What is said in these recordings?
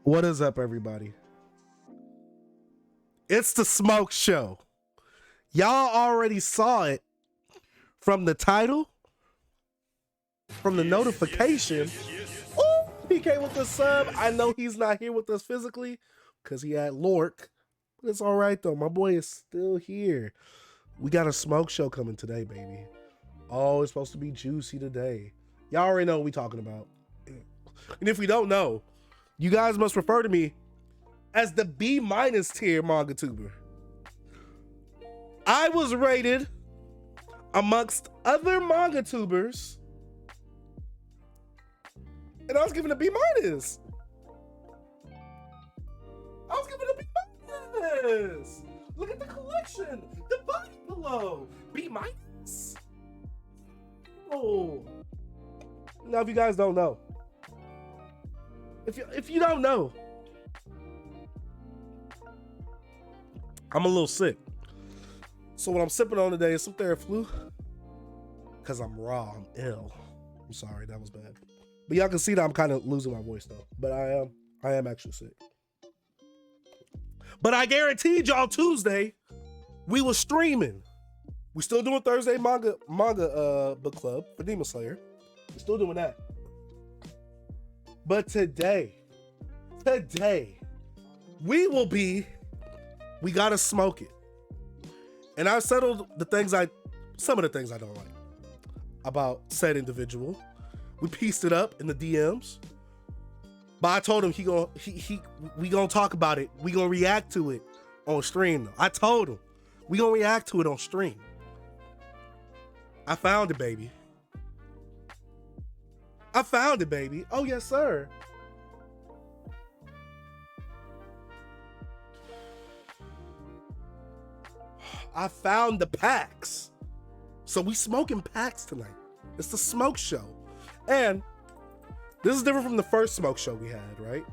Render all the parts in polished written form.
What is up, everybody? It's the Smoke Show. Y'all already saw it from the title, from the notification. Oh, PK with the sub. I know he's not here with us physically because he had Lork. But it's all right, though. My boy is still here. We got a Smoke Show coming today, baby. Oh, it's supposed to be juicy today. Y'all already know what we talking about. And if we don't know, you guys must refer to me as the B- tier Mangatuber. I was rated amongst other Mangatubers, and I was given a B-. I was given a B-. Look at the collection, the body below. B-. Oh. Now, if you guys don't know, if you don't know, I'm a little sick. So what I'm sipping on today is some Theraflu. Because I'm raw, I'm ill. I'm sorry, that was bad. But y'all can see that I'm kind of losing my voice though. But I am actually sick. But I guaranteed y'all Tuesday, we was streaming. We still doing Thursday manga book club for Demon Slayer. We're still doing that. But today, we gotta smoke it. And I've settled some of the things I don't like about said individual. We pieced it up in the DMs. But I told him we gonna talk about it. We gonna react to it on stream though. I told him we gonna react to it on stream. I found it, baby. Oh, yes, sir. I found the packs. So we smoking packs tonight. It's the Smoke Show. And this is different from the first Smoke Show we had, right?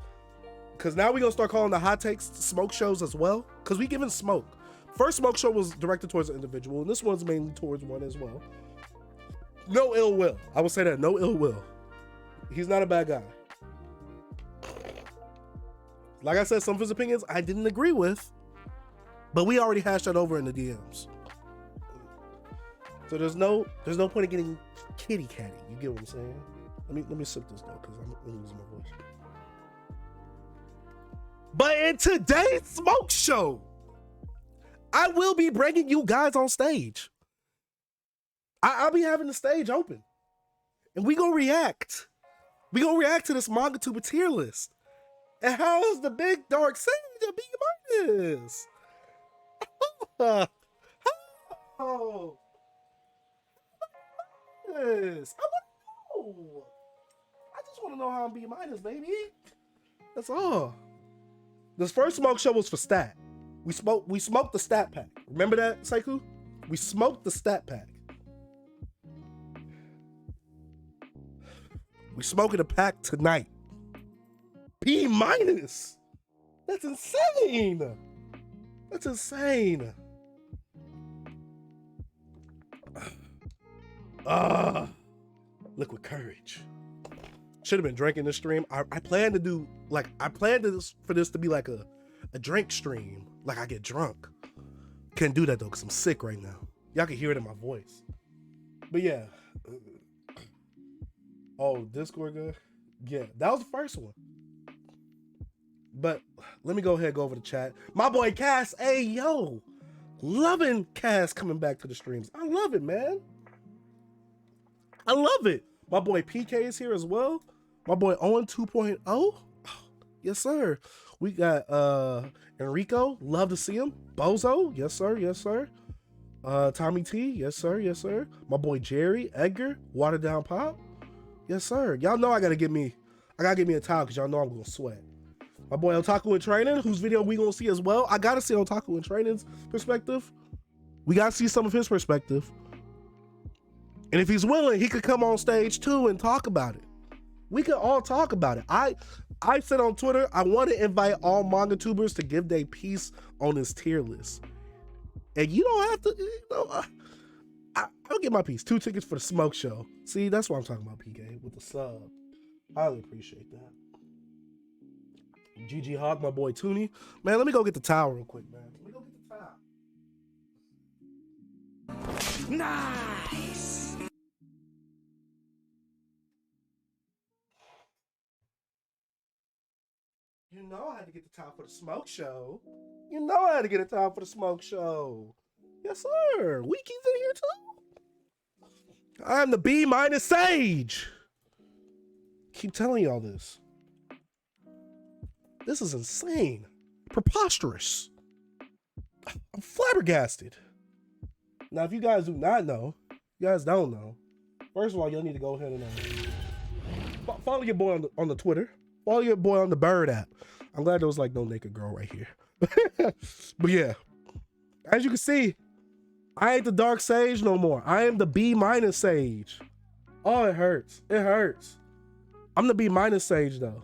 Because now we're going to start calling the hot takes Smoke Shows as well. Because we giving smoke. First Smoke Show was directed towards an individual. And this one's mainly towards one as well. No ill will. I will say that. No ill will. He's not a bad guy. Like I said, some of his opinions I didn't agree with, but we already hashed that over in the DMs. So there's no point in getting kitty catty. You get what I'm saying? Let me sip this though, because I'm losing my voice. But in today's Smoke Show, I will be bringing you guys on stage. I'll be having the stage open, and we gonna react. We gonna react to this Mangatuber tier list. And how is the big dark sage a B-? Oh, yes. I want to know. I just just want to know how I'm B minus, baby. That's all. This first smoke show was for stat. We smoked the stat pack. Remember that, Seiku? We smoked the stat pack. We smoking a pack tonight. B minus. That's insane. That's insane. Liquid courage. Should have been drinking this stream. I plan to do like for this to be like a drink stream. Like I get drunk. Can't do that though because I'm sick right now. Y'all can hear it in my voice. But yeah. Oh, Discord good? Yeah, that was the first one. But let me go ahead and go over the chat. My boy Cass, hey yo. Loving Cass coming back to the streams. I love it, man. I love it. My boy PK is here as well. My boy Owen 2.0. Oh, yes, sir. We got Enrico. Love to see him. Bozo. Yes, sir. Yes, sir. Tommy T. Yes, sir. Yes, sir. My boy Jerry. Edgar. Watered Down Pop. Yes, sir. Y'all know I gotta get me a towel because y'all know I'm gonna sweat. My boy Otaku in Training, whose video we gonna see as well. I gotta see Otaku in Training's perspective. We gotta see some of his perspective. And if he's willing, he could come on stage too and talk about it. We could all talk about it. I said on Twitter, I want to invite all Mangatubers to give their piece on this tier list. And you don't have to, you know, I'll get my piece. 2 tickets for the smoke show. See, that's what I'm talking about, PK, with the sub. Highly appreciate that. GG Hawk, my boy Toonie. Man, let me go get the towel real quick, man. Let me go get the towel. Nice. You know I had to get the towel for the smoke show. You know I had to get a towel for the smoke show. Yes, sir. Wiki's in here too. I'm the B minus Sage. Keep telling y'all this. This is insane. Preposterous. I'm flabbergasted. Now, if you guys do not know, you guys don't know, first of all, you'll need to go ahead and follow your boy on the Twitter. Follow your boy on the Bird app. I'm glad there was like no naked girl right here. But yeah, as you can see, I ain't the dark sage no more. I am the B minus sage. Oh, it hurts. It hurts. I'm the B minus sage though.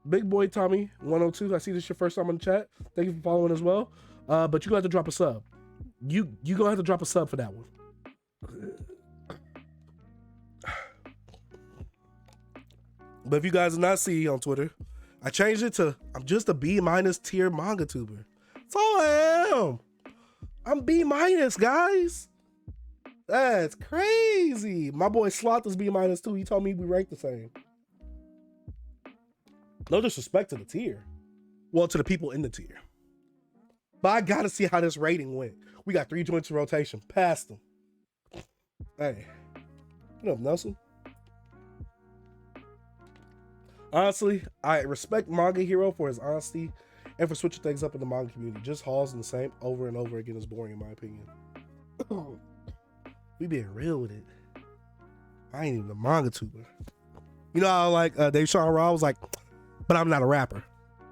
Big boy Tommy 102. I see this your first time on the chat. Thank you for following as well. But you gonna have to drop a sub. You gonna have to drop a sub for that one. But if you guys did not see on Twitter, I changed it to I'm just a B minus tier manga tuber. That's all I am. I'm B minus, guys. That's crazy. My boy Sloth is B minus too. He told me we rank the same. No disrespect to the tier. Well, to the people in the tier. But I gotta see how this rating went. We got 3 joints in rotation. Passed them. Hey. What up, Nelson? Honestly, I respect MangaHero for his honesty and for switching things up in the manga community. Just hauls in the same over and over again is boring in my opinion. We being real with it. I ain't even a manga tuber. You know how like Dave Sean Raw was like, but I'm not a rapper.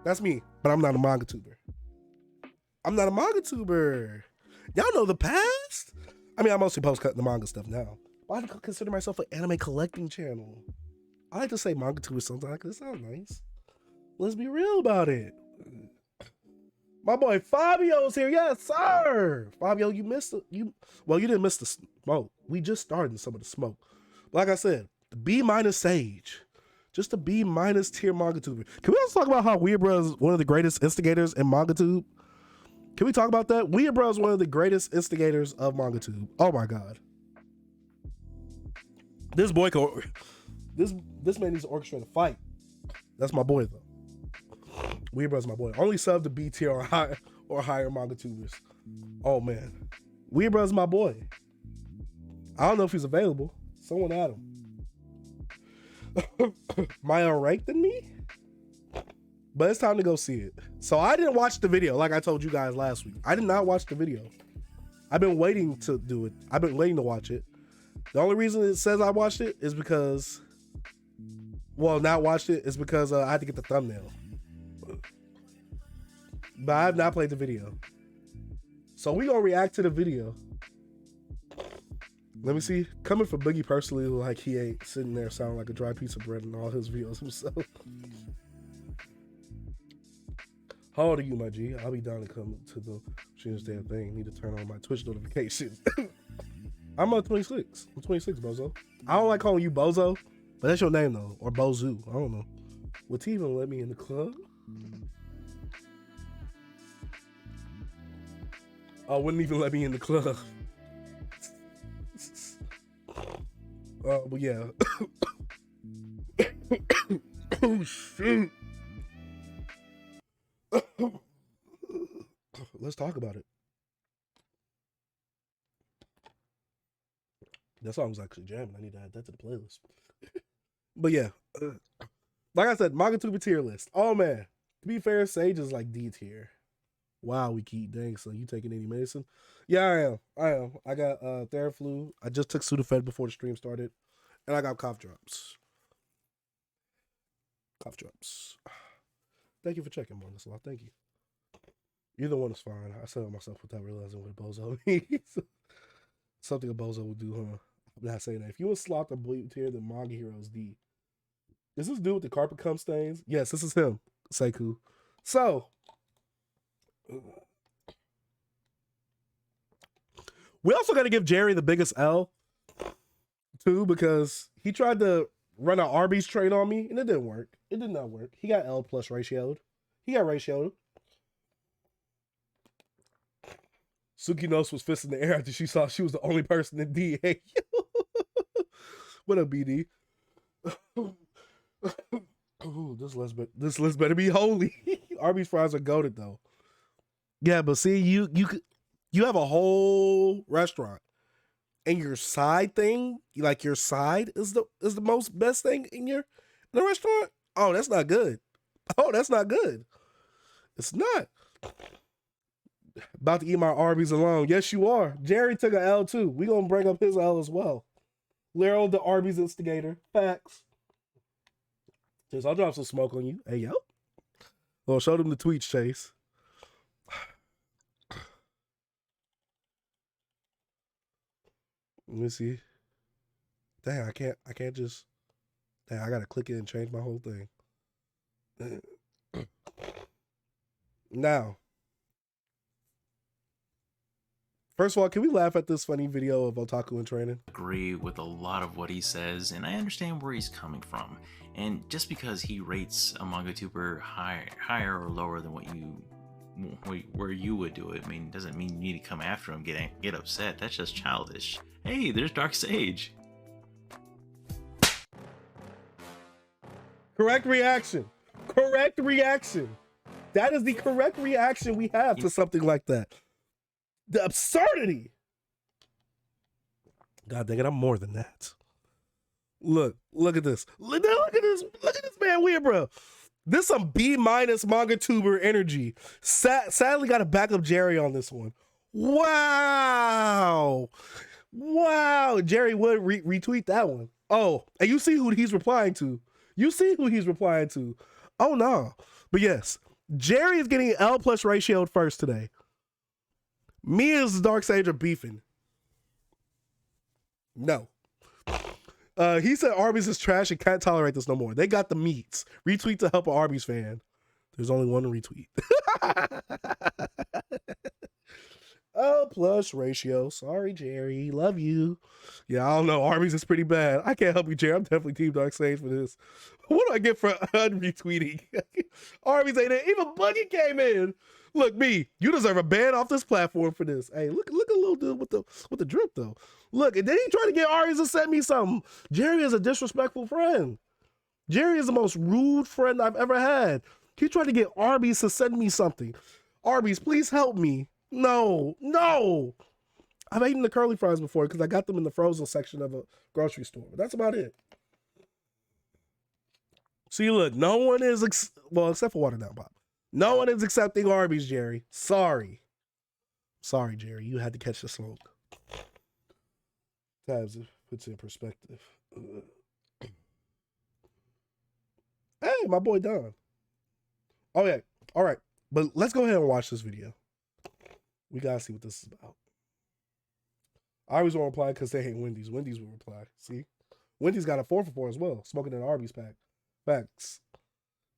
That's me, but I'm not a manga tuber. I'm not a manga tuber. Y'all know the past. I mean, I mostly post the manga stuff now. But I consider myself an anime collecting channel. I like to say manga tuber sometimes because it sounds nice. Let's be real about it. My boy Fabio's here. Yes, sir. Fabio, you missed it. You didn't miss the smoke. We just started some of the smoke. Like I said, the B minus Sage. Just a B minus tier manga tuber. Can we also talk about how Weird Bro is one of the greatest instigators in MangaTube? Can we talk about that? Weird Bro is one of the greatest instigators of MangaTube. Oh my God. This boy, this man needs to orchestrate a fight. That's my boy though. Weird Bro's my boy. Only sub to B tier or higher manga tubers. Oh man. Weird Bro's my boy. I don't know if he's available. Someone add him. My unranked than me? But it's time to go see it. So I didn't watch the video like I told you guys last week. I did not watch the video. I've been waiting to do it. I've been waiting to watch it. The only reason it says I watched it is because, well, not watched it is because I had to get the thumbnail. But I have not played the video. So we gonna react to the video. Let me see. Coming from Boogie personally, like he ain't sitting there sounding like a dry piece of bread in all his videos himself. How old are you, my G? I'll be down to come to the Tuesday thing. Need to turn on my Twitch notifications. I'm 26. I'm 26, Bozo. I don't like calling you Bozo, but that's your name though, or Bozu. I don't know. Would he even let me in the club? Oh, wouldn't even let me in the club. But yeah. Oh shoot. Let's talk about it. That song was actually jamming. I need to add that to the playlist. But yeah, like I said, Mangatuber tier list. Oh man, to be fair, Sage is like D tier. Wow, we keep dang. So you taking any medicine? Yeah, I am. I got Theraflu. I just took Sudafed before the stream started, and I got cough drops. Cough drops. Thank you for checking, Monaslaw. Thank you. Either one is fine. I said it myself without realizing what a bozo means. Something a bozo would do, huh? I'm not saying that. If you and Sloth are blue tier, then MangaHero is D. Is this dude with the carpet cum stains? Yes, this is him, Seku. So, we also got to give Jerry the biggest L, too, because he tried to run an Arby's trade on me, and it didn't work. It did not work. He got L plus ratioed. He got ratioed. Suki Nose was fist in the air after she saw she was the only person in DA. What up, BD? Ooh, this list better be holy. Arby's fries are goated though. Yeah, but see, you have a whole restaurant, and your side thing, like your side is the most best thing in the restaurant. Oh, that's not good. Oh, that's not good. It's not. About to eat my Arby's alone. Yes, you are. Jerry took an L too. We gonna bring up his L as well. Lero, the Arby's instigator. Facts. Chase, I'll drop some smoke on you. Hey, yo. Well, show them the tweets, Chase. Let me see. Dang, I can't just. Dang, I gotta click it and change my whole thing. Now. First of all, can we laugh at this funny video of Otaku in training? Agree with a lot of what he says, and I understand where he's coming from. And just because he rates a Mangatuber higher or lower than where you would do it, I mean, doesn't mean you need to come after him, get upset. That's just childish. Hey, there's Dark Sage. Correct reaction. Correct reaction. That is the correct reaction we have to something like that. The absurdity. God dang it, I'm more than that. Look at this. Look at this man weird, bro. This some B- Mangatuber energy. Sadly got to back up Jerry on this one. Wow. Wow. Jerry would retweet that one. Oh, and you see who he's replying to. Oh, no. But yes, Jerry is getting L plus ratioed first today. Me as the Dark Sage are beefing. No. He said Arby's is trash and can't tolerate this no more. They got the meats. Retweet to help an Arby's fan. There's only one retweet. L plus ratio. Sorry, Jerry. Love you. Yeah, I don't know. Arby's is pretty bad. I can't help you, Jerry. I'm definitely Team Dark Sage for this. What do I get for unretweeting? Arby's ain't it. Even Buggy came in. Look, me, you deserve a ban off this platform for this. Hey, look a little dude with the drip though. Look, and then he tried to get Arby's to send me something. Jerry is a disrespectful friend. Jerry is the most rude friend I've ever had. He tried to get Arby's to send me something. Arby's, please help me. No. I've eaten the curly fries before because I got them in the frozen section of a grocery store. But that's about it. See, look, no one is, except for Water Down Pop. No one is accepting Arby's, Jerry. Sorry, Jerry. You had to catch the smoke. Tabs, Puts it in perspective. Hey, my boy Don. Oh yeah. All right. But let's go ahead and watch this video. We gotta see what this is about. I always want to reply because they hate Wendy's. Wendy's will reply. See? Wendy's got a 4 for 4 as well. Smoking an Arby's pack. Facts.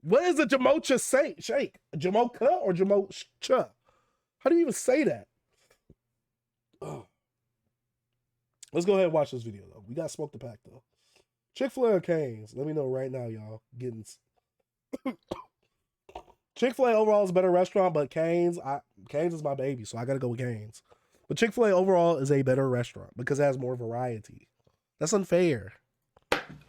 What is a Jamocha shake? Jamocha or Jamocha? How do you even say that? Oh. Let's go ahead and watch this video, though. We got Smoke the Pack, though. Chick-fil-A or Cane's? Let me know right now, y'all. Getting... Chick-fil-A overall is a better restaurant, but Cane's is my baby, so I got to go with Cane's. But Chick-fil-A overall is a better restaurant because it has more variety. That's unfair.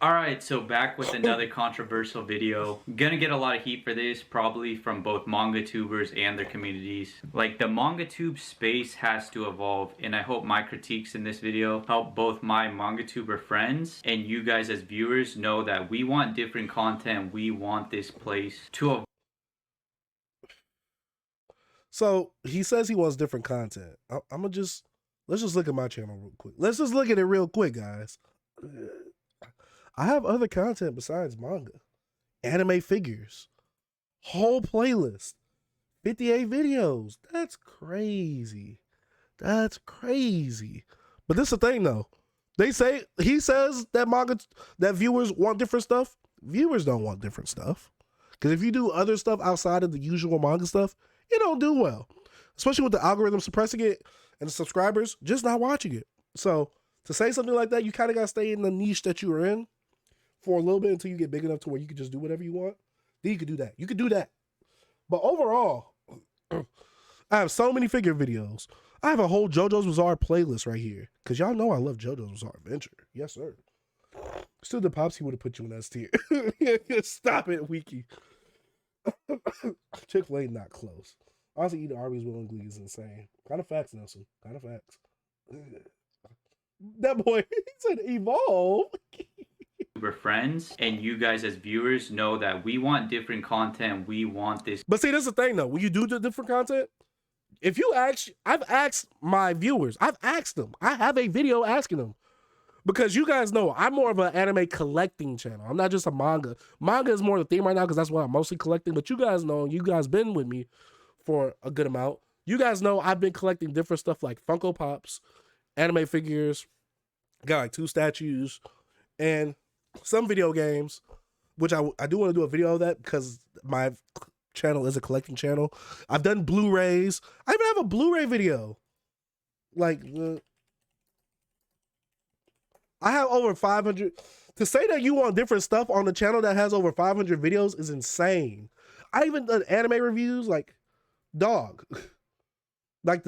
All right, so back with another controversial video. Gonna get a lot of heat for this, probably from both Mangatubers and their communities. Like, the Mangatube space has to evolve, and I hope my critiques in this video help both my Mangatuber friends and you guys as viewers know that we want different content. We want this place to evolve. So he says he wants different content. Let's just look at my channel real quick. Let's just look at it real quick, guys. I have other content besides manga, anime figures, whole playlist, 58 videos. That's crazy. That's crazy. But this is the thing though. He says that viewers want different stuff. Viewers don't want different stuff. Because if you do other stuff outside of the usual manga stuff, it don't do well. Especially with the algorithm suppressing it and the subscribers just not watching it. So to say something like that, you kind of got to stay in the niche that you are in for a little bit until you get big enough to where you can just do whatever you want. Then you can do that. You can do that. But overall, I have so many figure videos. I have a whole JoJo's Bizarre playlist right here. Because y'all know I love JoJo's Bizarre Adventure. Yes, sir. Still the Popsy would have put you in S tier. Stop it, Wiki. Chick-fil-A not close. Honestly, eating Arby's willingly is insane. Kind of facts, Nelson. Kind of facts. That boy, he said evolve. We're friends, and you guys as viewers know that we want different content. We want this. But see, this is the thing though. When you do the different content, if you I've asked my viewers, I've asked them. I have a video asking them. Because you guys know I'm more of an anime collecting channel. I'm not just a manga. Manga is more the theme right now because that's what I'm mostly collecting. But you guys know, you guys been with me for a good amount. You guys know I've been collecting different stuff like Funko Pops, anime figures, got like 2 statues, and some video games, which I do want to do a video of that because my channel is a collecting channel. I've done Blu-rays. I even have a Blu-ray video. Like, I have over 500. To say that you want different stuff on the channel that has over 500 videos is insane. I even done anime reviews, like, dog. Like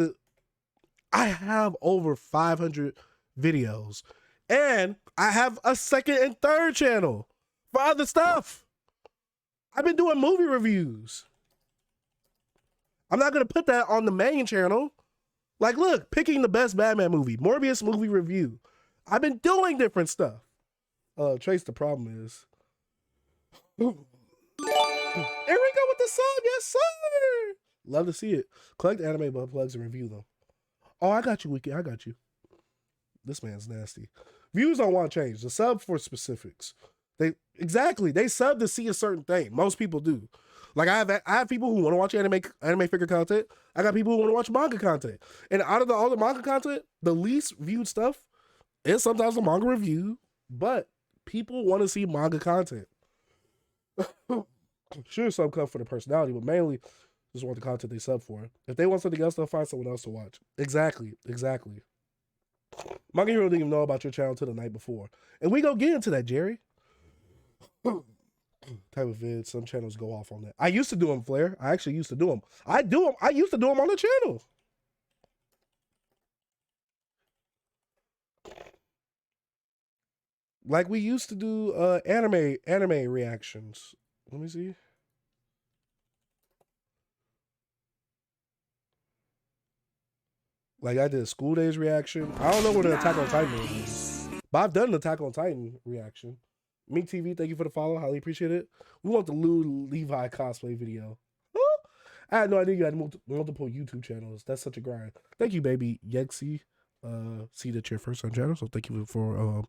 I have over 500 videos. And I have a 2nd and 3rd channel for other stuff. I've been doing movie reviews. I'm not going to put that on the main channel. Like, look, picking the best Batman movie, Morbius movie review. I've been doing different stuff. Trace, the problem is. Here we go with the sub. Yes, sir. Love to see it. Collect anime butt plugs and review them. Oh, I got you, Wiki. I got you. This man's nasty. Views don't want to change. The sub for specifics. They sub to see a certain thing. Most people do. Like I have people who want to watch anime figure content. I got people who want to watch manga content. And out of all the manga content, the least viewed stuff is sometimes a manga review, but people want to see manga content. Sure, sub come for the personality, but mainly just want the content they sub for. If they want something else, they'll find someone else to watch. Exactly. MangaHero didn't even know about your channel till the night before. And we go get into that, Jerry. Type of vid, some channels go off on that. I used to do them, Flair. I actually used to do them. I used to do them on the channel. Like we used to do anime reactions. Let me see. Like I did a School Days reaction. I don't know what an Attack on Titan is, but I've done an Attack on Titan reaction. Meek TV, thank you for the follow. Highly appreciate it. We want the Lou Levi cosplay video. I had no idea you had multiple YouTube channels. That's such a grind. Thank you, baby Yexi. see that you're first on channel, so thank you for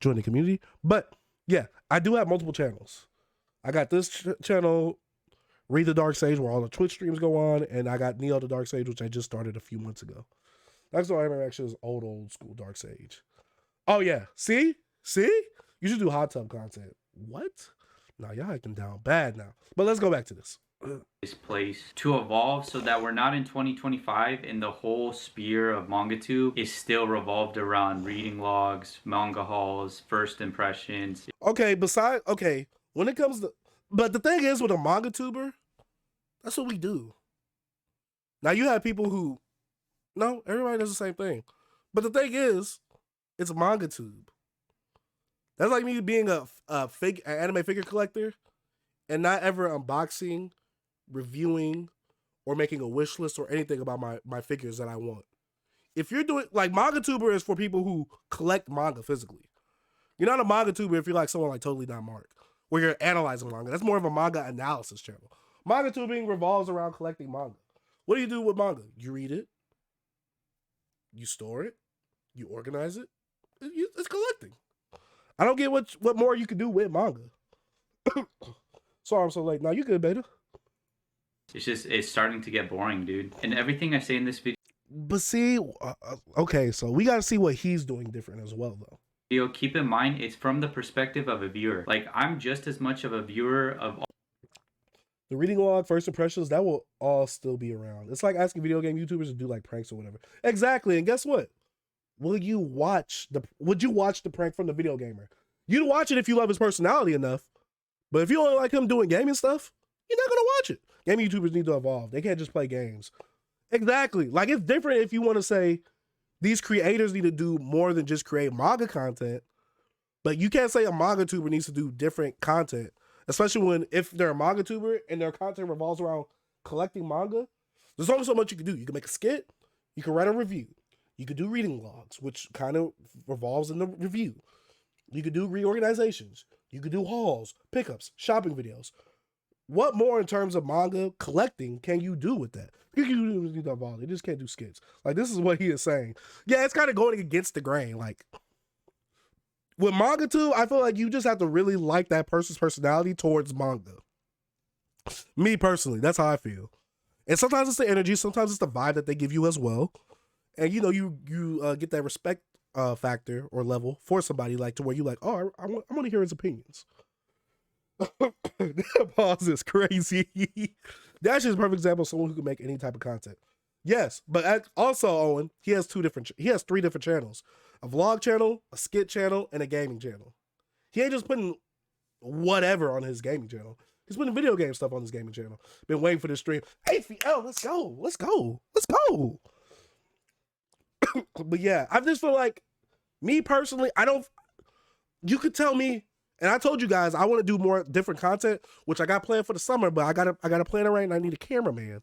joining the community. But yeah, I do have multiple channels. I got this channel, Read the Dark Sage, where all the Twitch streams go on, and I got Neo the Dark Sage, which I just started a few months ago. That's why I'm actually old school Dark Sage. Oh yeah, see, you should do hot tub content. What? Now y'all acting down bad now. But let's go back to this. Place to evolve so that we're not in 2025 and the whole sphere of MangaTube is still revolved around reading logs, manga hauls, first impressions. Okay, when it comes to, but the thing is with a MangaTuber, that's what we do. Now you have people who, no, everybody does the same thing. But the thing is, it's MangaTube. That's like me being an anime figure collector and not ever unboxing, reviewing, or making a wish list or anything about my figures that I want. If you're doing, like, MangaTuber is for people who collect manga physically. You're not a MangaTuber if you're like someone like Totally Not Mark, where you're analyzing manga. That's more of a manga analysis channel. MangaTubing revolves around collecting manga. What do you do with manga? You read it, you store it, you organize it. It's collecting. I don't get what more you can do with manga. Sorry I'm so late. Now you good, beta. It's starting to get boring, dude. And everything I say in this video. But see, okay, so we got to see what he's doing different as well, though. Keep in mind, it's from the perspective of a viewer. Like, I'm just as much of a viewer of all. The reading log, first impressions, that will all still be around. It's like asking video game YouTubers to do like pranks or whatever. Exactly, and guess what? Would you watch the prank from the video gamer? You'd watch it if you love his personality enough. But if you only like him doing gaming stuff, you're not gonna watch it. Gaming YouTubers need to evolve. They can't just play games. Exactly. Like, it's different if you want to say these creators need to do more than just create manga content. But you can't say a MangaTuber needs to do different content, especially if they're a MangaTuber and their content revolves around collecting manga. There's only so much you can do. You can make a skit. You can write a review. You could do reading logs, which kind of revolves in the review. You could do reorganizations. You could do hauls, pickups, shopping videos. What more in terms of manga collecting can you do with that? You can do all. They just can't do skits. Like, this is what he is saying. Yeah, it's kind of going against the grain. Like, with MangaTube, I feel like you just have to really like that person's personality towards manga. Me personally, that's how I feel. And sometimes it's the energy, sometimes it's the vibe that they give you as well. And you know, you get that respect factor or level for somebody, like, to where you like, oh, I want to hear his opinions. That pause is crazy. That's just a perfect example of someone who can make any type of content. Yes, but also Owen, he has three different channels: a vlog channel, a skit channel, and a gaming channel. He ain't just putting whatever on his gaming channel. He's putting video game stuff on his gaming channel. Been waiting for this stream. Hey, let's go. But yeah, I just feel like, me personally, you could tell me, and I told you guys I want to do more different content, which I got planned for the summer, but I got a plan right, and I need a cameraman.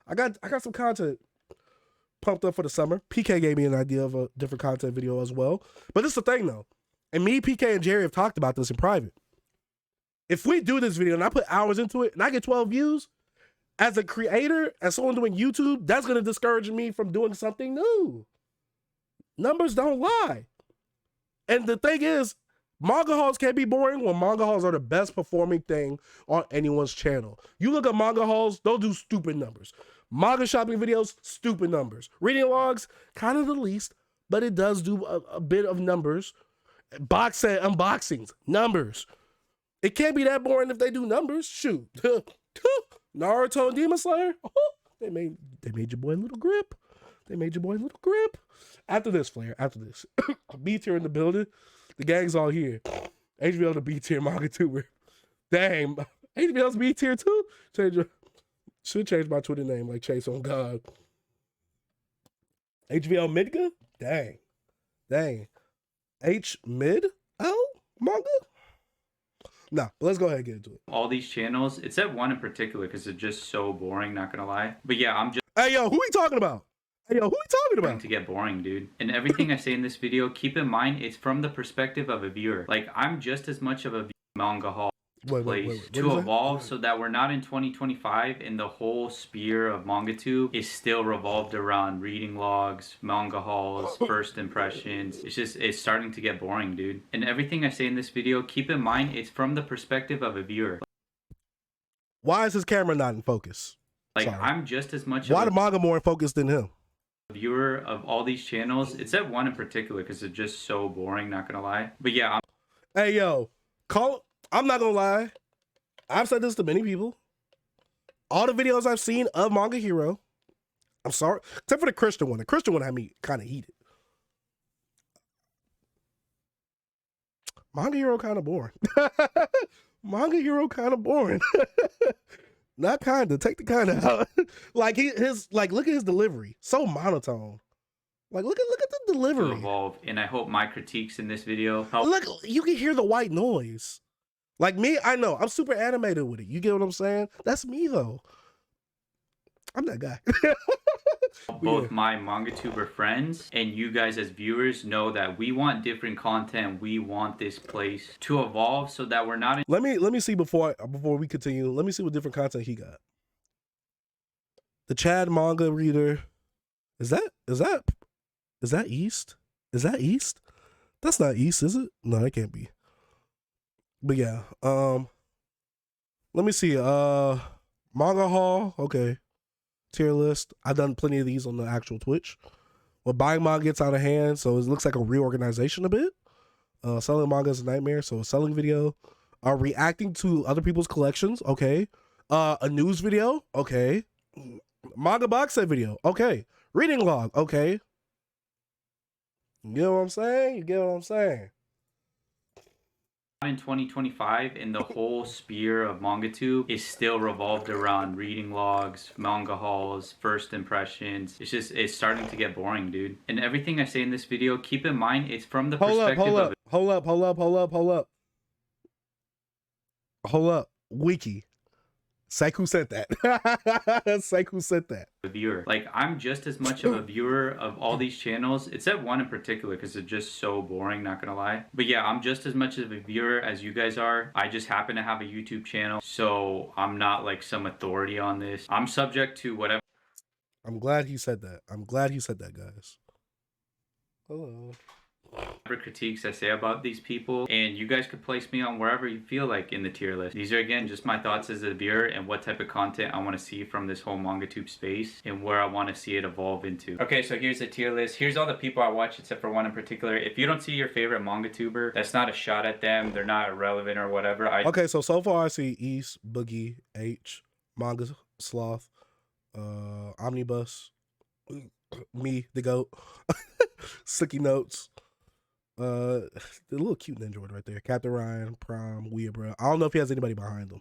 I got some content pumped up for the summer. PK gave me an idea of a different content video as well. But this is the thing though, and me, PK, and Jerry have talked about this in private. If we do this video and I put hours into it and I get 12 views, as a creator, as someone doing YouTube, that's going to discourage me from doing something new. Numbers don't lie. And the thing is, manga hauls can't be boring when manga hauls are the best performing thing on anyone's channel. You look at manga hauls, they'll do stupid numbers. Manga shopping videos, stupid numbers. Reading logs, kind of the least, but it does do a bit of numbers. Box set unboxings, numbers. It can't be that boring if they do numbers. Shoot. Naruto and Demon Slayer, they made your boy a little grip. After this, Flair, B tier in the building. The gang's all here. HBO the B tier Mangatuber. Dang, HBO's B tier too? Should change my Twitter name like Chase on God. HBO Midga? Dang. H mid L manga? Nah, but let's go ahead and get into it. All these channels, it's that one in particular because it's just so boring, not gonna lie. But yeah, I'm just. Hey yo, who we talking about? To get boring, dude. And everything I say in this video, keep in mind, it's from the perspective of a viewer. Like, I'm just as much of a manga haul. place to evolve so that we're not in 2025 and the whole sphere of MangaTube is still revolved around reading logs, manga hauls, first impressions. It's starting to get boring, dude. And everything I say in this video, keep in mind, it's from the perspective of a viewer. Why is his camera not in focus? Like, sorry. I'm just as much why the manga more in focus than him? Viewer of all these channels. It's that one in particular because it's just so boring, not gonna lie. But yeah, hey yo, I'm not gonna lie, I've said this to many people. All the videos I've seen of MangaHero, I'm sorry, except for the Christian one. The Christian one had me kind of heated. MangaHero kind of boring. MangaHero kind of boring. Not kind of. Take the kind of out. Like look at his delivery. So monotone. Like look at the delivery. To evolve, and I hope my critiques in this video help. Look, you can hear the white noise. Like me, I know I'm super animated with it. You get what I'm saying? That's me though. I'm that guy. Both my Mangatuber friends and you guys as viewers know that we want different content. We want this place to evolve so that we're not in. Let me see before we continue. Let me see what different content he got. The Chad manga reader. Is that East? Is that East? That's not East, is it? No, that can't be. But yeah, let me see. Manga Hall, okay. Tier list. I've done plenty of these on the actual Twitch. Well, buying manga gets out of hand, so it looks like a reorganization a bit. Selling manga is a nightmare, so a selling video. Reacting to other people's collections, okay. A news video, okay. Manga box set video, okay. Reading log, okay. You get what I'm saying? You get what I'm saying? In 2025 and the whole sphere of MangaTube is still revolved around reading logs, manga hauls, first impressions. It's starting to get boring, dude. And everything I say in this video, keep in mind, it's from the perspective of... Hold up. Wiki. Saiku said that. Saiku said that. A viewer. Like, I'm just as much of a viewer of all these channels. It's that one in particular because it's just so boring, not gonna lie. But yeah, I'm just as much of a viewer as you guys are. I just happen to have a YouTube channel, so I'm not like some authority on this. I'm subject to whatever. I'm glad he said that. I'm glad he said that, guys. Hello. Critiques I say about these people, and you guys could place me on wherever you feel like in the tier list. These are again just my thoughts as a viewer and what type of content I want to see from this whole MangaTube space and where I want to see it evolve into. Okay, so here's the tier list. Here's all the people I watch except for one in particular. If you don't see your favorite Mangatuber, that's not a shot at them. They're not irrelevant or whatever. Okay, so far I see East, Boogie, H, Manga Sloth, Omnibus, me, the GOAT, Sticky Notes, the little cute Ninja right there, Captain Ryan, Prime, Weeabra. I don't know if he has anybody behind him.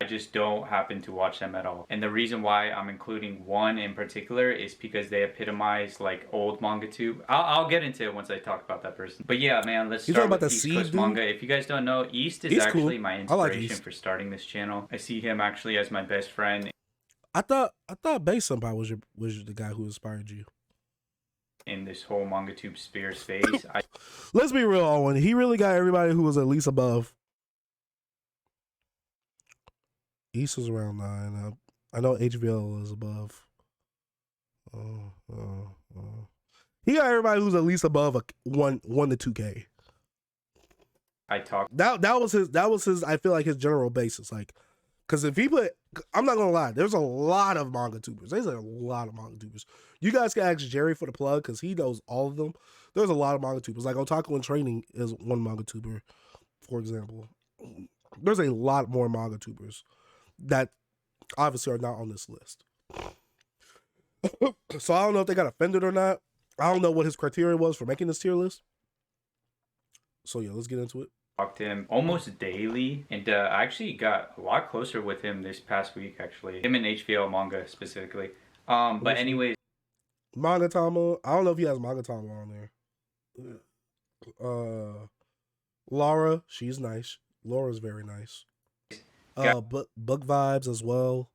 I just don't happen to watch them at all. And the reason why I'm including one in particular is because they epitomize like old MangaTube. I'll get into it once I talk about that person. But yeah, man, let's start with East Coast Manga. If you guys don't know, East is actually my inspiration for starting this channel. I see him actually as my best friend. I thought Bay Senpai was the guy who inspired you in this whole MangaTube sphere space. Let's be real, Owen. He really got everybody who was at least above. East was around 9. I know HVL is above. He got everybody who's at least above a 1 to 2K. That was his. I feel like his general basis, like, because if he put, I'm not gonna lie, there's a lot of Mangatubers. There's a lot of Mangatubers. You guys can ask Jerry for the plug because he knows all of them. There's a lot of Mangatubers. Like Otaku in Training is one Mangatuber, for example. There's a lot more Mangatubers that obviously are not on this list. So I don't know if they got offended or not. I don't know what his criteria was for making this tier list. So yeah, let's get into it. Talked to him almost daily, and I actually got a lot closer with him this past week, actually. Him and HVL manga specifically. But anyways. Mangatama. I don't know if he has Mangatama on there. Laura, she's nice. Laura's very nice. Book vibes as well.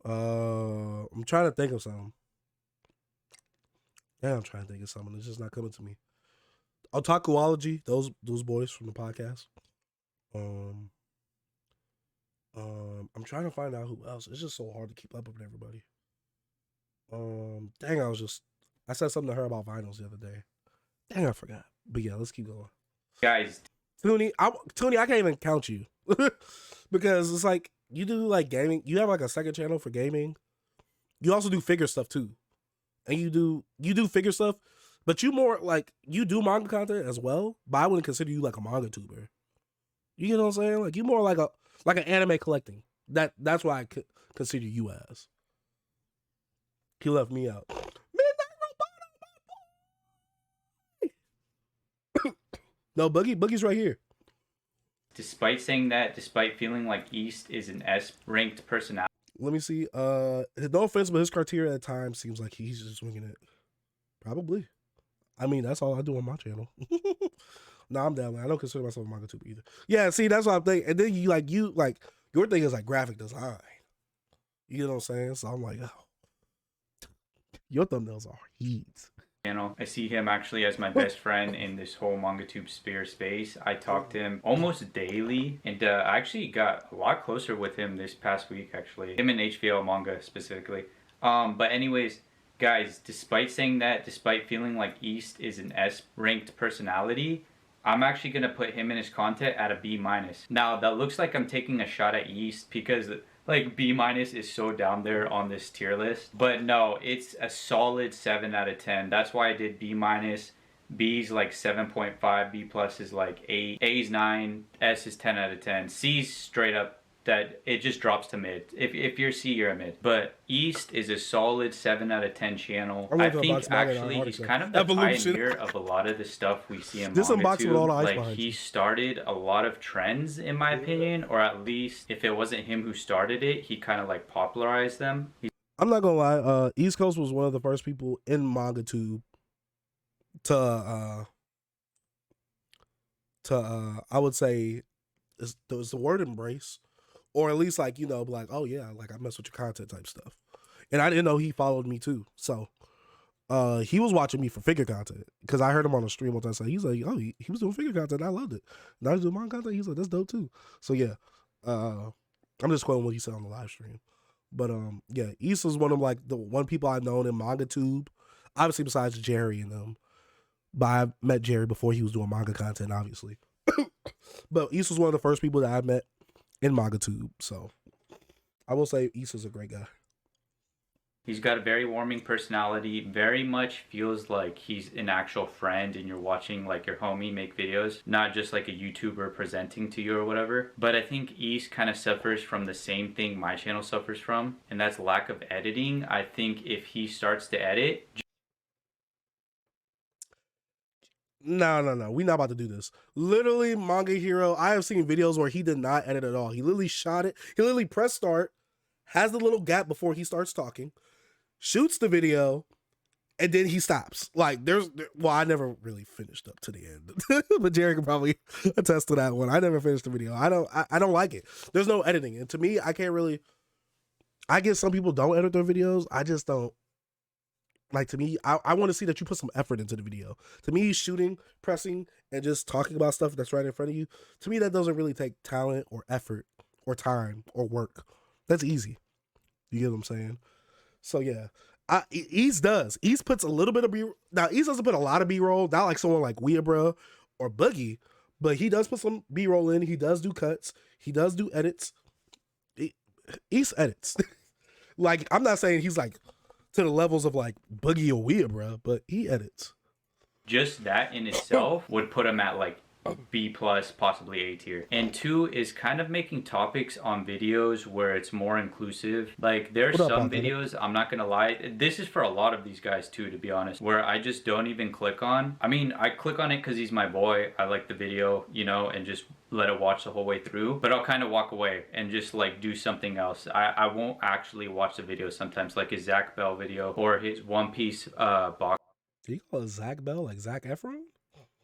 I'm trying to think of something. Yeah, I'm trying to think of something. It's just not coming to me. Otakuology, those boys from the podcast. Um, I'm trying to find out who else. It's just so hard to keep up with everybody. Dang, I said something to her about vinyls the other day. Dang, I forgot. But yeah, let's keep going. Guys, Toonie, I can't even count you because it's like you do like gaming. You have like a second channel for gaming. You also do figure stuff too, and you do figure stuff, but you more like you do manga content as well. But I wouldn't consider you like a manga tuber. You know what I'm saying? Like you more like an anime collecting. That's why I could consider you as. He left me out. No, Boogie's right here. despite saying that, despite feeling like East is an S-ranked personality, Let me see. No offense, but his criteria at times seems like he's just winging it. Probably. I mean, that's all I do on my channel. No, I'm down. I don't consider myself a Mangatuber either. Yeah, see, that's what I'm thinking. And then you like your thing is like graphic design. You know what I'm saying? So I'm like, oh, your thumbnails are heat. I see him actually as my best friend in this whole Mangatube sphere space. I talk to him almost daily, and I actually got a lot closer with him this past week, actually. Him and HVL manga specifically. But anyways, guys, despite saying that, despite feeling like East is an S-ranked personality, I'm actually going to put him and his content at a B-. Now, that looks like I'm taking a shot at East because like B- is so down there on this tier list. But no, it's a solid 7 out of 10. That's why I did B-. B's like 7.5, B+ is like 8, A's 9, S is 10 out of 10. C's straight up that it just drops to mid. If you're C, you're a mid. But East is a solid 7 out of 10 channel. I think actually he's kind of the pioneer of a lot of the stuff we see in MangaTube. Like he started a lot of trends in my opinion, or at least if it wasn't him who started it, he kind of like popularized them. I'm not gonna lie, East Coast was one of the first people in MangaTube to I would say is the word embrace. Or at least like, you know, like, oh yeah, like I mess with your content type stuff. And I didn't know he followed me too. So he was watching me for figure content. Because I heard him on the stream one time say, he's like, oh, he was doing figure content. I loved it. Now he's doing manga content. He's like, that's dope too. So yeah. I'm just quoting what he said on the live stream. But yeah, East was one of like the one people I've known in MangaTube. Obviously besides Jerry and them. But I met Jerry before he was doing manga content, obviously. But East was one of the first people that I met in MangaTube, so I will say East is a great guy. He's got a very warming personality, very much feels like he's an actual friend and you're watching like your homie make videos, not just like a YouTuber presenting to you or whatever. But I think East kind of suffers from the same thing my channel suffers from, and that's lack of editing. I think if he starts to edit... No. We're not about to do this. Literally, MangaHero, I have seen videos where he did not edit at all. He literally shot it. He literally pressed start, has the little gap before he starts talking, shoots the video, and then he stops. Like, well, I never really finished up to the end. But Jerry can probably attest to that one. I never finished the video. I don't like it. There's no editing. And to me, I can't really... I guess some people don't edit their videos. I just don't. Like, to me, I want to see that you put some effort into the video. To me, shooting, pressing, and just talking about stuff that's right in front of you, to me, that doesn't really take talent or effort or time or work. That's easy. You get what I'm saying? So, yeah. East does. East puts a little bit of B-roll. Now, East doesn't put a lot of B-roll. Not like someone like Weeabra or Boogie, but he does put some B-roll in. He does do cuts. He does do edits. East edits. Like, I'm not saying he's like... to the levels of like Boogie or Weeabra, but he edits. Just that in itself would put him at like B+, possibly A tier. And 2 is kind of making topics on videos where it's more inclusive. Like there's some videos, I'm not gonna lie, this is for a lot of these guys too, to be honest, where I just don't even click on. I mean, I click on it because he's my boy. I like the video, you know, and just let it watch the whole way through. But I'll kind of walk away and just like do something else. I won't actually watch the video sometimes, like his Zach Bell video or his One Piece box. Do you call it Zach Bell, like Zach Efron?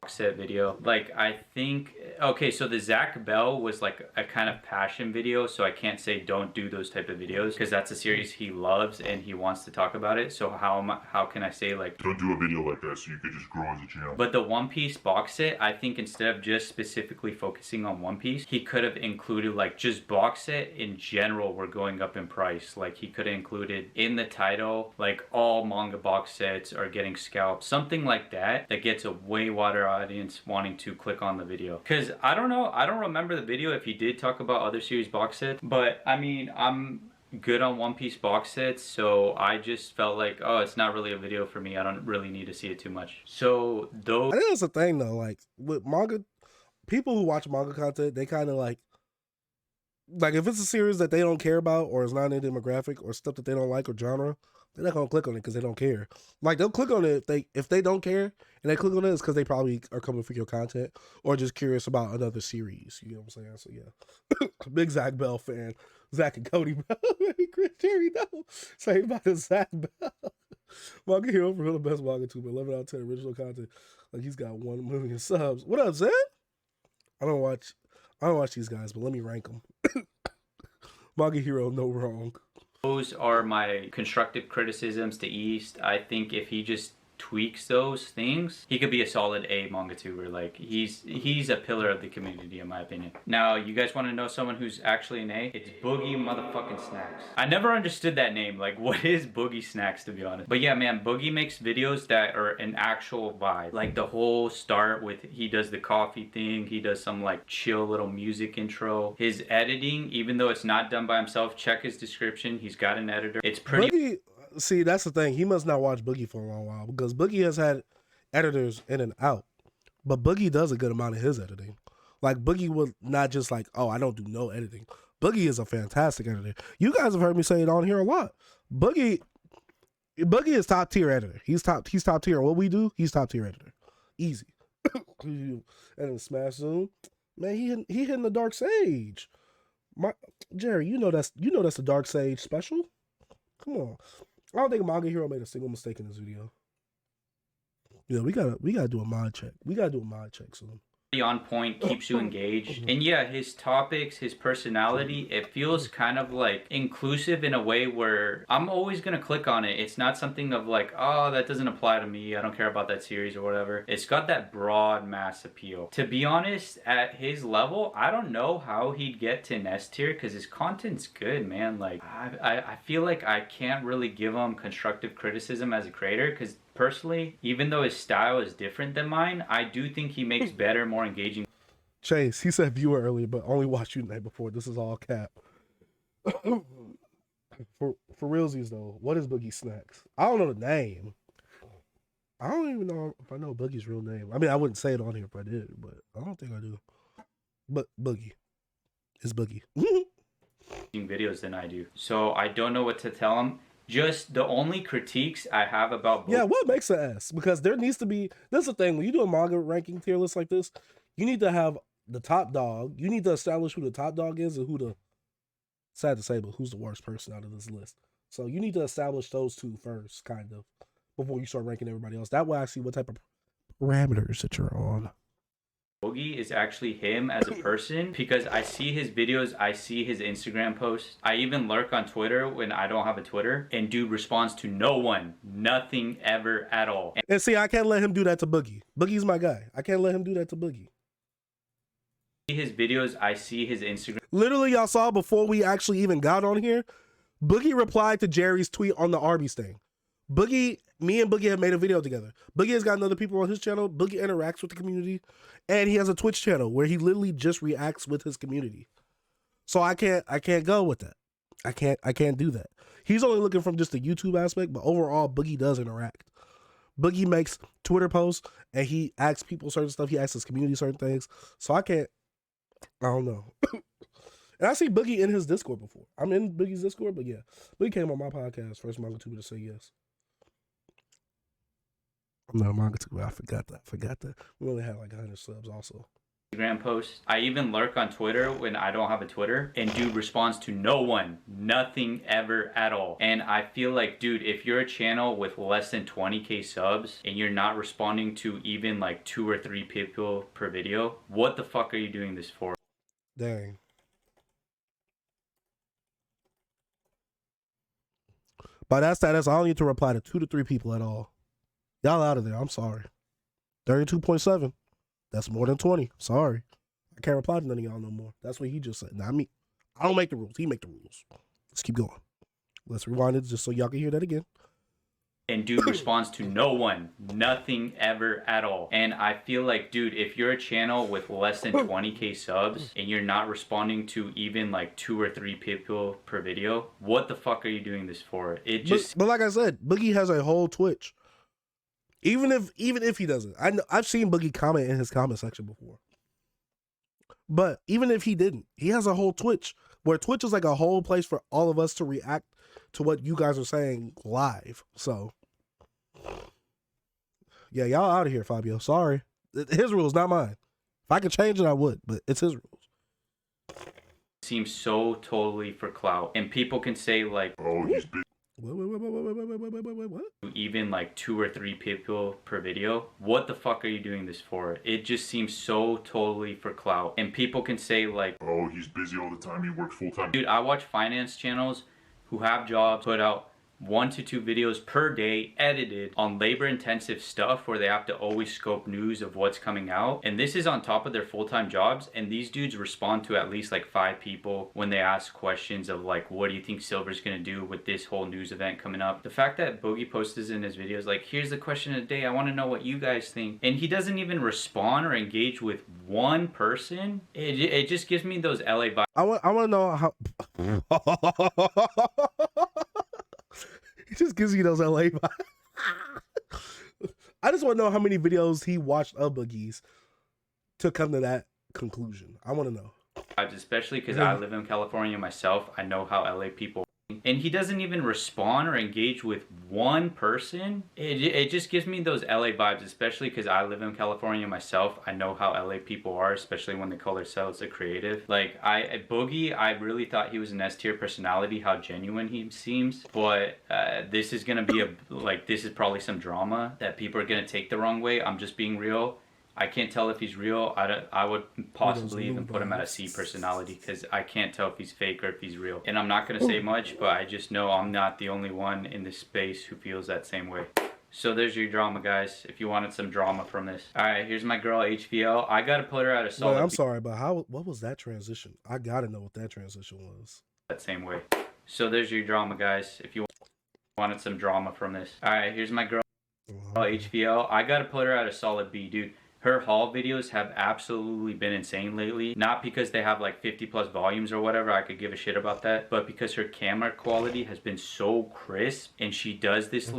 set video. Like, I think, okay, so the Zach Bell was like a kind of passion video, so I can't say don't do those type of videos because that's a series he loves and he wants to talk about it. So how can I say like don't do a video like that so you could just grow as a channel? But the One Piece box set, I think instead of just specifically focusing on One Piece, he could have included like just box set in general were going up in price. Like he could have included in the title like all manga box sets are getting scalped, something like that gets a way wider audience wanting to click on the video. Because I don't know, I don't remember the video if he did talk about other series box sets, but I mean, I'm good on One Piece box sets, so I just felt like, oh, it's not really a video for me. I don't really need to see it too much. So those, I think that's the thing though, like with manga, people who watch manga content, they kind of like if it's a series that they don't care about or is not in their demographic or stuff that they don't like or genre, they're not gonna click on it because they don't care. Like they'll click on it if they don't care and they click on it, it's because they probably are coming for your content or just curious about another series. You know what I'm saying? So yeah, big Zach Bell fan. Zach and Cody, bro. Chris Jerry, no. Say about the Zach Bell. MangaHero for real, the best Mangatuber. 11 out of 10 original content. Like he's got 1 million subs. What up, Zach? I don't watch these guys, but let me rank them. MangaHero, no wrong. those are my constructive criticisms to East. I think if he just tweaks those things, he could be a solid A Mangatuber. Like he's a pillar of the community in my opinion. Now you guys want to know someone who's actually an A? It's Boogie motherfucking Snacks. I never understood that name. Like what is Boogie Snacks, to be honest? But yeah, man, Boogie makes videos that are an actual vibe. Like the whole start with, he does the coffee thing, he does some like chill little music intro. His editing, even though it's not done by himself, check his description, he's got an editor. It's pretty Boogie, see, that's the thing. He must not watch Boogie for a long while because Boogie has had editors in and out, but Boogie does a good amount of his editing. Like Boogie will not just like, oh, I don't do no editing. Boogie is a fantastic editor. You guys have heard me say it on here a lot. Boogie is top tier editor. He's top tier. What we do, he's top tier editor. Easy. And then Smash Zoom, man, he hitting the Dark Sage. Jerry, you know that's the Dark Sage special. Come on. I don't think MangaHero made a single mistake in this video. Yeah, we gotta do a mod check. We gotta do a mod check soon. on point, keeps you engaged. And yeah, his topics, his personality, it feels kind of like inclusive in a way where I'm always gonna click on it. It's not something of like, oh, that doesn't apply to me, I don't care about that series or whatever. It's got that broad mass appeal. To be honest, at his level, I don't know how he'd get to Nest tier because his content's good, man. Like I feel like I can't really give him constructive criticism as a creator because personally, even though his style is different than mine, I do think he makes better, more engaging. Chase, he said viewer earlier, but only watched you the night before. This is all cap. for realsies though, what is Boogie Snacks? I don't know the name. I don't even know if I know Boogie's real name. I mean, I wouldn't say it on here if I did, but I don't think I do. But Boogie. It's Boogie. Videos than I do. So I don't know what to tell him. Just the only critiques I have about yeah, what makes an S? Because there needs to be, that's the thing, when you do a manga ranking tier list like this, you need to have the top dog. You need to establish who the top dog is and who the, sad to say, but who's the worst person out of this list. So you need to establish those two first, kind of, before you start ranking everybody else. That way I see what type of parameters that you're on. Boogie is actually him as a person because I see his videos, I see his Instagram posts. I even lurk on Twitter when I don't have a Twitter, and dude responds to no one, nothing ever at all. And see, I can't let him do that to Boogie. Boogie's my guy. I can't let him do that to Boogie. His videos, I see his Instagram. Literally, y'all saw before we actually even got on here, Boogie replied to Jerry's tweet on the Arby's thing. Me and Boogie have made a video together. Boogie has gotten other people on his channel. Boogie interacts with the community, and he has a Twitch channel where he literally just reacts with his community. So I can't go with that. I can't do that. He's only looking from just the YouTube aspect, but overall, Boogie does interact. Boogie makes Twitter posts, and he asks people certain stuff. He asks his community certain things. So I don't know. And I see Boogie in his Discord before. I'm in Boogie's Discord, but yeah. Boogie came on my podcast, first Mangatuber to say yes. I'm not a Mangatuber. I forgot that. We only had like 100 subs also. Instagram posts. I even lurk on Twitter when I don't have a Twitter, and dude responds to no one, nothing ever at all. And I feel like, dude, if you're a channel with less than 20k subs and you're not responding to even like 2 or 3 people per video, what the fuck are you doing this for? Dang. By that status, I don't need to reply to 2 to 3 people at all. Y'all out of there. I'm sorry. 32.7. That's more than 20. Sorry. I can't reply to none of y'all no more. That's what he just said. Not me. I don't make the rules. He make the rules. Let's keep going. Let's rewind it just so y'all can hear that again. And dude responds to no one, nothing ever at all. And I feel like, dude, if you're a channel with less than 20k subs and you're not responding to even like 2 or 3 people per video, what the fuck are you doing this for? It just but like I said, Boogie has a whole Twitch. Even if he doesn't, I've seen Boogie comment in his comment section before. But even if he didn't, he has a whole Twitch where Twitch is like a whole place for all of us to react to what you guys are saying live. So yeah, y'all out of here, Fabio. Sorry. His rules, not mine. If I could change it, I would, but it's his rules. seems so totally for clout. And people can say like, Oh, he's big. What? even like 2 or 3 people per video, what the fuck are you doing this for? It just seems so totally for clout. And people can say like, Oh, he's busy all the time. He works full time. dude, I watch finance channels who have jobs, put out 1 to 2 videos per day edited on labor intensive stuff where they have to always scope news of what's coming out, and this is on top of their full-time jobs. And these dudes respond to at least like 5 people when they ask questions of like, what do you think Silver's gonna do with this whole news event coming up? The fact that Boogie posts in his videos like, here's the question of the day, I want to know what you guys think, and he doesn't even respond or engage with one person, it just gives me those LA vibes. I want to know how. He just gives you those LA vibes. I just want to know how many videos he watched of Boogie's to come to that conclusion. I want to know. Especially because I live in California myself. I know how LA people, and he doesn't even respond or engage with one person. It just gives me those LA vibes, especially because I live in California myself. I know how LA people are, especially when they call themselves a creative. Like Boogie, I really thought he was an S tier personality, how genuine he seems. But this is gonna be this is probably some drama that people are gonna take the wrong way. I'm just being real. I can't tell if he's real. I would possibly even put him at a C personality because I can't tell if he's fake or if he's real. And I'm not going to say much, but I just know I'm not the only one in this space who feels that same way. So there's your drama, guys, if you wanted some drama from this. All right, here's my girl, HVL. I got to put her at a solid... Wait, I'm sorry, but what was that transition? I got to know what that transition was. That same way. So there's your drama, guys, if you wanted some drama from this. All right, here's my girl, HVL. I got to put her at a solid B, dude. Her haul videos have absolutely been insane lately. Not because they have like 50 plus volumes or whatever, I could give a shit about that, but because her camera quality has been so crisp, and she does this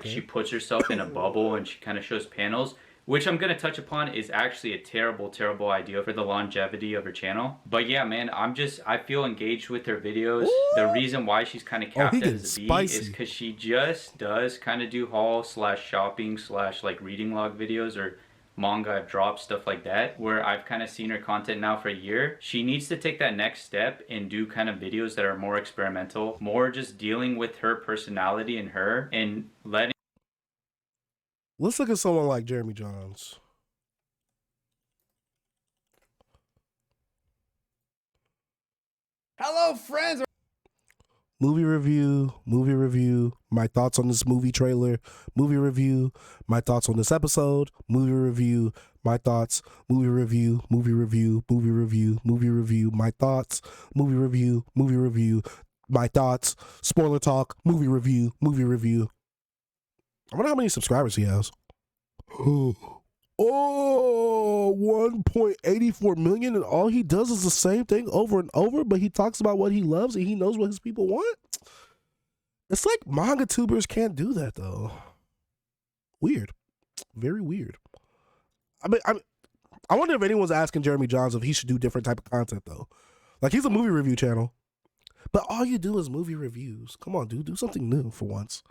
she puts herself in a bubble and she kind of shows panels, which I'm going to touch upon is actually a terrible, terrible idea for the longevity of her channel. But yeah, man, I feel engaged with her videos. The reason why she's kind of capped as a B is because she just does kind of do haul / shopping / like reading log videos or manga I've dropped, stuff like that, where I've kind of seen her content now for a year. She needs to take that next step and do kind of videos that are more experimental, more just dealing with her personality and her, and letting... Let's look at someone like Jeremy Johns. Hello, friends. Movie review, my thoughts on this movie trailer, movie review, my thoughts on this episode, movie review, my thoughts, movie review, my thoughts, movie review, my thoughts, spoiler talk, movie review. I wonder how many subscribers he has. Oh, 1.84 million, and all he does is the same thing over and over, but he talks about what he loves and he knows what his people want. It's like Mangatubers can't do that though. Weird. Very weird. I wonder if anyone's asking Jeremy Johns if he should do different type of content though. Like, he's a movie review channel, but all you do is movie reviews. Come on, dude, do something new for once.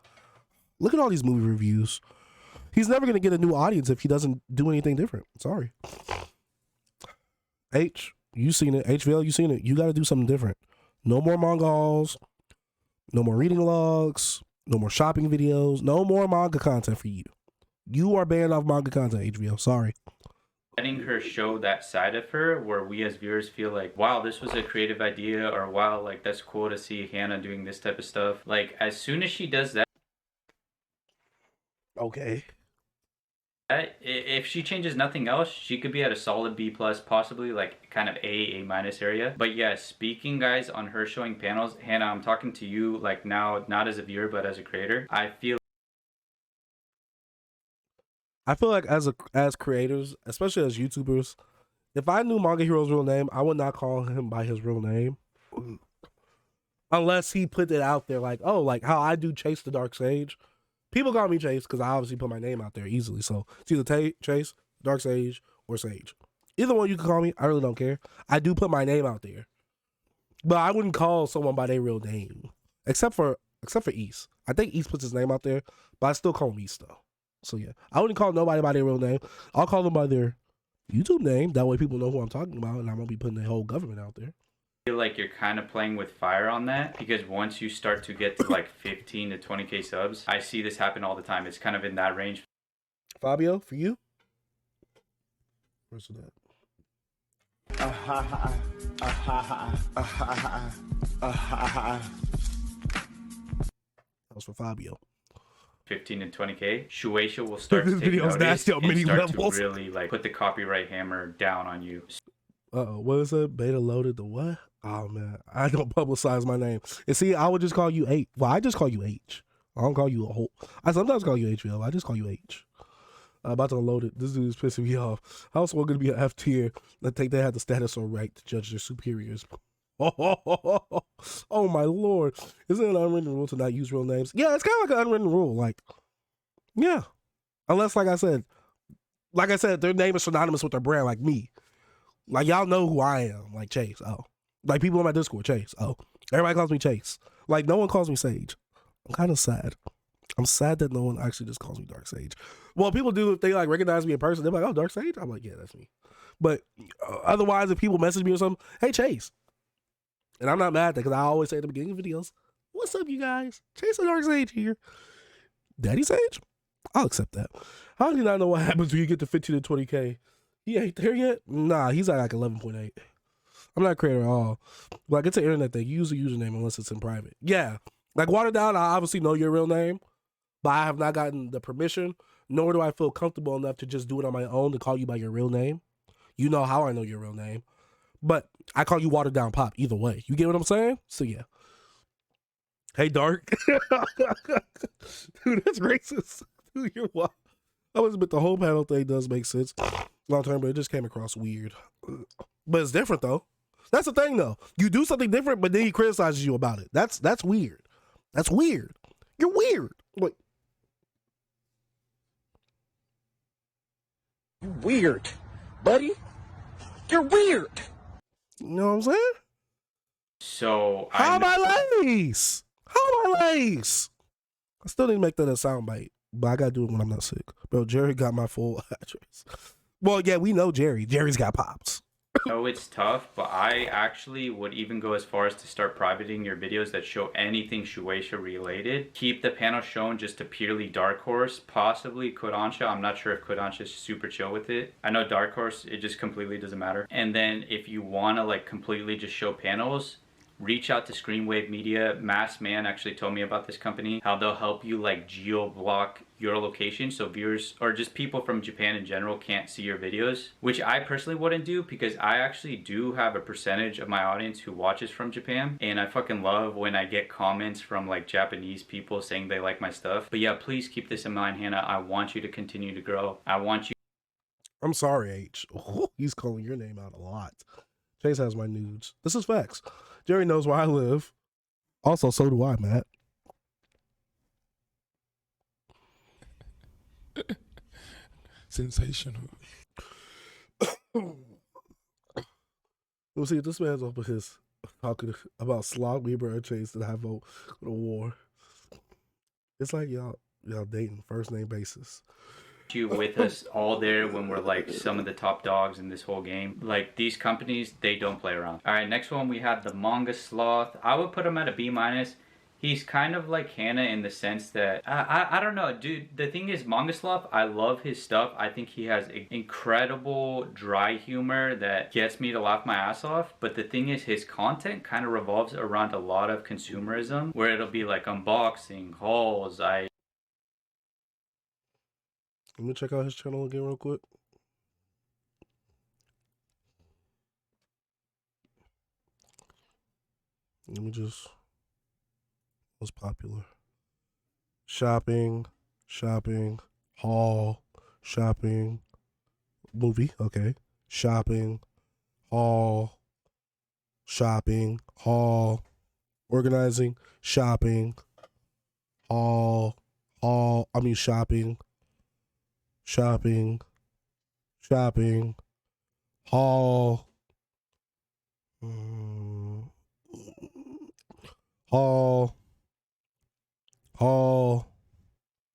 Look at all these movie reviews. He's never going to get a new audience if he doesn't do anything different. Sorry. You seen it. HVL, you seen it. You got to do something different. No more manga hauls. No more reading logs. No more shopping videos. No more manga content for you. You are banned off manga content, HVL. Sorry. Letting her show that side of her where we as viewers feel like, wow, this was a creative idea, or wow, like that's cool to see Hannah doing this type of stuff. Like as soon as she does that, okay, if she changes nothing else, she could be at a solid B plus, possibly like kind of A minus area. But yeah, speaking guys on her showing panels, Hannah, I'm talking to you like now, not as a viewer but as a creator. I feel like as creators, especially as YouTubers, if I knew MangaHero's real name, I would not call him by his real name. Unless he put it out there like, oh, like how I do Chase the Dark Sage. People call me Chase because I obviously put my name out there easily. So it's either Chase, Dark Sage, or Sage. Either one you can call me. I really don't care. I do put my name out there. But I wouldn't call someone by their real name. Except for East. I think East puts his name out there, but I still call him East though. So yeah, I wouldn't call nobody by their real name. I'll call them by their YouTube name. That way people know who I'm talking about, and I won't be putting the whole government out there. I feel like you're kind of playing with fire on that, because once you start to get to like 15 to 20k subs, I see this happen all the time. It's kind of in that range. Fabio, for you? Where's that? That was for Fabio. 15 and 20k, Shueisha will start This to take video's notice nasty on and many start levels. to really like put the copyright hammer down on you. What is it? Beta loaded the what? Oh man, I don't publicize my name. And see, I would just call you H. Well, I just call you H. I don't call you a whole. I sometimes call you HVL. I just call you H. I'm about to unload it. This dude is pissing me off. How else am I going to be an F tier? I think they have the status or right to judge their superiors. Oh my lord. Isn't it an unwritten rule to not use real names? Yeah, it's kind of like an unwritten rule. Like, yeah. Unless, like I said, their name is synonymous with their brand, like me. Like, y'all know who I am. Like, Chase. Oh. Like, people in my Discord, Chase. Oh. Everybody calls me Chase. Like, no one calls me Sage. I'm kind of sad. I'm sad that no one actually just calls me Dark Sage. Well, people do if they like recognize me in person. They're like, "Oh, Dark Sage." I'm like, "Yeah, that's me." But otherwise, if people message me or something, "Hey, Chase," and I'm not mad at that because I always say at the beginning of videos, "What's up, you guys? Chase and Dark Sage here." Daddy Sage, I'll accept that. How do you not know what happens when you get to 15 to 20k? He ain't there yet. Nah, he's at like 11.8. I'm not a creator at all. Like, it's an internet thing. You use a username unless it's in private. Yeah, like Watered Down, I obviously know your real name, but I have not gotten the permission, nor do I feel comfortable enough to just do it on my own to call you by your real name. You know how I know your real name. But I call you Watered Down Pop either way. You get what I'm saying? So yeah. Hey, Dark. Dude, that's racist. Dude, you're wild. I was admit the whole panel thing does make sense long term, but it just came across weird. But it's different though. That's the thing though. You do something different, but then he criticizes you about it. That's weird. That's weird. You're weird. Like, you're weird, buddy. You're weird. You know what I'm saying? So How am I lace? How am I lace? I still didn't make that a soundbite, but I gotta do it when I'm not sick. Bro, Jerry got my full address. Well, yeah, we know Jerry. Jerry's got pops. know it's tough, but I actually would even go as far as to start privating your videos that show anything Shueisha related. Keep the panel shown just to purely Dark Horse, possibly Kodansha. I'm not sure if Kodansha is super chill with it. I know Dark Horse, it just completely doesn't matter. And then if you want to like completely just show panels, reach out to Screenwave Media. Mass Man actually told me about this company, how they'll help you like geo block your location so viewers or just people from Japan in general can't see your videos, which I personally wouldn't do because I actually do have a percentage of my audience who watches from Japan, and I fucking love when I get comments from like Japanese people saying they like my stuff. But yeah, please keep this in mind, Hannah. I want you to continue to grow. I want you. I'm sorry, H. Oh, he's calling your name out a lot. Chase has my nudes. This is facts. Jerry knows where I live. Also, so do I, Matt. Sensational. We'll see if this man's up with his talking about Slog Weaver and Chase that I vote for the war. It's like y'all dating first name basis. you with us all there when we're like some of the top dogs in this whole game. Like these companies, they don't play around. All right, next one we have the Manga Sloth. I would put him at a B-. He's kind of like Hannah in the sense that I don't know, dude. The thing is, Manga Sloth, I love his stuff. I think he has incredible dry humor that gets me to laugh my ass off. But the thing is, his content kind of revolves around a lot of consumerism, where it'll be like unboxing, hauls. Let me check out his channel again real quick. Let me just... What's popular? Shopping, haul, shopping, movie, okay. Shopping, haul, organizing, shopping, haul, shopping, haul, haul,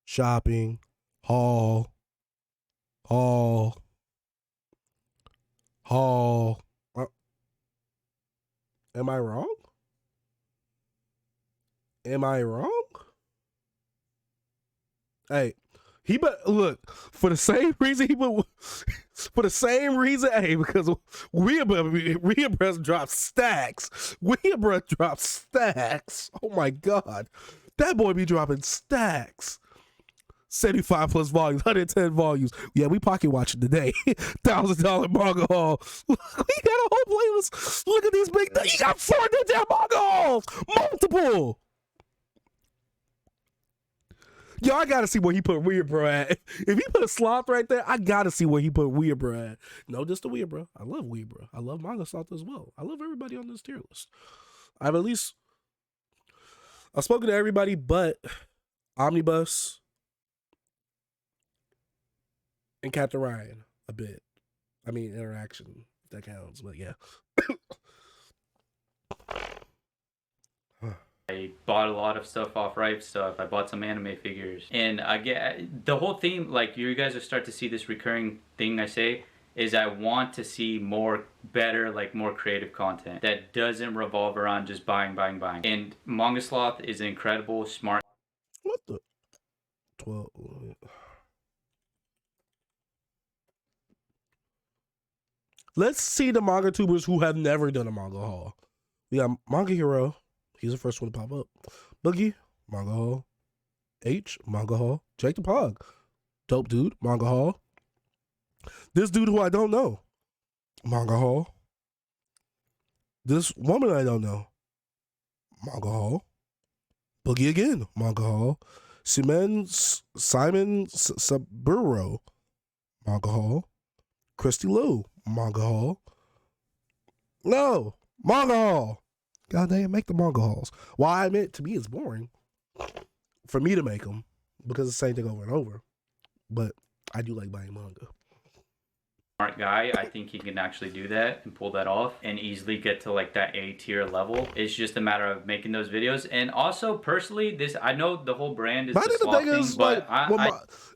shopping, haul. Am I wrong? Hey, look, for the same reason hey, because Weeabra dropped stacks. Oh my God. That boy be dropping stacks. 75 plus volumes, 110 volumes. Yeah, we pocket watching today. $1,000 manga haul. We got a whole playlist. Look at these big things. You got 4 damn manga hauls. Multiple. Yo, I gotta see where he put Weeabra at. If he put a sloth right there, I gotta see where he put Weeabra at. No, just the Weeabra. I love Weeabra. I love Manga Sloth as well. I love everybody on this tier list. I've spoken to everybody but Omnibus and Captain Ryan a bit. I mean, interaction, if that counts, but yeah. I bought a lot of stuff off Ripe Stuff. I bought some anime figures. And I get the whole theme, like you guys will start to see this recurring thing I say, is I want to see more better, like more creative content that doesn't revolve around just buying. And Manga Sloth is an incredible, smart. What the? 12. Let's see the Mangatubers who have never done a manga haul. We got MangaHero. He's the first one to pop up. Boogie, manga haul. H, manga haul. Jake the Pog, dope dude, manga haul. This dude who I don't know, manga haul. This woman I don't know, manga haul. Boogie again, manga haul. Simon Saburo, manga haul. Christy Lou, manga haul. No, manga haul. God damn, make the manga hauls. Well, I admit, to me, it's boring for me to make them because it's the same thing over and over. But I do like buying manga. Smart guy, I think he can actually do that and pull that off and easily get to like that A tier level. It's just a matter of making those videos. And also, personally, I know the whole brand is the sloth thing, but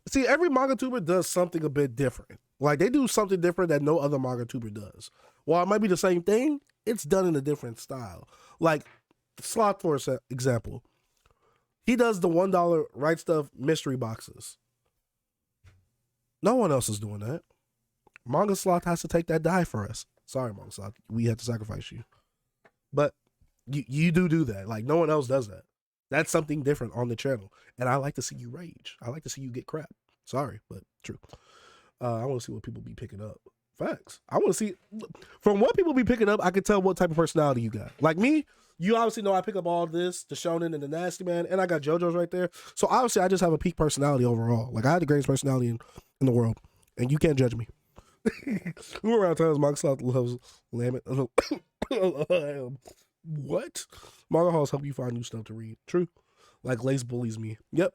see, every Mangatuber does something a bit different. Like, they do something different that no other Mangatuber does. While it might be the same thing, it's done in a different style. Like, Sloth, for example, he does the $1 Right Stuff mystery boxes. No one else is doing that. Manga Sloth has to take that die for us. Sorry, Manga Sloth, we had to sacrifice you. But you do that. Like, no one else does that. That's something different on the channel. And I like to see you rage. I like to see you get crap. Sorry, but true. I want to see what people be picking up. Facts. I want to see, from what people be picking up, I can tell what type of personality you got. Like me, you obviously know I pick up all this, the Shonen and the Nasty Man, and I got JoJo's right there. So obviously I just have a peak personality overall. Like, I have the greatest personality in the world, and you can't judge me. Who around times Manga Sloth loves lamb. What? Manga halls help you find new stuff to read. True. Like Lace bullies me. Yep.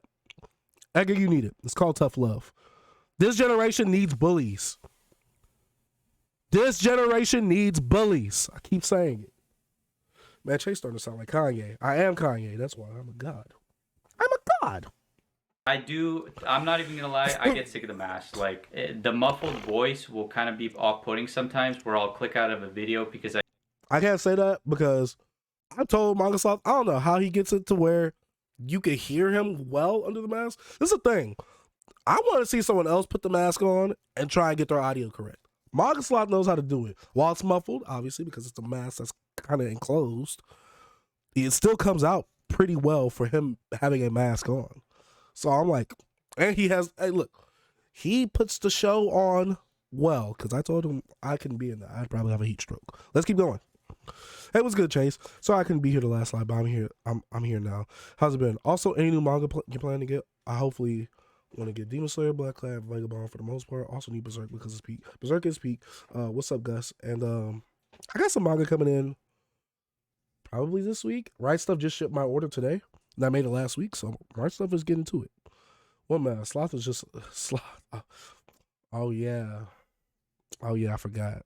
Edgar, you need it. It's called tough love. This generation needs bullies. This generation needs bullies. I keep saying it. Man, Chase starting to sound like Kanye. I am Kanye. That's why I'm a god. I'm a god. I'm not even gonna lie, I get sick of the mask. Like, the muffled voice will kind of be off-putting sometimes, where I'll click out of a video because I can't say that because I told Mangasoft, I don't know how he gets it to where you can hear him well under the mask. This is the thing. I want to see someone else put the mask on and try and get their audio correct. Mangasoft knows how to do it. While it's muffled, obviously, because it's a mask that's kind of enclosed, it still comes out pretty well for him having a mask on. So I'm like, and he has, hey, look, he puts the show on well, because I told him I couldn't be in that. I'd probably have a heat stroke. Let's keep going. Hey, what's good, Chase? Sorry I couldn't be here the last live, but I'm here. I'm here now. How's it been? Also, any new manga you plan to get? I hopefully want to get Demon Slayer, Black Clad, Vagabond for the most part. Also need Berserk because it's peak. Berserk is peak. What's up, Gus? And I got some manga coming in probably this week. Right Stuff just shipped my order today. And I made it last week, so Right Stuff is getting to it. One man, Sloth is just Sloth. Oh yeah, I forgot.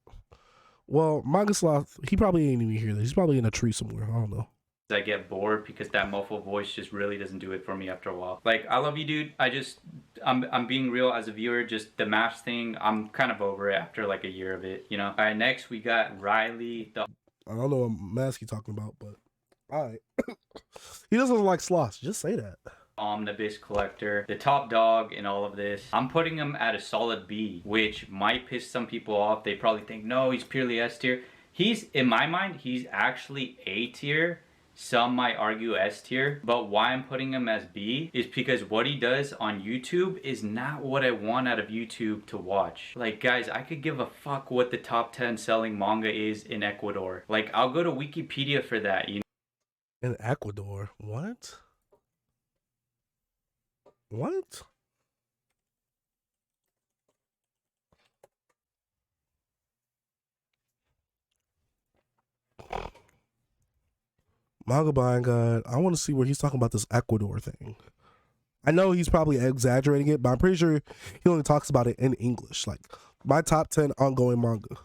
Well, Manga Sloth, he probably ain't even here. He's probably in a tree somewhere. I don't know. I get bored because that muffled voice just really doesn't do it for me after a while. Like, I love you, dude. I'm being real as a viewer. Just the mask thing, I'm kind of over it after like a year of it, you know. All right, next we got Riley. I don't know what mask he's talking about, but all right. He doesn't like sloths. Just say that. Omnibus collector, the top dog in all of this. I'm putting him at a solid B, which might piss some people off. They probably think, no, he's purely S tier. He's, in my mind, he's actually A tier. Some might argue S tier, but why I'm putting him as B is because what he does on YouTube is not what I want out of YouTube to watch. Like, guys, I could give a fuck what the top 10 selling manga is in Ecuador. Like, I'll go to Wikipedia for that, you know? In Ecuador? What? What? Manga buying God, I want to see where he's talking about this Ecuador thing. I know he's probably exaggerating it, but I'm pretty sure he only talks about it in English. Like, my top 10 ongoing manga.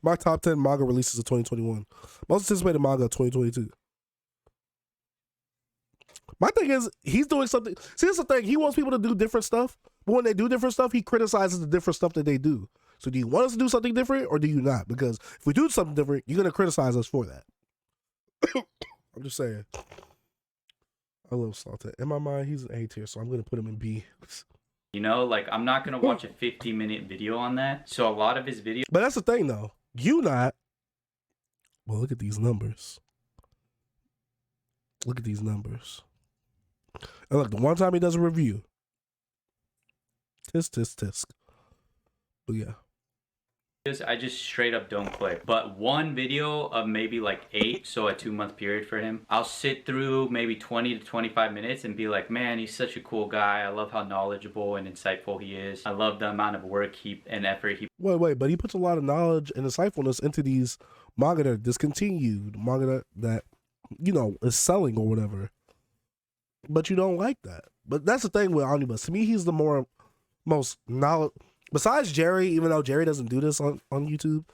My top 10 manga releases of 2021. Most anticipated manga of 2022. My thing is, he's doing something. See, that's the thing. He wants people to do different stuff, but when they do different stuff, he criticizes the different stuff that they do. So do you want us to do something different or do you not? Because if we do something different, you're going to criticize us for that. I'm just saying. I love Salted. In my mind, he's an A tier, so I'm going to put him in B. You know, like, I'm not going to watch a 50-minute video on that. So a lot of his videos... But that's the thing, though. You not. Well, look at these numbers. Look at these numbers. And look, the one time he does a review. Tisk. But yeah. I just straight up don't click. But one video of maybe like 8, so a 2-month period for him, I'll sit through maybe 20 to 25 minutes and be like, man, he's such a cool guy. I love how knowledgeable and insightful he is. I love the amount of work and effort he... Wait, but he puts a lot of knowledge and insightfulness into these manga that are discontinued, manga that you know, is selling or whatever. But you don't like that. But that's the thing with Omnibus. To me, he's the most knowledge. Besides Jerry, even though Jerry doesn't do this on YouTube,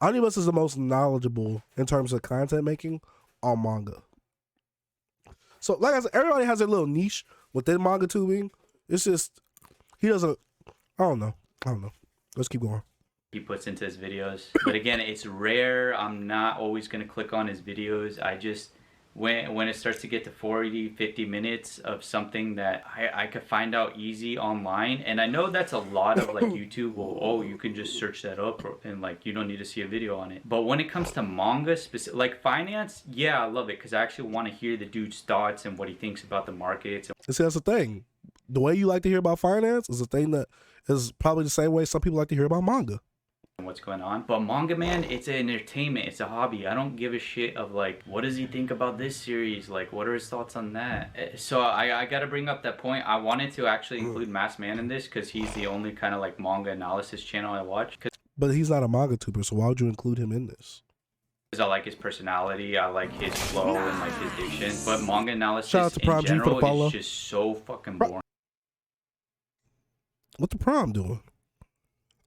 Omnibus is the most knowledgeable in terms of content making on manga. So, like I said, everybody has their little niche within manga tubing. It's just, he doesn't, I don't know. Let's keep going. He puts into his videos. But again, it's rare. I'm not always going to click on his videos. I just, when it starts to get to 40, 50 minutes of something that I could find out easy online, and I know that's a lot of like YouTube, well, oh, you can just search that up and like you don't need to see a video on it. But when it comes to manga specific, like finance, yeah, I love it because I actually want to hear the dude's thoughts and what he thinks about the markets. And see, that's the thing. The way you like to hear about finance is the thing that is probably the same way some people like to hear about manga. What's going on. But manga, man, it's an entertainment, it's a hobby. I don't give a shit of like, what does he think about this series, like what are his thoughts on that. So I gotta bring up that point. I wanted to actually include Masked Man in this because he's the only kind of like manga analysis channel I watch. But he's not a Mangatuber, so why would you include him in this? Because I like his personality, I like his flow and like his diction. But manga analysis Shout out to Prom in G for the general follow. is just so fucking boring. What the Prom doing?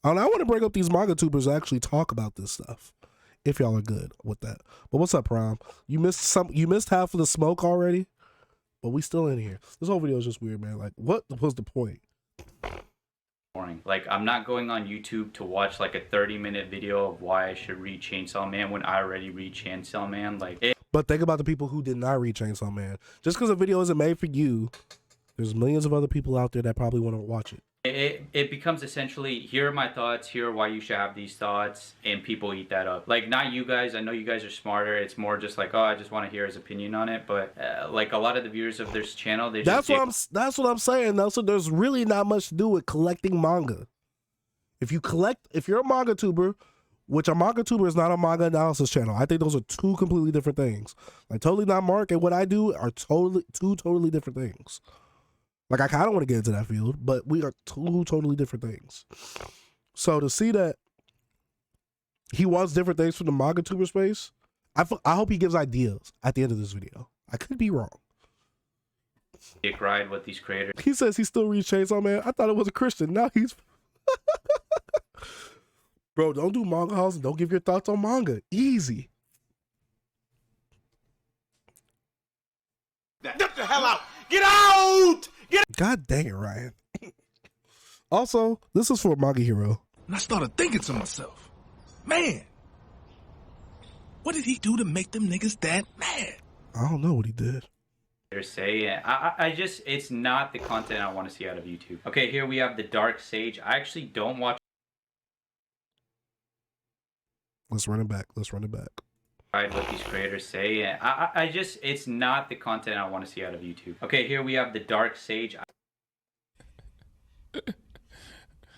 And I want to bring up these Mangatubers that actually talk about this stuff, if y'all are good with that. But what's up, Prom? You missed half of the smoke already. but we still in here. This whole video is just weird, man. Like, what was the point? Boring. Like, I'm not going on YouTube to watch like a 30-minute video of why I should read Chainsaw Man when I already read Chainsaw Man. Like, But think about the people who did not read Chainsaw Man. Just because a video isn't made for you, there's millions of other people out there that probably want to watch it. It becomes essentially, here are my thoughts, here are why you should have these thoughts, and people eat that up. Like, not you guys, I know you guys are smarter, it's more just like, oh, I just want to hear his opinion on it, but like a lot of the viewers of this channel, they That's what I'm saying, Nelson. There's really not much to do with collecting manga. If you're a Mangatuber, which a Mangatuber is not a manga analysis channel. I think those are two completely different things. Like, Totally Not Mark and what I do are two totally different things. Like, I kind of want to get into that field, but we are two totally different things. So to see that he wants different things from the Mangatuber space, I hope he gives ideas at the end of this video. I could be wrong. Dick ride with these creators. He says he still reads Chainsaw Man. I thought it was a Christian. Now he's... Bro, don't do manga house and don't give your thoughts on manga. Easy. Get the hell out! Get out! God dang it, Ryan. Also, this is for MangaHero. And I started thinking to myself, man, what did he do to make them niggas that mad? I don't know what he did. Say, I just, it's not the content I want to see out of YouTube. Okay, here we have the Dark Sage. I actually don't watch Let's run it back. what these creators say. I just, it's not the content I want to see out of YouTube. Okay, here we have the Dark Sage.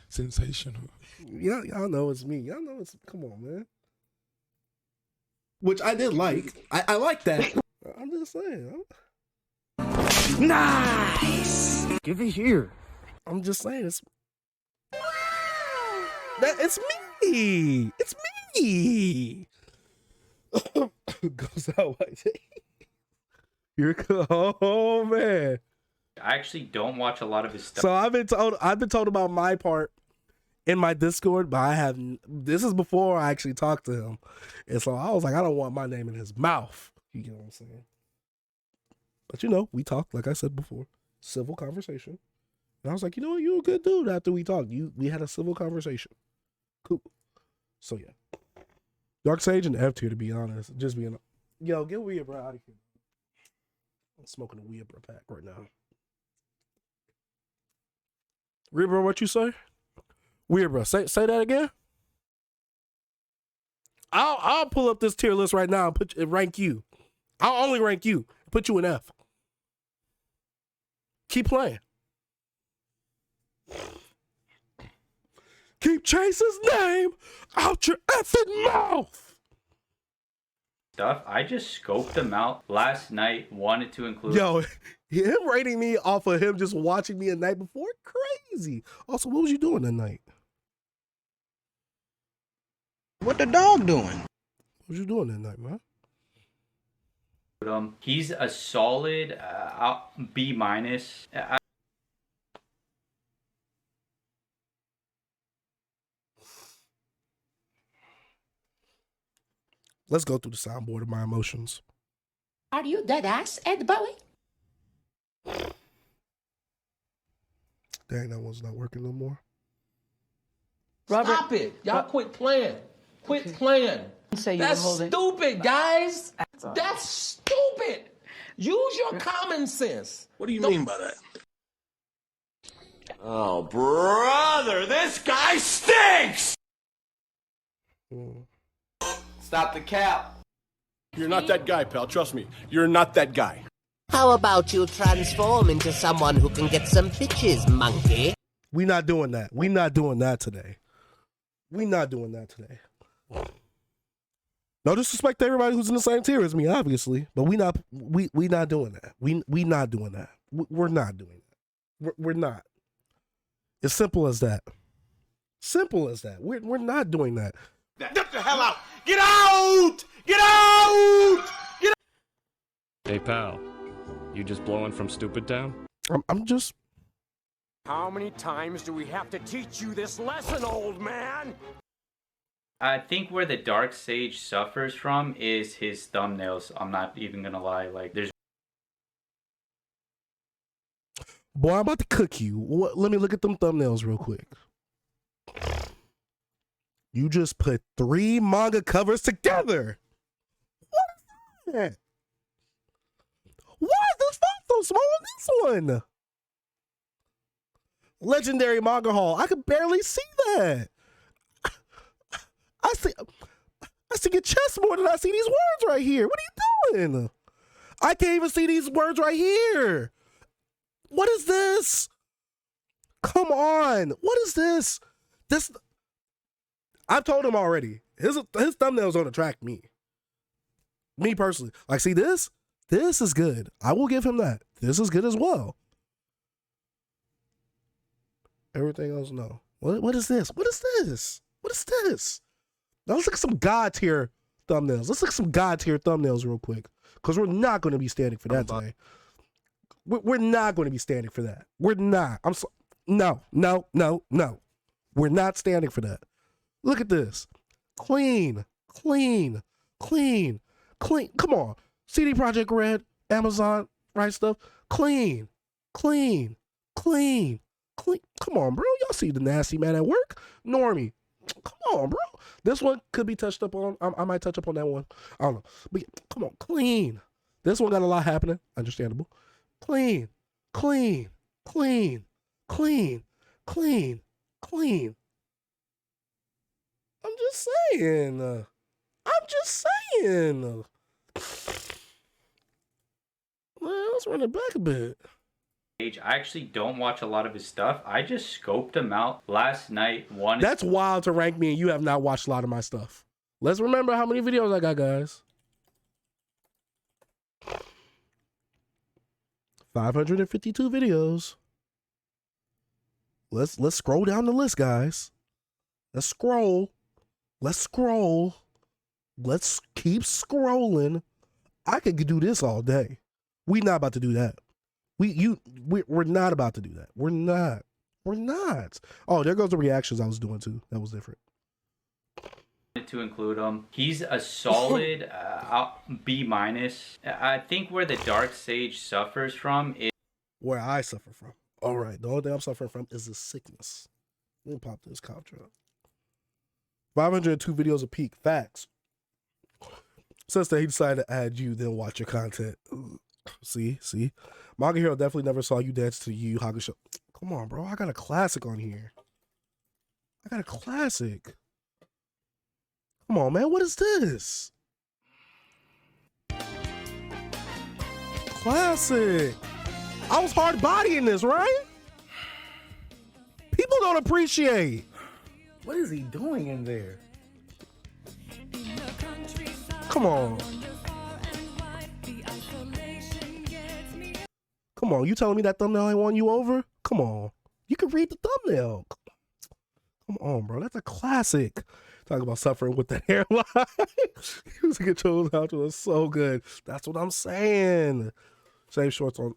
Sensational. Yeah, y'all know it's me. Y'all know it's, come on, man. Which I did like. I like that. I'm just saying. Nice! Give it here. I'm just saying it's it's me. It's me. Goes out like You're oh man. I actually don't watch a lot of his stuff. So I've been told about my part in my Discord, but I have, this is before I actually talked to him. And so I was like, I don't want my name in his mouth. You get what I'm saying? But you know, we talked, like I said before, civil conversation. And I was like, you know what, you're a good dude after we talked. We had a civil conversation. Cool. So yeah. Dark Sage and F tier, to be honest. Just being, yo, get Weird Bro out of here. I'm smoking a Weird Bro pack right now. Weird Bro, what you say? Weird Bro, say that again. I'll pull up this tier list right now and rank you. I'll only rank you. Put you in F. Keep playing. Keep Chase's name out your effing mouth. Stuff. I just scoped them out last night. Wanted to include. Yo, him rating me off of him just watching me a night before, crazy. Also, what was you doing that night? What the dog doing? What was you doing that night, man? He's a solid B minus. Let's go through the soundboard of my emotions. Are you dead ass, Ed Bowie? Dang, that one's not working no more. Robert, stop it. Y'all quit playing. Quit playing. Say That's stupid, guys. That's stupid. Use your common sense. What do you mean by that? Oh, brother, this guy stinks! Stop the cap. You're not that guy, pal. Trust me. You're not that guy. How about you transform into someone who can get some bitches, monkey? We not doing that. We not doing that today. We not doing that today. No disrespect to everybody who's in the same tier as me, obviously, but we not doing that. We not doing that. We're not doing that. We're not. It's simple as that. Simple as that. We're not doing that. Get the hell out! Get out! Get out! Get out! Hey pal, you just blowing from Stupid Town? I'm just. How many times do we have to teach you this lesson, old man? I think where the Dark Sage suffers from is his thumbnails. I'm not even gonna lie. Like, there's Boy, I'm about to cook you. Let me look at them thumbnails real quick. You just put 3 manga covers together. What is that? Why is this font so small on this one? Legendary Manga Hall. I could barely see that. I see your chest more than I see these words right here. What are you doing? I can't even see these words right here. What is this? Come on. What is this? I've told him already. His thumbnails don't attract me. Me personally. Like, see this? This is good. I will give him that. This is good as well. Everything else, no. What is this? What is this? What is this? Now let's look at some God tier thumbnails. Let's look at some God tier thumbnails real quick. Because we're not going to be standing for that today. We're not going to be standing for that. We're not. No. We're not standing for that. Look at this. Clean. Come on. CD Projekt Red, Amazon, right stuff. Clean. Come on, bro. Y'all see the nasty man at work? Normie. Come on, bro. This one could be touched up on. I might touch up on that one. I don't know. But come on, clean. This one got a lot happening. Understandable. Clean. I'm just saying. Well, let's run it back a bit. I actually don't watch a lot of his stuff. I just scoped him out last night. That's wild to rank me and you have not watched a lot of my stuff. Let's remember how many videos I got, guys. 552 videos. Let's scroll down the list, guys. Let's scroll. Let's keep scrolling. I could do this all day. We're not about to do that. We're not about to do that. We're not. Oh, there goes the reactions I was doing too. That was different. To include him, he's a solid B-. I think where the Dark Sage suffers from is where I suffer from. All right, the only thing I'm suffering from is the sickness. Let me pop this couch up. 502 videos a peak. Facts. Since that he decided to add you, then watch your content. See? MangaHero definitely never saw you dance to Yu Yu Hakusho. Come on, bro. I got a classic on here. Come on, man. What is this? Classic. I was hard bodying this, right? People don't appreciate. What is he doing in there? Come on. Come on, you telling me that thumbnail ain't won you over? Come on. You can read the thumbnail. Come on, bro. That's a classic. Talk about suffering with the hairline. Music controls out was so good. That's what I'm saying. Same shorts on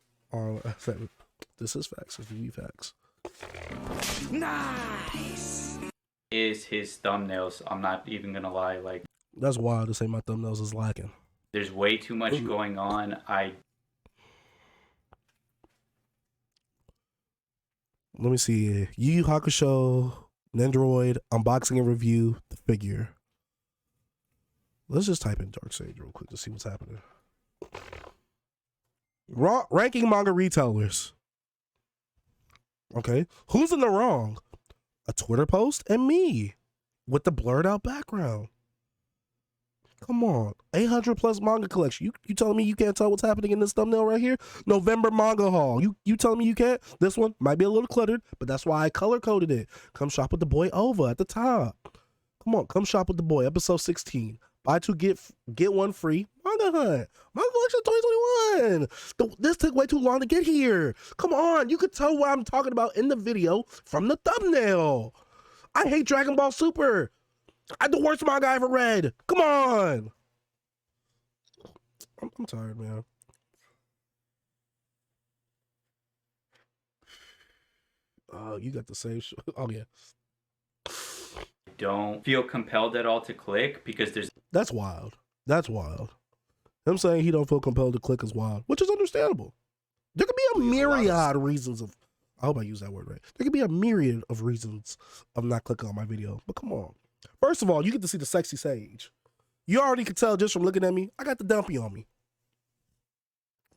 this is facts. This is facts. nice. Is his thumbnails. I'm not even gonna lie. Like, that's wild to say my thumbnails is lacking. There's way too much going on. Let me see. Yu Yu Hakusho, Nendoroid, unboxing and review, the figure. Let's just type in Dark Sage real quick to see what's happening. Ranking manga retailers. Okay. Who's in the wrong? A Twitter post and me with the blurred out background. Come on. 800 plus manga collection. You telling me you can't tell what's happening in this thumbnail right here? November Manga Haul. You telling me you can't? This one might be a little cluttered, but that's why I color coded it. Come shop with the boy over at the top. Come on, come shop with the boy. Episode 16. Buy two, get one free. Manga Hunt. Manga Collection 2021. This took way too long to get here. Come on. You could tell what I'm talking about in the video from the thumbnail. I hate Dragon Ball Super. The worst manga I ever read. Come on. I'm tired, man. Oh, you got the same show. Oh, yeah. Don't feel compelled at all to click because there's... That's wild. That's wild. Him saying he don't feel compelled to click is wild, which is understandable. There could be a myriad reasons of, I hope I use that word right. There could be a myriad of reasons of not clicking on my video, but come on. First of all, you get to see the sexy Sage. You already could tell just from looking at me, I got the dumpy on me.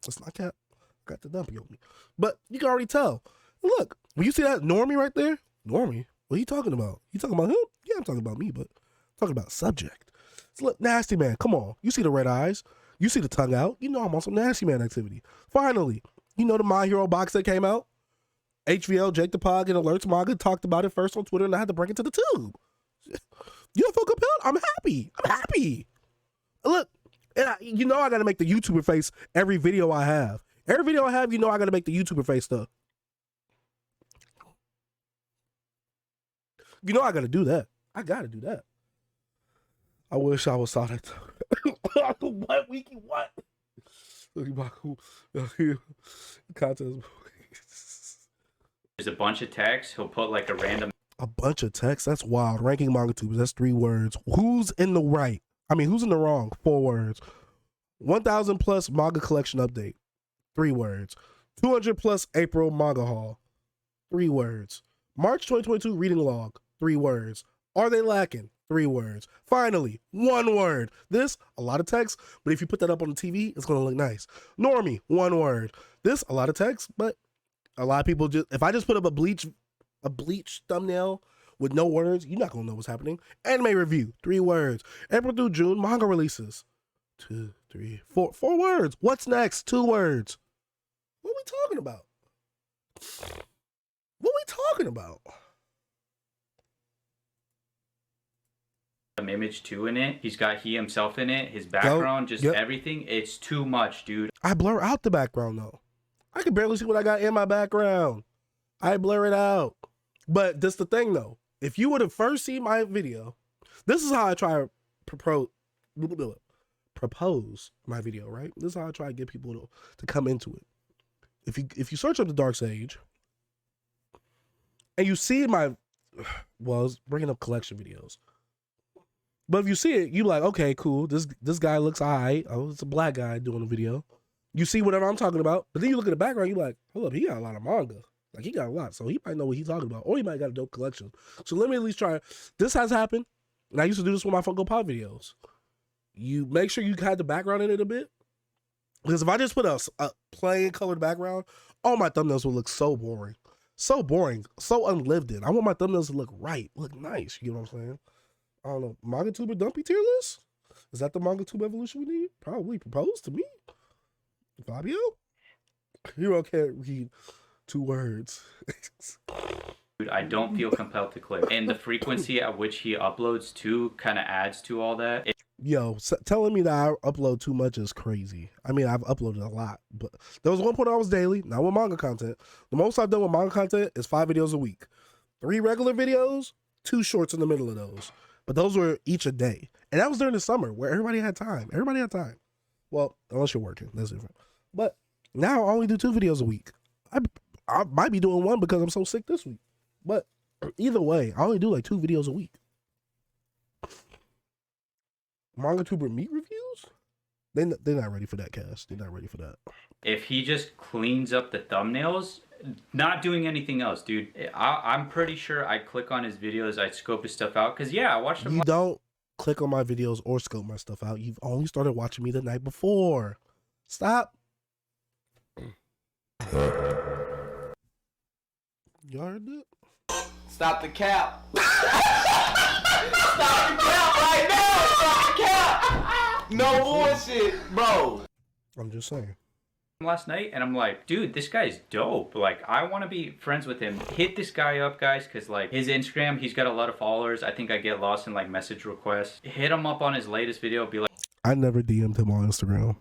That's not cap. I got the dumpy on me. But you can already tell. Look, when you see that Normie right there, Normie, what are you talking about? You talking about him? Yeah, I'm talking about me, but I'm talking about subject. So look, Nasty Man, come on. You see the red eyes. You see the tongue out. You know I'm on some Nasty Man activity. Finally, you know the MangaHero box that came out? HVL, Jake the Pog, and Alerts Manga talked about it first on Twitter, and I had to bring it to the tube. You don't feel compelled? I'm happy. I'm happy. Look, and you know I got to make the YouTuber face every video I have. Every video I have, you know I got to make the YouTuber face stuff. You know I got to do that. I got to do that. I wish I was saw that. What, Wiki? What? Contest. There's a bunch of text. He'll put like a random. A bunch of text? That's wild. Ranking Mangatubers. That's 3 words. Who's in the right? I mean, who's in the wrong? 4 words. 1,000 plus manga collection update. 3 words. 200 plus April manga haul. 3 words. March 2022 reading log. 3 words. Are they lacking? 3 words. Finally, 1 word. This, a lot of text, but if you put that up on the TV, it's going to look nice. Normie, 1 word. This, a lot of text, but a lot of people just, if I just put up a bleach thumbnail with no words, you're not going to know what's happening. Anime review, 3 words. April through June, manga releases. 2, 3, 4 words. What's next? 2 words. What are we talking about? What are we talking about? Image 2 in it. He's got he himself in it. His background, just everything. It's too much, dude. I blur out the background though. I can barely see what I got in my background. I blur it out. But that's the thing though. If you would have first seen my video, this is how I try to propose my video, right? This is how I try to get people to come into it. If you search up the Dark Sage and you see my, well, it's bringing up collection videos. But if you see it, you like, okay, cool. This guy looks alright. Oh, it's a black guy doing a video. You see whatever I'm talking about, but then you look at the background, you're like, hold up, he got a lot of manga. Like he got a lot, so he might know what he's talking about, or he might got a dope collection. So let me at least try. This has happened, and I used to do this with my Funko Pop videos. You make sure you had the background in it a bit, because if I just put a plain colored background, all my thumbnails will look so boring, so unlived in. I want my thumbnails to look right, look nice. You get what I'm saying? I don't know. Mangatuber dumpy tier list? Is that the Mangatuber evolution we need? Probably. Proposed to me. Fabio? Hero can't read 2 words. Dude, I don't feel compelled to click. And the frequency at which he uploads too kind of adds to all that. Yo, telling me that I upload too much is crazy. I mean, I've uploaded a lot, but there was one point I was daily, not with manga content. The most I've done with manga content is 5 videos a week. 3 regular videos, 2 shorts in the middle of those. But those were each a day. And that was during the summer where everybody had time. Everybody had time. Well, unless you're working, that's different. But now I only do 2 videos a week. I might be doing 1 because I'm so sick this week. But either way, I only do like 2 videos a week. Mangatuber meat reviews? They're not ready for that, cast. They're not ready for that. If he just cleans up the thumbnails, not doing anything else, dude. I'm pretty sure I'd click on his videos, I'd scope his stuff out. Because, yeah, I watched him. You don't click on my videos or scope my stuff out. You've only started watching me the night before. Stop. Y'all heard that? Stop the cap. Stop the cap right now. Stop the cap. No bullshit, bro. I'm just saying. Last night, and I'm like, dude, this guy's dope. Like, I want to be friends with him. Hit this guy up, guys, because like his Instagram, he's got a lot of followers. I think I get lost in like message requests. Hit him up on his latest video. Be like, I never DM'd him on Instagram.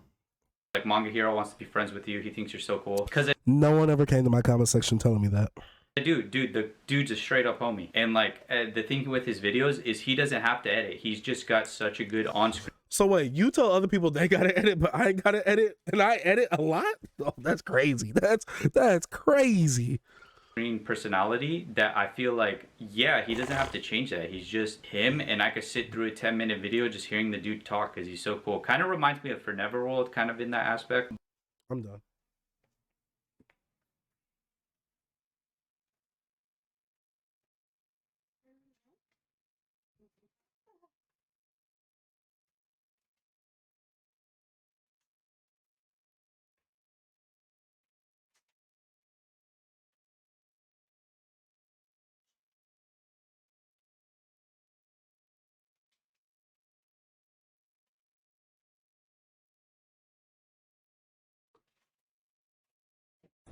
Like, MangaHero wants to be friends with you. He thinks you're so cool. Because no one ever came to my comment section telling me that. The dude's a straight up homie. And like the thing with his videos is he doesn't have to edit. He's just got such a good on-screen. So wait, you tell other people they gotta edit, but I ain't gotta edit, and I edit a lot? Oh, that's crazy. That's crazy. Personality that I feel like, yeah, he doesn't have to change that. He's just him, and I could sit through a 10-minute video just hearing the dude talk because he's so cool. Kind of reminds me of For Neverworld, kind of in that aspect. I'm done.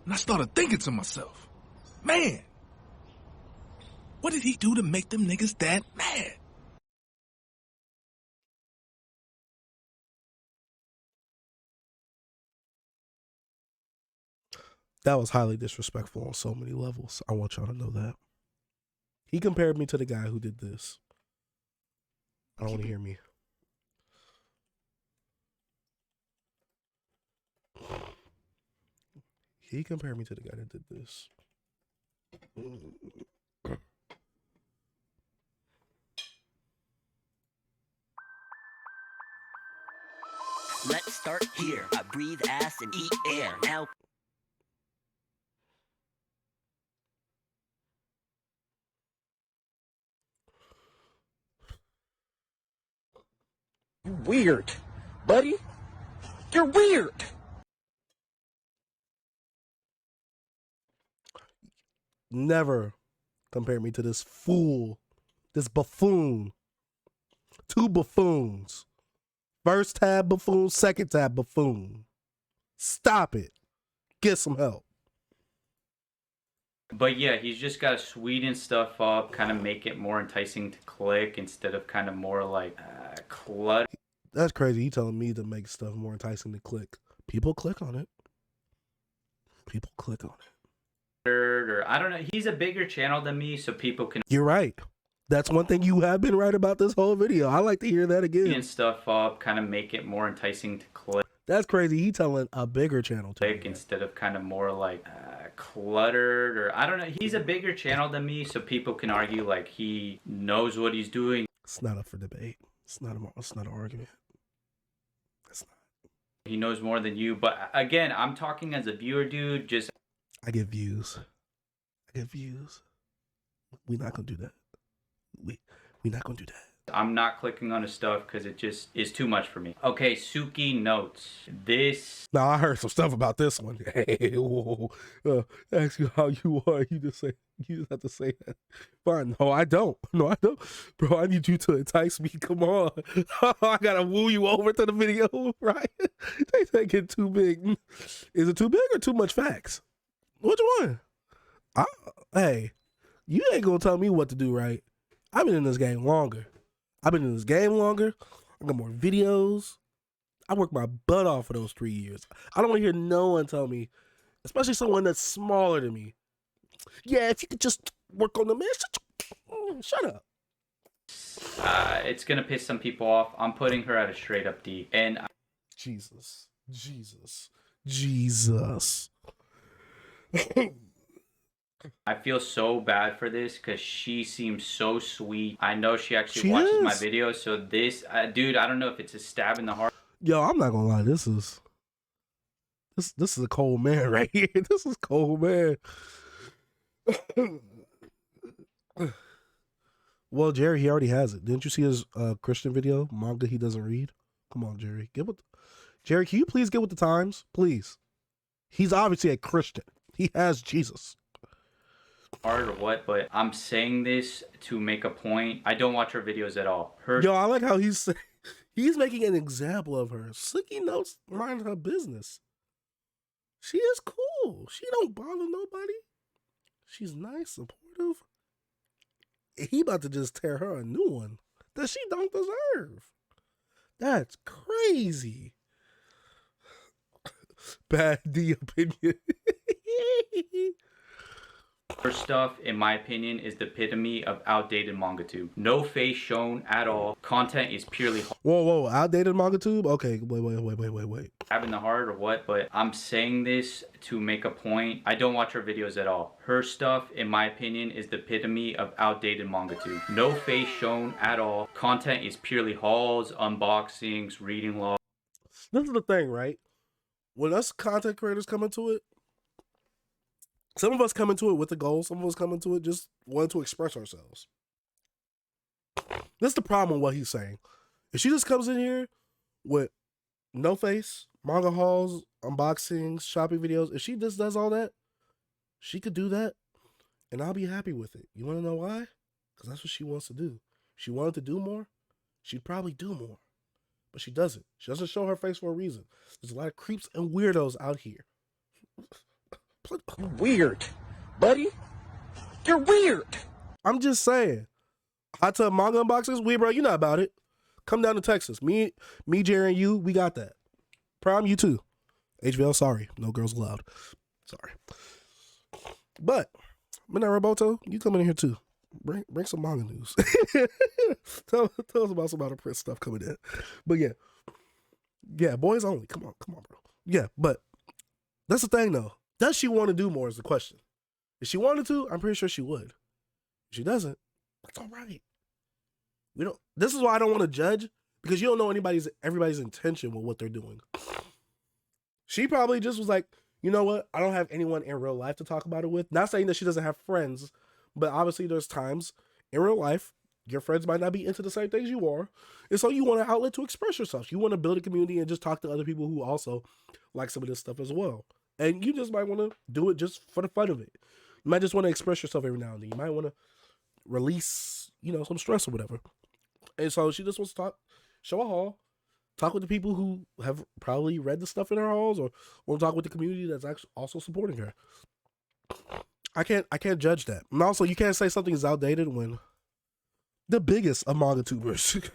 And I started thinking to myself, man, what did he do to make them niggas that mad? That was highly disrespectful on so many levels. I want y'all to know that. He compared me to the guy who did this. I don't want to hear me. He compared me to the guy that did this. Let's start here. I breathe ass and eat air. Now. You're weird, buddy. You're weird. Never compare me to this fool, this buffoon. Two buffoons. First tab buffoon, second tab buffoon. Stop it. Get some help. But yeah, he's just got to sweeten stuff up, kind of make it more enticing to click instead of kind of more like clutter. That's crazy. He telling me to make stuff more enticing to click. People click on it. People click on it. Or I don't know. He's a bigger channel than me, so people can. You're right. That's one thing you have been right about this whole video. I like to hear that again. Sweeten stuff up, kind of make it more enticing to click. That's crazy. He telling a bigger channel to click instead of kind of more like cluttered, or I don't know. He's a bigger channel than me, so people can argue like he knows what he's doing. It's not up for debate. It's not an argument. It's not. He knows more than you, but again, I'm talking as a viewer, dude. Just I get views. I get views. We're not gonna do that. We're not gonna do that. I'm not clicking on his stuff because it just is too much for me. Okay, Suki notes. This. Now I heard some stuff about this one. Hey, whoa, ask you how you are. You just have to say that. Fine. No, I don't. No, I don't. Bro, I need you to entice me. Come on. I gotta woo you over to the video, right? They think it too big. Is it too big or too much facts? Which one? Hey, you ain't gonna tell me what to do, right? I've been in this game longer. I got more videos. I worked my butt off for those 3 years. I don't want to hear no one tell me, especially someone that's smaller than me. Yeah, if you could just work on the man. Shut up. It's gonna piss some people off. I'm putting her at a straight up D. And Jesus. I feel so bad for this because she seems so sweet. I know she actually watches my videos. So this, dude, I don't know if it's a stab in the heart. Yo, I'm not gonna lie. This is a cold man right here. This is cold man. Well, Jerry, he already has it. Didn't you see his Christian video? Manga he doesn't read. Come on, Jerry. Jerry, can you please get with the times? Please. He's obviously a Christian. He has Jesus. Hard or what, but I'm saying this to make a point. I don't watch her videos at all. Yo, I like how he's making an example of her. Suki knows mind her business. She is cool. She don't bother nobody. She's nice, supportive. He about to just tear her a new one that she don't deserve. That's crazy. Bad D opinion. Her stuff, in my opinion, is the epitome of outdated MangaTube. No face shown at all. Content is purely. Whoa, outdated MangaTube? Okay, wait. Having the heart or what? But I'm saying this to make a point. I don't watch her videos at all. Her stuff, in my opinion, is the epitome of outdated MangaTube. No face shown at all. Content is purely hauls, unboxings, reading logs. This is the thing, right? When us content creators come into it, some of us come into it with a goal. Some of us come into it just wanting to express ourselves. That's the problem with what he's saying. If she just comes in here with no face, manga hauls, unboxings, shopping videos, if she just does all that, she could do that, and I'll be happy with it. You want to know why? Because that's what she wants to do. If she wanted to do more, she'd probably do more. But she doesn't. She doesn't show her face for a reason. There's a lot of creeps and weirdos out here. Weird, buddy. You're weird. I'm just saying. Hot Tub Manga Unboxings, bro, you know about it. Come down to Texas. Me, Jerry, and you, we got that. Prime, you too. HVL, sorry. No girls allowed. Sorry. But, Midnight Roboto, you come in here too. Bring some manga news. tell us about some out of print stuff coming in. But yeah. Yeah, boys only. Come on, bro. Yeah, but that's the thing though. Does she want to do more is the question. If she wanted to, I'm pretty sure she would. If she doesn't, that's all right. This is why I don't want to judge, because you don't know everybody's intention with what they're doing. She probably just was like, you know what? I don't have anyone in real life to talk about it with. Not saying that she doesn't have friends, but obviously there's times in real life your friends might not be into the same things you are. And so you want an outlet to express yourself. You want to build a community and just talk to other people who also like some of this stuff as well. And you just might want to do it just for the fun of it. You might just want to express yourself every now and then. You might want to release, some stress or whatever. And so she just wants to show a haul, talk with the people who have probably read the stuff in her hauls, or want to talk with the community that's actually also supporting her. I can't judge that. And also, you can't say something is outdated when the biggest of Mangatubers.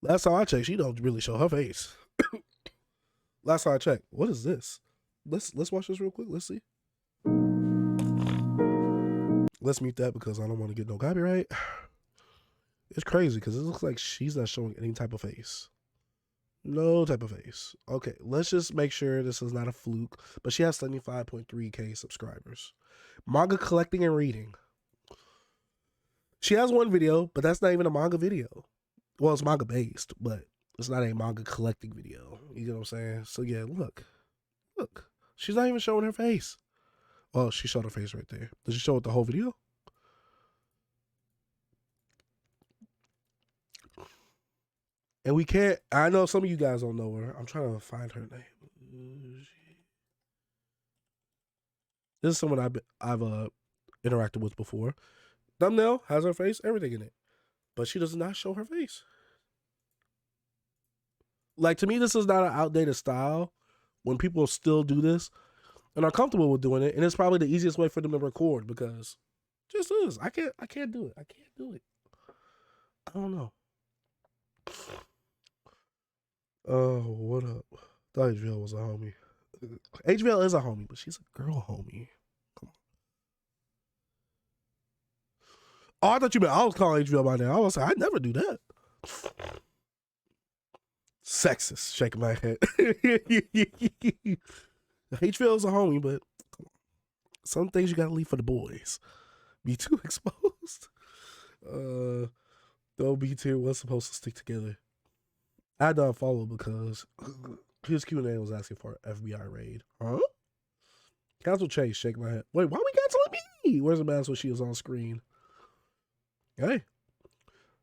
Last time I checked, she don't really show her face. Last time I checked, what is this? Let's watch this real quick. Let's see. Let's mute that because I don't want to get no copyright. It's crazy because it looks like she's not showing any type of face. No type of face. Okay, let's just make sure this is not a fluke. But she has 75.3K subscribers. Manga collecting and reading. She has one video, but that's not even a manga video. Well, it's manga based, but it's not a manga collecting video. You know what I'm saying? So yeah, look. She's not even showing her face. Oh, she showed her face right there. Did she show it the whole video? And we can't, I know some of you guys don't know her. I'm trying to find her name. This is someone I've interacted with before. Thumbnail has her face, everything in it. But she does not show her face. Like, to me, this is not an outdated style when people still do this and are comfortable with doing it. And it's probably the easiest way for them to record because it just is. I can't do it. I can't do it. I don't know. Oh, what up? Thought HVL was a homie. HVL is a homie, but she's a girl homie. Come on. Oh, I thought you meant I was calling HVL by now. I was like, I'd never do that. Sexist, shaking my head. HVL is a homie, but come on. Some things you gotta leave for the boys. Be too exposed. Though B tier was supposed to stick together. I don't follow because his Q&A was asking for an FBI raid. Huh? Cancel Chase, shake my head. Wait, why we canceling me? Where's the mask when she was on screen? Hey.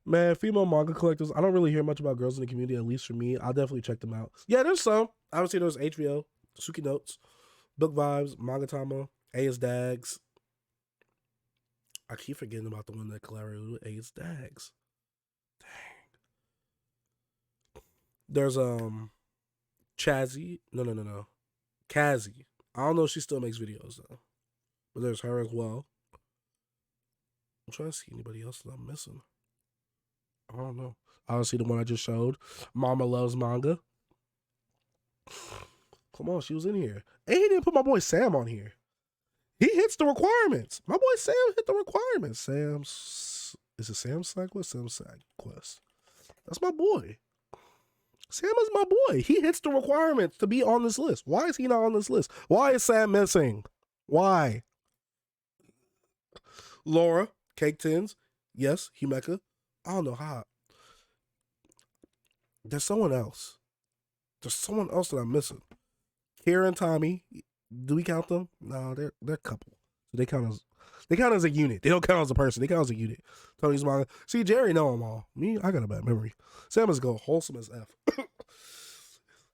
Man, female manga collectors, I don't really hear much about girls in the community, at least for me. I'll definitely check them out. Yeah, there's some. Obviously, there's HVO, Suki Notes, Book Vibes, Mangatama, A.S. Dags. I keep forgetting about the one that collaborated with A.S. Dags. There's Chazzy. No. Kazzy. I don't know if she still makes videos though. But there's her as well. I'm trying to see anybody else that I'm missing. I don't know. Obviously the one I just showed. Mama Loves Manga. Come on, she was in here. And he didn't put my boy Sam on here. He hits the requirements. My boy Sam hit the requirements. Is it Sam's side quest? Sam's side quest. That's my boy. Sam is my boy. He hits the requirements to be on this list. Why is he not on this list? Why is Sam missing? Why? Laura, Cake Tins. Yes, Himeka. I don't know how. There's someone else. There's someone else that I'm missing. Kira and Tommy. Do we count them? No, they're a couple. So they count as a unit. They don't count as a person. They count as a unit. Tony's manga. See, Jerry know them all. Me, I got a bad memory. Sam is go wholesome as F.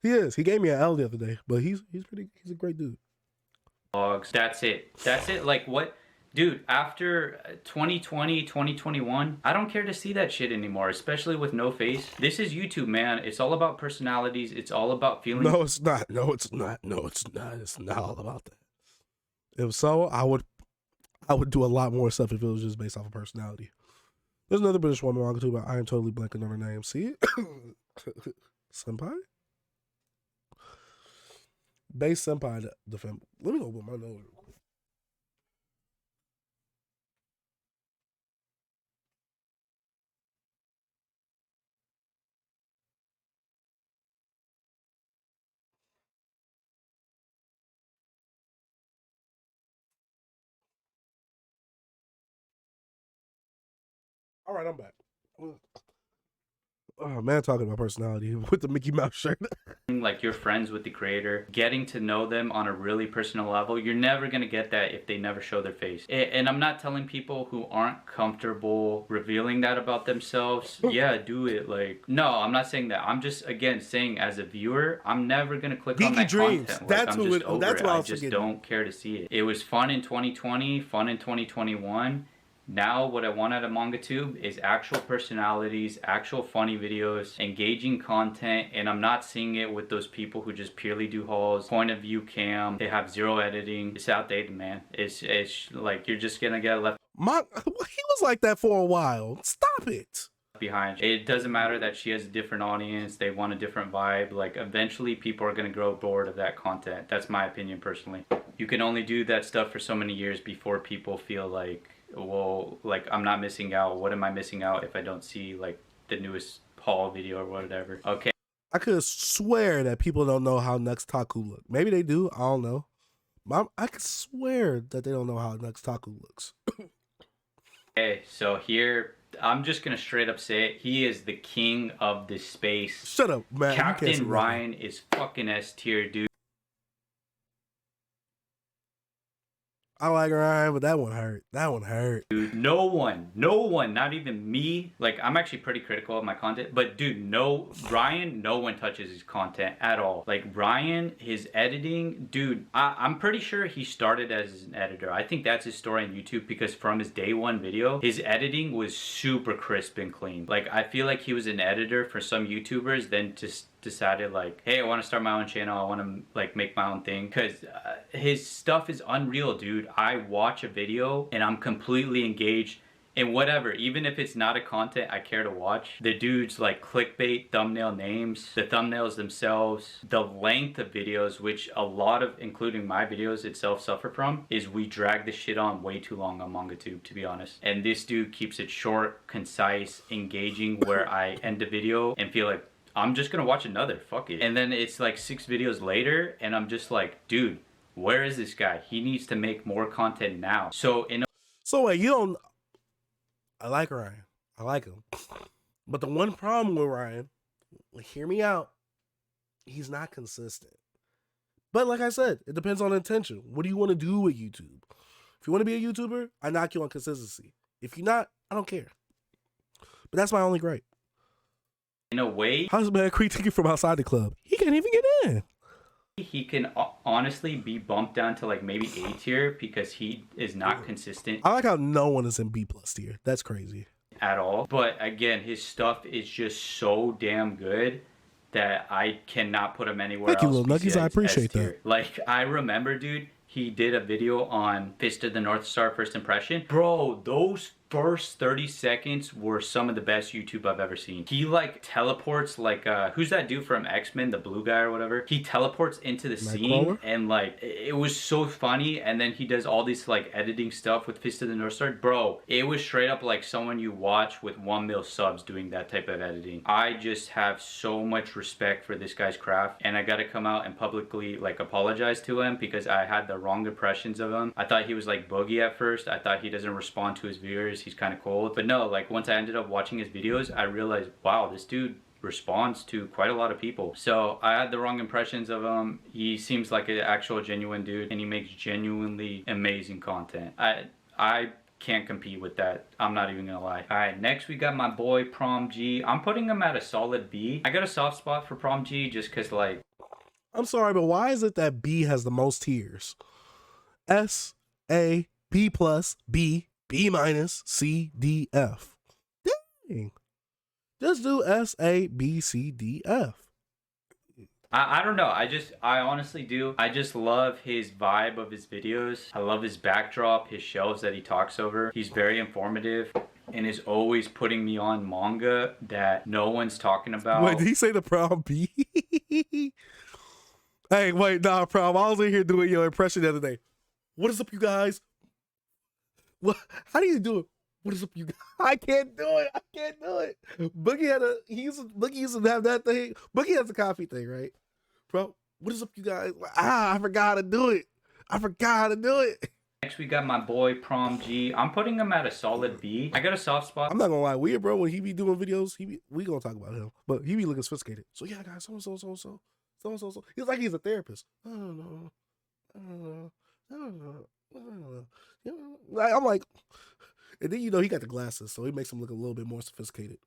He is. He gave me an L the other day, but he's a great dude. That's it. Like, what? Dude, after 2020, 2021, I don't care to see that shit anymore, especially with no face. This is YouTube, man. It's all about personalities. It's all about feelings. No, it's not. No, it's not. No, it's not. It's not all about that. If so, I would do a lot more stuff if it was just based off of personality. There's another British woman Mangatuber. I am totally blanking on her name. See it? Senpai? Base Senpai, the film. Let me open my nose real quick. All right, I'm back. Oh man, talking about personality with the Mickey Mouse shirt. Like you're friends with the creator, getting to know them on a really personal level. You're never gonna get that if they never show their face. And I'm not telling people who aren't comfortable revealing that about themselves, yeah, do it. Like, no, I'm not saying that. I'm just, again, saying as a viewer, I'm never gonna click on that content. Like, That's I'm what just over that's it. what I just don't care to see it. It was fun in 2020, fun in 2021. Now what I want out of MangaTube is actual personalities, actual funny videos, engaging content, and I'm not seeing it with those people who just purely do hauls, point of view cam, they have zero editing. It's outdated, man. It's like you're just gonna get left He was like that for a while. Stop it. behind. It doesn't matter that she has a different audience, they want a different vibe. Like eventually people are gonna grow bored of that content. That's my opinion personally. You can only do that stuff for so many years before people feel like, well, like I'm not missing out. What am I missing out if I don't see like the newest haul video or whatever? Okay. I could swear that people don't know how Taku look. Maybe they do. I don't know. I could swear that they don't know how Taku looks. Okay, so here I'm just gonna straight up say it. He is the king of this space. Shut up, man. Captain Ryan is fucking S tier, dude. I like Ryan, but that one hurt. That one hurt. Dude, no one, not even me. Like, I'm actually pretty critical of my content, but dude, no one touches his content at all. Like, Ryan, his editing, dude, I'm pretty sure he started as an editor. I think that's his story on YouTube because from his day one video, his editing was super crisp and clean. Like, I feel like he was an editor for some YouTubers, then just decided like, hey, I want to start my own channel, I want to like make my own thing, because his stuff is unreal, dude. I watch a video and I'm completely engaged in whatever, even if it's not a content I care to watch. The dude's like clickbait thumbnail names, the thumbnails themselves, the length of videos, which a lot of, including my videos itself, suffer from, is we drag this shit on way too long on MangaTube, to be honest. And this dude keeps it short, concise, engaging, where I end the video and feel like I'm just gonna watch another, fuck it. And then it's like 6 videos later and I'm just like, dude, where is this guy? He needs to make more content now. So wait, you don't... I like Ryan. I like him. But the one problem with Ryan, hear me out, he's not consistent. But like I said, it depends on intention. What do you want to do with YouTube? If you want to be a YouTuber, I knock you on consistency. If you're not, I don't care. But that's my only gripe. in a way, how's man critiquing from outside the club? He can't even get in. He can honestly be bumped down to like maybe A tier because he is not consistent. I like how no one is in B+ tier. That's crazy. At all. But again, his stuff is just so damn good that I cannot put him anywhere else. Thank you, Lil Nuggies. I appreciate that. Like, I remember, dude, he did a video on Fist of the North Star First Impression. Bro, those first 30 seconds were some of the best YouTube I've ever seen. He like teleports like who's that dude from X-Men, the blue guy or whatever? He teleports into the scene and like it was so funny. And then he does all this like editing stuff with Fist of the North Star. Bro, it was straight up like someone you watch with 1 mil subs doing that type of editing. I just have so much respect for this guy's craft, and I gotta come out and publicly like apologize to him because I had the wrong impressions of him. I thought he was like Boogie at first. I thought he doesn't respond to his viewers. He's kind of cold. But no, like once I ended up watching his videos, I realized, wow, this dude responds to quite a lot of people. So I had the wrong impressions of him. He seems like an actual genuine dude, and he makes genuinely amazing content. I can't compete with that. I'm not even gonna lie. All right, next we got my boy Prom G. I'm putting him at a solid B. I got a soft spot for Prom G just because, like, I'm sorry, but why is it that B has the most tiers? S, A, B plus, B, B minus, C, D, F. Dang. Just do S, A, B, C, D, F. I don't know. I honestly do. I just love his vibe of his videos. I love his backdrop, his shelves that he talks over. He's very informative and is always putting me on manga that no one's talking about. Wait, did he say the prom B? Hey, wait, nah, prom. I was in here doing your impression the other day. What is up, you guys? What? How do you do it? What is up, you guys? I can't do it. I can't do it. Boogie used to have that thing. Boogie has a coffee thing, right? Bro, what is up, you guys? I forgot how to do it. I forgot how to do it. Next, we got my boy Prom G. I'm putting him at a solid B. I got a soft spot. I'm not gonna lie, weird, bro. When he be doing videos, we gonna talk about him, but he be looking sophisticated. So yeah, guys, so. He's like he's a therapist. I don't know. I'm like, and then he got the glasses, so he makes him look a little bit more sophisticated.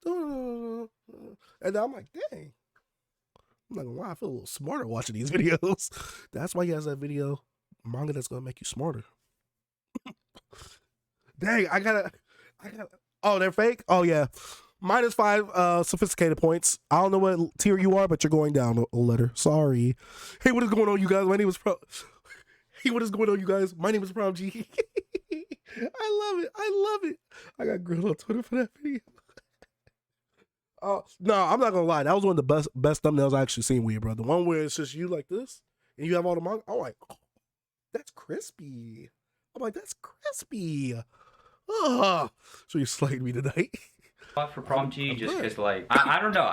And I'm like, dang. I'm not gonna lie, I feel a little smarter watching these videos. That's why he has that video, manga that's gonna make you smarter. Dang, I gotta. Oh, they're fake? Oh yeah. -5 sophisticated points. I don't know what tier you are, but you're going down a letter. Sorry. Hey, what is going on, you guys? My name is Prom. Hey, what is going on, you guys? My name is Prom G. I love it. I got grilled on Twitter for that video. No, I'm not gonna lie. That was one of the best thumbnails I actually seen with you, bro. The one where it's just you like this, and you have all the manga. I'm like, oh, that's crispy. I'm like, that's crispy. Oh, so you slayed me tonight. For Prom G, just because, like, I don't know.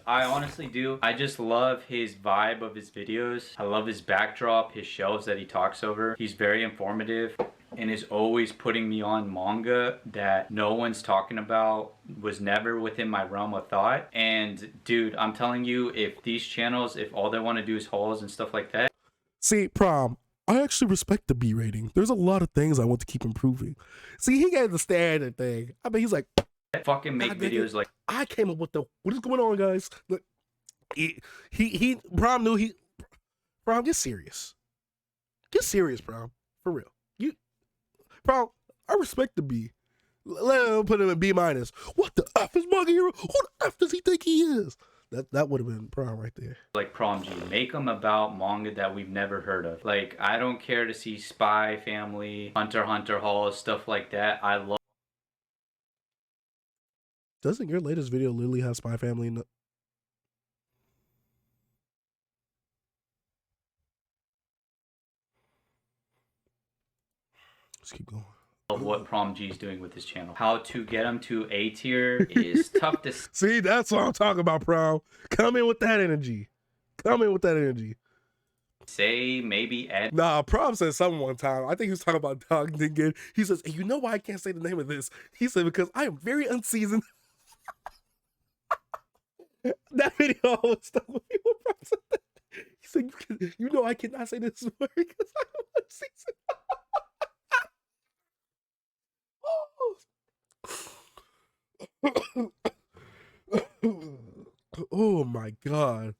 I honestly do. I just love his vibe of his videos. I love his backdrop, his shelves that he talks over. He's very informative and is always putting me on manga that no one's talking about, was never within my realm of thought. And dude, I'm telling you, if these channels, if all they want to do is hauls and stuff like that. See, Prom, I actually respect the B rating. There's a lot of things I want to keep improving. See, he gave the standard thing. I mean, he's like, fucking make videos like I came up with what is going on, guys? Look, Prom knew Prom, get serious. Get serious, Prom. For real. Prom, I respect the B. Let him put him in B minus. What the F is MangaHero? Who the F does he think he is? That would have been Prom right there. Like Prom G, make them about manga that we've never heard of. Like, I don't care to see Spy Family, Hunter x Hunter hauls, stuff like that. I love. Doesn't your latest video literally have Spy Family in the... Let's keep going. What Prom G is doing with his channel. How to get him to A tier is tough to see. That's what I'm talking about, Prom. Come in with that energy. Come in with that energy. Say maybe Ed. Nah, Prom said something one time. I think he was talking about Dog Dinkin. He says, hey, you know why I can't say the name of this? He said, because I am very unseasoned. That video was stuck with me when Prom said that. He said, you know I cannot say this word because I'm unseasoned. Oh my god.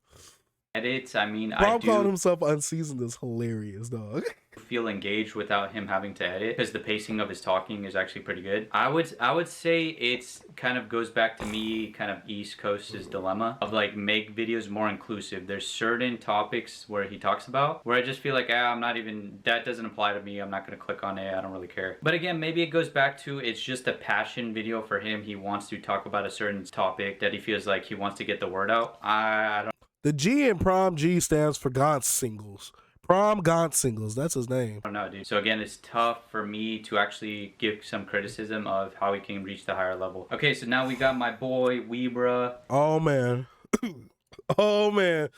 Edits, I mean, Bob called himself unseasoned is hilarious, dog. Feel engaged without him having to edit because the pacing of his talking is actually pretty good. I would say it's kind of goes back to me kind of East Coast's dilemma of like make videos more inclusive. There's certain topics where he talks about where I just feel like I'm not even, that doesn't apply to me. I'm not going to click on it. I don't really care. But again, maybe it goes back to it's just a passion video for him. He wants to talk about a certain topic that he feels like he wants to get the word out. I don't. The G in Prom G stands for Gaunt Singles. Prom Gaunt Singles, that's his name. I don't know, dude. So again, it's tough for me to actually give some criticism of how he can reach the higher level. Okay, so now we got my boy Weebra. Oh man. Oh man.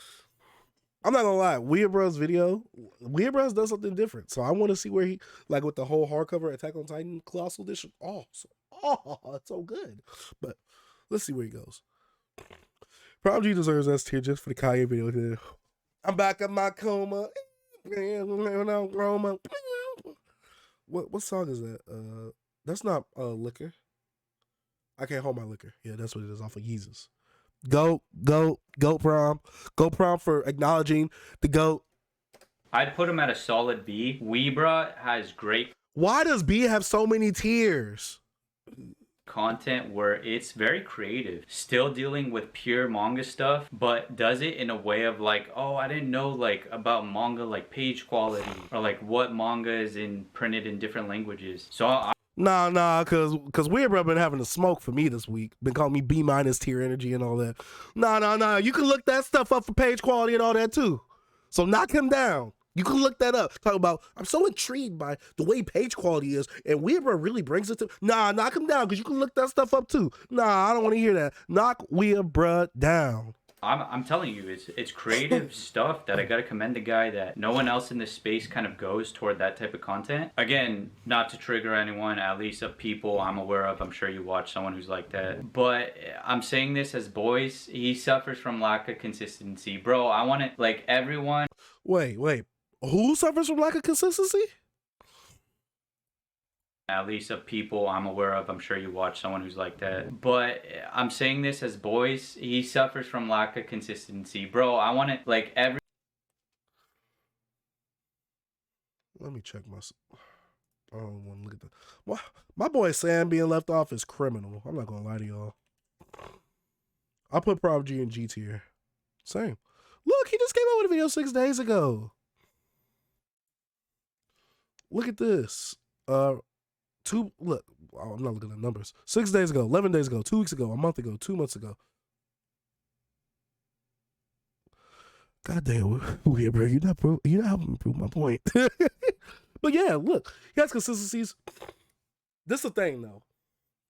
I'm not gonna lie, Weebra's video, Weebra's does something different. So I want to see where he, like with the whole hardcover Attack on Titan Colossal Edition. Oh, it's so good. But let's see where he goes. Prom G deserves S tier just for the Kanye video. I'm back in my coma. What song is that? That's not Liquor. I Can't Hold My Liquor. Yeah, that's what it is off of Yeezus. Go Prom. Go Prom for acknowledging the GOAT. I'd put him at a solid B. Weebra has great. Why does B have so many tiers? Content where it's very creative, still dealing with pure manga stuff, but does it in a way of like, oh, I didn't know like about manga, like page quality, or like what manga is in printed in different languages. So Nah, cause Weird Bro been having a smoke for me this week. Been calling me B- tier energy and all that. Nah. You can look that stuff up for page quality and all that too. So knock him down. You can look that up. Talk about, I'm so intrigued by the way page quality is, and Weird Bro really brings it to. Nah, knock him down, cause you can look that stuff up too. Nah, I don't want to hear that. Knock Weird Bro down. I'm telling you, it's creative stuff that I gotta commend the guy that no one else in this space kind of goes toward that type of content. Again, not to trigger anyone, at least of people I'm aware of. I'm sure you watch someone who's like that. But I'm saying this as boys, he suffers from lack of consistency. Bro, I want it like everyone. Wait. Who suffers from lack of consistency? At least of people I'm aware of. I'm sure you watch someone who's like that. But I'm saying this as boys, he suffers from lack of consistency. Bro, I want it like every. Let me check my. I don't want to look at that. My boy Sam being left off is criminal. I'm not gonna lie to y'all. I put Prov G in G tier. Same. Look, he just came out with a video 6 days ago. Look at this. Look, I'm not looking at numbers. 6 days ago, 11 days ago, 2 weeks ago, a month ago, 2 months ago. God damn, Weird Bro, you're not helping prove my point. But yeah, look, he has consistencies. This is the thing though.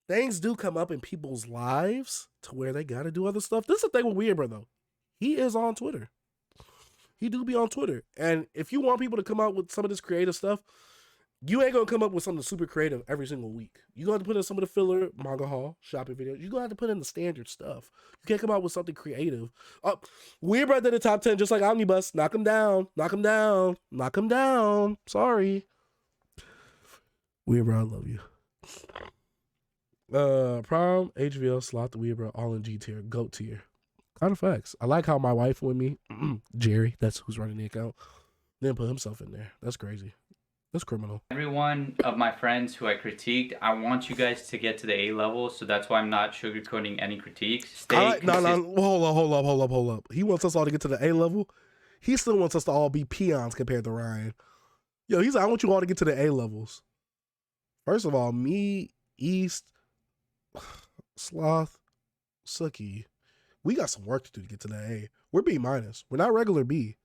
Things do come up in people's lives to where they gotta do other stuff. This is the thing with Weird Bro though. He is on Twitter. He do be on Twitter. And if you want people to come out with some of this creative stuff, you ain't gonna come up with something super creative every single week. You gonna have to put in some of the filler manga haul, shopping videos. You gonna have to put in the standard stuff. You can't come out with something creative. Weird Bro did the top 10 just like Omnibus. Knock him down. Sorry. Weird Bro, I love you. Prom, HVL, Slot, the Weird Bro, all in G tier, GOAT tier. Kind of facts. I like how my wife with me, Jerry, that's who's running the account, didn't put himself in there. That's crazy. That's criminal. Every one of my friends who I critiqued, I want you guys to get to the A level, so that's why I'm not sugarcoating any critiques. No, hold up. He wants us all to get to the A level. He still wants us to all be peons compared to Ryan. Yo, he's like, I want you all to get to the A levels. First of all, me, East, Sloth, Suki, we got some work to do to get to that A. We're B minus. We're not regular B.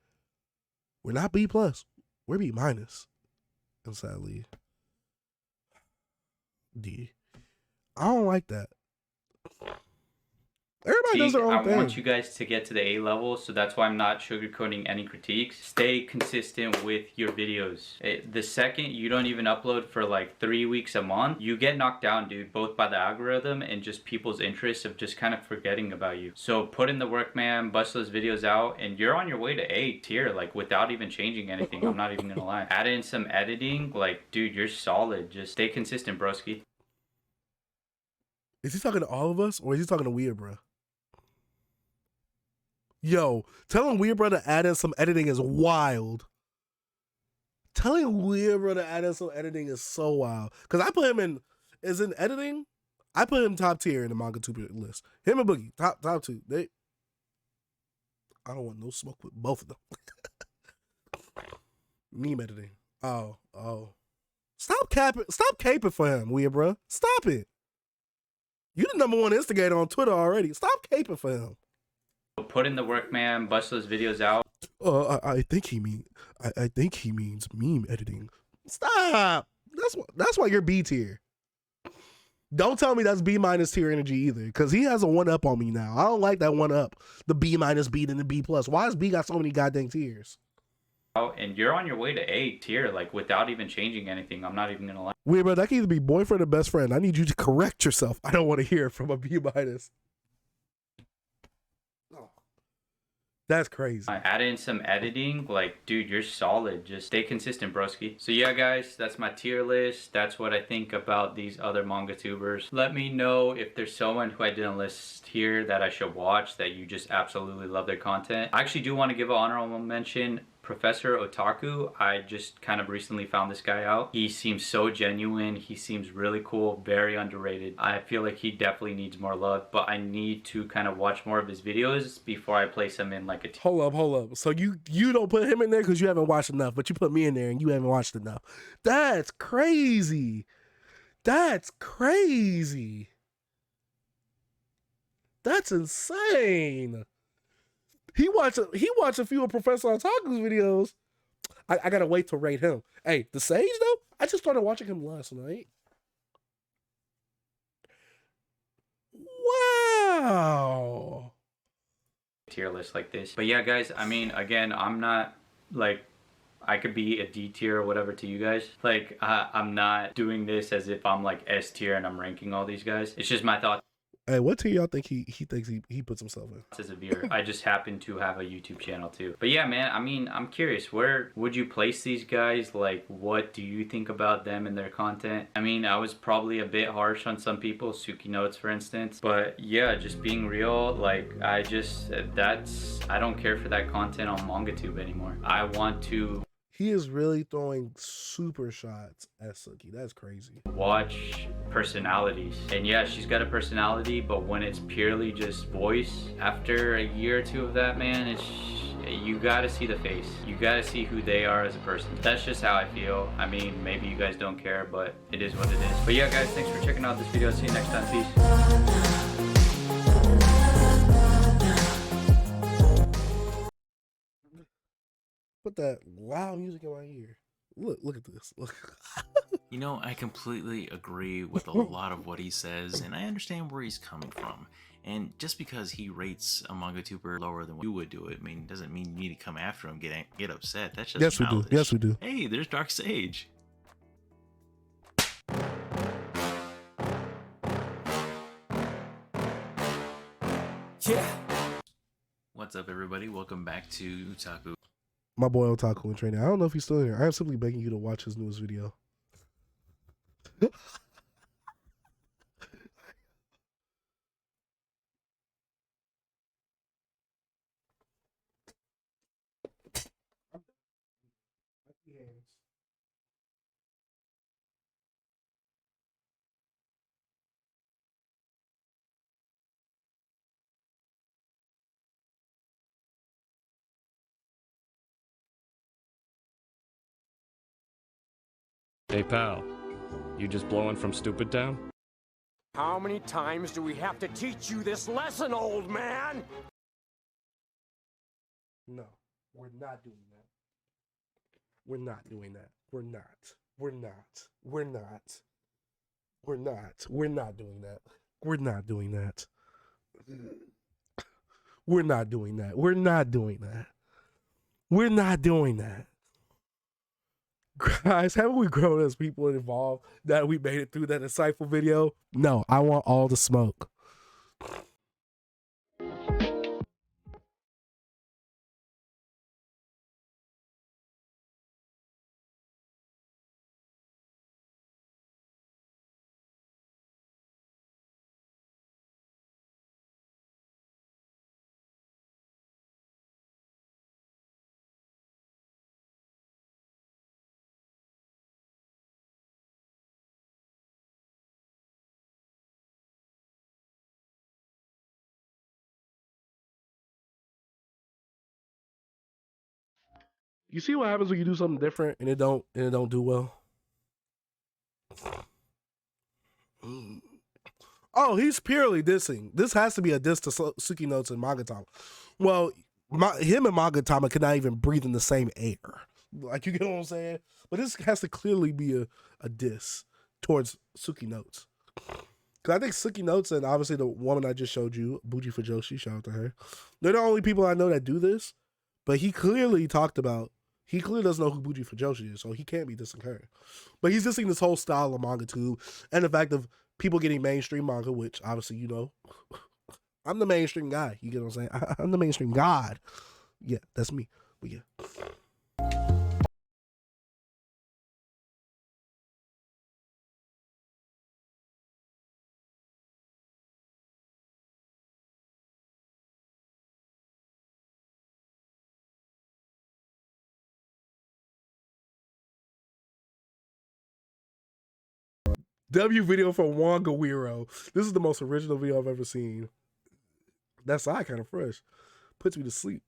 We're not B plus. We're B minus. And sadly, D. I don't like that. Everybody does their own thing. I want you guys to get to the A level, so that's why I'm not sugarcoating any critiques. Stay consistent with your videos. The second you don't even upload for like 3 weeks a month, you get knocked down, dude, both by the algorithm and just people's interests of just kind of forgetting about you. So put in the work, man, bust those videos out, and you're on your way to A tier, like without even changing anything. I'm not even gonna lie. Add in some editing, like, dude, you're solid. Just stay consistent, broski. Is he talking to all of us, or is he talking to Weird Bro? Yo, telling Weird Bro to add in some editing is wild. Telling Weird Bro to add in some editing is so wild. Because I put him in editing, I put him top tier in the Mangatuber list. Him and Boogie, top two. I don't want no smoke with both of them. Meme editing. Oh. Stop caping for him, Weird Bro. Stop it. You the #1 instigator on Twitter already. Stop caping for him. Put in the work, man. Bust those videos out. I think he means meme editing. Stop. That's why you're B tier. Don't tell me that's B minus tier energy either, because he has a 1-up on me now. I don't like that 1-up. The B minus B than the B plus. Why has B got so many goddamn tiers? And you're on your way to A tier, like without even changing anything. I'm not even gonna lie. Weird, bro. That can either be boyfriend or best friend. I need you to correct yourself. I don't want to hear from a B minus. That's crazy. Add in some editing, like, dude, you're solid. Just stay consistent, broski. So yeah, guys, that's my tier list. That's what I think about these other Mangatubers. Let me know if there's someone who I didn't list here that I should watch, that you just absolutely love their content. I actually do want to give an honorable mention. Professor Otaku. I just kind of recently found this guy out. He seems so genuine. He seems really cool, very underrated. I feel like he definitely needs more love, but I need to kind of watch more of his videos before I place him in like a Hold up. So you don't put him in there because you haven't watched enough, but you put me in there and you haven't watched enough. That's crazy. That's crazy. That's insane. He watched a few of Professor Otaku's videos. I gotta wait to rate him. Hey, the Sage though, I just started watching him last night. Wow. tier list like this. But yeah, guys, I mean, again, I'm not like, I could be a D tier or whatever to you guys. Like, I'm not doing this as if I'm like S tier and I'm ranking all these guys. It's just my thoughts. Hey, what tier y'all think he thinks he puts himself in? As a viewer, I just happen to have a YouTube channel too. But yeah, man, I mean, I'm curious, where would you place these guys? Like, what do you think about them and their content? I mean, I was probably a bit harsh on some people, Suki Notes for instance. But yeah, just being real, like, I don't care for that content on Mangatube anymore. I want to He is really throwing super shots at Suki. That's crazy. watch personalities. And yeah, she's got a personality, but when it's purely just voice, after a year or two of that, man, you gotta see the face. You gotta see who they are as a person. That's just how I feel. I mean, maybe you guys don't care, but it is what it is. But yeah, guys, thanks for checking out this video. See you next time. Peace. Put that loud music in my ear. Look at this. Look. You know, I completely agree with a lot of what he says, and I understand where he's coming from. And just because he rates a Mangatuber lower than you would do it, I mean, doesn't mean you need to come after him, get upset. That's just Yes, we childish. do. Yes, we do. Hey, there's Dark Sage. Yeah. What's up, everybody? Welcome back to Utaku. My boy Otaku in training. I don't know if he's still here. I am simply begging you to watch his newest video. Hey pal, you just blowing from Stupid Town? How many times do we have to teach you this lesson, old man? No, we're not doing that. We're not doing that. We're not. We're not. We're not. We're not. We're not doing that. We're not doing that. We're not doing that. We're not doing that. We're not doing that. Guys, haven't we grown as people involved that we made it through that insightful video? No, I want all the smoke. You see what happens when you do something different and it don't do well? Oh, he's purely dissing. This has to be a diss to Suki Notes and Mangatama. Well, him and Mangatama cannot even breathe in the same air. Like, you get what I'm saying? But this has to clearly be a diss towards Suki Notes. Because I think Suki Notes and obviously the woman I just showed you, Buji Fujoshi, shout out to her, they're the only people I know that do this. But he clearly doesn't know who Buji Fujoshi is, so he can't be dissing her. But he's dissing this whole style of Mangatube and the fact of people getting mainstream manga, which obviously, you know, I'm the mainstream guy. You get what I'm saying? I'm the mainstream god. Yeah, that's me. But yeah. W video from Mangatuber. This is the most original video I've ever seen. That side kind of fresh. Puts me to sleep.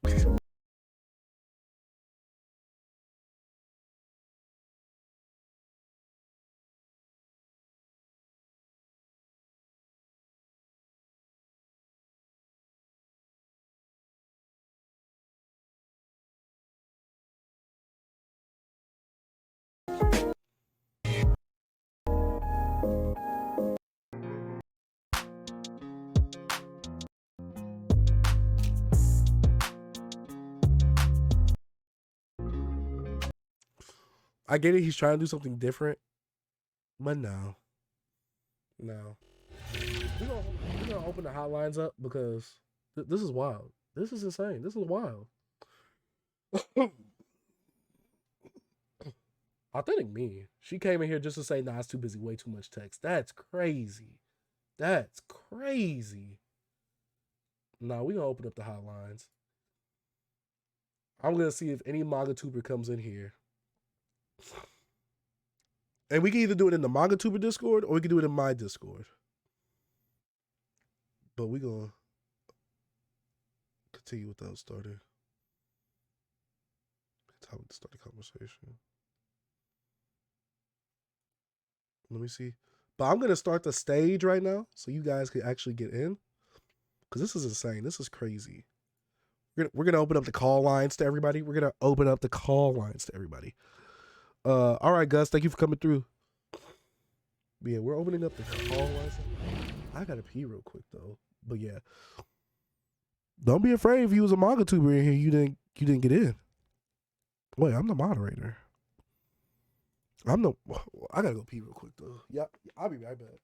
I get it. He's trying to do something different, but no. We're gonna open the hotlines up because this is wild. This is insane. This is wild. Authentic me. She came in here just to say, "Nah, it's too busy. Way too much text." That's crazy. That's crazy. Nah, we gonna open up the hotlines. I'm gonna see if any Mangatuber comes in here. And we can either do it in the Mangatuber Discord or we can do it in my Discord. But we gonna continue without starting. Topic to start the conversation. Let me see. But I'm gonna start the stage right now so you guys can actually get in. Because this is insane. This is crazy. We're gonna open up the call lines to everybody. All right, Gus, thank you for coming through. But yeah, we're opening up the call lines. I gotta pee real quick though. But yeah, don't be afraid if you was a Mangatuber in here, you didn't get in. Wait, I'm the moderator. I gotta go pee real quick though. Yeah, I'll be right back.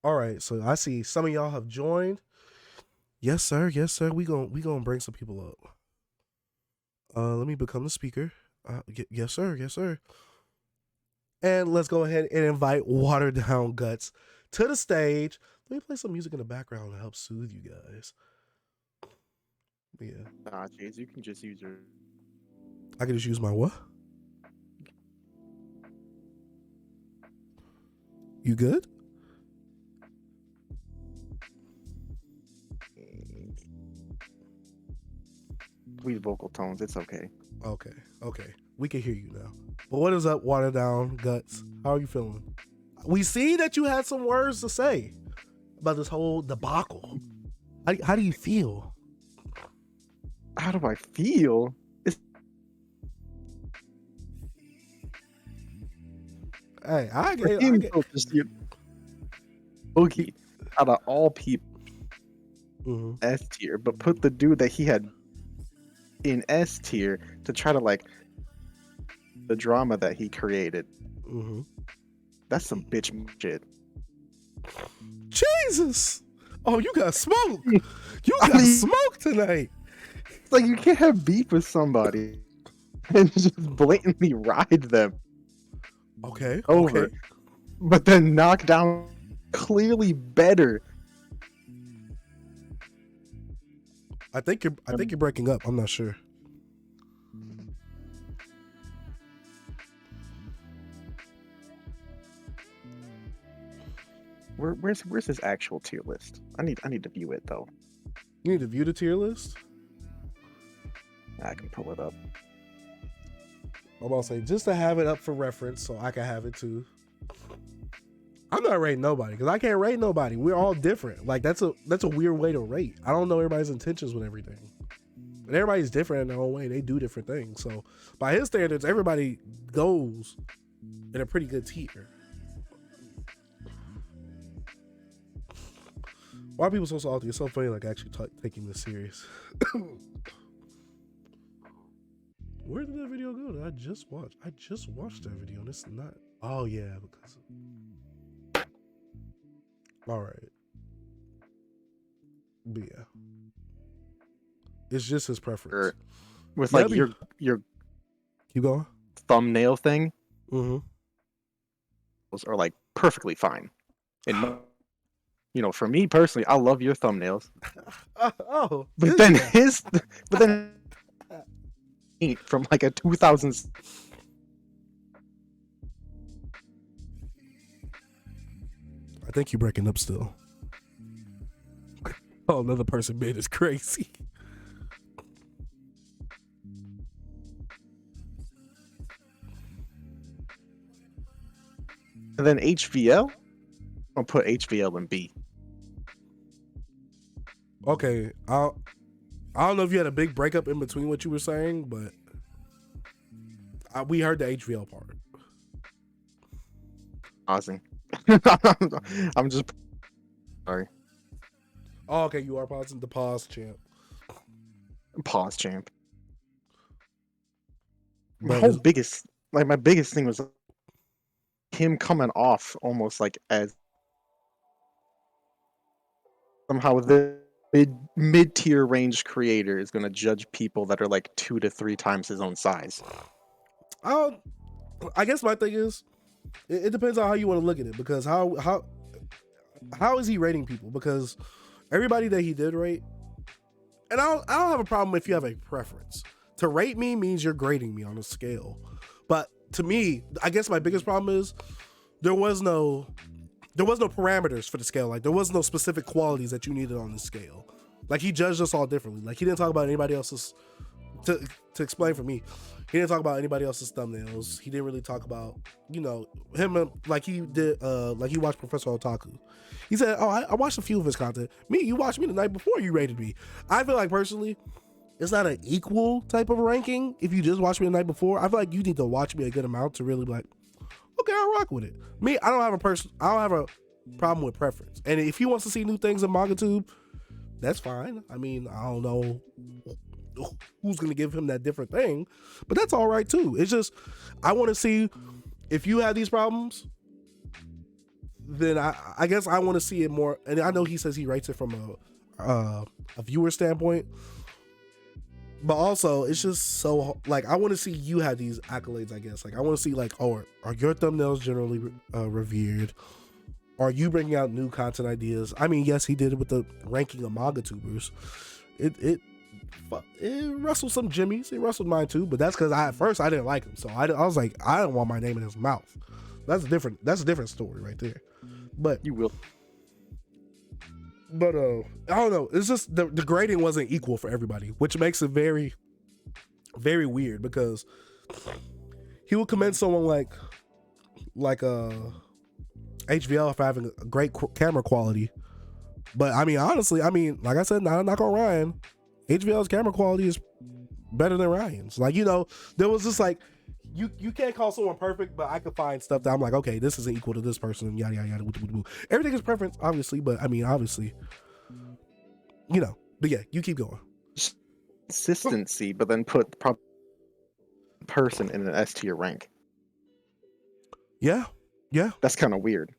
All right, so I see some of y'all have joined. Yes, sir. Yes, sir. We gonna bring some people up. Let me become the speaker. Yes, sir. Yes, sir. And let's go ahead and invite Watered Down Guts to the stage. Let me play some music in the background to help soothe you guys. Yeah. Nah, Chase, you can just use your. I can just use my what? You good? Sweet vocal tones. It's okay. Okay. We can hear you now. But what is up, Watered Down Guts? How are you feeling? We see that you had some words to say about this whole debacle. How do you feel? How do I feel? Hey, I get Boogie, out of all people, S tier, but put the dude that he had in S tier to try to like the drama that he created. That's some bitch shit. Jesus! Oh, you got smoke. You got smoke tonight. It's like you can't have beef with somebody and just blatantly ride them. Okay. Over. Okay. But then knock down clearly better. I think you're breaking up. I'm not sure. where's his actual tier list? I need to view it though. You need to view the tier list? I can pull it up. I'm about to say, just to have it up for reference so I can have it too. I'm not rating nobody because I can't rate nobody. We're all different. Like that's a weird way to rate. I don't know everybody's intentions with everything. And everybody's different in their own way. They do different things. So by his standards, everybody goes in a pretty good tier. Why are people so salty? It's so funny, like actually taking this serious. Where did that video go that I just watched? I just watched that video and it's not. Oh yeah, because. All right. But yeah. It's just his preference. With like your keep going. Thumbnail thing. Mm-hmm. Those are like perfectly fine. And you know, for me personally, I love your thumbnails. But then from like a 2000s. I think you're breaking up still. Oh, another person made is crazy. And then HVL? I'll put HVL in B. Okay, I don't know if you had a big breakup in between what you were saying, but we heard the HVL part. Pausing. I'm just sorry. Oh, okay, you are pausing. The pause champ. Pause champ. But My biggest thing was him coming off almost like as somehow the mid-tier range creator is going to judge people that are like 2 to 3 times his own size. I guess my thing is, it depends on how you want to look at it, because how is he rating people? Because everybody that he did rate, and I don't have a problem if you have a preference. To rate me means you're grading me on a scale. But to me, I guess my biggest problem is there was no parameters for the scale. Like there was no specific qualities that you needed on the scale. Like he judged us all differently. Like he didn't talk about anybody else's, to explain for me, he didn't talk about anybody else's thumbnails. He didn't really talk about, you know, him like he did, like he watched Professor Otaku. He said, oh, I watched a few of his content. Me, you watched me the night before you rated me. I feel like personally, it's not an equal type of ranking. If you just watch me the night before, I feel like you need to watch me a good amount to really be like, okay, I'll rock with it. Me, I don't have a problem with preference. And if he wants to see new things in MangaTube, that's fine. I mean, I don't know who's gonna give him that different thing, but that's all right too. It's just, I want to see if you have these problems, then I guess I want to see it more. And I know he says he rates it from a viewer standpoint, but also it's just so like I want to see you have these accolades. I guess like I want to see like, oh, are your thumbnails generally revered? Are you bringing out new content ideas? I mean, yes, he did it with the ranking of Mangatubers. It rustled some jimmies. It rustled mine too, but that's because at first I didn't like him, so I was like, I don't want my name in his mouth. That's a different story right there. But you will. But I don't know. It's just the grading wasn't equal for everybody, which makes it very, very weird, because he would commend someone like HVL for having a great camera quality. But I mean, honestly, like I said, not knock on Ryan, HVL's camera quality is better than Ryan's. Like, you know, there was just like, you can't call someone perfect, but I could find stuff that I'm like, okay, this isn't equal to this person, yada yada yada. Everything is preference, obviously, but I mean, obviously, you know. But yeah, you keep going. Consistency, but then put the person in an S tier rank. Yeah. That's kind of weird.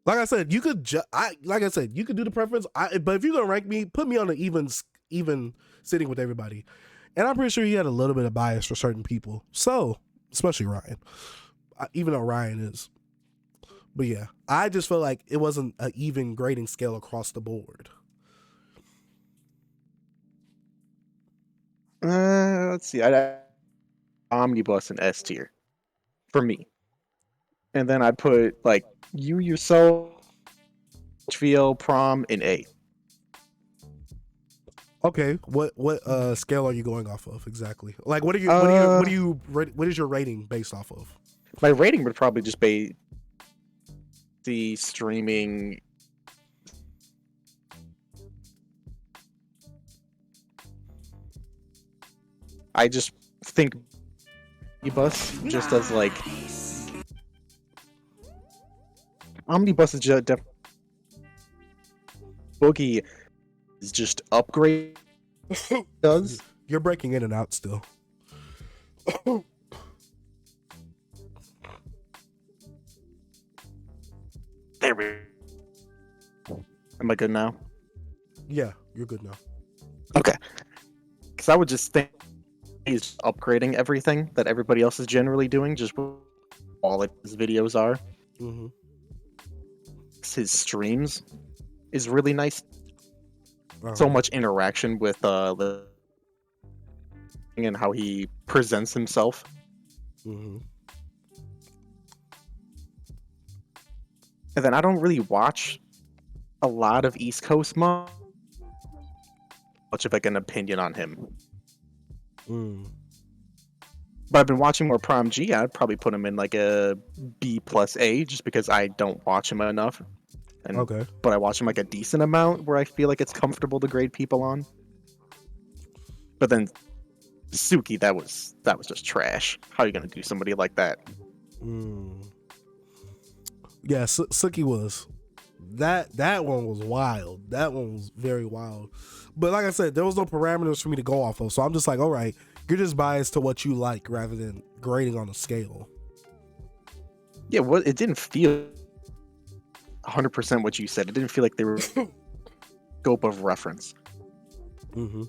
Like I said, you could you could do the preference. But if you're gonna rank me, put me on an even sitting with everybody. And I'm pretty sure he had a little bit of bias for certain people. So, especially Ryan, even though Ryan is. But yeah, I just feel like it wasn't an even grading scale across the board. Let's see. Omnibus and S tier for me. and then I put like you yourself, HBO, prom, and A. Okay, what scale are you going off of exactly? Like, what is your rating based off of? My rating would probably just be the streaming. I just think Omnibus just as like Omnibus is just Boogie is just upgrade does. You're breaking in and out still. There we go. Am I good now? Yeah, you're good now. Okay. Because I would just think he's upgrading everything that everybody else is generally doing, just what all of his videos are. Mm-hmm. His streams is really nice. So much interaction with the and how he presents himself. Mm-hmm. And then I don't really watch a lot of East Coast much of like an opinion on him. But I've been watching more Prom G. I'd probably put him in like a B+A just because I don't watch him enough. And, but I watch him like a decent amount where I feel like it's comfortable to grade people on. But then Suki, that was just trash. How are you gonna do somebody like that? Yeah, Suki was that one was wild. That one was very wild. But like I said, there was no parameters for me to go off of. So I'm just like, all right, you're just biased to what you like rather than grading on a scale. Yeah, well, it didn't feel 100% what you said. It didn't feel like they were scope of reference. Mm-hmm.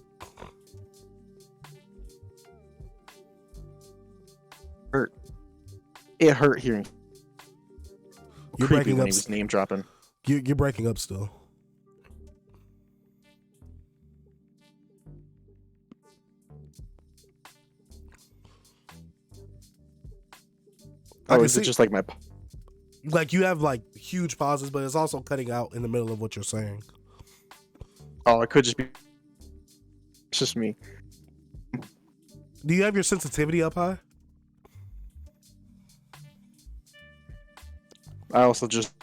It hurt hearing. You're creepy breaking when up. He was name dropping. You're breaking up still. Oh, is it just like my... Like you have like huge pauses, but it's also cutting out in the middle of what you're saying. Oh, it could just be... It's just me. Do you have your sensitivity up high? I also just...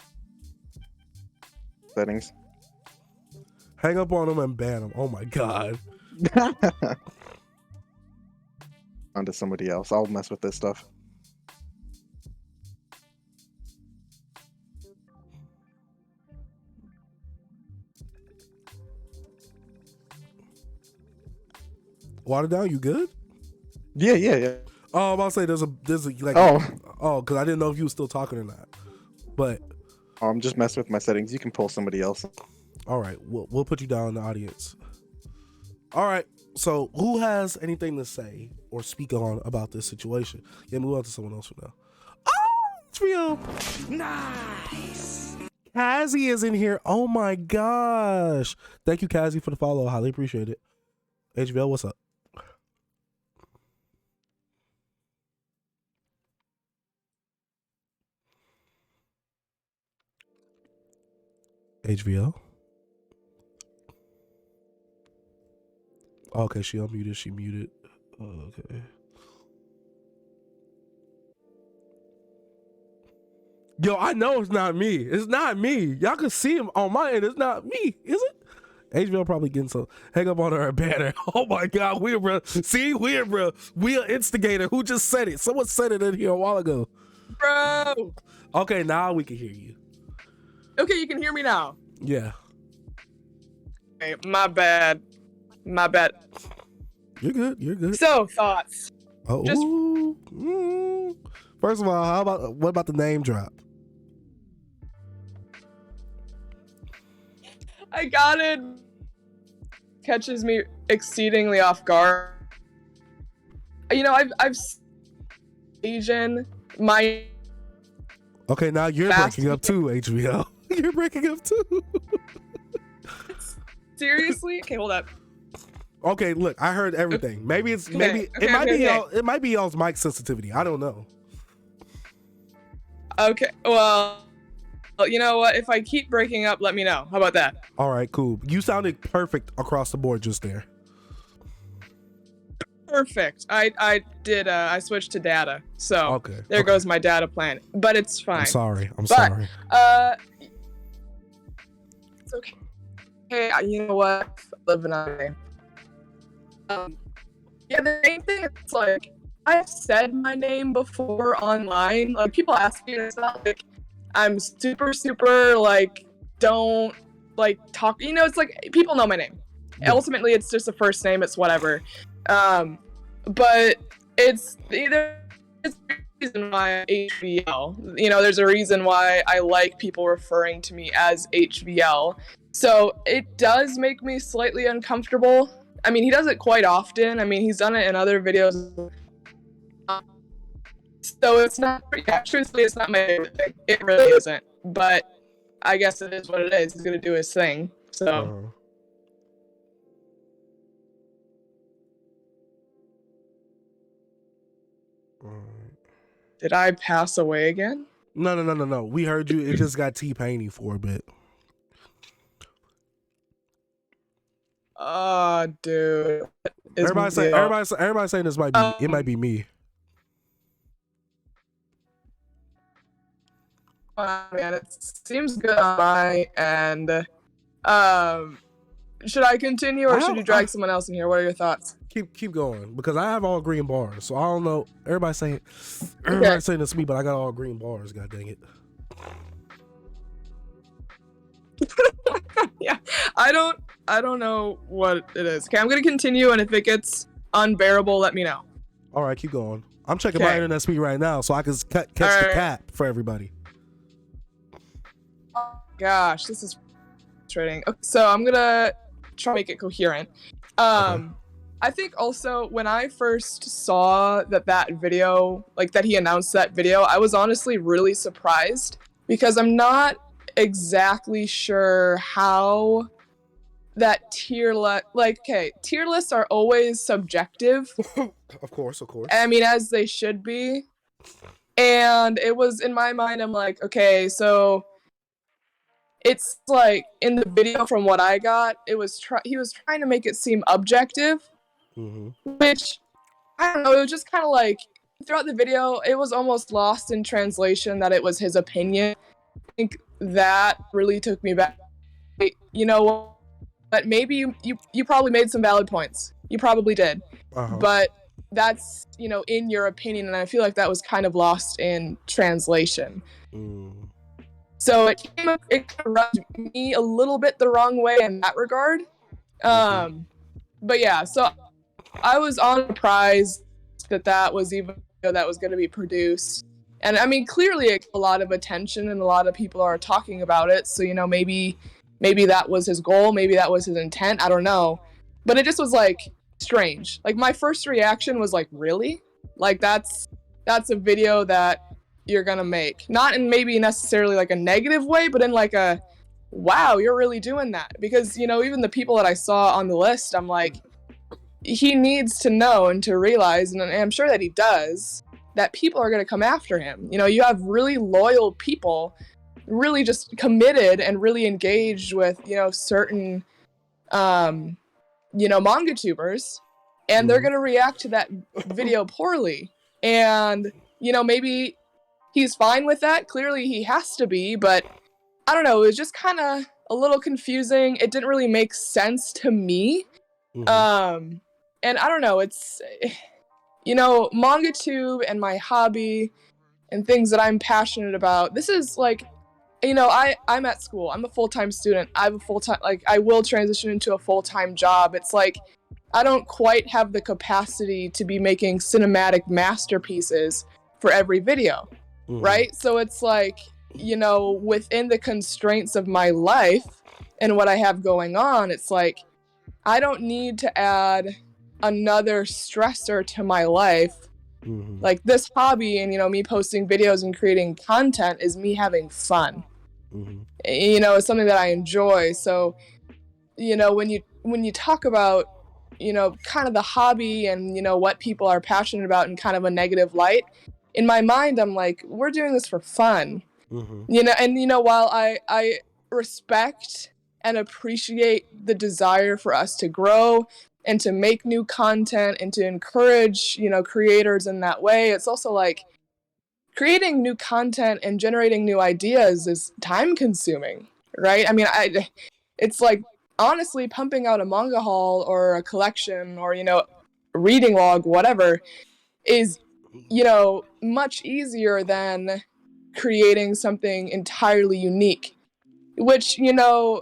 Settings. Hang up on them and ban them. Oh my god. Onto somebody else. I'll mess with this stuff. Water down, you good? Yeah. Oh, I'm about to say there's a like because I didn't know if you were still talking or not. But I'm just messing with my settings. You can pull somebody else. All right, we'll put you down in the audience. All right, so who has anything to say or speak on about this situation? Yeah, move on to someone else for now. Oh, it's real. Nice. Kazi is in here. Oh my gosh. Thank you, Kazi, for the follow. I highly appreciate it. HBL, what's up? HVL. Okay, she unmuted. She muted. Okay. Yo, I know it's not me. It's not me. Y'all can see him on my end. It's not me, is it? HVL probably getting some. Hang up on her banner. Oh my God, weird, bro. See, weird, bro. We an instigator. Who just said it? Someone said it in here a while ago. Bro. Okay, now we can hear you. Okay, you can hear me now. Yeah. Okay, my bad. You're good. You're good. So, thoughts. Oh, Just... First of all, what about the name drop? I got it. Catches me exceedingly off guard. You know, I've Asian my. Okay, now you're breaking up too, HBO. You're breaking up too. Seriously? Okay, hold up. Okay, look, I heard everything. Maybe it's it might be y'all's mic sensitivity. I don't know. Okay, well, you know what? If I keep breaking up, let me know. How about that? All right, cool. You sounded perfect across the board just there. Perfect. I did. I switched to data, so Okay. there goes my data plan. But it's fine. I'm sorry. But, sorry. It's okay. Hey, you know what? Living on it. Yeah, the main thing is like I've said my name before online. Like people ask me, and it's not like I'm super like don't like talk. You know, it's like people know my name. Yeah. Ultimately, it's just a first name. It's whatever. But it's the reason why HVL. You know, there's a reason why I like people referring to me as HVL. So it does make me slightly uncomfortable. I mean, he does it quite often. I mean, he's done it in other videos. So it's not, yeah, truthfully, it's not my favorite thing. It really isn't. But I guess it is what it is. He's going to do his thing. So. Did I pass away again? No. We heard you. It just got T-Painy for a bit. Dude. Everybody saying this might be it might be me. Man, it seems good on my end. Should I continue or should you drag someone else in here? What are your thoughts? Keep going because I have all green bars, so I don't know. Everybody's saying this to me, but I got all green bars. God dang it. Yeah, I don't know what it is. Okay, I'm gonna continue, and if it gets unbearable, let me know. All right, keep going. I'm checking my internet speed right now, so I can catch the cap for everybody. Oh, gosh, this is frustrating. Okay, so I'm gonna try to make it coherent. I think also when I first saw that video, like that he announced that video, I was honestly really surprised because I'm not exactly sure how that tier list, like, okay, tier lists are always subjective. Of course. I mean, as they should be. And it was in my mind, I'm like, okay, so it's like in the video from what I got, he was trying to make it seem objective. Which, I don't know, it was just kind of like, throughout the video, it was almost lost in translation that it was his opinion. I think that really took me back. You know what, maybe you probably made some valid points. You probably did. But that's, you know, in your opinion, and I feel like that was kind of lost in translation. So it kind of rubbed me a little bit the wrong way in that regard. But yeah, so I was surprised that was even that was going to be produced. And I mean, clearly it got a lot of attention and a lot of people are talking about it. So, you know, maybe that was his goal. Maybe that was his intent. I don't know. But it just was like strange. Like my first reaction was like, really? Like that's a video that you're going to make. Not in maybe necessarily like a negative way, but in like a, wow, you're really doing that. Because, you know, even the people that I saw on the list, I'm like, he needs to know and to realize, and I'm sure that he does, that people are going to come after him. You know, you have really loyal people, really just committed and really engaged with, you know, certain, you know, Mangatubers, and they're going to react to that video poorly. And, you know, maybe he's fine with that. Clearly he has to be, but I don't know. It was just kind of a little confusing. It didn't really make sense to me. And I don't know, it's, you know, MangaTube and my hobby and things that I'm passionate about. This is like, you know, I'm at school. I'm a full-time student. I have a full-time, like, I will transition into a full-time job. It's like, I don't quite have the capacity to be making cinematic masterpieces for every video, right? So it's like, you know, within the constraints of my life and what I have going on, it's like, I don't need to add another stressor to my life. Like this hobby and, you know, me posting videos and creating content is me having fun. You know, it's something that I enjoy. So, you know, when you talk about, you know, kind of the hobby and, you know, what people are passionate about in kind of a negative light, in my mind, I'm like, we're doing this for fun. You know, and while I respect and appreciate the desire for us to grow and to make new content and to encourage, creators in that way, it's also like creating new content and generating new ideas is time consuming, right? I mean, it's like honestly pumping out a manga haul or a collection or, a reading log, whatever, is, much easier than creating something entirely unique, which, I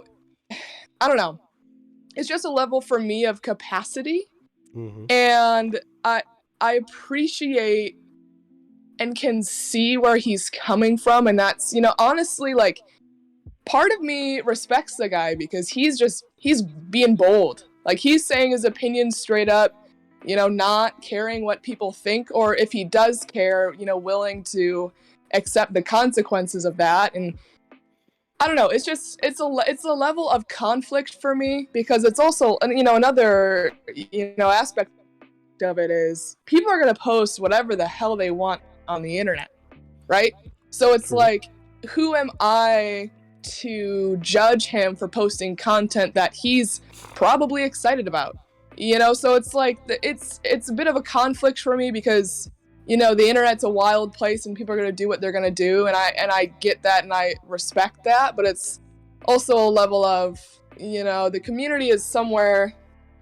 don't know. It's just a level for me of capacity. And I appreciate and can see where he's coming from. And that's, honestly, like, part of me respects the guy because he's being bold. Like, he's saying his opinion straight up, not caring what people think, or if he does care, willing to accept the consequences of that. And I don't know, it's a level of conflict for me because it's also, another, aspect of it is people are going to post whatever the hell they want on the internet, right? So it's like, who am I to judge him for posting content that he's probably excited about? So it's like, it's a bit of a conflict for me because, the internet's a wild place and people are going to do what they're going to do. And I get that and I respect that, but it's also a level of, the community is somewhere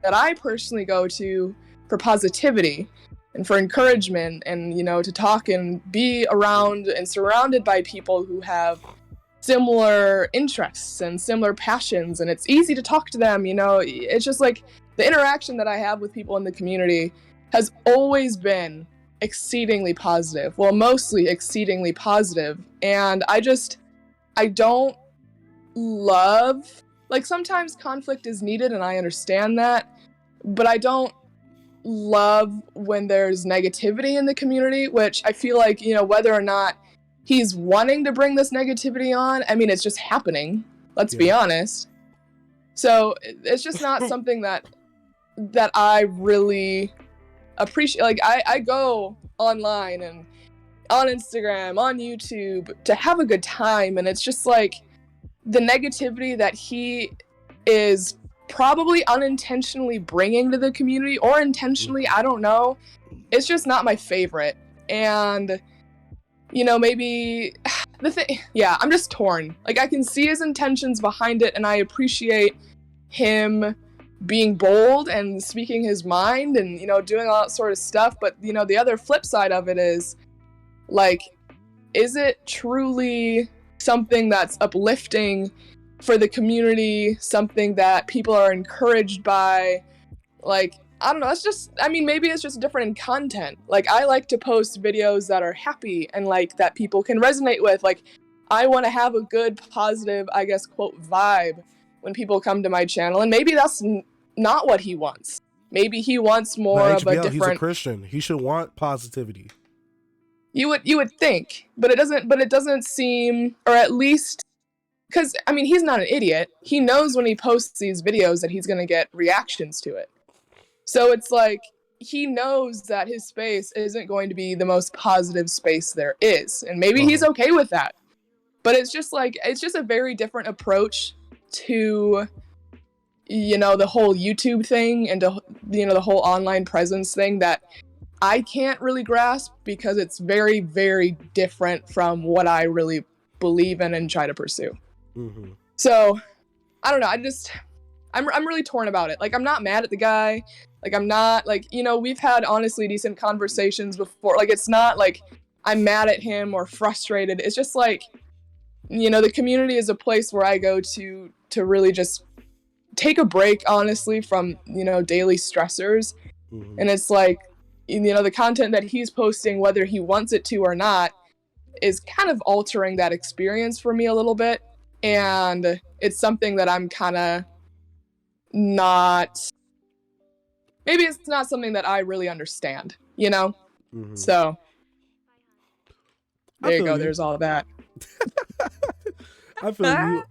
that I personally go to for positivity and for encouragement and, to talk and be around and surrounded by people who have similar interests and similar passions. And it's easy to talk to them, it's just like the interaction that I have with people in the community has always been exceedingly positive. Well, mostly exceedingly positive. And I don't love, like, sometimes conflict is needed and I understand that, but I don't love when there's negativity in the community, which I feel like, whether or not he's wanting to bring this negativity on, I mean, it's just happening. Let's be honest. So it's just not something that I really appreciate. Like, I go online and on Instagram, on YouTube to have a good time, and it's just like the negativity that he is probably unintentionally bringing to the community, or intentionally, I don't know. It's just not my favorite. And maybe I'm just torn. Like, I can see his intentions behind it and I appreciate him being bold and speaking his mind and, doing all that sort of stuff. But, the other flip side of it is, like, is it truly something that's uplifting for the community, something that people are encouraged by? Like, I don't know, maybe it's just different in content. Like, I like to post videos that are happy and, like, that people can resonate with. Like, I want to have a good, positive, I guess, quote, vibe when people come to my channel, and maybe that's not what he wants. Maybe he wants more of a different... He's a Christian. He should want positivity. You would think, but it doesn't seem, or at least, because, I mean, he's not an idiot. He knows when he posts these videos that he's going to get reactions to it. So it's like, he knows that his space isn't going to be the most positive space there is, and maybe he's okay with that. But it's just like, it's just a very different approach to, the whole YouTube thing and to, the whole online presence thing that I can't really grasp because it's very, very different from what I really believe in and try to pursue. So, I don't know. I'm really torn about it. Like, I'm not mad at the guy. Like, I'm not, like, we've had honestly decent conversations before. Like, it's not like I'm mad at him or frustrated. It's just like, the community is a place where I go to really just take a break, honestly, from, daily stressors. And it's like, the content that he's posting, whether he wants it to or not, is kind of altering that experience for me a little bit. And it's something that I'm kind of not... Maybe it's not something that I really understand, So, there you go. There's all of that. I feel you.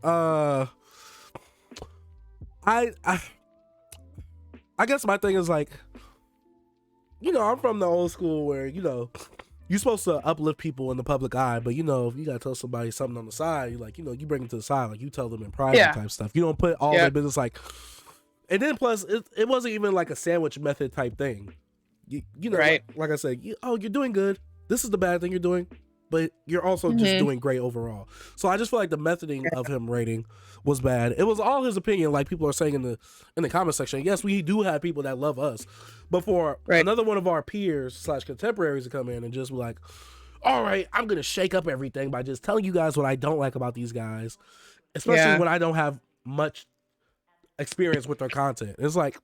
I guess my thing is like, I'm from the old school where, you're supposed to uplift people in the public eye, but you know, if you gotta tell somebody something on the side, you like, you know, you bring them to the side, like you tell them in private type stuff. You don't put all their business like. And then plus, it wasn't even like a sandwich method type thing. You know, like I said, you're doing good. This is the bad thing you're doing, but you're also just doing great overall. So I just feel like the methoding of him rating was bad. It was all his opinion, like people are saying in the comment section. Yes, we do have people that love us, but for another one of our peers / contemporaries to come in and just be like, all right, I'm gonna shake up everything by just telling you guys what I don't like about these guys, especially when I don't have much experience with their content. It's like,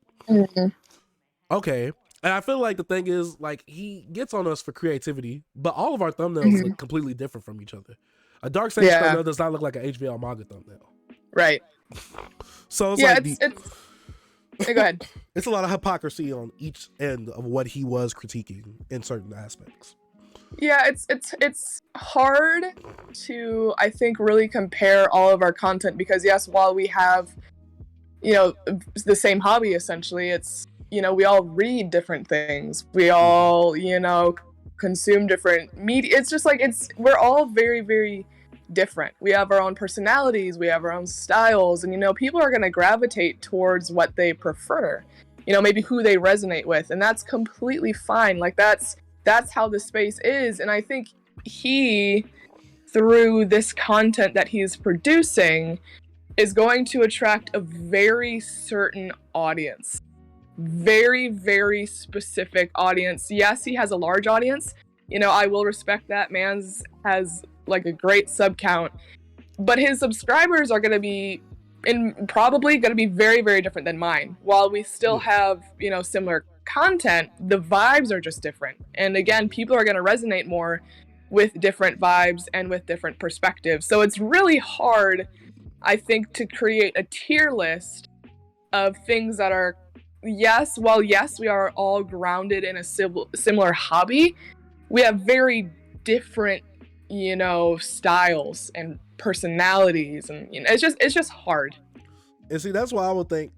okay. And I feel like the thing is, like, he gets on us for creativity, but all of our thumbnails look completely different from each other. A Dark Sage thumbnail does not look like an HVL manga thumbnail. Right. So it's go ahead. It's a lot of hypocrisy on each end of what he was critiquing in certain aspects. Yeah, it's hard to, I think, really compare all of our content because, yes, while we have, you know, the same hobby, essentially, it's, you know, we all read different things. We all, you know, consume different media. It's just like, we're all very, very different. We have our own personalities. We have our own styles. And, you know, people are going to gravitate towards what they prefer, you know, maybe who they resonate with. And that's completely fine. Like, that's how the space is. And I think he, through this content that he's producing, is going to attract a very certain audience. Very, very specific audience. Yes, he has a large audience. You know, I will respect that. Mans has like a great sub count, but his subscribers are going to be probably going to be very, very different than mine. While we still have, you know, similar content, the vibes are just different. And again, people are going to resonate more with different vibes and with different perspectives. So it's really hard, I think, to create a tier list of things that are, yes, we are all grounded in a similar hobby, we have very different, you know, styles and personalities, and you know, it's just hard. And see, that's why I would think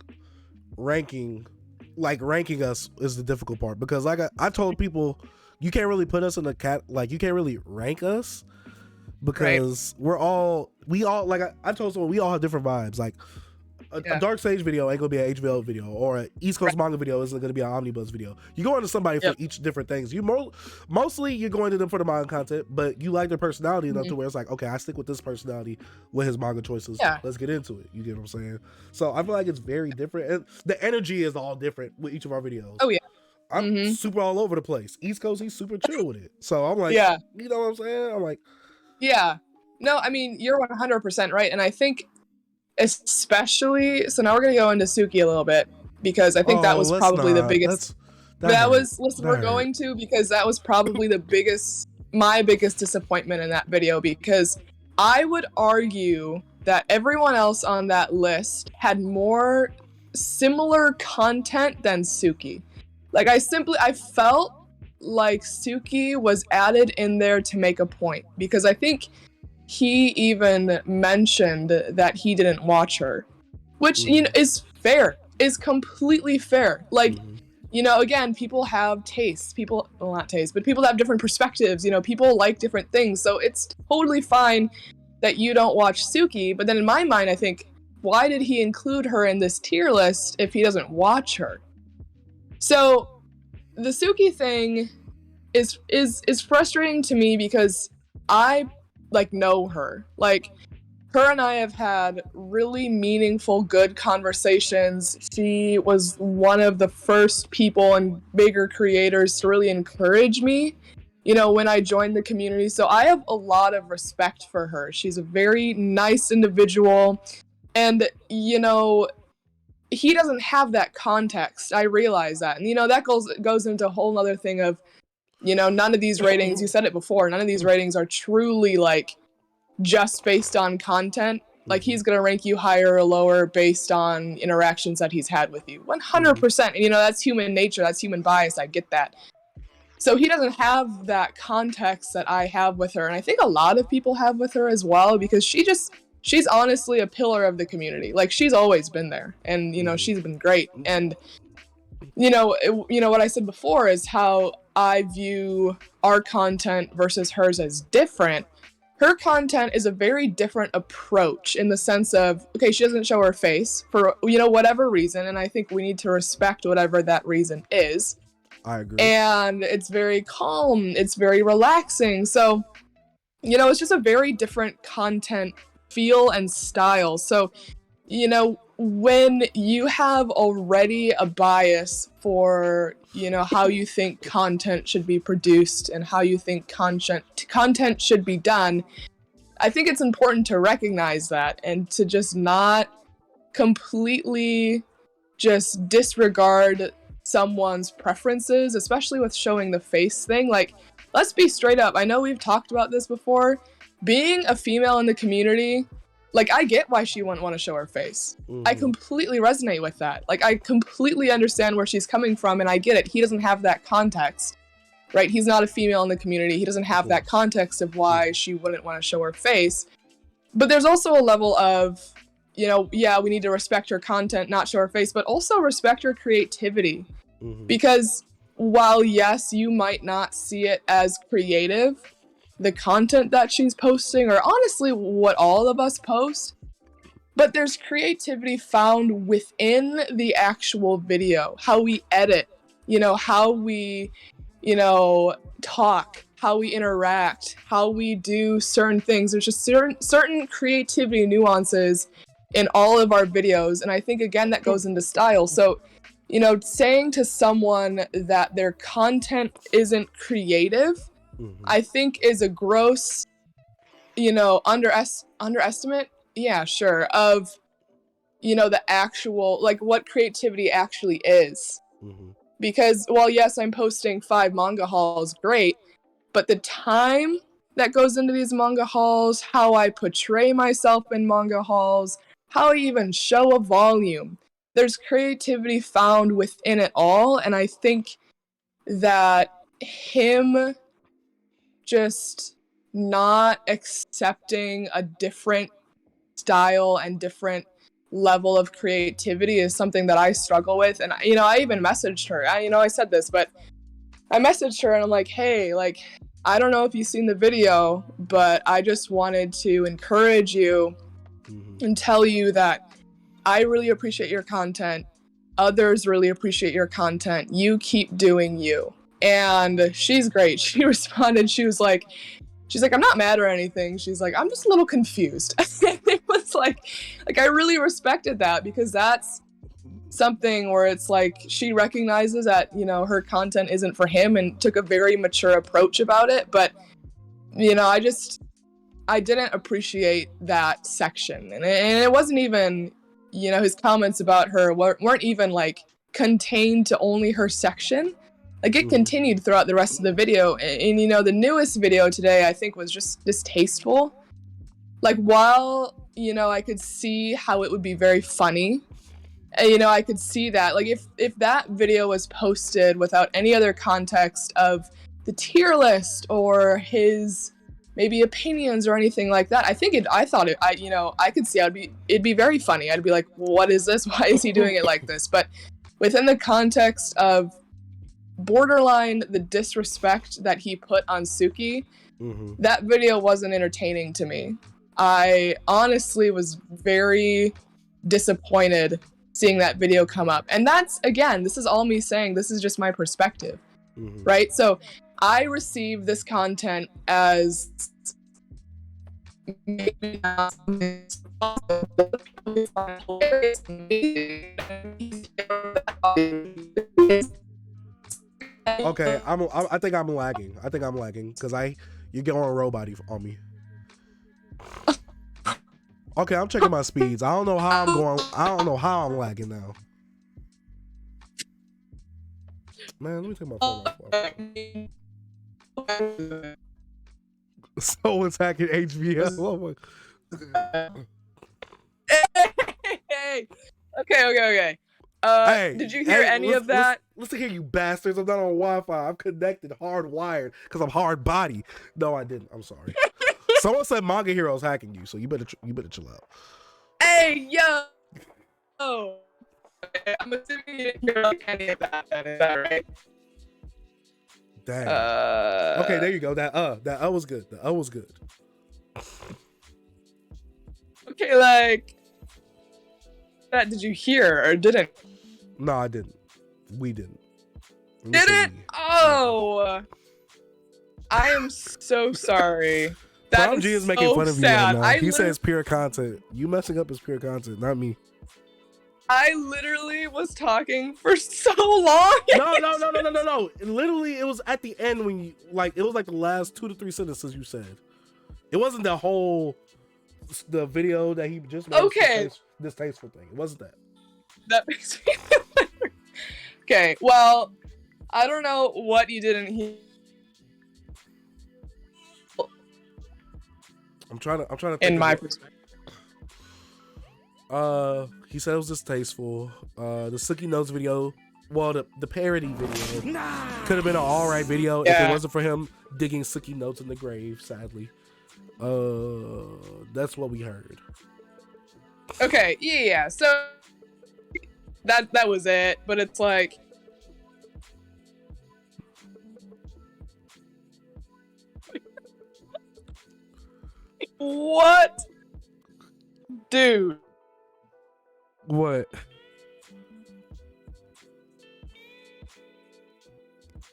ranking us is the difficult part, because like I told people, you can't really put us in a you can't really rank us because we all like I told someone, we all have different vibes. Like a Dark Sage video ain't gonna be an HVL video, or an East Coast manga video isn't gonna be an Omnibus video. You go into somebody for each different things. You mostly you're going to them for the manga content, but you like their personality enough to where it's like, okay, I stick with this personality with his manga choices. Let's get into it. You get what I'm saying? So I feel like it's very different, and the energy is all different with each of our videos. Oh yeah. I'm super all over the place. East Coast, he's super chill with it. So I'm like, you know what I'm saying? I'm like, no, I mean, you're 100% right, and I think especially, so now we're gonna go into Suki a little bit, because I think that was probably the biggest. We're going to, because that was probably my biggest disappointment in that video, because I would argue that everyone else on that list had more similar content than Suki. Like, I felt like Suki was added in there to make a point, because I think he even mentioned that he didn't watch her, which, you know, is completely fair. Like, you know, again, people have tastes. Not tastes, but people have different perspectives. You know, people like different things. So it's totally fine that you don't watch Suki. But then in my mind, I think, why did he include her in this tier list if he doesn't watch her? So the Suki thing is frustrating to me, because I know her. Like, her and I have had really meaningful, good conversations. She was one of the first people and bigger creators to really encourage me, you know, when I joined the community. So I have a lot of respect for her. She's a very nice individual. And, you know, he doesn't have that context. I realize that. And, you know, that goes into a whole other thing of, you know, none of these ratings, you said it before, none of these ratings are truly, like, just based on content. Like, he's going to rank you higher or lower based on interactions that he's had with you. 100%. And, you know, that's human nature. That's human bias. I get that. So he doesn't have that context that I have with her. And I think a lot of people have with her as well, because she's honestly a pillar of the community. Like, she's always been there. And, you know, she's been great. And, you know, what I said before is how I view our content versus hers as different. Her content is a very different approach in the sense of, okay, she doesn't show her face for, whatever reason, and I think we need to respect whatever that reason is. I agree. And it's very calm, it's very relaxing. So, it's just a very different content feel and style. So, when you have already a bias for, how you think content should be produced and how you think content should be done, I think it's important to recognize that and to just not completely just disregard someone's preferences, especially with showing the face thing. Like, let's be straight up. I know we've talked about this before. Being a female in the community, like, I get why she wouldn't want to show her face. I completely resonate with that. Like, I completely understand where she's coming from, and I get it. He doesn't have that context, right? He's not a female in the community. He doesn't have that context of why she wouldn't want to show her face. But there's also a level of, yeah, we need to respect her content, not show her face, but also respect her creativity. Because while, yes, you might not see it as creative, the content that she's posting, or honestly what all of us post, but there's creativity found within the actual video, how we edit, how we, talk, how we interact, how we do certain things. There's just certain creativity nuances in all of our videos, and I think, again, that goes into style. So, saying to someone that their content isn't creative, I think is a gross, underestimate, yeah, sure, of, the actual, like, what creativity actually is. Because, while yes, I'm posting 5 manga hauls, great, but the time that goes into these manga hauls, how I portray myself in manga hauls, how I even show a volume, there's creativity found within it all, and I think that him just not accepting a different style and different level of creativity is something that I struggle with. And I even messaged her. I said this, but I messaged her and I'm like, hey, like, I don't know if you've seen the video, but I just wanted to encourage you and tell you that I really appreciate your content. Others really appreciate your content. You keep doing you. And she's great. She responded. She's like, I'm not mad or anything. She's like, I'm just a little confused. It was like I really respected that, because that's something where it's like she recognizes that, her content isn't for him and took a very mature approach about it. But, I didn't appreciate that section. And it wasn't even, his comments about her weren't even like contained to only her section. Like, it continued throughout the rest of the video. And the newest video today, I think, was just distasteful. Like, while, I could see how it would be very funny, I could see that. Like, if that video was posted without any other context of the tier list or his maybe opinions or anything like that, I could see it'd be very funny. I'd be like, what is this? Why is he doing it like this? But within the context of borderline the disrespect that he put on Suki, that video wasn't entertaining to me. I honestly was very disappointed seeing that video come up. And that's, again, this is all me saying, this is just my perspective, right? So I receive this content as maybe not Okay, I think I'm lagging. Because you're going robot on me. Okay, I'm checking my speeds. I don't know how I'm lagging now. Man, let me take my phone off. Someone's hacking HBL. Oh Hey. Okay. Hey, did you hear any of that? Listen here, you bastards. I'm not on Wi-Fi. I'm connected, hardwired, because I'm hard body. No, I didn't. I'm sorry. Someone said MangaHero's hacking you, so you better chill out. Hey, yo. Oh. I'm assuming you didn't hear any of that. Is that right? Dang. Okay, there you go. That was good. That was good. Okay, like that. Did you hear or didn't? No, I didn't. We didn't. Didn't? Oh, I am so sorry. That Prodigy is making so fun of you sad. right now. He says pure content. You messing up is pure content, not me. I literally was talking for so long. No. Literally, it was at the end when you it was like the last 2 to 3 sentences you said. It wasn't the video that he just made. Okay. Distasteful thing. It wasn't that. That makes me okay. Well, I don't know what you didn't hear. I'm trying to think in my perspective. He said it was distasteful. The Suki Notes video, well, the parody video could have been an alright video if it wasn't for him digging Suki Notes in the grave, sadly. That's what we heard. Okay, yeah. So that was it, but it's like what? Dude. What?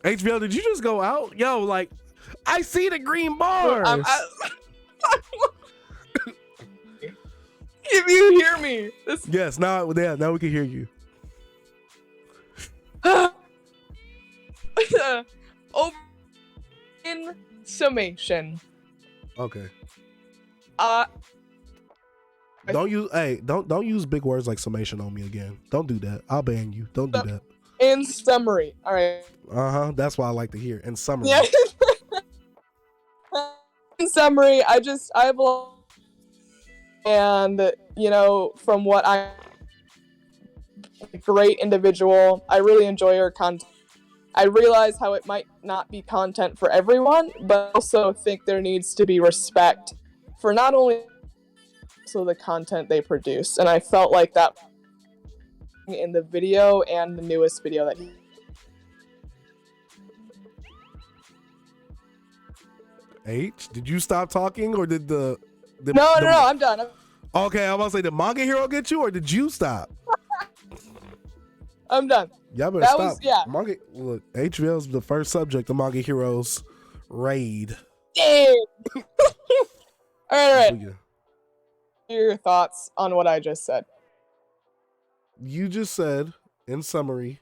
HBO, did you just go out? Yo, I see the green bars. If you hear me. Yes, now we can hear you. Over in summation. Okay. Don't use big words like summation on me again. Don't do that. I'll ban you. Don't do that. In summary. All right. That's what I like to hear. In summary. Yeah. In summary, and from what I great individual. I really enjoy her content. I realize how it might not be content for everyone, but also think there needs to be respect for not only the content they produce. And I felt like that in the video and the newest video that he... H, did you stop talking or did the No, I'm done. Okay, I was about to say, did MangaHero get you or did you stop? I'm done. Y'all better stop. Look, HVL is the first subject of MangaHero's raid. Dang. All right. Your thoughts on what I just said. You just said, in summary,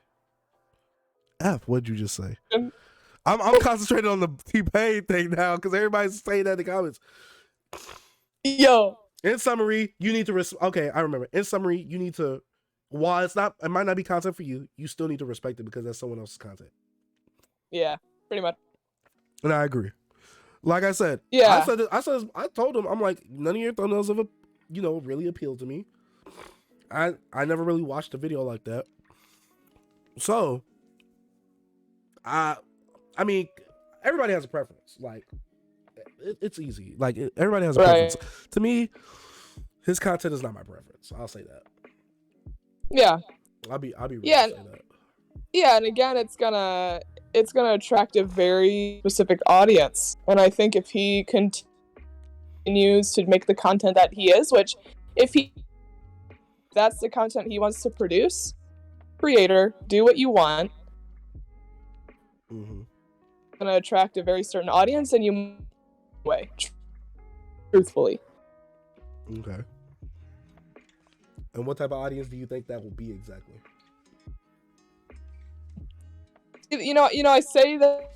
F, what'd you just say? I'm concentrated on the T-Pain thing now because everybody's saying that in the comments. Yo. In summary, you need to okay, I remember. In summary, you need to, while it might not be content for you, you still need to respect it because that's someone else's content. Yeah, pretty much. And I agree. Like I said, yeah. I told him, I'm like, none of your thumbnails have, really appealed to me. I never really watched a video like that. So, I mean, everybody has a preference. Like, it's easy. Like, everybody has a preference. To me, his content is not my preference. I'll say that. Yeah. I'll be real yeah. to say that. Yeah, and again, it's gonna attract a very specific audience. And I think if he continues to make the content that he is, which if that's the content he wants to produce, creator, do what you want. Mm-hmm. Gonna attract a very certain audience, and you way truthfully. Okay. And what type of audience do you think that will be exactly? I say that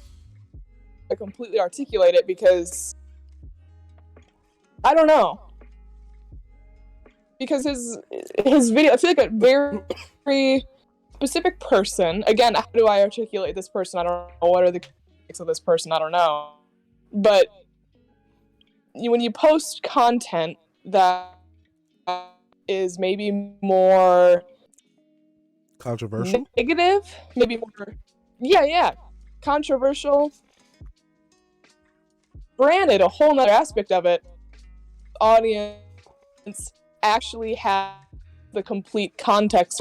I completely articulate it because I don't know. Because his video, I feel like a very specific person. Again, how do I articulate this person? I don't know. What are the characteristics of this person? I don't know. But when you post content that is maybe more controversial, negative, maybe more, controversial. Granted, a whole nother aspect of it, audience actually have the complete context.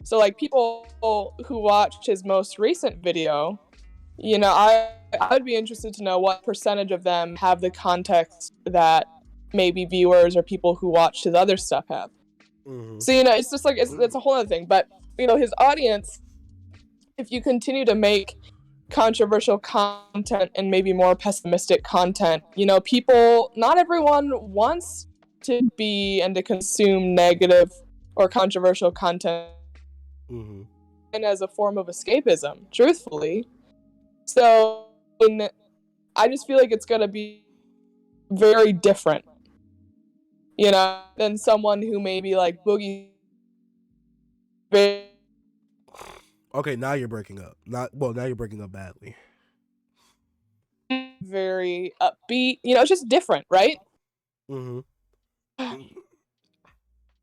So like people who watched his most recent video, you know, I'd be interested to know what percentage of them have the context that maybe viewers or people who watched his other stuff have. So, you know, it's just like, it's a whole other thing. But, you know, his audience, if you continue to make controversial content and maybe more pessimistic content, you know, people, not everyone wants to be and to consume negative or controversial content and as a form of escapism, truthfully. So I just feel like it's going to be very different, you know, than someone who maybe like Boogie. Okay, now you're breaking up. Now you're breaking up badly. Very upbeat, you know, it's just different, right?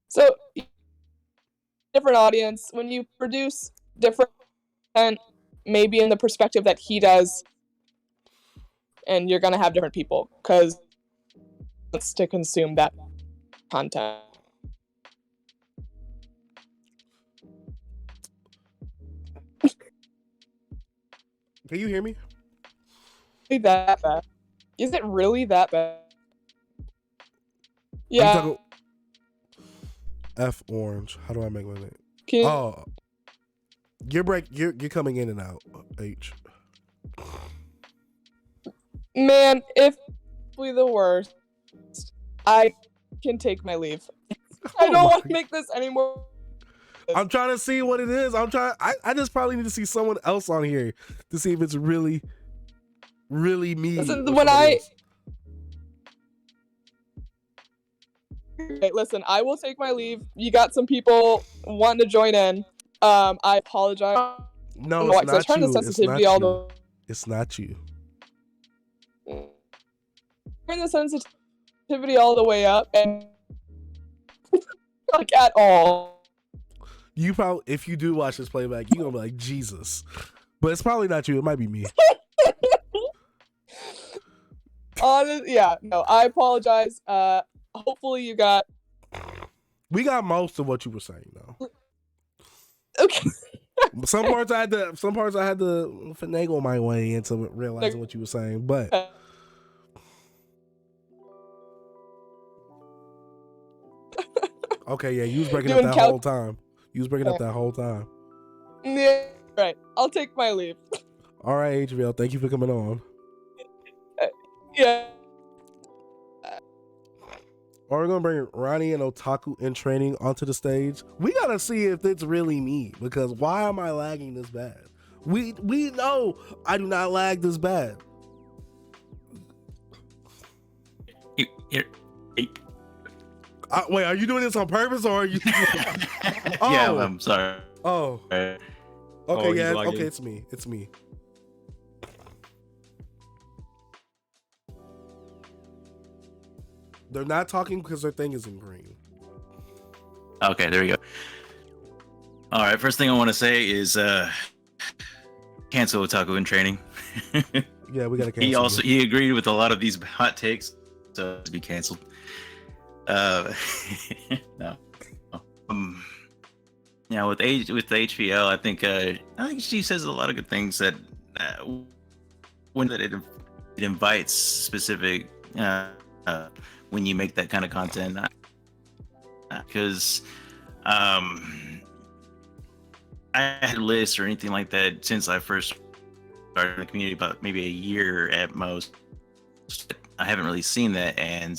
So, different audience, when you produce different content, maybe in the perspective that he does, and you're gonna have different people because it's to consume that content. Can you hear me? Is that bad? Is it really that bad? Yeah. F orange. How do I make my name? Can You're coming in and out. H. Man, if we the worst, I can take my leave. I don't want to make this anymore. I'm trying to see what it is. I just probably need to see someone else on here to see if it's really, really me. Listen, listen, I will take my leave. You got some people wanting to join in. I apologize. No, it's not turn you. the sensitivity It's not you. Turn the sensitivity all the way up, and like at all. You probably, if you do watch this playback, you're gonna be like, Jesus. But it's probably not you. It might be me. Yeah, no, I apologize. Hopefully you got. We got most of what you were saying, though. Okay. Some parts I had to finagle my way into realizing what you were saying, but. Okay, yeah, you was breaking up that whole time. You was breaking up that whole time. Yeah, right. I'll take my leave. All right, HVL, thank you for coming on. Yeah. We're gonna bring Ronnie and Otaku in training onto the stage. We gotta see if it's really me, because why am I lagging this bad? We know I do not lag this bad. Wait, are you doing this on purpose or are you? Yeah, I'm sorry. Oh. Okay, yeah. Okay, it's me. It's me. They're not talking because their thing is in green. Okay, there we go. All right, first thing I want to say is cancel Otaku in training. Yeah, we gotta cancel. He agreed with a lot of these hot takes, so to be canceled. No. Yeah, with the HVL, I think she says a lot of good things that when it invites specific when you make that kind of content, because I had a list or anything like that since I first started in the community, about maybe a year at most. I haven't really seen that, and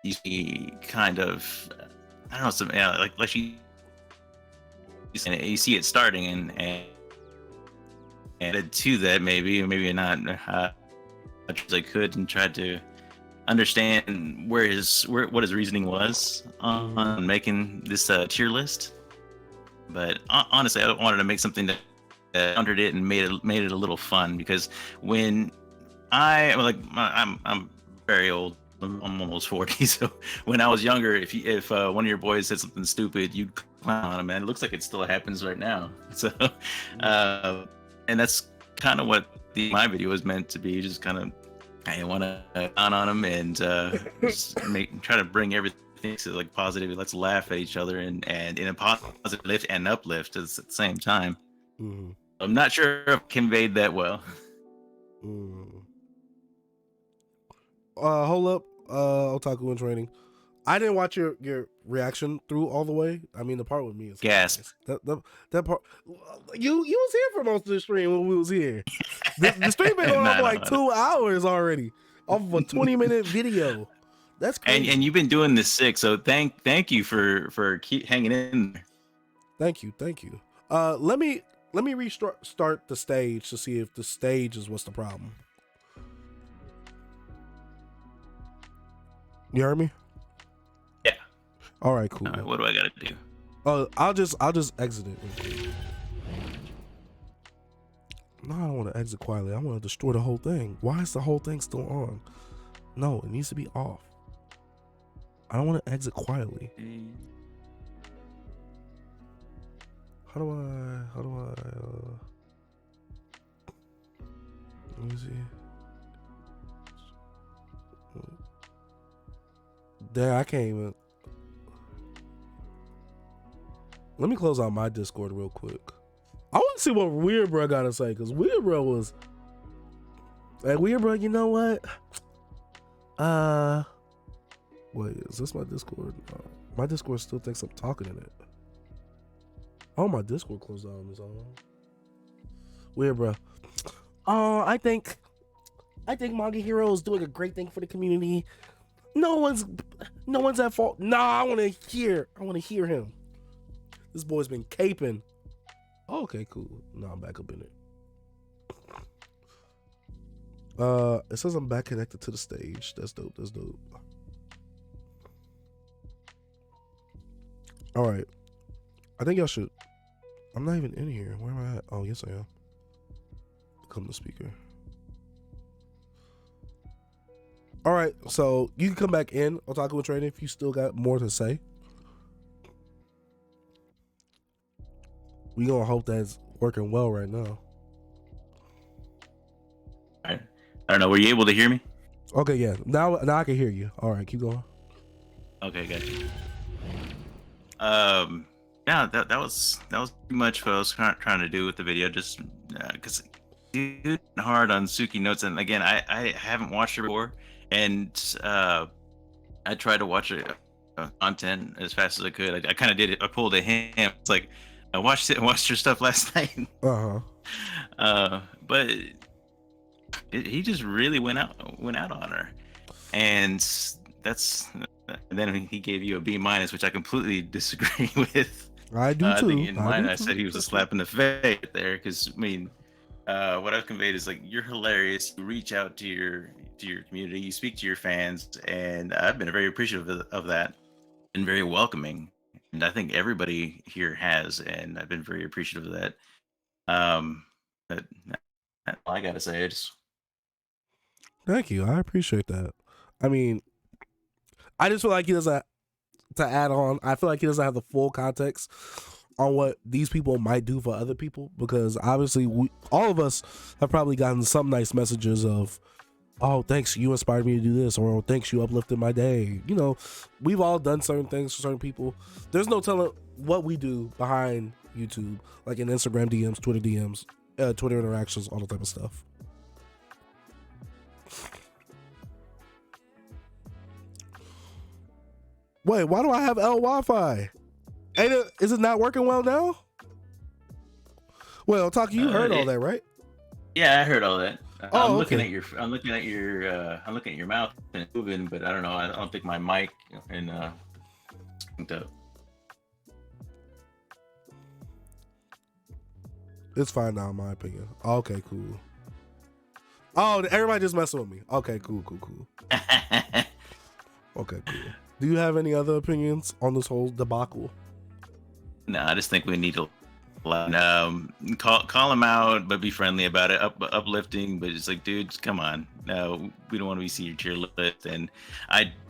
you see kind of, I don't know, some like you see it starting and added to that maybe, or maybe not as I could, and tried to understand what his reasoning was on making this tier list. But honestly, I wanted to make something that countered it and made it a little fun, because when I'm very old. I'm almost 40, so when I was younger, if one of your boys said something stupid, you'd clown on him, and it looks like it still happens right now. So, and that's kind of what my video was meant to be. Just kind of, I want to clown on him and try to bring everything thinks it's like positive. Let's laugh at each other and in a positive lift and uplift at the same time. Mm-hmm. I'm not sure if I conveyed that well. Hold up, Otaku in Training. I didn't watch your reaction through all the way. I mean, the part with me is gasp. That part. You was here for most of the stream when we was here. The stream been going on for like 2 hours already, off of a 20-minute video. That's crazy. And you've been doing this sick, so thank you for keep hanging in there. Thank you. Let me restart the stage to see if the stage is what's the problem. You heard me? Yeah. All right, cool. All right, what do I gotta do? I'll just exit it. No, I don't want to exit quietly. I want to destroy the whole thing. Why is the whole thing still on? No, it needs to be off. I don't want to exit quietly. How do I let me see. There, I can't even. Let me close out my Discord real quick. I want to see what Weird Bro got to say, because Weird Bro was like, Weird Bro, you know what? Wait, is this my Discord? My Discord still thinks I'm talking in it. Oh, my Discord closed out on its own. Weird Bro. Oh, I think MangaHero is doing a great thing for the community. No one's at fault. Nah, I want to hear him. This boy's been caping. Oh, okay, cool. No, I'm back up in it. It says I'm back connected to the stage. That's dope. All right. I think y'all should. I'm not even in here. Where am I at? Oh, yes, I am. Become the speaker. All right, so you can come back in Otaku and Training if you still got more to say. We gonna hope that's working well right now. All right. I don't know. Were you able to hear me? Okay, yeah. Now I can hear you. All right, keep going. Okay, gotcha. Yeah, that was pretty much what I was trying to do with the video. Just because dude hard on Suki Notes, and again, I haven't watched her before. And I tried to watch it content as fast as I could. I kind of did it. I pulled a him. It's like I watched her stuff last night. But he just really went out on her, and then he gave you a B-, which I completely disagree with. I do too. I think in mine I said he was a slap in the face there, because I mean, what I've conveyed is like, you're hilarious. You reach out to your community, you speak to your fans, and I've been very appreciative of that and very welcoming. And I think everybody here has, and I've been very appreciative of that. That's all I gotta say. Thank you. I appreciate that. I mean, I just feel like he doesn't, to add on, I feel like he doesn't have the full context on what these people might do for other people, because obviously all of us have probably gotten some nice messages of, oh, thanks, you inspired me to do this, or oh, thanks, you uplifted my day. You know, we've all done certain things for certain people. There's no telling what we do behind YouTube, like in Instagram DMs, Twitter DMs, Twitter interactions, all that type of stuff. Wait, why do I have L Wi-Fi? Is it not working well now? Well, Taki, you heard all that, right? Yeah, I heard all that. Oh, I'm looking at your mouth and moving, but I don't know. I don't think my mic and synced up. It's fine now, in my opinion. Okay, cool. Oh, everybody just messing with me. Okay, cool. Okay, cool. Do you have any other opinions on this whole debacle? No, I just think we need to call him out, but be friendly about it, uplifting. But it's like, dude, come on. No, we don't want to see your cheer list. And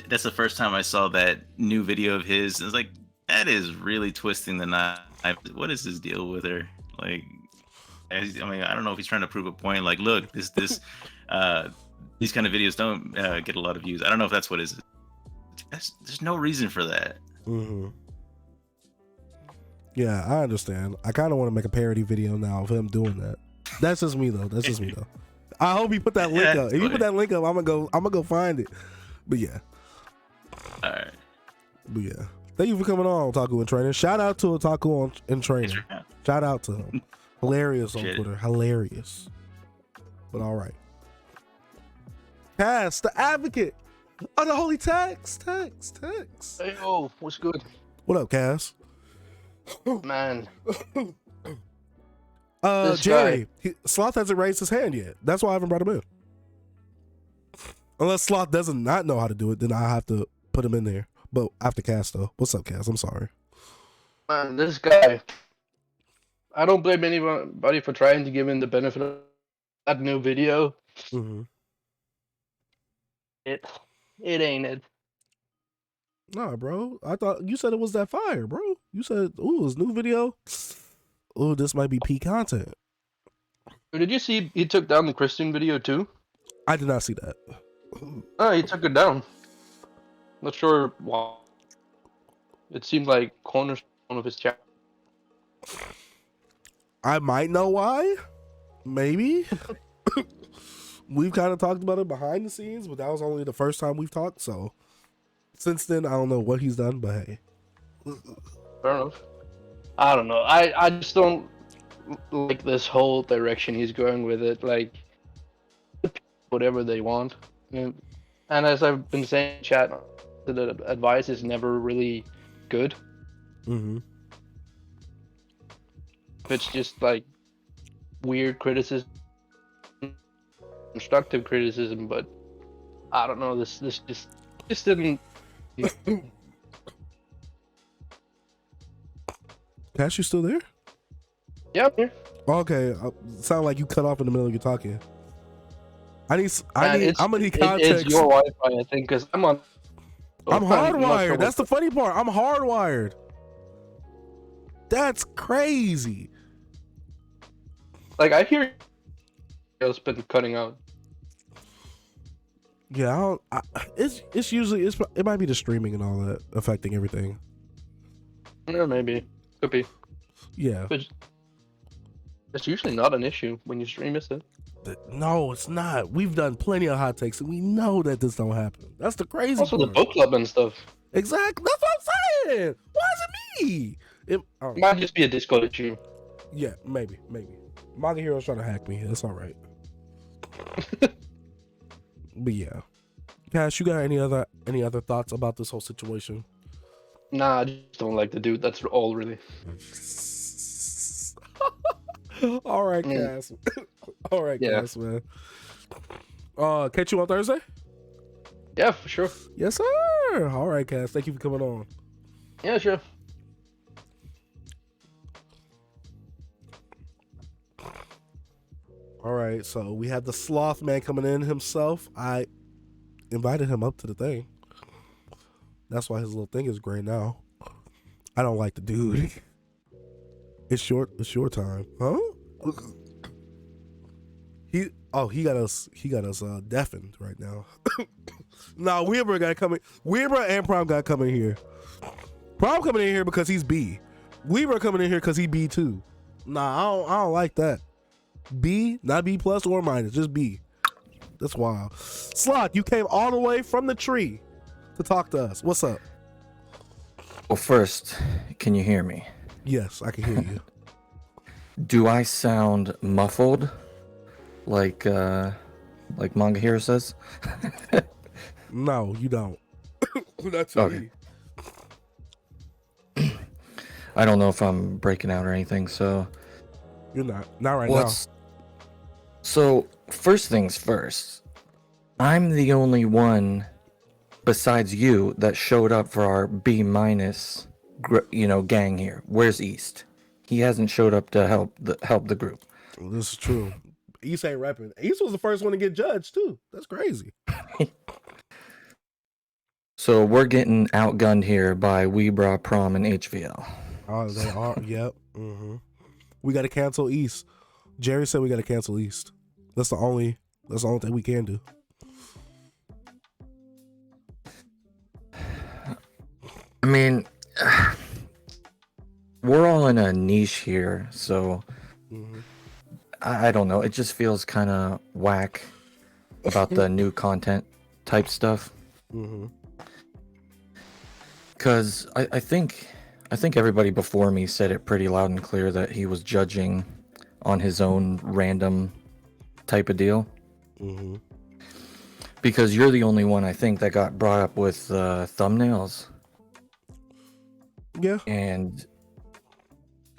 that's the first time I saw that new video of his. It's like, that is really twisting the knife. What is his deal with her? Like, I mean, I don't know if he's trying to prove a point. Like, look, these kind of videos don't get a lot of views. I don't know if that's what his there's no reason for that. Yeah, I understand. I kind of want to make a parody video now of him doing that. That's just me though. I hope you put that link up. If you put that link up, I'm gonna go find it. But yeah. All right. But yeah. Thank you for coming on, Otaku in Training. Shout out to Otaku in Training. Shout out to him. Hilarious on Twitter. Hilarious. But all right. Cass, the advocate of the holy text. Hey, yo, what's good? What up, Cass? Man. Jerry, Sloth hasn't raised his hand yet. That's why I haven't brought him in. Unless Sloth doesn't not know how to do it, then I have to put him in there. But after Cass, though. What's up, Cass? I'm sorry. Man, this guy. I don't blame anybody for trying to give him the benefit of that new video. It ain't it. Nah, bro. I thought you said it was that fire, bro. You said, ooh, his new video. Ooh, this might be peak content. Did you see he took down the Christian video too? I did not see that. Oh, he took it down. Not sure why. It seemed like cornerstone of his channel. I might know why. Maybe. We've kind of talked about it behind the scenes, but that was only the first time we've talked. So since then, I don't know what he's done, but hey. Fair enough. I don't know. I just don't like this whole direction he's going with it. Like, whatever they want. And as I've been saying in chat, the advice is never really good. If it's just like weird criticism, constructive criticism, but I don't know. This just didn't. Cash, you still there? Yeah, I'm here. Okay, sound like you cut off in the middle of your talking. I'm gonna need context. It's your Wi-Fi, I think, because I'm on. I'm hardwired. That's the funny part. I'm hardwired. That's crazy. Like, I hear it's been cutting out. Yeah, it's usually it might be the streaming and all that affecting everything. Yeah, maybe. Could be. Yeah. But it's usually not an issue when you stream, is it? No, it's not. We've done plenty of hot takes, and we know that this don't happen. That's the crazy Also, part. the book club and stuff. Exactly. That's what I'm saying. Why is it me? It might just be a Discord issue. Yeah, maybe. MangaHero's trying to hack me. That's all right. But yeah, Cash, you got any other thoughts about this whole situation? Nah, I just don't like the dude. That's all, really. All right, Cass. All right, Cass, man. Catch you on Thursday? Yeah, for sure. Yes, sir. All right, Cass. Thank you for coming on. Yeah, sure. All right, so we had the Sloth Man coming in himself. I invited him up to the thing. That's why his little thing is gray now. I don't like the dude. It's your time, huh? He got us deafened right now. No, Weber got coming. Weber and Prom got coming here. Prom coming in here because he's B. Weber coming in here because he B too. Nah, I don't like that. B, not B plus or minus, just B. That's wild. Sloth, you came all the way from the tree to talk to us. What's up? Well, first, can you hear me? Yes, I can hear you. Do I sound muffled, like MangaHero says? No, you don't. That's okay. I don't know if I'm breaking out or anything, so... You're not right now. So, first things first, I'm the only one besides you that showed up for our B minus, gang here. Where's East? He hasn't showed up to help the group. This is true. East ain't rapping. East was the first one to get judged too. That's crazy. So we're getting outgunned here by Webra, Prom, and HVL. Oh, they are. Yep. Mm-hmm. We got to cancel East. Jerry said we got to cancel East. That's the only thing we can do. mean, we're all in a niche here, so I don't know. It just feels kind of whack about the new content type stuff. Because I think everybody before me said it pretty loud and clear that he was judging on his own random type of deal. Because you're the only one I think that got brought up with thumbnails. Yeah. And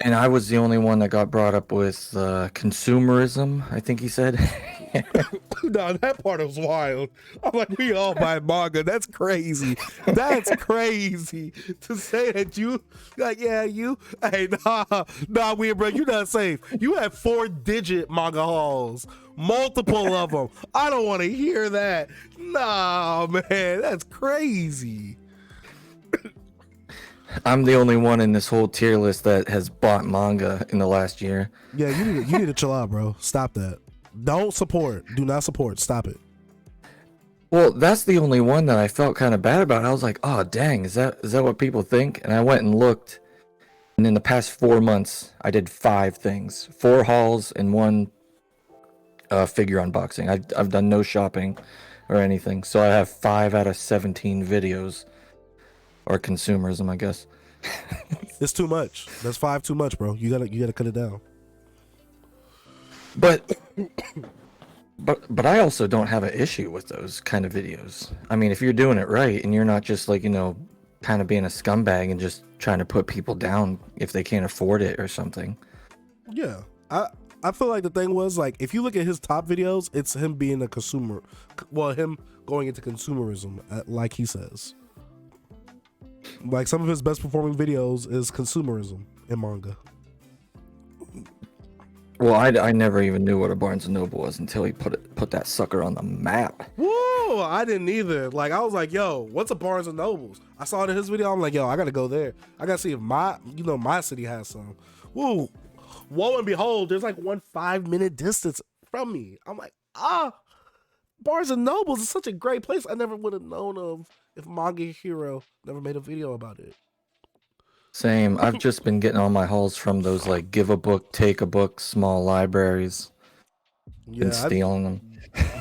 I was the only one that got brought up with consumerism, I think he said. No, that part was wild. I'm like, we all buy manga. That's crazy. That's crazy to say that you, like, yeah, you. Hey, nah, weird, bro. You're not safe. You have 4-digit manga hauls, multiple of them. I don't want to hear that. Nah, man, that's crazy. I'm the only one in this whole tier list that has bought manga in the last year. Yeah, you need to chill out, bro. Stop that. Don't support. Do not support. Stop it. Well, that's the only one that I felt kind of bad about. I was like, oh, dang, is that what people think? And I went and looked. And in the past 4 months, I did 5 things. 4 hauls and 1 figure unboxing. I've done no shopping or anything. So I have 5 out of 17 videos. Or consumerism, I guess. It's too much. That's 5 too much, bro. You gotta cut it down. But I also don't have an issue with those kind of videos. I mean, if you're doing it right and you're not just like, kind of being a scumbag and just trying to put people down if they can't afford it or something. Yeah. I feel like the thing was, like, if you look at his top videos, it's him being a consumer. Well, him going into consumerism, like he says. Like, some of his best performing videos is consumerism in manga. Well, I never even knew what a Barnes & Noble was until he put that sucker on the map. Whoa, I didn't either. Like, I was like, yo, what's a Barnes & Nobles? I saw it in his video. I'm like, yo, I gotta go there. I gotta see if my city has some. Whoa, lo and behold, there's like 1 5-minute distance from me. I'm like, Barnes & Nobles is such a great place. I never would have known of if MangaHero never made a video about it. Same. I've just been getting all my hauls from those like give a book, take a book, small libraries. Yeah, and stealing them.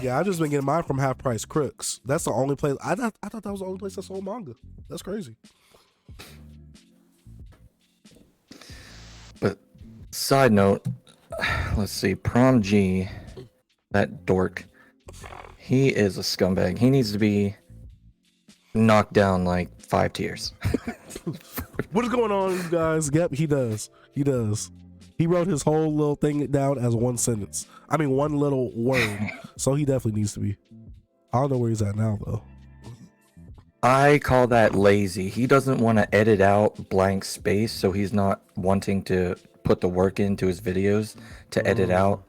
Yeah, I've just been getting mine from Half Price Crooks. That's the only place. I thought that was the only place that sold manga. That's crazy. But side note, let's see, Prom G, that dork, he is a scumbag. He needs to be knocked down like 5 tiers. What is going on, you guys? Yep, he does. He does. He wrote his whole little thing down as 1 sentence. I mean, 1 little word. So he definitely needs to be. I don't know where he's at now, though. I call that lazy. He doesn't want to edit out blank space, so he's not wanting to put the work into his videos to edit out.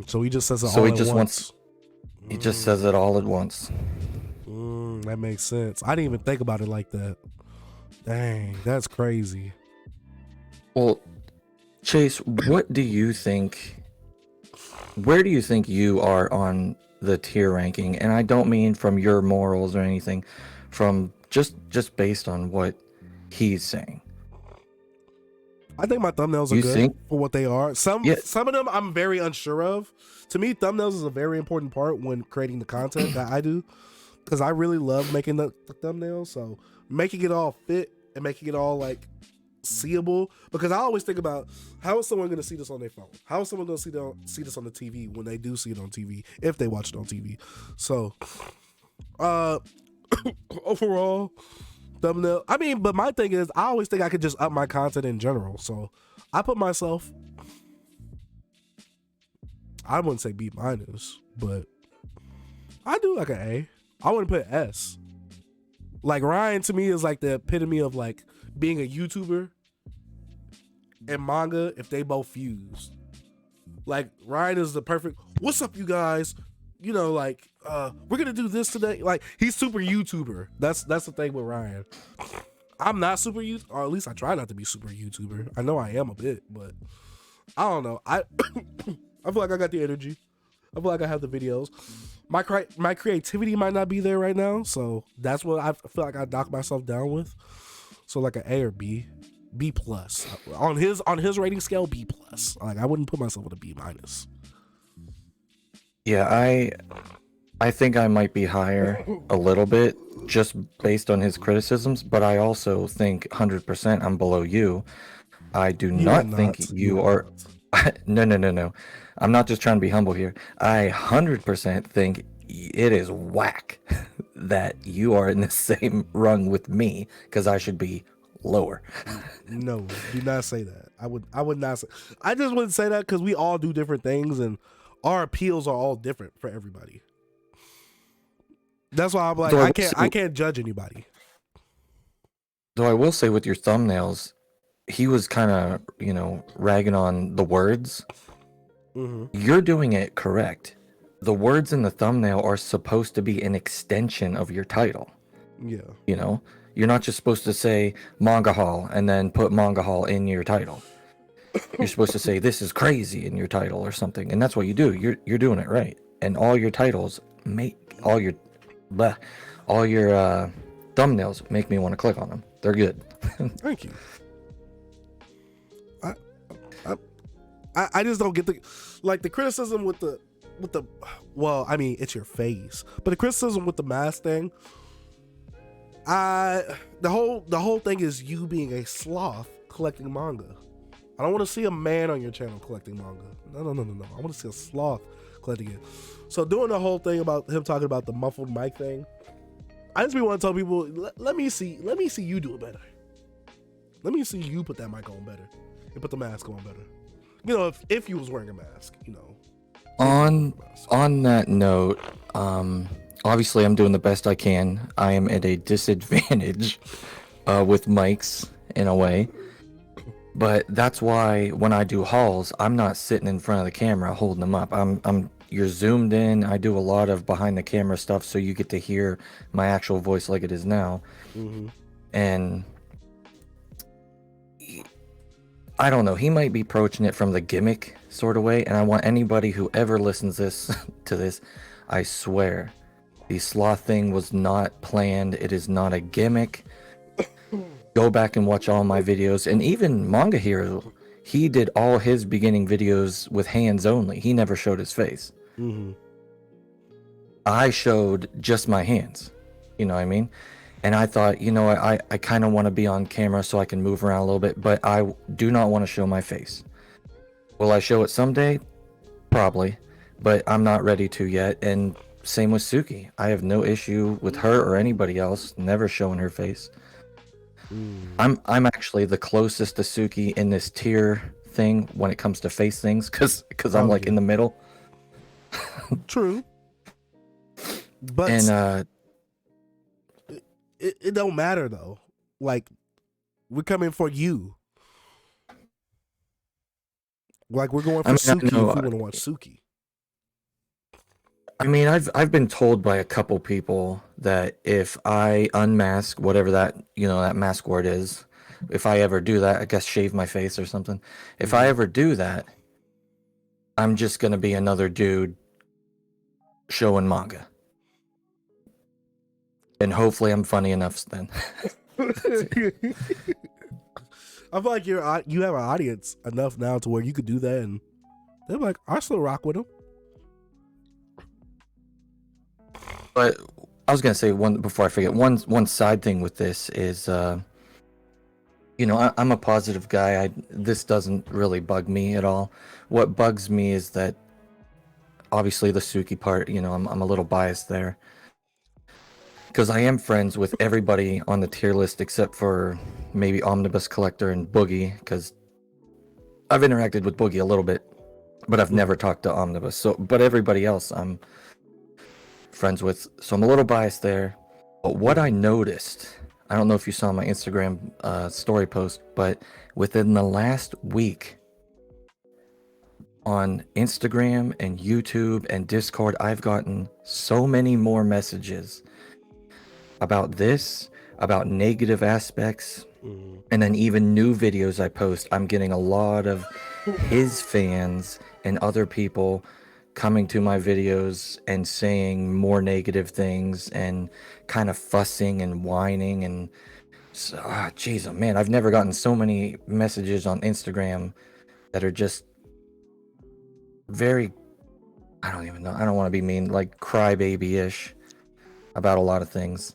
So he just says it all at once. He just says it all at once. That makes sense. I didn't even think about it like that. Dang, that's crazy. Well, Chase, what do you think? Where do you think you are on the tier ranking? And I don't mean from your morals or anything, from just based on what he's saying. I think my thumbnails are good for what they are. Some of them I'm very unsure of. To me, thumbnails is a very important part when creating the content that I do, because I really love making the thumbnails. So making it all fit and making it all like seeable, because I always think about how is someone going to see this on their phone? How is someone going to see this on the TV when they do see it on TV, if they watch it on TV? So overall thumbnail, I mean, but my thing is I always think I could just up my content in general. So I put myself, I wouldn't say B-, but I do like an A. I wouldn't put S. Like, Ryan to me is like the epitome of like being a YouTuber and manga if they both fused. Like, Ryan is the perfect, what's up, you guys? You know, like, we're gonna do this today. Like, he's super YouTuber. That's the thing with Ryan. I'm not super YouTuber, or at least I try not to be super YouTuber. I know I am a bit, but I don't know. I feel like I got the energy. I feel like I have the videos. My creativity might not be there right now, so that's what I feel like I knock myself down with. So like an A or B, B plus on his rating scale. B plus. Like I wouldn't put myself at a B minus. Yeah, I think I might be higher a little bit just based on his criticisms, but I also think 100% I'm below you. I do not think you are. No. I'm not just trying to be humble here. I 100% think it is whack that you are in the same rung with me because I should be lower. No, do not say that. I would not say. I just wouldn't say that because we all do different things and our appeals are all different for everybody. That's why I'm like, I can't judge anybody. Though I will say with your thumbnails, he was kind of, ragging on the words. Mm-hmm. You're doing it correct. The words in the thumbnail are supposed to be an extension of your title. Yeah. You're not just supposed to say Manga Hall and then put Manga Hall in your title. You're supposed to say this is crazy in your title or something, and that's what you do. You're doing it right. And all your titles all your thumbnails make me want to click on them. They're good. Thank you. I just don't get the criticism with the well, I mean, it's your face, but the criticism with the mask thing, the whole thing is you being a sloth collecting manga. I don't want to see a man on your channel collecting manga. No. I want to see a sloth collecting it. So doing the whole thing about him talking about the muffled mic thing, I just want to tell people, let me see you do it better. Let me see you put that mic on better and put the mask on better. If you was wearing a mask, On that note, obviously I'm doing the best I can. I am at a disadvantage with mics in a way. But that's why when I do hauls, I'm not sitting in front of the camera holding them up. You're zoomed in. I do a lot of behind the camera stuff, so you get to hear my actual voice like it is now. Mm-hmm. And I don't know. He might be approaching it from the gimmick sort of way. And I want anybody who ever listens to this, I swear, the sloth thing was not planned. It is not a gimmick. Go back and watch all my videos, and even MangaHero, he did all his beginning videos with hands only. He never showed his face. Mm-hmm. I showed just my hands, you know what I mean? And I thought, I kind of want to be on camera so I can move around a little bit, but I do not want to show my face. Will I show it someday? Probably, but I'm not ready to yet. And same with Suki. I have no issue with her or anybody else never showing her face. I'm actually the closest to Suki in this tier thing when it comes to face things, because I'm like in the middle. True. But it don't matter though. Like, we're coming for you. Like, we're going for Suki if you want to watch Suki. I mean, I've been told by a couple people that if I unmask whatever that mask word is, if I ever do that, I guess shave my face or something. If I ever do that, I'm just gonna be another dude showing manga, and hopefully I'm funny enough then. I feel like you have an audience enough now to where you could do that, and they're like, I still rock with them. But I was gonna say before I forget, one side thing with this is, I'm a positive guy. This doesn't really bug me at all. What bugs me is that obviously the Suki part. I'm a little biased there because I am friends with everybody on the tier list except for maybe Omnibus Collector and Boogie, because I've interacted with Boogie a little bit, but I've never talked to Omnibus. So, but everybody else I'm friends with, so I'm a little biased there. But what I noticed, I don't know if you saw my Instagram story post, but within the last week on Instagram and YouTube and Discord, I've gotten so many more messages about this, about negative aspects, and then even new videos I post, I'm getting a lot of his fans and other people coming to my videos and saying more negative things and kind of fussing and whining, and So, jeez, oh man, I've never gotten so many messages on Instagram that are just very, I don't even know, I don't want to be mean, like crybaby-ish about a lot of things.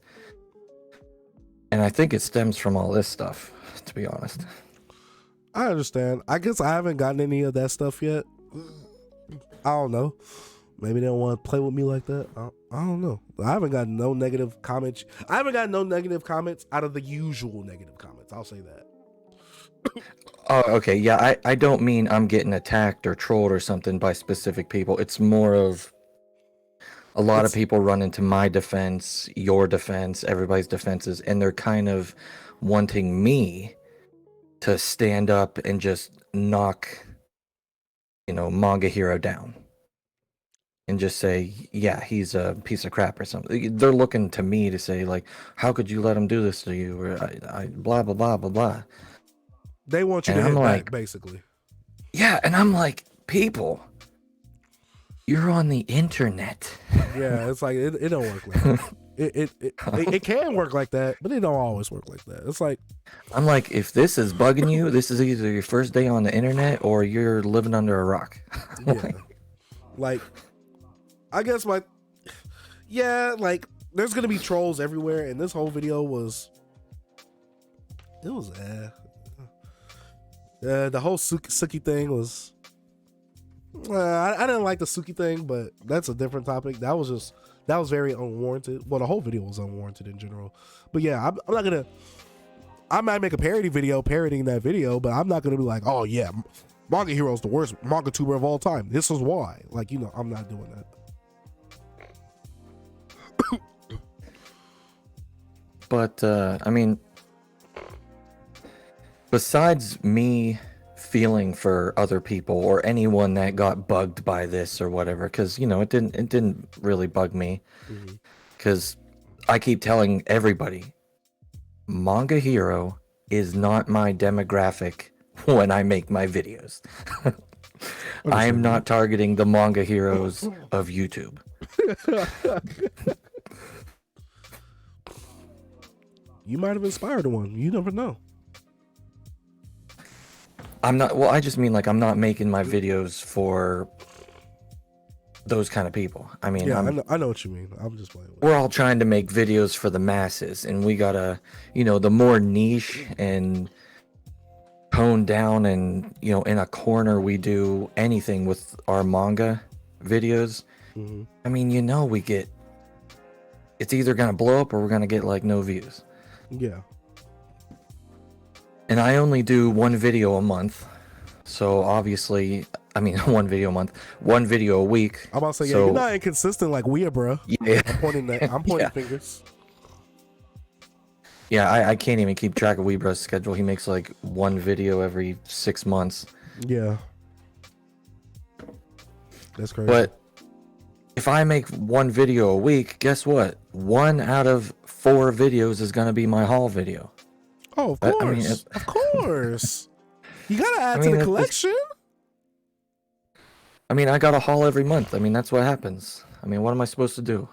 And I think it stems from all this stuff, to be honest. I understand. I guess I haven't gotten any of that stuff yet. I don't know. Maybe they don't want to play with me like that. I don't know. I haven't gotten no negative comments. I haven't gotten no negative comments out of the usual negative comments. I'll say that. Oh, okay. Yeah, I don't mean I'm getting attacked or trolled or something by specific people. It's more of a lot of people run into my defense, your defense, everybody's defenses, and they're kind of wanting me to stand up and just knock, MangaHero down. And just say, yeah, he's a piece of crap or something. They're looking to me to say, like, how could you let him do this to you? Or I blah, blah, blah, blah, blah. They want you to hit back, basically. Yeah, and I'm like, people, you're on the internet. Yeah, it's like, it don't work like that. It can work like that, but it don't always work like that. It's like, I'm like, if this is bugging you, this is either your first day on the internet or you're living under a rock. Yeah. Like, I guess like there's gonna be trolls everywhere, and this whole video was the whole Suki thing was I didn't like the Suki thing, but that's a different topic. That was very unwarranted. Well, the whole video was unwarranted in general. But yeah, I might make a parody video parodying that video, but I'm not gonna be like, oh yeah, MangaHero is the worst Mangatuber of all time. This is why. Like, I'm not doing that. But, I mean, besides me feeling for other people or anyone that got bugged by this or whatever, because, it didn't really bug me, because I keep telling everybody, MangaHero is not my demographic when I make my videos. I am not targeting the manga heroes of YouTube. You might have inspired one. You never know. I just mean, like, I'm not making my videos for those kind of people. I mean, yeah, I know what you mean. I'm just playing with we're all trying to make videos for the masses, and we gotta, the more niche and toned down and, in a corner we do anything with our manga videos. I mean, we get, it's either gonna blow up or we're gonna get, like, no views. Yeah. And I only do one video a month. So obviously, one video a month, one video a week. I'm about to say, yeah, you're not inconsistent like we are, bro. Yeah. I'm pointing fingers. Yeah, I can't even keep track of Weebro's schedule. He makes like one video every 6 months. Yeah. That's crazy. But if I make one video a week, guess what? 1 out of 4 videos is going to be my haul video. Oh, of course. Of course. You got to add to the collection. I got a haul every month. That's what happens. What am I supposed to do?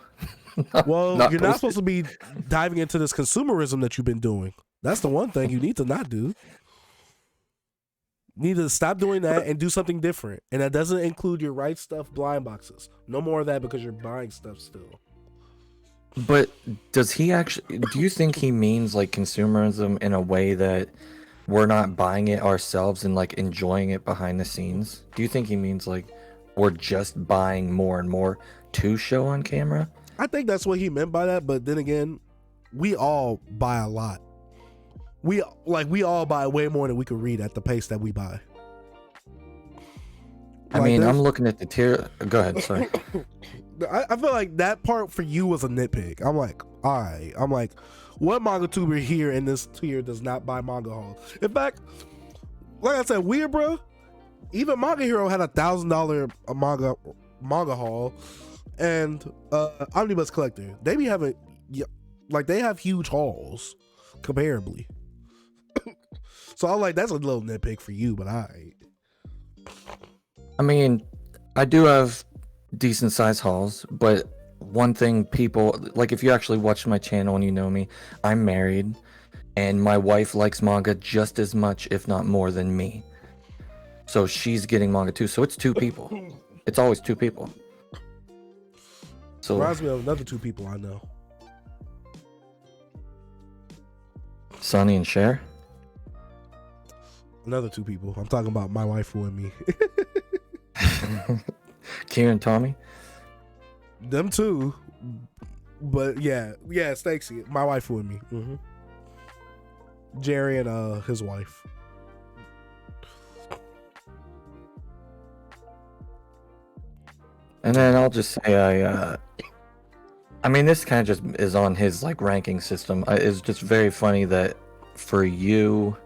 Well, you're not supposed to be diving into this consumerism that you've been doing. That's the one thing you need to not do. You need to stop doing that and do something different. And that doesn't include your right stuff blind boxes. No more of that because you're buying stuff still. But does he actually, do you think he means like consumerism in a way that we're not buying it ourselves and like enjoying it behind the scenes? Do you think he means like we're just buying more and more to show on camera? I think that's what he meant by that, but then again, we all buy a lot. We all buy way more than we could read at the pace that we buy. I'm looking at the tier. Go ahead, sorry. I feel like that part for you was a nitpick. I'm like, all right. I'm like, what Mangatuber here in this tier does not buy manga haul? In fact, like I said, weird, bro. Even MangaHero had $1,000 manga haul, and Omnibus Collector, they be having, like, they have huge hauls comparably. So I'm like, that's a little nitpick for you, but I do have decent size hauls, but one thing people, like, if you actually watch my channel and you know me, I'm married, and my wife likes manga just as much, if not more, than me. So she's getting manga too. So it's 2 people. It's always 2 people. So Reminds me of another 2 people I know. Sonny and Cher. Another 2 people. I'm talking about my wife and me. Kieran, Tommy. Them 2. But yeah, Stacy, my wife and me. Jerry and his wife. And then I'll just say I mean, this kind of just is on his like ranking system. It's just very funny that for you,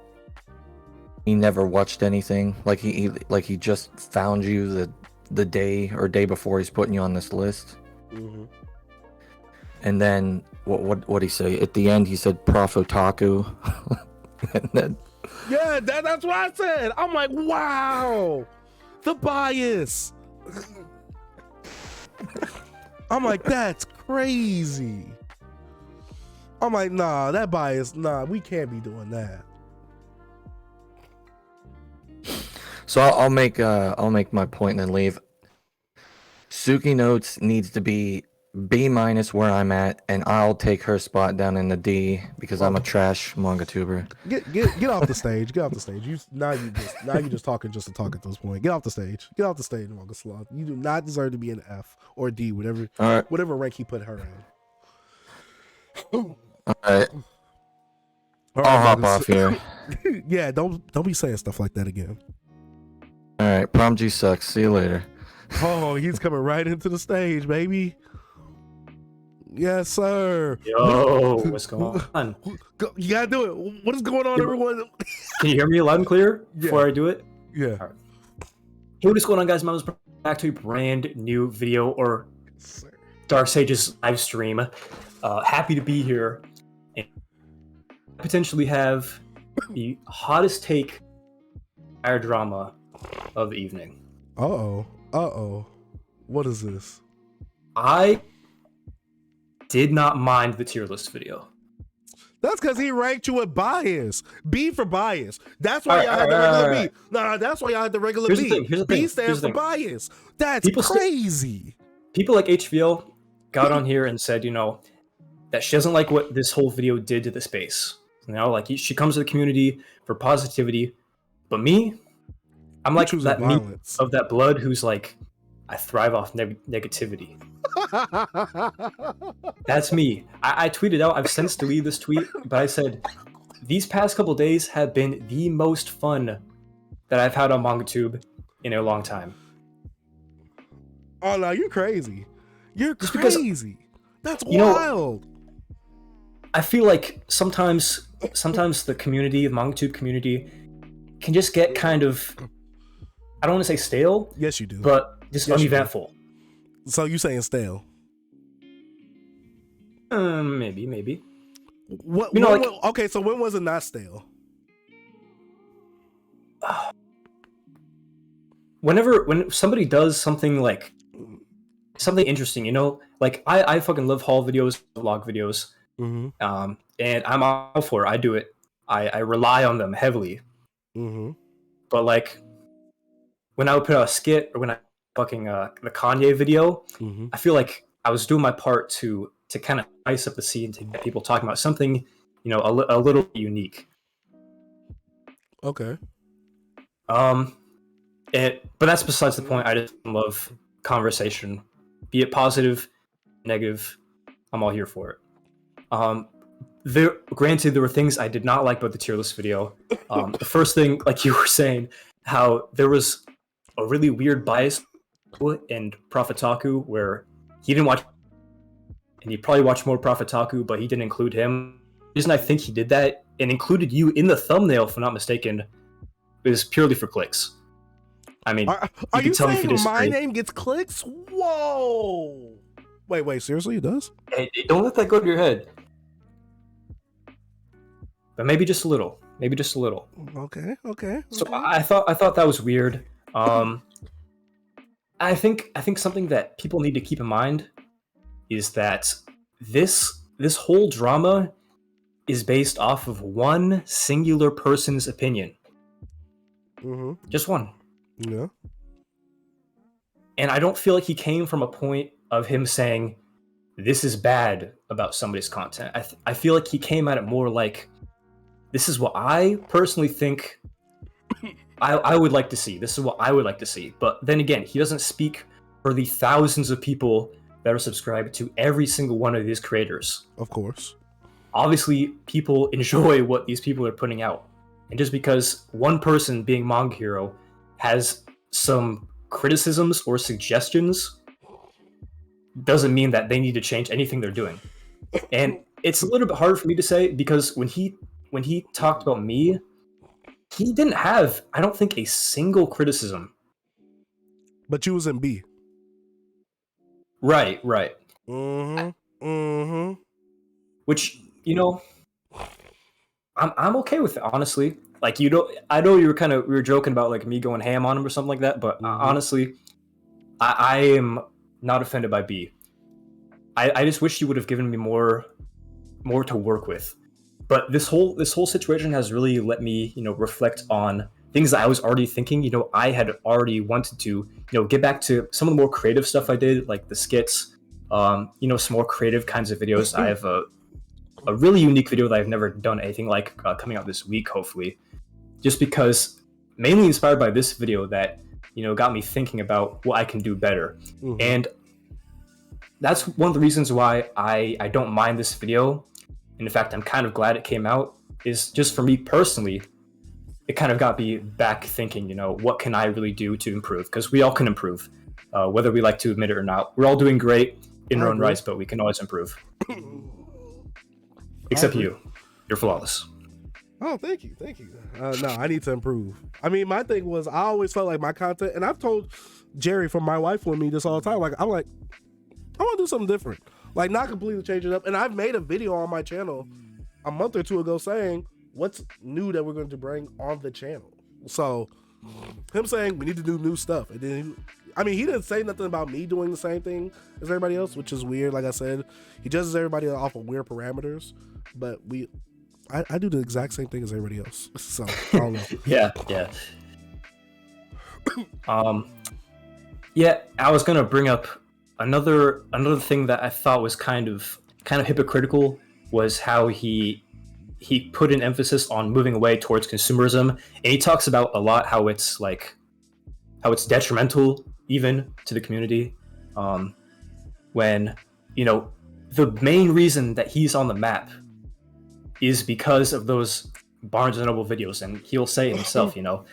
he never watched anything. Like he just found you the day or day before he's putting you on this list. And then what he say at the end? He said Prof Otaku. And then Yeah, that's what I said. I'm like, wow, the bias. I'm like, that's crazy. I'm like, nah, that bias, nah, we can't be doing that. So I'll make my point and then leave. Suki Notes needs to be B- where I'm at, and I'll take her spot down in the D because I'm a trash manga tuber. Get off the stage. Get off the stage. You just talking just to talk at this point. Get off the stage. Get off the stage, Manga Sloth. You do not deserve to be an F or D, whatever rank he put her in. All right. I'll hop off here. Yeah, don't be saying stuff like that again. All right, Prom G sucks. See you later. Oh, he's coming right into the stage, baby. Yes, sir. Yo, what's going on? You gotta do it. What is going on, everyone? Can you hear me loud and clear before I do it? Yeah. All right. Hey, what is going on, guys? Mama's back to a brand new video or Dark Sages live stream. Happy to be here and potentially have the hottest take our drama of the evening. Uh-oh. What is this? I did not mind the tier list video. That's because he ranked you with bias. B for bias. That's why y'all had the regular B. Nah, that's why y'all had the regular B. Here's the B thing. stands for bias. That's crazy. People like HVL got on here and said, that she doesn't like what this whole video did to the space. Like she comes to the community for positivity. But me, I'm like that meme of that blood who's like, I thrive off negativity. That's me. I tweeted out, I've since deleted this tweet, but I said, these past couple days have been the most fun that I've had on MangaTube in a long time. Oh no, you're crazy. You're crazy. That's wild. I feel like sometimes the community, the MangaTube community, can just get kind of, I don't want to say stale. Yes, you do. But just uneventful. So you saying stale? Maybe. What? Okay, so when was it not stale? When somebody does something like something interesting, like I fucking love haul videos, vlog videos, and I'm all for it. I do it. I rely on them heavily. But like when I would put out a skit or when I fucking the Kanye video, I feel like I was doing my part to kind of ice up the scene to get people talking about something, a little unique. Okay. But that's besides the point. I just love conversation, be it positive, negative. I'm all here for it. Granted, there were things I did not like about the tier list video. The first thing, like you were saying, how there was a really weird bias in Profitaku where he didn't watch, and he probably watched more Profitaku, but he didn't include him. The reason I think he did that and included you in the thumbnail, if I'm not mistaken, is purely for clicks. I mean, are you saying my name gets clicks? Whoa! Wait, seriously, it does? Hey, don't let that go to your head. But maybe just a little. Okay. So I thought that was weird. I think something that people need to keep in mind is that this whole drama is based off of one singular person's opinion. Just one. Yeah. And I don't feel like he came from a point of him saying, this is bad about somebody's content. I feel like he came at it more like, this is what I personally think I would like to see. This is what I would like to see. But then again, he doesn't speak for the thousands of people that are subscribed to every single one of these creators. Of course. Obviously, people enjoy what these people are putting out. And just because one person, being MangaHero, has some criticisms or suggestions doesn't mean that they need to change anything they're doing. And it's a little bit hard for me to say because when he talked about me, he didn't have, I don't think, a single criticism. But you was in B. Right. Which, you know, I'm okay with it, honestly. Like, you know, I know we were joking about like me going ham on him or something like that, but honestly, I am not offended by B. I just wish you would have given me more to work with. But this whole situation has really let me, you know, reflect on things that I was already thinking. You know, I had already wanted to, you know, get back to some of the more creative stuff I did, like the skits, you know, some more creative kinds of videos. I have a really unique video that I've never done anything like coming out this week, hopefully. Just because, mainly inspired by this video that, you know, got me thinking about what I can do better. And that's one of the reasons why I don't mind this video. And in fact, I'm kind of glad it came out, is just for me personally, it kind of got me back thinking, you know, what can I really do to improve? Because we all can improve, whether we like to admit it or not. We're all doing great in our own rights, but we can always improve. Except you. You're flawless. Oh, thank you. No, I need to improve. I mean, my thing was I always felt like my content, and I've told Jerry from my wife with me this all the time. Like, I want to do something different. Like, not completely change it up. And I've made a video on my channel a month or two ago saying what's new that we're going to bring on the channel. So him saying we need to do new stuff. And then, he didn't say nothing about me doing the same thing as everybody else, which is weird. Like I said, he judges everybody off of weird parameters. But I do the exact same thing as everybody else. So I don't know. Yeah. Yeah, I was gonna bring up another thing that I thought was kind of hypocritical was how he put an emphasis on moving away towards consumerism, and he talks about a lot how it's detrimental even to the community, when, you know, the main reason that he's on the map is because of those Barnes & Noble videos, and he'll say himself, you know,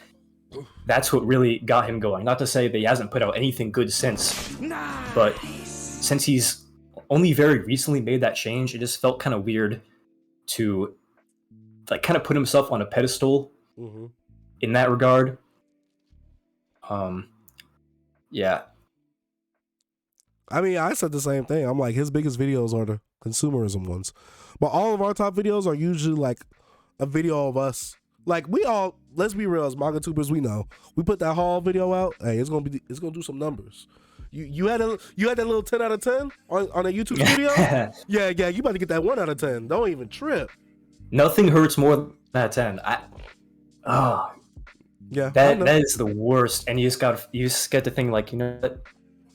that's what really got him going. Not to say that he hasn't put out anything good since, but since he's only very recently made that change, it just felt kind of weird to like kind of put himself on a pedestal in that regard. Yeah. I said the same thing. I'm like, his biggest videos are the consumerism ones. But all of our top videos are usually like a video of us. Like, we all, let's be real, as Mangatubers, we know. We put that haul video out, hey, it's gonna do some numbers. You had that little 10 out of 10 on a YouTube video? Yeah, you about to get that 1 out of 10. Don't even trip. Nothing hurts more than that 10. Yeah. That is the worst. And you just get to think like, you know what?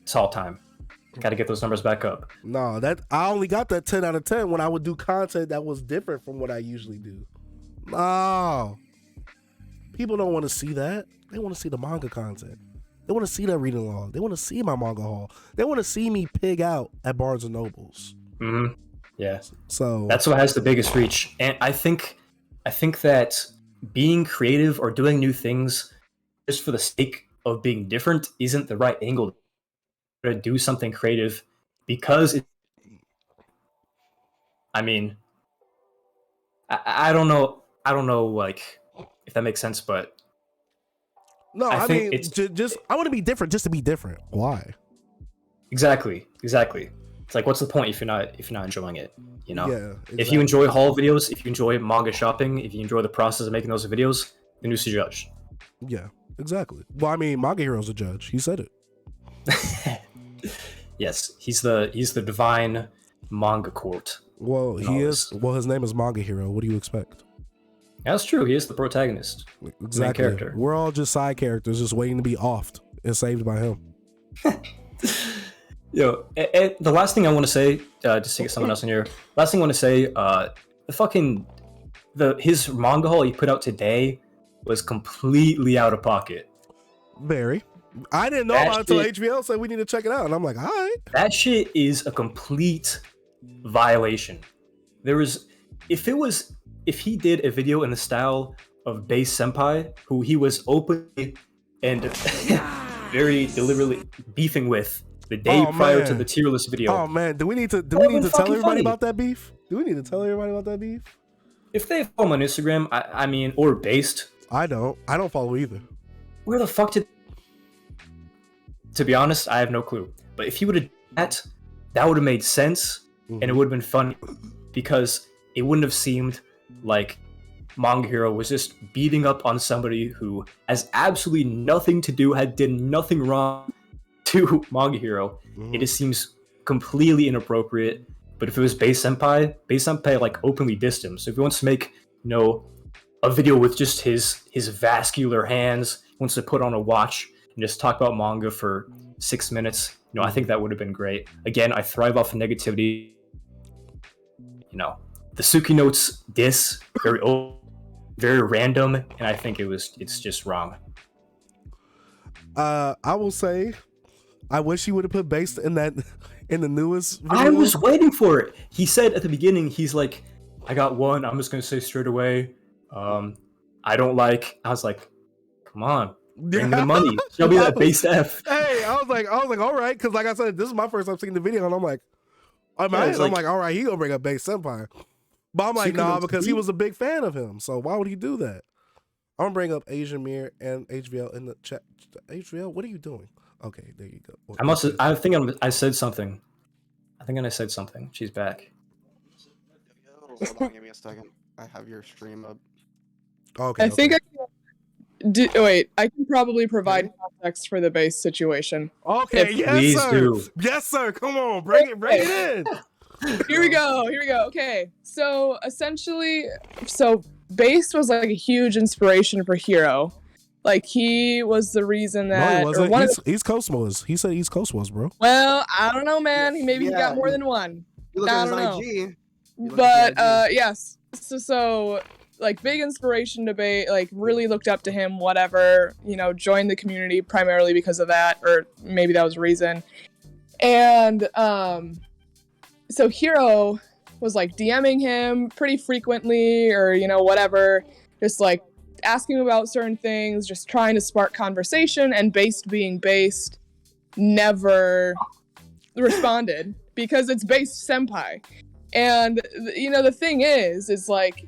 It's all time. Got to get those numbers back up. No, I only got that 10 out of 10 when I would do content that was different from what I usually do. No. People don't want to see that. They want to see the manga content. They want to see that reading log. They want to see my manga haul. They want to see me pig out at Barnes & Nobles. Yeah. So that's what has the biggest reach. And I think that being creative or doing new things just for the sake of being different isn't the right angle to do something creative, because I don't know like if that makes sense, but no, I think I want to be different just to be different. Why? Exactly. It's like, what's the point if you're not enjoying it? You know, Yeah, exactly. If you enjoy haul videos, if you enjoy manga shopping, if you enjoy the process of making those videos, then who's to judge? Yeah, exactly. Well, MangaHero's a judge. He said it. Yes, he's the divine manga court. Well, he is. Well, his name is MangaHero. What do you expect? That's true. He is the protagonist. Exactly. Main character. We're all just side characters, just waiting to be offed and saved by him. Yo, and the last thing I want to say, just to get someone else in here. Last thing I want to say, his manga haul he put out today was completely out of pocket. Very. I didn't know about it until HBO said we need to check it out, and I'm like, all right. That shit is a complete violation. If he did a video in the style of Base Senpai, who he was openly and very deliberately beefing with the day prior to the tier list video. Oh man, do we need to tell everybody about that beef? Do we need to tell everybody about that beef? If they follow him on Instagram, I mean, or Based. I don't follow either. Where the fuck did? To be honest, I have no clue. But if he would have done that would have made sense, and it would have been funny, because it wouldn't have seemed like MangaHero was just beating up on somebody who has absolutely nothing to do, did nothing wrong to MangaHero. It just seems completely inappropriate. But if it was Base Senpai like openly dissed him. So if he wants to make, a video with just his vascular hands, wants to put on a watch and just talk about manga for 6 minutes, I think that would have been great. Again, I thrive off of negativity. The Suki Notes diss, very random, and I think it's just wrong. I will say, I wish he would have put Based in the newest video. I was waiting for it. He said at the beginning, he's like, I got one, I'm just gonna say straight away. I don't like. I was like, come on, bring me the money. Show me that Base F. Hey, I was like, all right, because like I said, this is my first time seeing the video, and I'm like, I'm like, all right, he gonna bring up Base Senpai. But I'm like, nah, because he was a big fan of him. So why would he do that? I'm gonna bring up Asian Mirror and HVL in the chat. HVL, what are you doing? Okay, there you go. I said something. I think I said something. She's back. Hold on, give me a second. I have your stream up. Okay. I think I can probably provide context for the Base situation. Okay, yes, sir. Do. Yes, sir. Come on, bring it in. Here we go. Okay, so essentially, Base was like a huge inspiration for Hero. Like he was the reason that. No, he wasn't. East Coast was. He said East Coast was, bro. Well, I don't know, man. He got more than one. You look at his IG. But yes. So like big inspiration to Base. Like really looked up to him. Whatever. Joined the community primarily because of that, or maybe that was a reason. And so Hero was like DMing him pretty frequently, or whatever, just like asking about certain things, just trying to spark conversation, and Based being Based never responded because it's Based Senpai. And the thing is like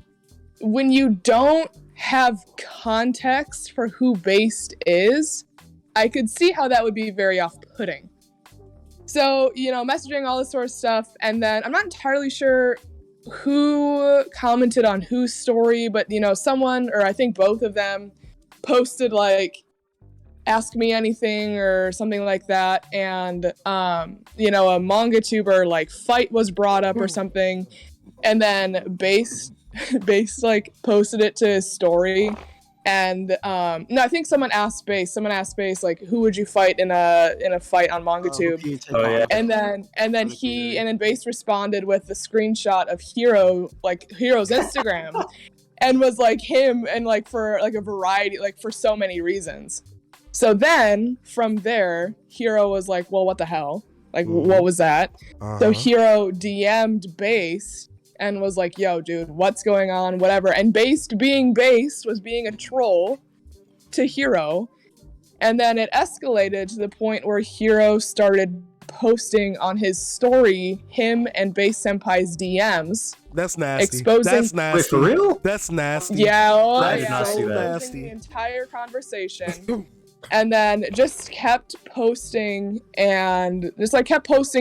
when you don't have context for who Based is, I could see how that would be very off-putting. So, messaging, all this sort of stuff. And then I'm not entirely sure who commented on whose story, but, someone, or I think both of them, posted like, ask me anything or something like that. And, a Mangatuber like fight was brought up or something. And then Based like posted it to his story. And no, I think someone asked Base like, who would you fight in a fight on Mangatube? Oh yeah. And then Base responded with the screenshot of Hero's Instagram, and was like him, and like for like a variety, like for so many reasons. So then from there, Hero was like, well, what the hell? Like, what was that? So Hero DM'd Base and was like, yo, dude, what's going on? Whatever. And Based being Based was being a troll to Hero. And then it escalated to the point where Hero started posting on his story him and Base Senpai's DMs. That's nasty. Exposing. That's nasty. Wait, for real? That's nasty. Yeah. I did not see that. Nasty. The entire conversation. And then just kept posting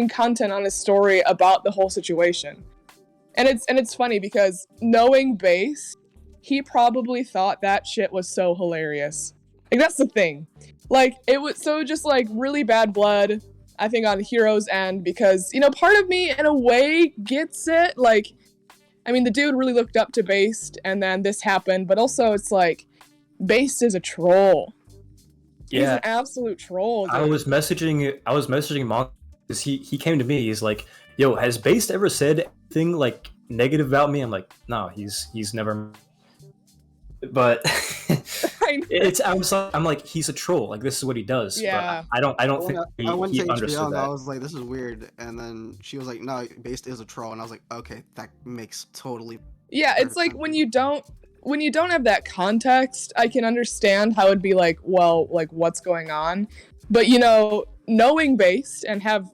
content on his story about the whole situation. And it's funny because knowing Base, he probably thought that shit was so hilarious. Like that's the thing. Like it was so just like really bad blood. I think on Hero's end, because, part of me in a way gets it. Like, I mean, the dude really looked up to Based, and then this happened, but also it's like, Based is a troll. Yeah. He's an absolute troll, dude. I was messaging Manga because he came to me. He's like, "Yo, has Based ever said anything like negative about me?" I'm like, "No, he's never." But I'm like, he's a troll. Like, this is what he does. Yeah. But I don't think I went he to HBO understood and that. I was like, this is weird. And then she was like, no, Based is a troll. And I was like, okay, that makes totally. Yeah, it's like when you don't have that context, I can understand how it'd be like, well, like, what's going on? But, knowing Based and have,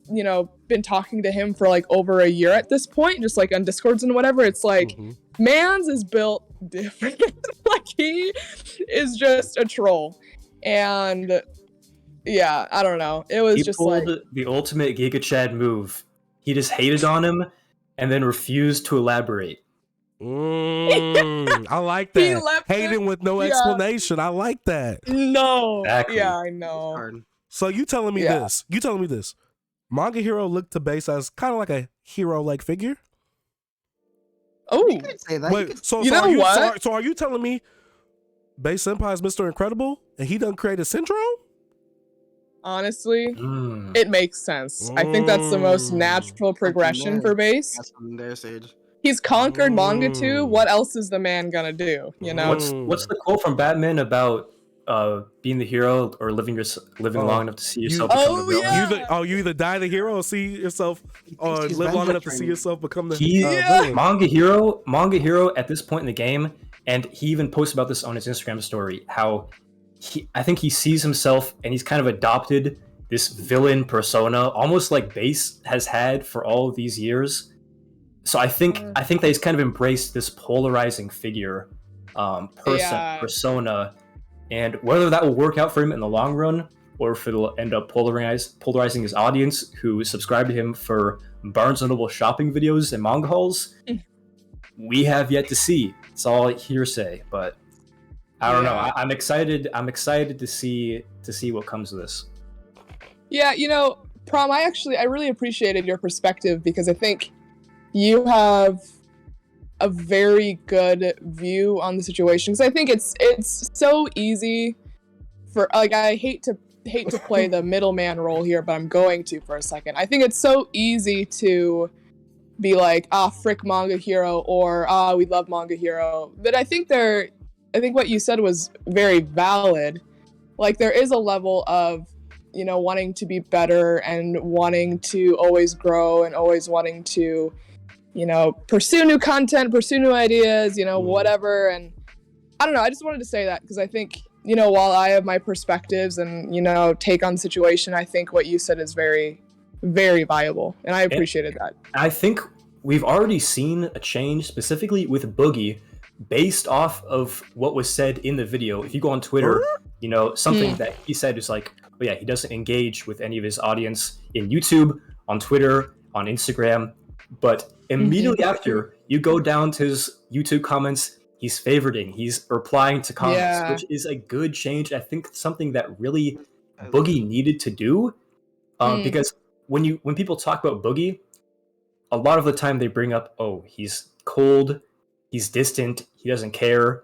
been talking to him for like over a year at this point, just like on Discords and whatever, it's like, Mans is built different. Like, he is just a troll. And yeah, I don't know. It was He just pulled like the ultimate Giga Chad move. He just hated on him and then refused to elaborate. I like that. Hating with no explanation. I like that. No. Exactly. Yeah, I know. So you telling me this? You telling me this? MangaHero looked to Base as kind of like a hero-like figure. Oh, you could say that. Wait, so are you telling me Base Senpai is Mr. Incredible and he done created Syndrome? Honestly, it makes sense. I think that's the most natural progression for Base. That's from their stage. He's conquered Mangatube. What else is the man gonna do? What's the quote from Batman about being the hero or living long enough to see yourself become the villain? You either die the hero or see yourself, or live long enough to see yourself become the villain. MangaHero at this point in the game, and he even posts about this on his Instagram story, how I think he sees himself and he's kind of adopted this villain persona, almost like Base has had for all of these years. So I think that he's kind of embraced this polarizing figure persona, and whether that will work out for him in the long run, or if it'll end up polarizing his audience who subscribe to him for Barnes & Noble shopping videos and manga hauls, we have yet to see. It's all hearsay, but I don't know. I'm excited to see what comes of this. Yeah, Prom, I really appreciated your perspective, because I think you have a very good view on the situation. Because I think it's so easy for, like, I hate to play the middleman role here, but I'm going to for a second. I think it's so easy to be like, frick MangaHero, or we love MangaHero. But I think what you said was very valid. Like, there is a level of, wanting to be better and wanting to always grow and always wanting to, pursue new content, pursue new ideas, whatever. And I don't know, I just wanted to say that because I think, while I have my perspectives and, take on the situation, I think what you said is very, very viable. And I appreciated that. I think we've already seen a change specifically with Boogie based off of what was said in the video. If you go on Twitter, something that he said is like, oh yeah, he doesn't engage with any of his audience in YouTube, on Twitter, on Instagram, but immediately after, you go down to his YouTube comments, he's favoriting, he's replying to comments, which is a good change. I think something that really Boogie needed to do, because when people talk about Boogie, a lot of the time they bring up, oh, he's cold, he's distant, he doesn't care,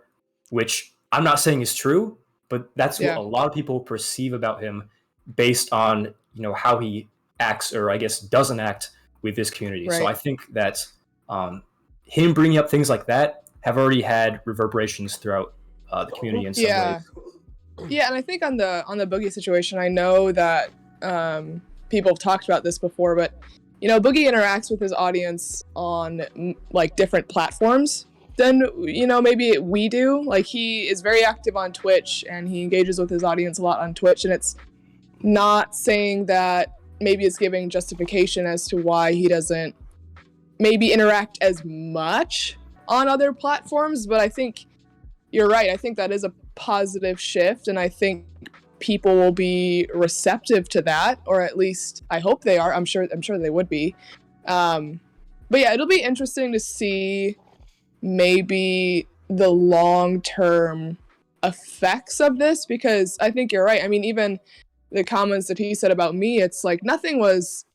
which I'm not saying is true, but that's what a lot of people perceive about him based on, how he acts, or I guess doesn't act with this community. Right. So I think that him bringing up things like that have already had reverberations throughout the community in some ways. Yeah, and I think on the Boogie situation, I know that people have talked about this before, but Boogie interacts with his audience on like different platforms than maybe we do. Like, he is very active on Twitch and he engages with his audience a lot on Twitch, and it's not saying that maybe it's giving justification as to why he doesn't maybe interact as much on other platforms, but I think you're right. I think that is a positive shift, and I think people will be receptive to that, or at least I hope they are. I'm sure they would be. But yeah, it'll be interesting to see maybe the long-term effects of this, because I think you're right. I mean, even the comments that he said about me, it's like nothing was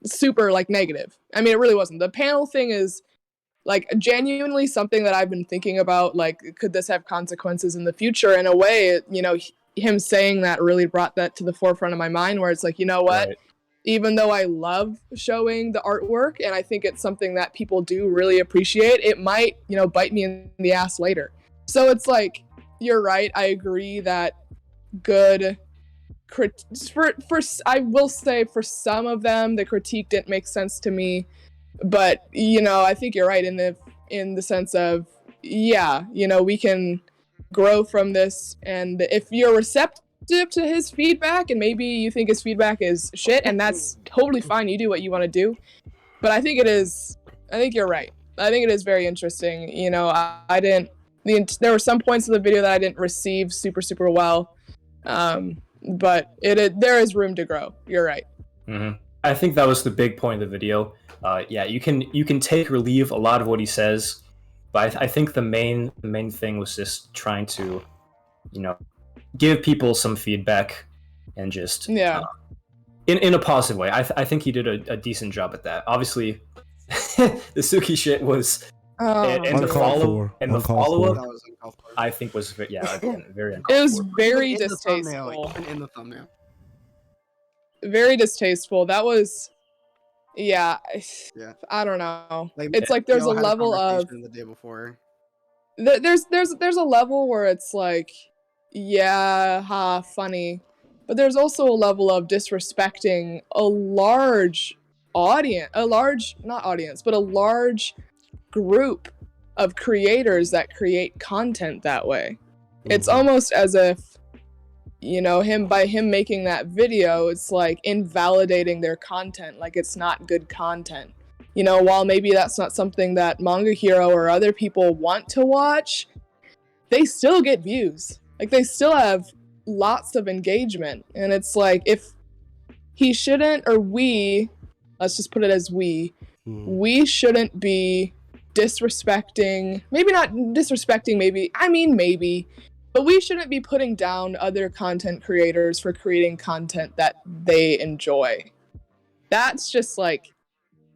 super like negative. I mean, it really wasn't. The panel thing is like genuinely something that I've been thinking about, like, could this have consequences in the future? In a way, you know, him saying that really brought that to the forefront of my mind, where it's like, you know what? Right. Even though I love showing the artwork and I think it's something that people do really appreciate, it might, you know, bite me in the ass later. So it's like, you're right. I agree that good I will say for some of them, the critique didn't make sense to me. But, you know, I think you're right in the sense of, yeah, you know, we can grow from this. And if you're receptive to his feedback and maybe you think his feedback is shit, and that's totally fine. You do what you want to do. But I think you're right. I think it is very interesting. You know, there were some points of the video that I didn't receive super, super well. But there is room to grow. You're right. Mm-hmm. I think that was the big point of the video. Yeah, you can take or leave a lot of what he says, but I think the main thing was just trying to, you know, give people some feedback and just in a positive way. I think he did a decent job at that. Obviously, the Suki shit was and the follow up. I think was very uncalled It was for. very distasteful. Even in the thumbnail. Very distasteful. That was. Yeah, I don't know. Like, it's like there's a level of the day before. There's a level where it's like, yeah, funny, but there's also a level of disrespecting a large audience, a large group of creators that create content that way. Mm-hmm. It's almost as if, you know, by him making that video, it's like invalidating their content, like it's not good content. You know, while maybe that's not something that MangaHero or other people want to watch, they still get views. Like, they still have lots of engagement. And it's like, if he shouldn't, or let's just put it as we shouldn't be disrespecting, maybe, but we shouldn't be putting down other content creators for creating content that they enjoy. That's just like,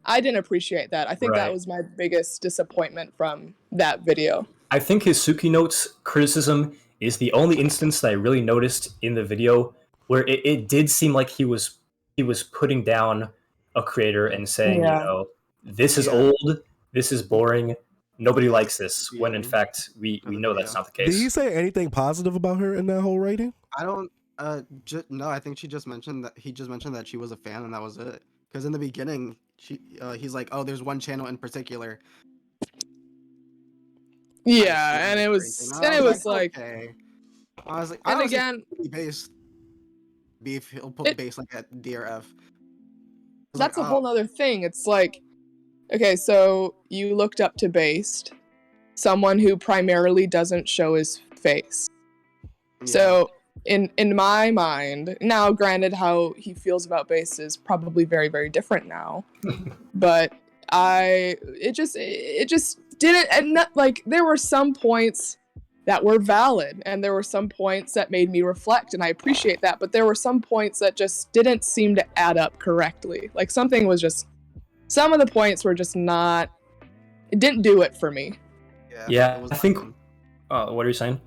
I didn't appreciate that. I think that was my biggest disappointment from that video. I think his Suki Notes criticism is the only instance that I really noticed in the video where it did seem like he was putting down a creator and saying, you know, this is old, this is boring, nobody likes this, when in fact we know that's not the case. Did he say anything positive about her in that whole rating? I don't no, I think he just mentioned that she was a fan and that was it. Because in the beginning, he's like, oh, there's one channel in particular. Yeah, and it was like okay. I was like, and again, beef, he'll put base like at DRF. That's like, a whole other thing. It's like, okay, so you looked up to Based, someone who primarily doesn't show his face. Yeah. So in my mind, now granted how he feels about Based is probably very, very different now. But it just didn't, and not, like, there were some points that were valid and there were some points that made me reflect, and I appreciate that, but there were some points that just didn't seem to add up correctly. Like, some of the points were just not, it didn't do it for me. Yeah, I think, what are you saying?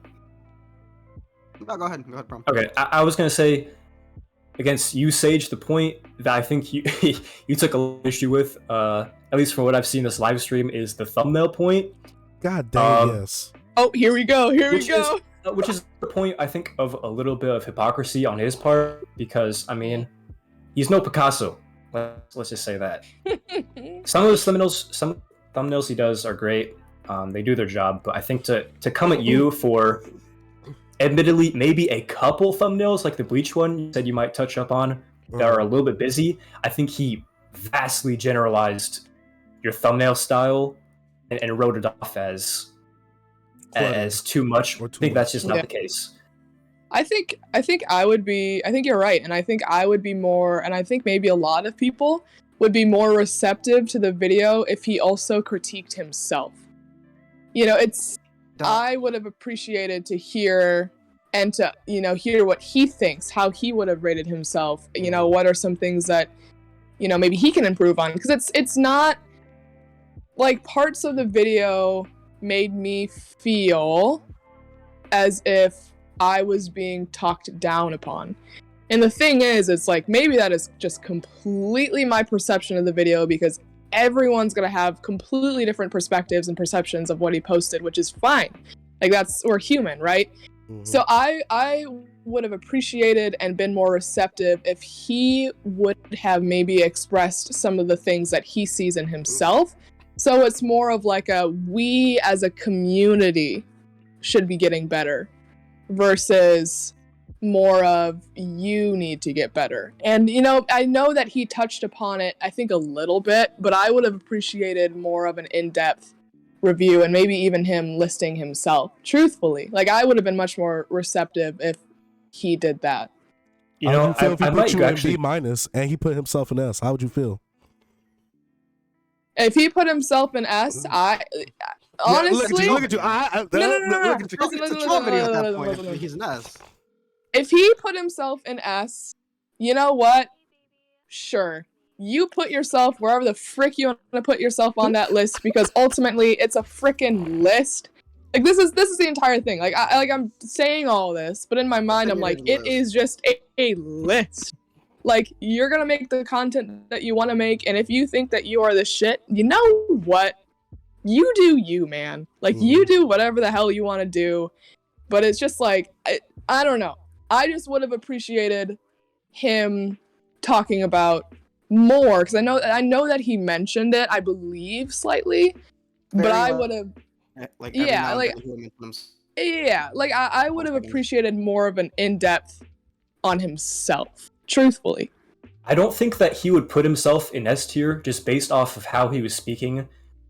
No, go ahead, Prom. Okay, I was gonna say, against you, Sage, the point that I think you you took a issue with, at least from what I've seen this live stream, is the thumbnail point. God damn, yes. Oh, here we go. Which is the point, I think, of a little bit of hypocrisy on his part, because, I mean, he's no Picasso. Let's just say that. Some of the thumbnails he does are great. They do their job, but I think to come at you for, admittedly, maybe a couple thumbnails, like the Bleach one you said you might touch up on, that are a little bit busy, I think he vastly generalized your thumbnail style and wrote it off as too much. I think that's just not the case. I think you're right, and I think I would be more, and I think maybe a lot of people would be more receptive to the video if he also critiqued himself. You know, I would have appreciated to hear and to, you know, hear what he thinks, how he would have rated himself, you know, what are some things that, you know, maybe he can improve on, because it's not like parts of the video made me feel as if I was being talked down upon. And the thing is, it's like, maybe that is just completely my perception of the video, because everyone's gonna have completely different perspectives and perceptions of what he posted, which is fine. Like, we're human, right? So I would have appreciated and been more receptive if he would have maybe expressed some of the things that he sees in himself. So it's more of like we as a community should be getting better versus more of you need to get better. And, you know, I know that he touched upon it, I think a little bit, but I would have appreciated more of an in-depth review and maybe even him listing himself truthfully. Like, I would have been much more receptive if he did that. You How know, would you feel if he I put might you actually... in B- and he put himself in S? How would you feel? If he put himself in S, honestly, look at you. No. It's a troll video at that point. If he's an S. If he put himself in S, you know what? Sure. You put yourself wherever the frick you want to put yourself on that list, because ultimately it's a frickin' list. Like, this is the entire thing. Like, I'm saying all this, but in my mind I'm like, it is just a list. Like, you're gonna make the content that you want to make, and if you think that you are the shit, you know what? You do you, man. Like, you do whatever the hell you want to do. But it's just like, I don't know. I just would have appreciated him talking about more, because I know that he mentioned it, I believe, slightly, but I would have, I would have appreciated more of an in-depth on himself, truthfully. I don't think that he would put himself in S tier just based off of how he was speaking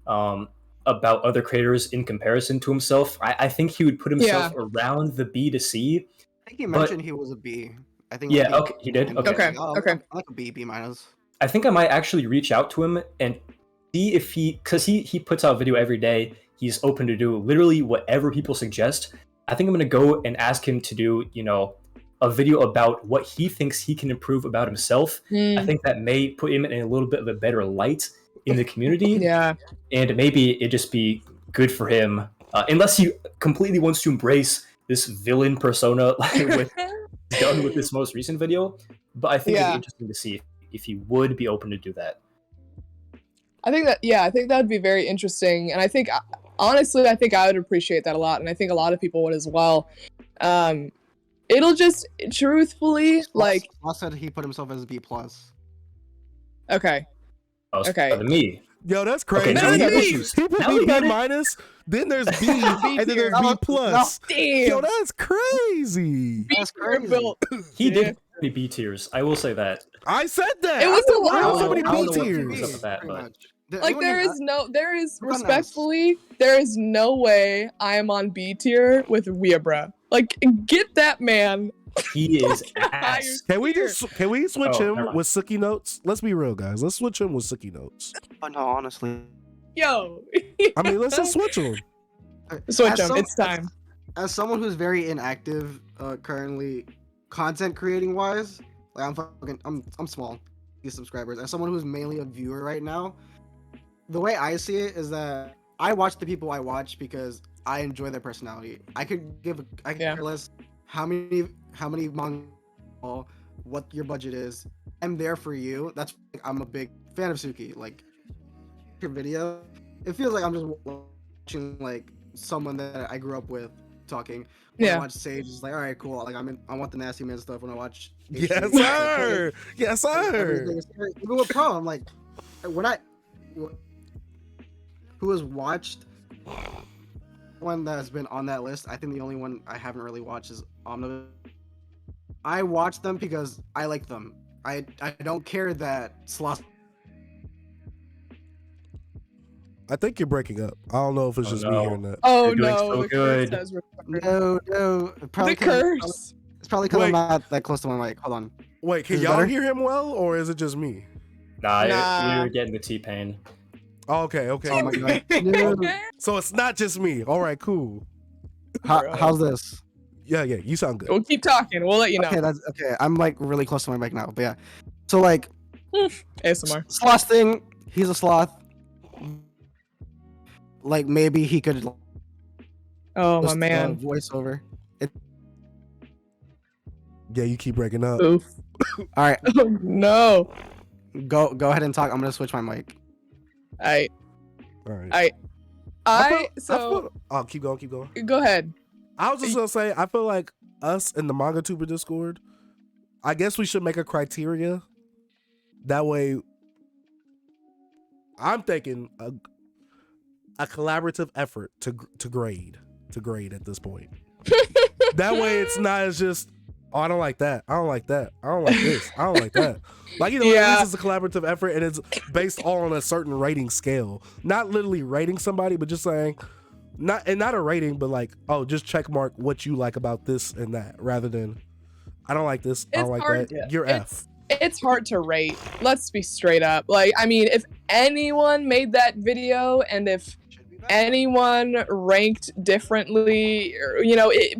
about other creators in comparison to himself. I think he would put himself around the B to C. I think he mentioned he was a B. I think. Yeah. Okay. He did. Okay. I'm like a B minus. I think I might actually reach out to him and see if because he puts out video every day. He's open to do literally whatever people suggest. I think I'm gonna go and ask him to do, you know, a video about what he thinks he can improve about himself. I think that may put him in a little bit of a better light in the community. Yeah. And maybe it just be good for him, unless he completely wants to embrace this villain persona like done with this most recent video. But I think it'd be interesting to see if he would be open to do that. I think that'd be very interesting, and I think, honestly, I think I would appreciate that a lot, and I think a lot of people would as well. It'll just, truthfully, like... Ross said he put himself as a B+. Okay. Okay. Me. Yo, that's crazy. Okay, people be B-, then there's B, and then there's B+. Yo, that's crazy. That's crazy. He did B tiers. I will say that. I said that. It was a lot. So many B tiers. Like, there is no way I am on B tier with Weeabra. Like, get that man. He is ass. Can we switch him with Suki Notes? Let's be real, guys. Let's switch him with Suki Notes. Oh, no, honestly. Yo. I mean, let's just switch him. Switch him. It's time. As someone who's very inactive currently, content creating wise, like I'm small. These subscribers. As someone who's mainly a viewer right now, the way I see it is that I watch the people I watch because I enjoy their personality. I could care less how many manga, what your budget is. I'm there for you. That's I'm a big fan of Suki. Like, your video, it feels like I'm just watching like someone that I grew up with talking. When I watch Sage, it's like, all right, cool. Like, I want the nasty man stuff. When I watch yes sir, yes sir. Even with Pro, I'm like, who has watched one that's been on that list? I think the only one I haven't really watched is Omnibus. I watch them because I like them. I don't care that Sloth. I think you're breaking up. I don't know if it's just me hearing that. Oh no, so good. No. The curse. It's probably because I'm not that close to my mic. Hold on. Wait, can y'all hear him well, or is it just me? Nah. We were getting the T-Pain. Oh, okay. Oh my god. So it's not just me. All right, cool. How's this? Yeah, you sound good. We'll keep talking. We'll let you know. Okay, that's okay. I'm like really close to my mic now, but yeah. So like, ASMR. sloth thing. He's a sloth. Like maybe he could. Oh my just, man. Voiceover. Yeah, you keep breaking up. Oof. All right. Oh no. Go ahead and talk. I'm gonna switch my mic. All right. Oh, keep going. Go ahead. I was just gonna say, I feel like us in the Mangatuber Discord, I guess we should make a criteria. That way, I'm thinking a collaborative effort to grade at this point. That way, it's not as just, oh, I don't like that. I don't like that. I don't like this. I don't like that. Like, at least it's a collaborative effort and it's based all on a certain rating scale. Not literally rating somebody, but just saying, not a rating, but like, oh, just check mark what you like about this and that, rather than, I don't like this. I don't like that. Yeah. You're F. It's hard to rate. Let's be straight up. Like, I mean, if anyone made that video and if anyone ranked differently,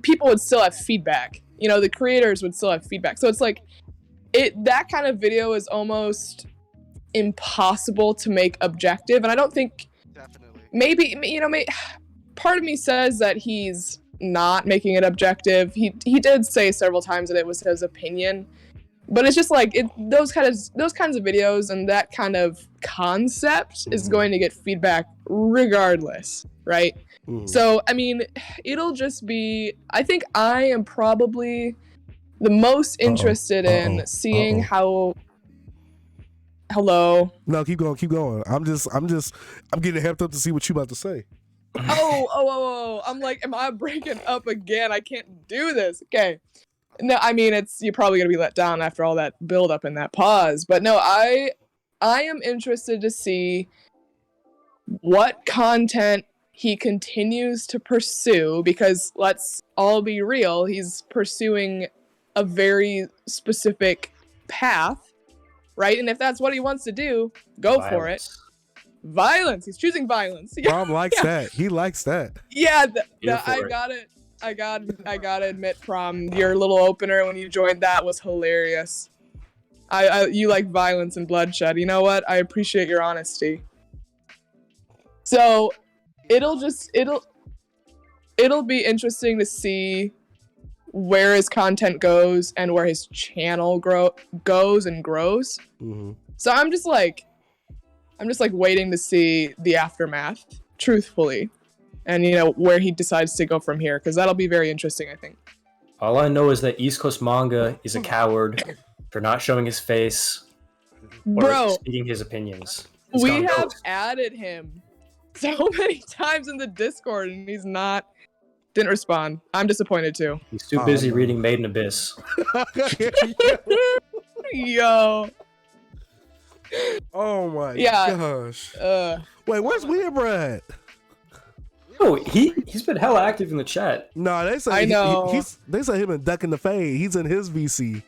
people would still have feedback. The creators would still have feedback. So it's like, that kind of video is almost impossible to make objective. And I don't think, maybe part of me says that he's not making it objective. He did say several times that it was his opinion. But it's just like those kinds of videos and that kind of concept is going to get feedback regardless, right? So, I mean, it'll just be, I think I am probably the most interested in seeing how. Hello. No, keep going. I'm getting amped up to see what you about to say. Oh. I'm like, am I breaking up again? I can't do this. Okay. No, I mean, you're probably gonna be let down after all that build up and that pause. But no, I am interested to see what content he continues to pursue, because let's all be real, he's pursuing a very specific path, right? And if that's what he wants to do, go for it. Violence. He's choosing violence. Rob likes that. He likes that. Yeah, I got it. I gotta admit, Prom, your little opener when you joined that was hilarious. You like violence and bloodshed. You know what? I appreciate your honesty. So it'll be interesting to see where his content goes and where his channel goes and grows. So I'm just like waiting to see the aftermath, truthfully. And where he decides to go from here, because that'll be very interesting, I think. All I know is that East Coast Manga is a coward for not showing his face or speaking his opinions. We have added him so many times in the Discord, and he's didn't respond. I'm disappointed too. He's too busy reading Made in Abyss. Yo. Oh my gosh. Wait, where's Weird at? Oh, he's been hella active in the chat. No, they say I know. They say him and ducking the fade. He's in his VC.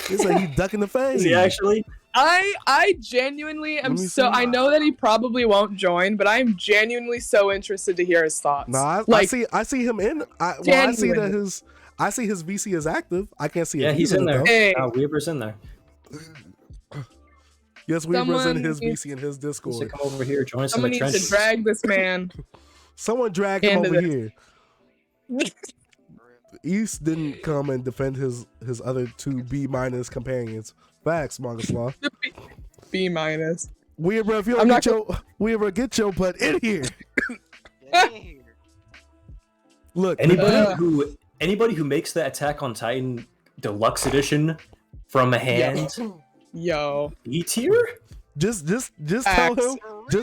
They say he's ducking the fade. Is he actually? I genuinely am I know that he probably won't join, but I'm genuinely so interested to hear his thoughts. No, I see him in. I see that his VC is active. I can't see. Yeah, he's in there. Hey. Weaver's in there. Yes, Weaver's in his VC in his Discord. So come over here, join us in the Someone needs trenches. to drag this man. Someone drag him over here. East didn't come and defend his other two B- companions. Facts, Manga Slaw. B-. Weird, bro. If you don't get your butt in here. Look, anybody who makes the Attack on Titan Deluxe Edition from a hand, yo, B tier. Just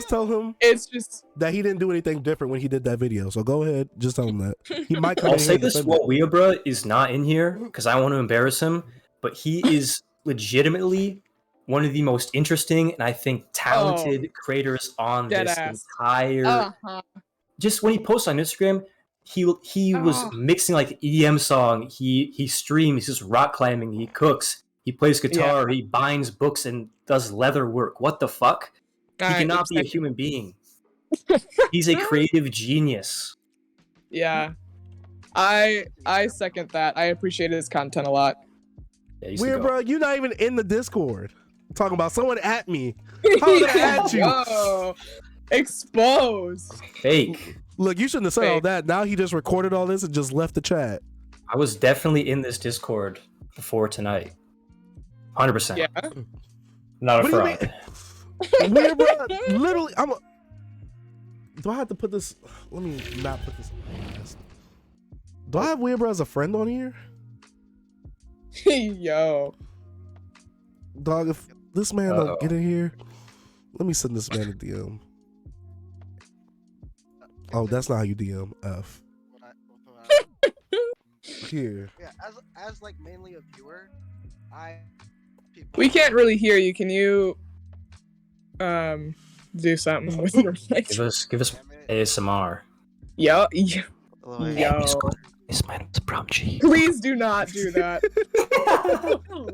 tell him it's just that he didn't do anything different when he did that video. So go ahead, just tell him that. He might come I'll say this: what Weebra is not in here because I want to embarrass him, but he is legitimately one of the most interesting and I think talented creators on this entire. Just when he posts on Instagram, he was mixing like EDM song. He streams, he's rock climbing, he cooks. He plays guitar, he binds books and does leather work. What the fuck? He cannot be a human being. He's a creative genius. Yeah. I second that. I appreciate his content a lot. Yeah, Weird, bro. You're not even in the Discord. Talking about someone at me. How did I add you? Yo, exposed. Fake. Look, you shouldn't have said all that. Now he just recorded all this and just left the chat. I was definitely in this Discord before tonight. 100%. Yeah. Not a What do you fraud. Weird, bro. Literally, do I have to put this? Let me not put this on last. Do I have Weird Bro as a friend on here? Yo. Dog, if this man don't get in here, let me send this man a DM. Oh, that's not how you DM F. Here. Yeah, as like mainly a viewer, We can't really hear you. Can you do something with your mic? Give us ASMR. Yo. It's my name's Prom G. Please do not do that.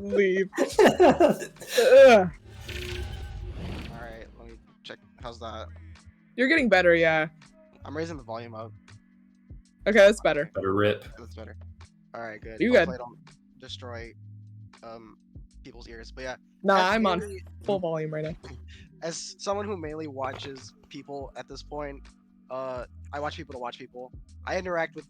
Leave. Ugh. Alright, let me check. How's that? You're getting better, yeah. I'm raising the volume up. Okay, that's better. Better rip. That's better. Alright, good. You good. Hopefully I don't destroy people's ears. But yeah. Nah, as I'm on mainly- full volume right now. As someone who mainly watches people at this point, I watch people to watch people. I interact with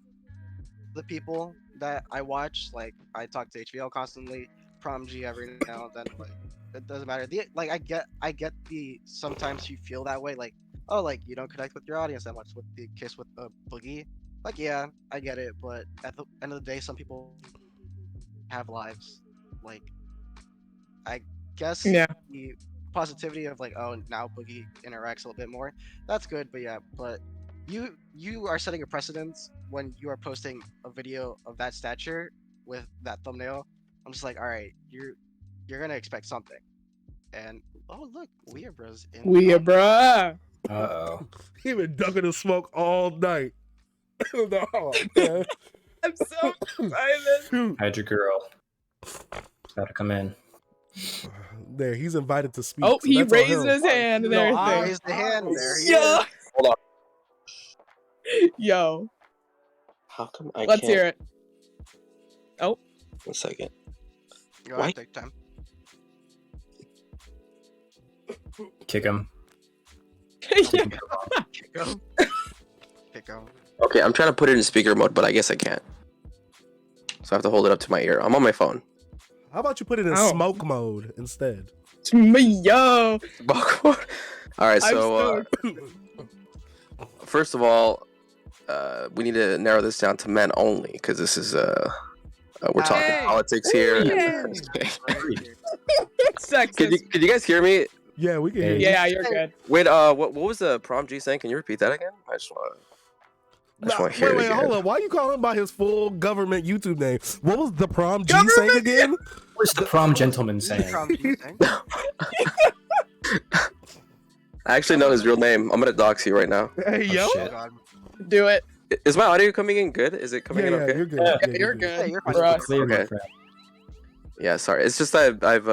the people that I watch. Like, I talk to HBO constantly, Prom G every now and then. Like, it doesn't matter. I get the sometimes you feel that way. Like, oh, like you don't connect with your audience that much with the kiss with the boogie. Like, yeah, I get it. But at the end of the day, some people have lives. Like, I guess Yeah. the positivity of like, oh, now Boogie interacts a little bit more. That's good, but yeah, but you are setting a precedence when you are posting a video of that stature with that thumbnail. I'm just like, all right, you're gonna expect something. And oh look, Weird Bros in. Weird Bro. Uh-oh. He been ducking the smoke all night. No, man. I'm so excited. Hide your girl. Gotta come in. There, he's invited to speak. Oh, so he that's on raised him. his hand and No, everything. I raised the hand there. Yo. Hold on. Yo. How come I Let's can't? hear it. Oh. 1 second. Go Why? ahead, take time. Kick him. Kick him. Kick him. Okay, I'm trying to put it in speaker mode, but I guess I can't. So I have to hold it up to my ear. I'm on my phone. How about you put it in Oh. smoke mode instead? Yo. All right, so first of all, we need to narrow this down to men only because this is we're talking Hey. politics here. Hey. Sexist. Could you guys hear me? Yeah, we can hear you. Yeah, you're good. Wait, what was the Prom G saying? Can you repeat that again? I just want to hear it Wait, again. hold on. Why you call him by his full government YouTube name? What was the Prom G saying again? What's the prom gentleman saying? I actually know his real name. I'm gonna dox you right now. Hey, yo. Shit. Do it. Is my audio coming in good? Is it coming in okay? You're good. Yeah. Yeah, you're good. Yeah, you're fine. For us. Clear, my Okay. friend. Yeah, sorry. It's just that I've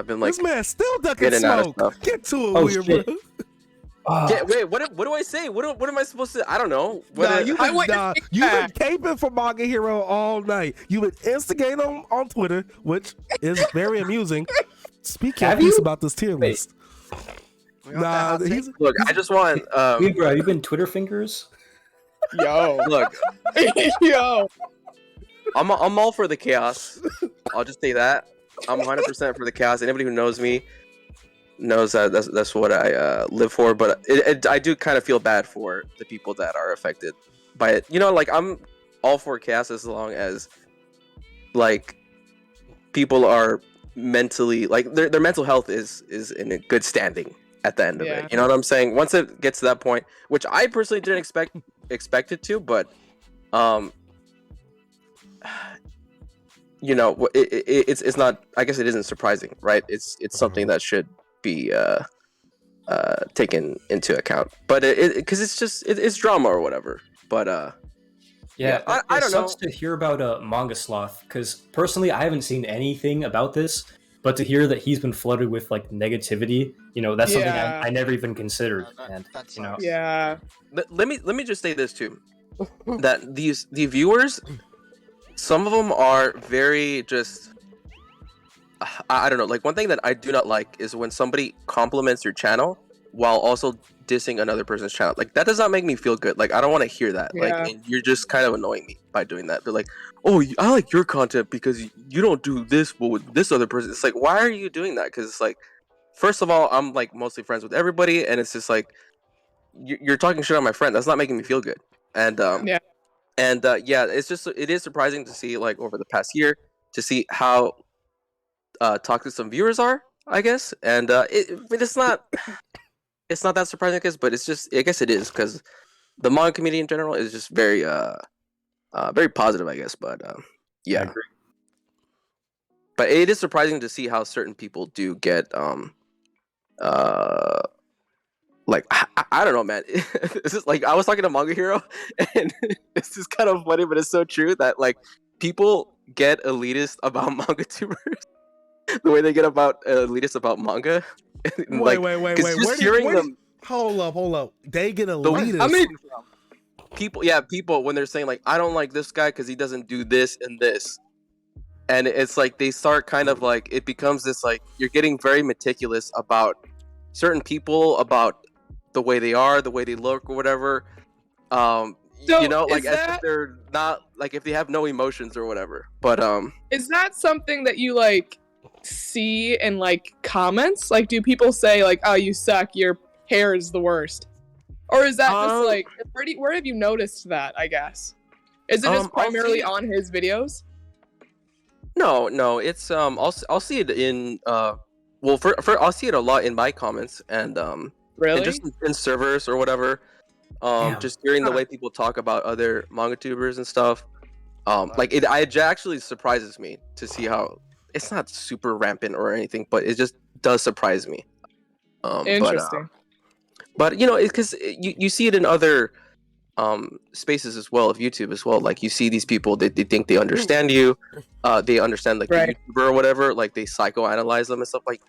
been like This man still ducking in and out of smoke. stuff. Get to it, Oh, Weird shit. Bro. Yeah, wait, what do I say? What am I supposed to? I don't know. What Nah, a- you've I been, want your you've been feedback. caping for Manga Hero all night. You've been instigating on Twitter, which is very amusing. Speak your Have piece you? about this tier Wait. list. We want that Nah, hot take? he's Look, I just want Weird bro, you been Twitter fingers? Yo. look. Yo. I'm all for the chaos. I'll just say that. I'm 100% for the chaos. Anybody who knows me knows that that's what I live for. But I do kind of feel bad for the people that are affected by it. You know, like I'm all for chaos as long as like people are mentally like their mental health is in a good standing at the end of Yeah. it. You know what I'm saying? Once it gets to that point, which I personally didn't expect it to, but you know, it's not. I guess it isn't surprising, right? It's something that should be taken into account. But because it's drama or whatever. But Yeah, I it don't know. sucks to hear about manga sloth because personally I haven't seen anything about this, but to hear that he's been flooded with like negativity, you know, that's Yeah. something I never even considered. And That you know, sucks. Yeah. let me just say this too. that the viewers, some of them are very just. I don't know. Like one thing that I do not like is when somebody compliments your channel while also dissing another person's channel. Like that does not make me feel good. Like I don't want to hear that. Yeah. Like and you're just kind of annoying me by doing that. They're like, oh, I like your content because you don't do this with this other person. It's like, why are you doing that? Because it's like, first of all, I'm like mostly friends with everybody, and it's just like you're talking shit on my friend. That's not making me feel good. And Yeah. and yeah, it's just it is surprising to see like over the past year to see how toxic some viewers are, I guess. And it's not that surprising, I guess, but it's just I guess it is because the manga community in general is just very very positive, I guess. But yeah, but it is surprising to see how certain people do get like I don't know, man. This is like I was talking to MangaHero, and this is kind of funny, but it's so true that like people get elitist about Mangatubers the way they get about elitist about manga. Wait. Just hearing them. Hold up. They get elitist. I mean, people when they're saying like I don't like this guy because he doesn't do this and this, and it's like they start kind of like it becomes this like you're getting very meticulous about certain people, about the way they are, the way they look, or whatever. You know, like as if they're not like if they have no emotions or whatever. But is that something that you like see in like comments? Like, do people say like, "Oh, you suck. Your hair is the worst," or is that just like where have you noticed that? I guess is it just primarily on his videos? No, it's I'll see it in well for I'll see it a lot in my comments and really and just in servers or whatever. Just hearing the way people talk about other mangatubers and stuff. Like it actually surprises me to see how it's not super rampant or anything, but it just does surprise me. Interesting. But you know, it's because you see it in other spaces as well of YouTube as well. Like you see these people, they think they understand you, they understand like the YouTuber or whatever. Like they psychoanalyze them and stuff like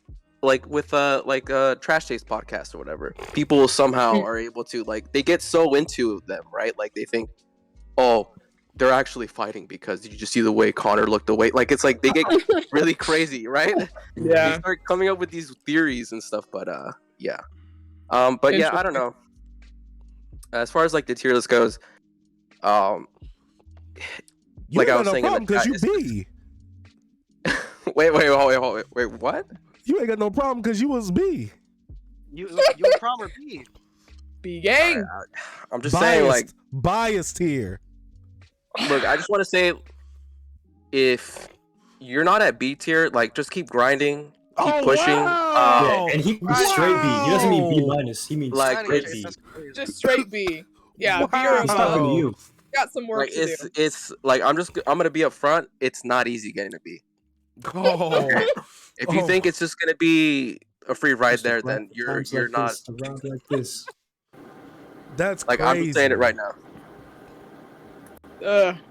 with Trash Taste podcast or whatever. People somehow are able to like they get so into them, right? Like they think, oh, they're actually fighting because did you just see the way Connor looked away? Like it's like they get really crazy, right? Yeah. They start coming up with these theories and stuff, but yeah. But yeah, I don't know. As far as like the tier list goes, like I was saying, because you B. wait, what? You ain't got no problem because you was B. You a prom or B? B gang. I'm just saying, like biased here. Look, I just want to say, if you're not at B tier, like just keep grinding, keep pushing. Yeah, and he means straight B. He doesn't mean B minus. He means like straight B. Just straight B. Yeah, He's talking to you. Got some work to do. It's like I'm gonna be up front. It's not easy getting a B. Oh. Okay? If you think it's just gonna be a free ride there, then you're not. Around like this. That's like crazy. I'm just saying it right now.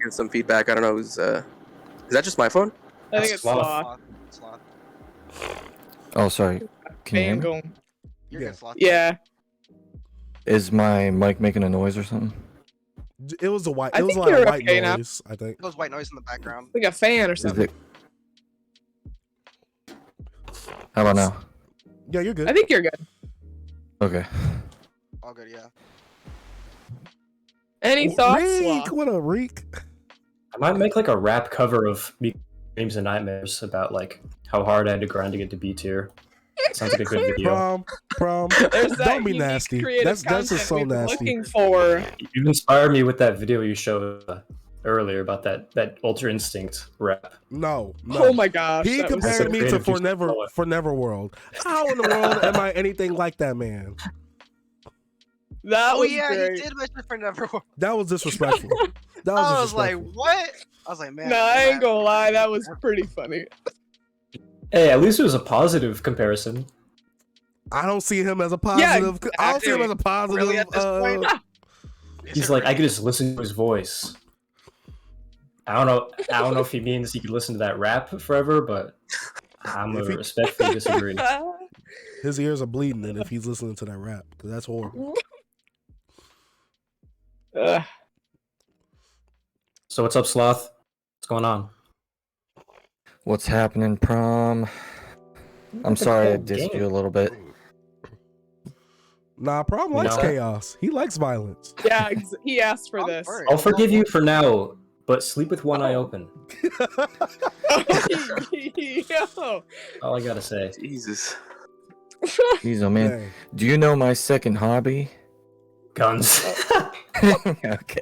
Get some feedback. I don't know who's. Is that just my phone? I think it's Sloth. Oh, sorry. Can you hear me? You're good, Sloth. Yeah. Is my mic making a noise or something? It was a white. I It was think like a you're white okay now. noise. I think. It was white noise in the background. Like a fan or Is something. it... How about now? Yeah, you're good. I think you're good. Okay. All good, yeah. Any thoughts? Reek, Sloth? what a reek. I might make like a rap cover of me dreams and nightmares about like how hard I had to grind to get to B tier. Sounds like a good video. Prom. There's that Don't be unique nasty. creative That's content just so we've been nasty. looking for. You inspired me with that video you showed earlier about that Ultra Instinct rap. No. Oh my gosh. He that was compared so me to For Never World. How in the world am I anything like that man? That was yeah, great. he did mention for never. That was disrespectful. That was I was like, disrespectful. what? I was like, man. No, I ain't gonna lie. That was pretty funny. Hey, at least it was a positive comparison. I don't see him as a positive. Yeah, I don't see him as a positive. Really, at this point? He's like, I could just listen to his voice. I don't know if he means he could listen to that rap forever, but I'm gonna respectfully disagree. His ears are bleeding, and if he's listening to that rap, because that's horrible. So what's up, Sloth? What's going on? What's happening, Prom? I'm sorry I dissed you a little bit. Nah, Prom likes No. chaos. He likes violence. Yeah, he asked for this. I'll forgive you for now, but sleep with one eye open. Yo. All I gotta say. Jesus. Jeez, oh man. Do you know my second hobby? Guns. Okay.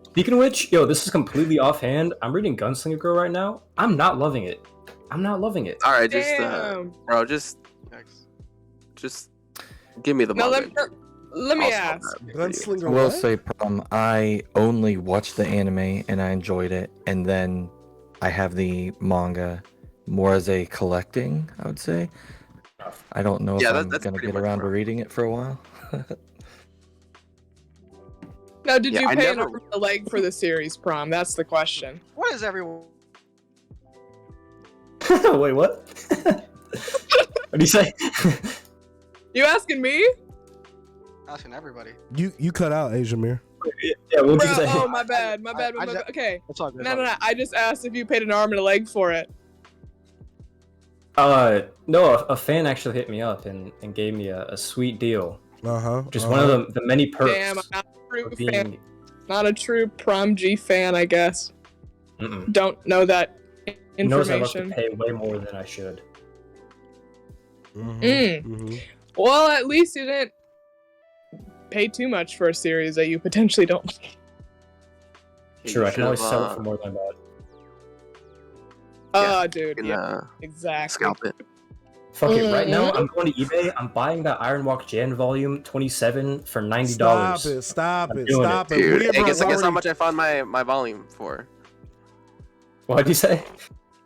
Speaking of which, yo, this is completely offhand. I'm reading Gunslinger Girl right now. I'm not loving it. I'm not loving it. All right, just Damn. bro, just give me the Now manga. let me I'll ask. stop that. Gunslinger. I will what? say, Prom, I only watched the anime and I enjoyed it, and then I have the manga more as a collecting, I would say. I don't know if I'm that's gonna pretty get much around to right. reading it for a while. Now, did Yeah, you I pay never- an arm and a leg for the series, Prom? That's the question. What is everyone? Wait, what? What do you say? You asking me? Asking everybody. You cut out, Asiamir. Yeah, what did Bro, you say? oh, my bad. My bad. I My just- bad. Okay. It's all good. No. I just asked if you paid an arm and a leg for it. No, a fan actually hit me up and gave me a sweet deal. Just one of the many perks. Damn, I'm not a true of being... fan. Not a true Prom G fan, I guess. Mm-mm. Don't know that He knows I love to information. pay way more than I should. Well, at least you didn't pay too much for a series that you potentially don't like. Sure, I can always should've, sell it for more than that. Dude, can, yeah, exactly. Scalp it. Fuck it, right now I'm going to eBay. I'm buying that Iron Walk Jan volume 27 for $90. Stop it. Dude, Weird hey, Bros guess how already- much I found my volume for? What'd you say?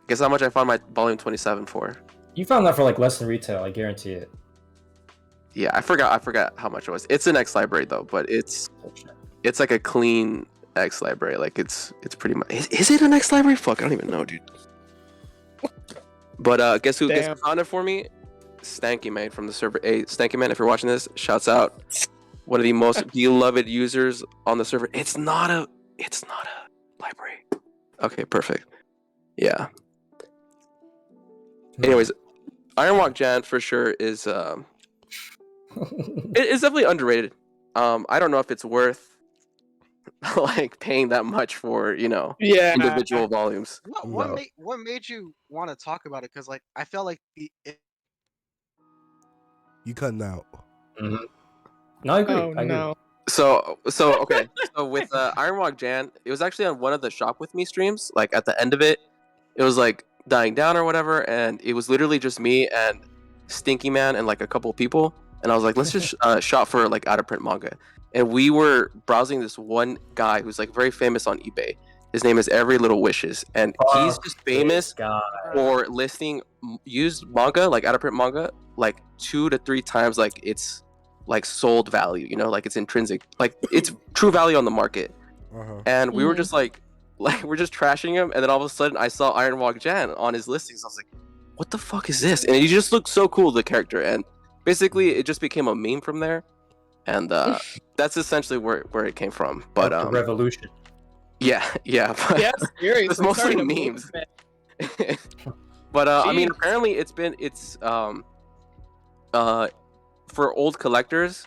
Guess how much I found my volume 27 for? You found that for like less than retail, I guarantee it. Yeah, I forgot how much it was. It's an X library though, but it's like a clean X library. Like it's pretty much. Is it an X library? Fuck, I don't even know, dude. But guess who found it for me? Stanky Man from the server. Hey, Stanky Man, if you're watching this, shouts out. One of the most beloved users on the server. It's not a library. Okay, perfect. Yeah. Anyways, Iron Walk Jan for sure is it's definitely underrated. I don't know if it's worth like paying that much for, individual volumes. What made you want to talk about it? Because like I felt like You cutting out. No, I agree. Oh, I agree. no. So okay. So with Iron Walk Jan, it was actually on one of the Shop With Me streams. Like at the end of it, it was like dying down or whatever, and it was literally just me and Stinky Man and like a couple of people. And I was like, let's just shop for like out of print manga. And we were browsing this one guy who's like very famous on eBay. His name is Every Little Wishes, and he's just famous for listing used manga, like out of print manga, like 2 to 3 times like it's like sold value, like it's intrinsic, like it's true value on the market. And we were just like we're just trashing him, and then all of a sudden I saw Iron Walk Jan on his listings. I was like, what the fuck is this? And he just looked so cool, the character, and basically it just became a meme from there. And that's essentially where it came from. But The revolution. yeah, but Yeah, seriously. it's mostly starting a memes. movement. But I mean, Jeez. apparently it's for old collectors,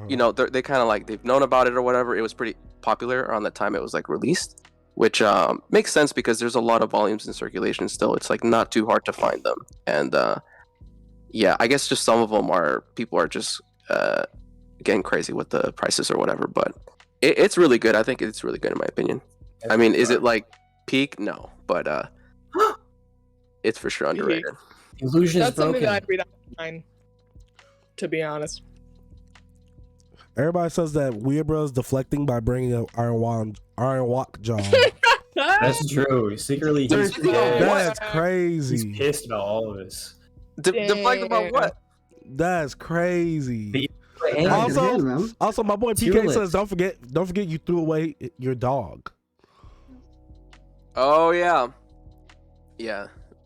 they kind of like they've known about it or whatever. It was pretty popular around the time it was like released, which makes sense because there's a lot of volumes in circulation still. It's like not too hard to find them, and yeah, I guess just some of them people are just getting crazy with the prices or whatever. But it's really good. I think it's really good in my opinion. I mean, is it like peak? No, but it's for sure underrated. Illusion is That's something broken. that I'd read online, to be honest. Everybody says that Weird Bros deflecting by bringing up Iron Walk John. That's true. Secretly, he's That's crazy. He's pissed about all of this. Deflect about what? That's crazy. Hey, Also, my boy PK says, don't forget you threw away your dog. Oh yeah.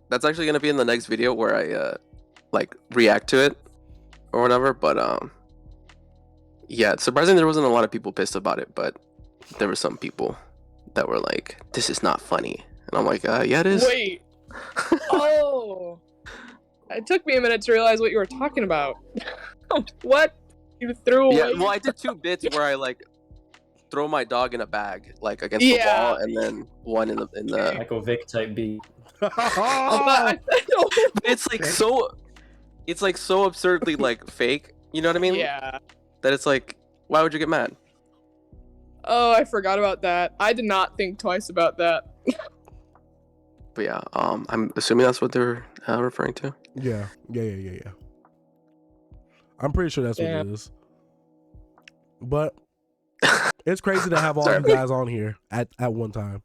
That's actually gonna be in the next video where I like react to it or whatever. But yeah, it's surprising there wasn't a lot of people pissed about it, but there were some people. that were like, "This is not funny," and I'm like, "Yeah, it is." Wait. Oh. It took me a minute to realize what you were talking about. What? You threw away? Yeah, well, I did 2 bits where I like throw my dog in a bag, like against the wall, and then one in the Michael Vick type beat. It's like so absurdly like fake. You know what I mean? Yeah. That it's like, why would you get mad? Oh, I forgot about that. I did not think twice about that. But yeah, I'm assuming that's what they're referring to. Yeah. I'm pretty sure that's what it is. But it's crazy to have all you guys on here at one time.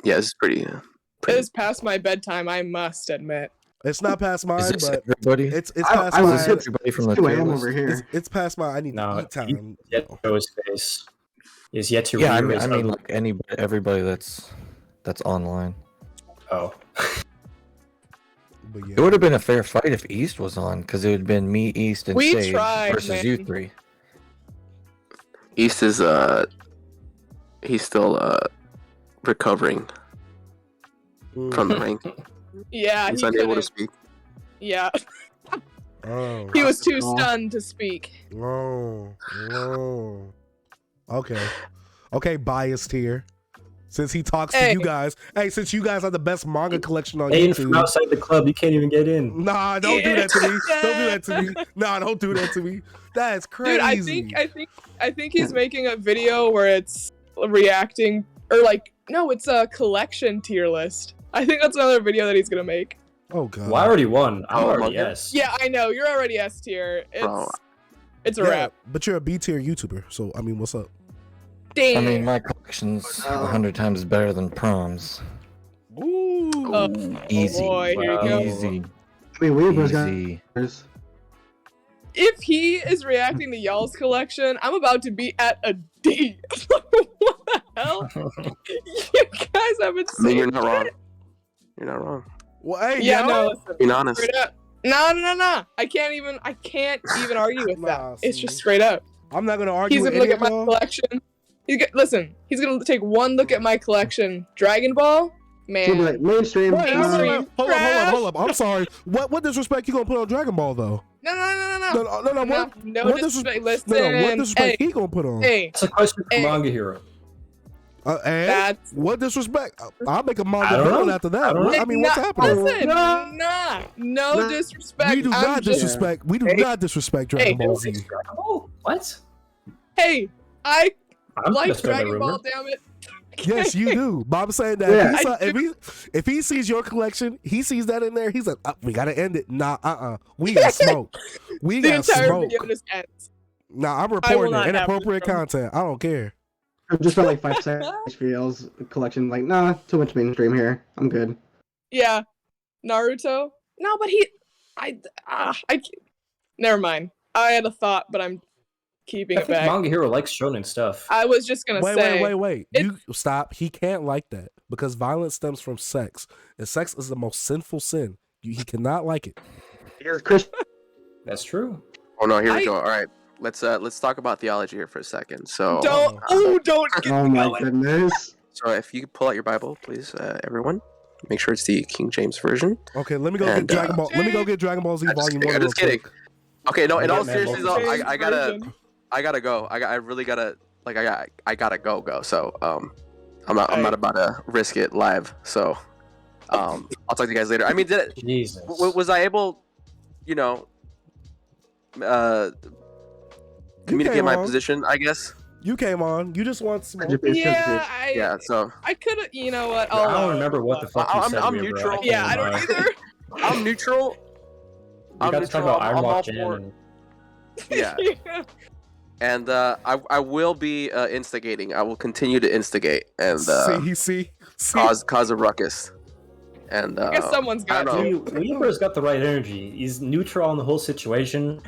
Yeah, it's pretty. It is past my bedtime, I must admit. It's not past mine, but everybody? it's past I my. was everybody from the tier list. over here. It's past my. I need to eat time. Yet to show his face. Is yet to. Yeah, I rear mean, his like ugly- everybody that's online. Oh. But yeah. It would have been a fair fight if East was on, because it would have been me, East, and We Sage tried, versus you man. 3. East is he's still recovering from the ring. Yeah, He's he unable to couldn't. speak. Yeah. Oh. He was too stunned to speak. Oh. Okay, biased here. Since he talks to you guys. Hey, since you guys have the best manga collection on Aiden YouTube. from outside the club, you can't even get in. Nah, don't do that to me. Don't do that to me. Nah, don't do that to me. That's crazy. Dude, I think he's making a video where it's reacting or like no, it's a collection tier list. I think that's another video that he's gonna make. Oh god. Well, I already won. I'm already Manga? S. Yeah, I know. You're already S tier. It's a Yeah, wrap. but you're a B tier YouTuber, so I mean, what's up? Damn. I mean, my collection's 100 times better than Prom's. Ooh. Easy. boy, here you go. Easy. I mean, Weaver's Easy. got. If he is reacting to y'all's collection, I'm about to be at a D. What the hell? You guys haven't I mean, seen you're not wrong. You're not wrong. Well, hey, Yeah, yo. no, listen. Being honest. Straight up. No. I can't even argue with that. It's just straight up. I'm not gonna argue He's with gonna any look of at my y'all. collection. He's gonna take one look at my collection. Dragon Ball, She'll be man. like, mainstream. Wait, no. Mainstream Hold up. I'm sorry. What disrespect you gonna put on Dragon Ball though? No. No. No disrespect. Listen. What disrespect Hey, he gonna put on? hey. That's a question for Hey. MangaHero. And That's- what disrespect? I'll make a I manga don't villain know. after I that. don't know. I mean, what's happening? Listen, no disrespect. We do I'm not just- disrespect. We do not disrespect Dragon Ball Z. What? Hey, I I'm like just gonna Dragon rumor. Ball. Damn it. Yes, you do. But I'm saying that Yeah. if he sees your collection, he sees that in there. He's like, we gotta end it. Nah, we got smoke. We The got entire smoke. video just ends. Nah, I'm I will reporting not it. have Inappropriate this from- content. I don't care. I've just spent like 5 seconds for y'all's collection. Like, nah, too much mainstream here. I'm good. Yeah, Naruto. No, but never mind. I had a thought, but I'm keeping I it think back. MangaHero likes shonen stuff. I was just gonna say. Wait. You stop. He can't like that because violence stems from sex, and sex is the most sinful sin. He cannot like it. Here's Chris. That's true. Oh no, here we go. All right, let's talk about theology here for a second. So Don't get Oh me my going. goodness. So if you could pull out your Bible, please, everyone. Make sure it's the King James version. Okay, let me go And, get Dragon Ball. Let me go get Dragon Ball Z Volume 1. I'm just kidding. Okay, no. In all man, seriousness, though, James I gotta version. go. I really gotta I gotta go. So I'm not about to risk it live. So I'll talk to you guys later. I mean, Jesus. was I able, communicate my on. position? I guess. You came on. You just want smoke. Yeah. So I could have. You know what? I don't remember what the fuck you said. I'm Weaver. neutral. Yeah, I don't either. I'm neutral. We got to talk about I'm Iron all Walk Jan. for- And... Yeah. And I will be instigating. I will continue to instigate and see. cause a ruckus. And I guess someone's I got don't know. to. Weaver's got the right energy. He's neutral on the whole situation,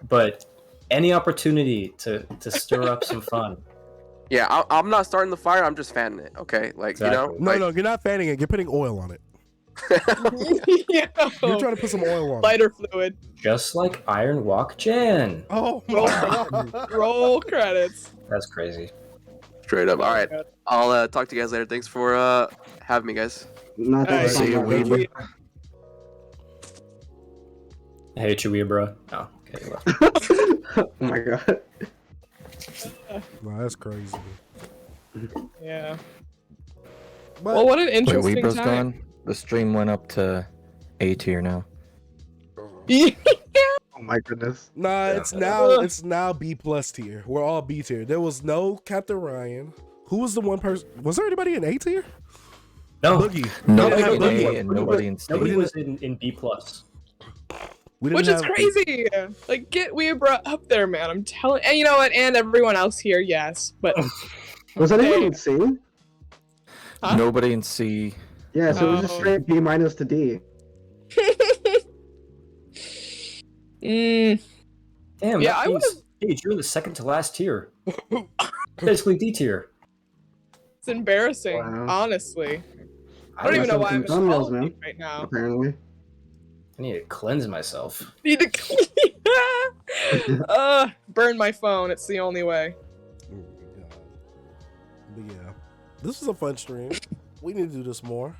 but any opportunity to stir up some fun. Yeah, I'm not starting the fire. I'm just fanning it. Okay, like Exactly. No, you're not fanning it. You're putting oil on it. Yo, You're trying to put some oil on it. lighter fluid. Just like Iron Walk Jan. Oh Roll, my. roll credits. That's crazy. Straight up. All right. I'll talk to you guys later. Thanks for having me, guys. No, thanks. See you, Weeble. Hey, Chewie, bro. Oh, okay. Well. Oh my god. Wow, that's crazy. Yeah. But, Well, what an Wait, interesting Weebro's time. gone? The stream went up to A tier now. Oh my goodness. Nah, it's now B plus tier. We're all B tier. There was no Captain Ryan. Who was the one person? Was there anybody in A tier? No. Boogie. Nobody We in didn't have A Boogie. and nobody in C. Nobody was in B plus. We didn't Which is have- crazy. Like, get Weebra up there, man. I'm telling. And you know what? And everyone else here, yes. But Was anyone in C? Huh? Nobody in C. Yeah, so it was just Oh. straight B minus to D. Mm, Damn. Yeah, that I means, Paige, you're in the second to last tier. Basically D tier. it's embarrassing, Wow. honestly. I don't even know why I'm in Thumbnails, college man. right now. Apparently. I need to cleanse myself. Need to burn my phone. It's the only way. Oh my God. But yeah, this was a fun stream. We need to do this more.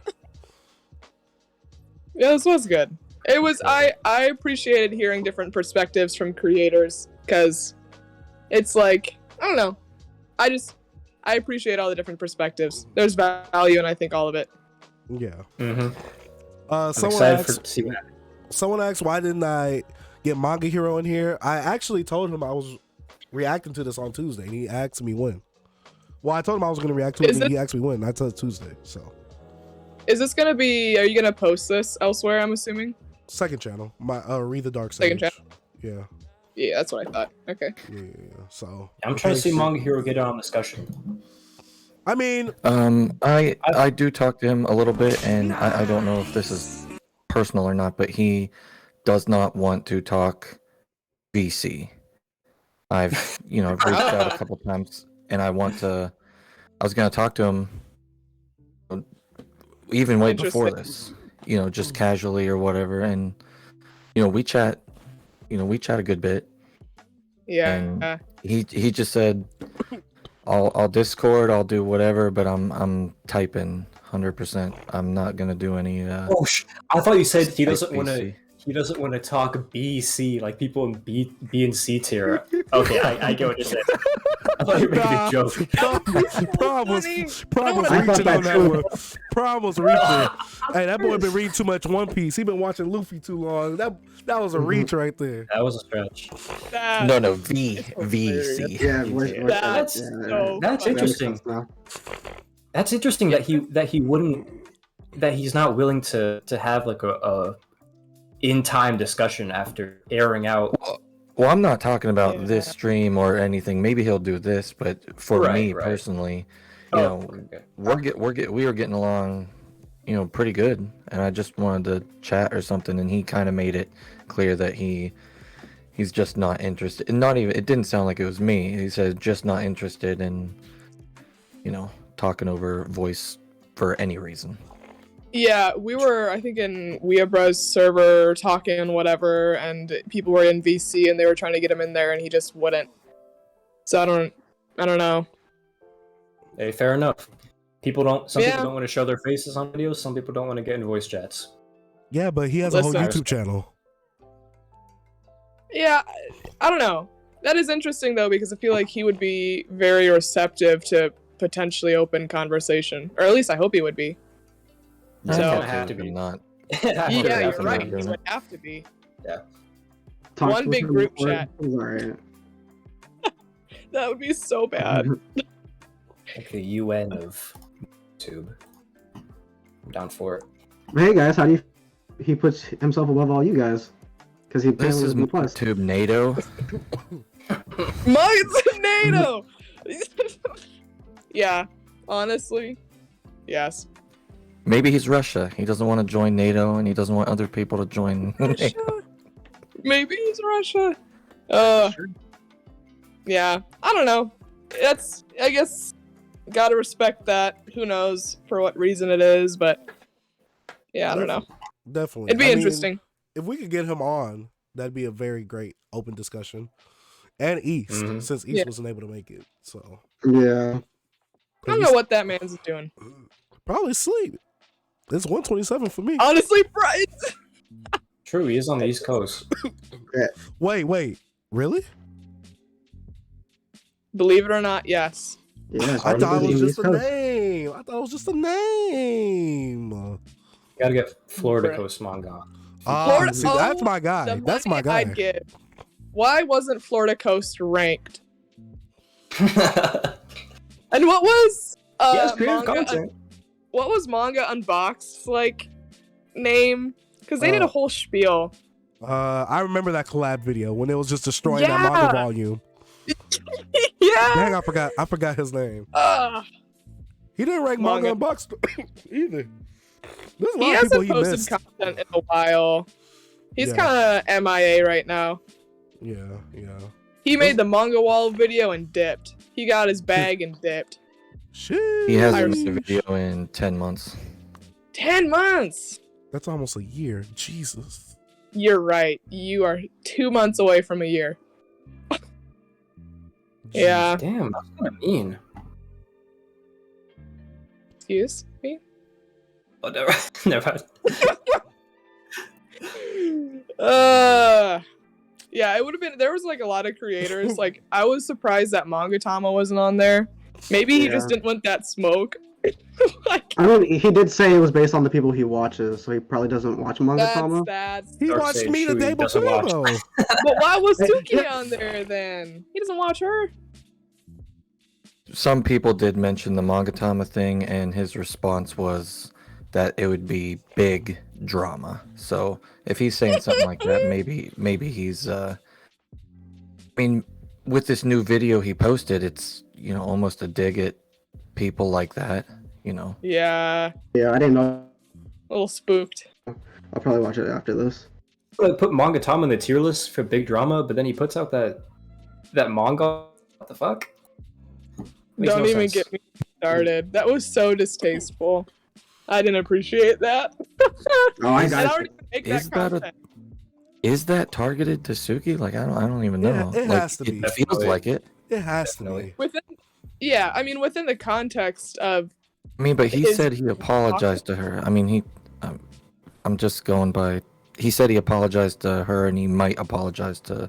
Yeah, this was good. It was. I appreciated hearing different perspectives from creators because it's like I don't know. I appreciate all the different perspectives. There's value, and I think all of it. Yeah. Mm-hmm. Someone asked why didn't I get MangaHero in here? I actually told him I was reacting to this on Tuesday, and he asked me when. Well, I told him I was going to react to it, and he asked me when. I told Tuesday, so. Is this gonna be? Are you gonna post this elsewhere? I'm assuming. Second channel, my Read the Dark Second Sage. channel. Yeah. Yeah, that's what I thought. Okay. Yeah. So. I'm trying to see MangaHero get on discussion. I mean, I do talk to him a little bit, and I don't know if this is personal or not, but he does not want to talk VC. I've reached out a couple times, and I was gonna talk to him even way before this, just casually or whatever, and we chat a good bit. Yeah. And he just said, I'll Discord, I'll do whatever, but I'm typing 100%. I'm not gonna do any. I thought you said he doesn't Skype want to. VC. He doesn't want to talk BC like people in B and C tier. Okay, I get what you're saying. I thought you were making a joke. Prom was reaching on that one. Prom was reaching. Hey, that boy been reading too much One Piece. He been watching Luffy too long. That was a reach right there. That was a stretch. No, VC. Yeah, That's interesting. That's interesting that he's not willing to have like a in-time discussion after airing out. Well, I'm not talking about this stream or anything. Maybe he'll do this, but for me personally, we are getting along, pretty good. And I just wanted to chat or something, and he kind of made it clear that he's just not interested. And not even, it didn't sound like it was me. He said just not interested in, talking over voice for any reason. Yeah, we were, I think, in Weeabra's server talking and whatever, and people were in VC and they were trying to get him in there, and he just wouldn't. So I don't know. Hey, fair enough. People don't want to show their faces on videos. Some people don't want to get in voice chats. Yeah, but he has a whole YouTube channel. Yeah, I don't know. That is interesting though, because I feel like he would be very receptive to potentially open conversation, or at least I hope he would be. So have to be not. Yeah, you're right. He would have to be. Yeah. One big group chat. Alright. That would be so bad. Like the UN of YouTube. I'm down for it. Hey guys, how do you? He puts himself above all you guys because he This is MangaTube NATO. NATO. Yeah, honestly, yes. Maybe he's Russia. He doesn't want to join NATO, and he doesn't want other people to join NATO. Maybe he's Russia. Yeah, I don't know. I guess, gotta respect that. Who knows for what reason it is, but yeah, I don't know. Definitely. It'd be interesting. If we could get him on, that'd be a very great open discussion. And East, since East wasn't able to make it. So yeah. I don't know what that man's doing. Probably sleep. It's 1:27 for me. Honestly, right? True, he is on the East Coast. Wait, really? Believe it or not, yes. Yeah, I thought it was just a name. Gotta get Florida Coast manga. Florida, see, that's my guy. the That's my money guy. I'd give. Why wasn't Florida Coast ranked? And what was Yes, creative manga? content. What was Manga Unboxed like name? Because they did a whole spiel. I remember that collab video when it was just destroying Yeah. that manga volume. Yeah. Dang, I forgot his name. He didn't rank Manga Unboxed either. There's a He lot of people hasn't he posted missed. content in a while. He's Yeah. kind of MIA right now. Yeah. He made the manga wall video and dipped. He got his bag and dipped. He hasn't made a video in 10 months. 10 months. That's almost a year. Jesus. You're right. You are 2 months away from a year. Yeah. Damn, that's kind of mean. Excuse me? Oh, never. Never. Yeah, it would have been. There was like a lot of creators. Like, I was surprised that Mangatama wasn't on there. Maybe he just didn't want that smoke. I mean, he did say it was based on the people he watches, so he probably doesn't watch Mangatama. That's He watched me the day before though. But why was Suki on there then? He doesn't watch her. Some people did mention the Mangatama thing, and his response was that it would be big drama. So if he's saying something like that, maybe he's I mean, with this new video he posted, it's, you know, almost a dig at people like that, you know. Yeah. Yeah, I didn't know. A little spooked. I'll probably watch it after this. I put Mangatama in the tier list for big drama, but then he puts out that manga. What the fuck? Makes Don't no even sense. get me started. That was so distasteful. I didn't appreciate that. I And I don't even make Is that that content. Is that targeted to Suki? Like, I don't even know. Yeah, it like, has to be. It feels like it. It has to be. Yeah, I mean, within the context of. I mean, but he his- said he apologized to her. I mean, I'm just going by. He said he apologized to her, and he might apologize to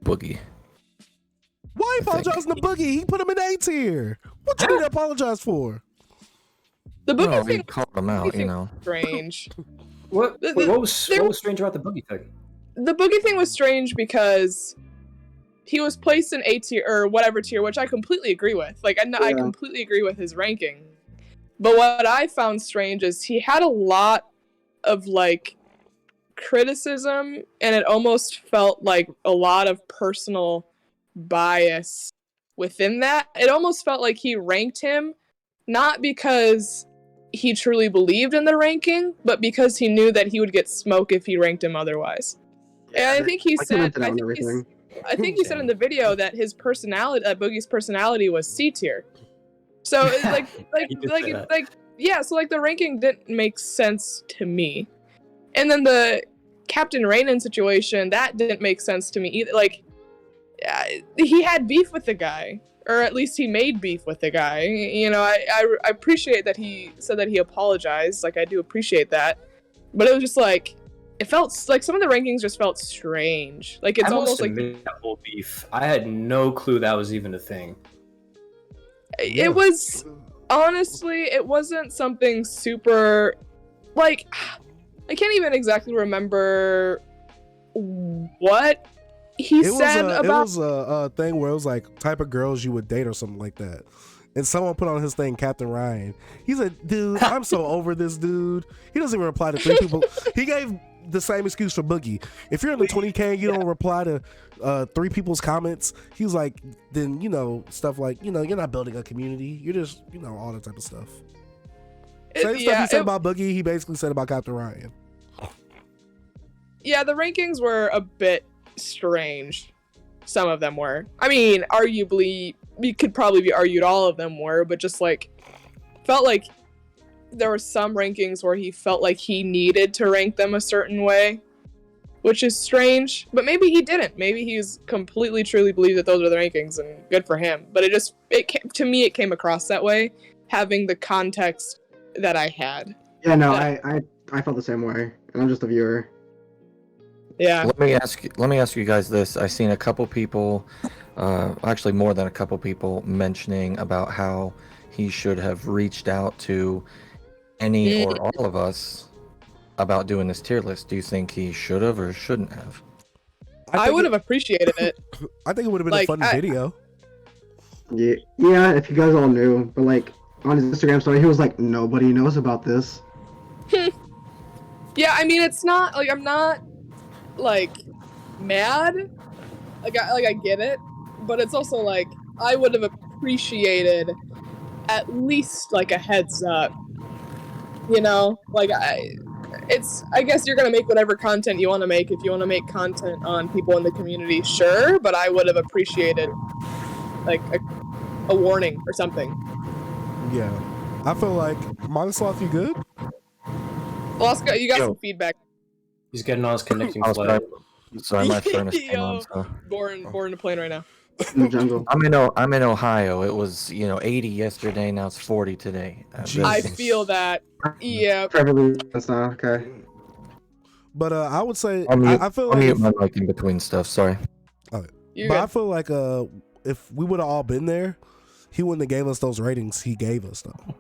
Boogie. Why apologizing to Boogie? He put him in A tier. What you need to apologize for? The Boogie Well, he thing called him out, you know. strange. What was strange about the Boogie thing? The Boogie thing was strange because he was placed in A tier or whatever tier, which I completely agree with. Like, I completely agree with his ranking. But what I found strange is he had a lot of like criticism, and it almost felt like a lot of personal bias within that. It almost felt like he ranked him not because he truly believed in the ranking, but because he knew that he would get smoke if he ranked him otherwise. And I think he said, I think he said in the video that his personality, that Boogie's personality was C tier. So it's so like the ranking didn't make sense to me. And then the Captain Rainin situation, that didn't make sense to me either. Like, he had beef with the guy, or at least he made beef with the guy. You know, I appreciate that he said that he apologized. Like, I do appreciate that. But it was just like, it felt like some of the rankings just felt strange. Like, it's I almost must like admit that whole beef. I had no clue that was even a thing. it was, honestly, it wasn't something super, like, I can't even exactly remember what he said about. It was a thing where it was like type of girls you would date or something like that. And someone put on his thing, Captain Ryan. He said, dude, I'm so over this dude. He doesn't even reply to 3 people. He gave the same excuse for Boogie. If you're in the 20K and you don't reply to 3 people's comments, he was like, then, you know, stuff like, you know, you're not building a community. You're just, you know, all that type of stuff. Same stuff he said about Boogie, he basically said about Captain Ryan. Yeah, the rankings were a bit strange. Some of them were. I mean, arguably, we could probably be argued all of them were, but just like, felt like there were some rankings where he felt like he needed to rank them a certain way, which is strange. But maybe he didn't. Maybe he's completely truly believed that those are the rankings, and good for him. But to me it came across that way, having the context that I had. Yeah, no, I felt the same way, and I'm just a viewer. Yeah. Let me ask you guys this. I've seen a couple people, actually more than a couple people, mentioning about how he should have reached out to any or all of us about doing this tier list. Do you think he should have or shouldn't have? I would have appreciated it. I think it would have been Like, a fun video. Yeah, if you guys all knew, but like on his Instagram story, he was like, nobody knows about this. Yeah, I mean, it's not like I'm not like mad. Like I get it, but it's also like I would have appreciated at least like a heads up. You know, like I guess you're gonna make whatever content you want to make. If you want to make content on people in the community, sure, but I would have appreciated like a warning or something. Yeah, I feel like Monosloth, you good? Oscar, you got some feedback. He's getting on his connecting I was flight. Sorry, my furnace came on. So. Boarding a plane right now. In the jungle. I'm in Ohio. It was 80 yesterday. Now it's 40 today. I feel that. Yeah. That's not okay. But I would say I feel I'll like mute my mic in between stuff. Sorry. Okay. You're But good. I feel like if we would have all been there, he wouldn't have gave us those ratings he gave us though.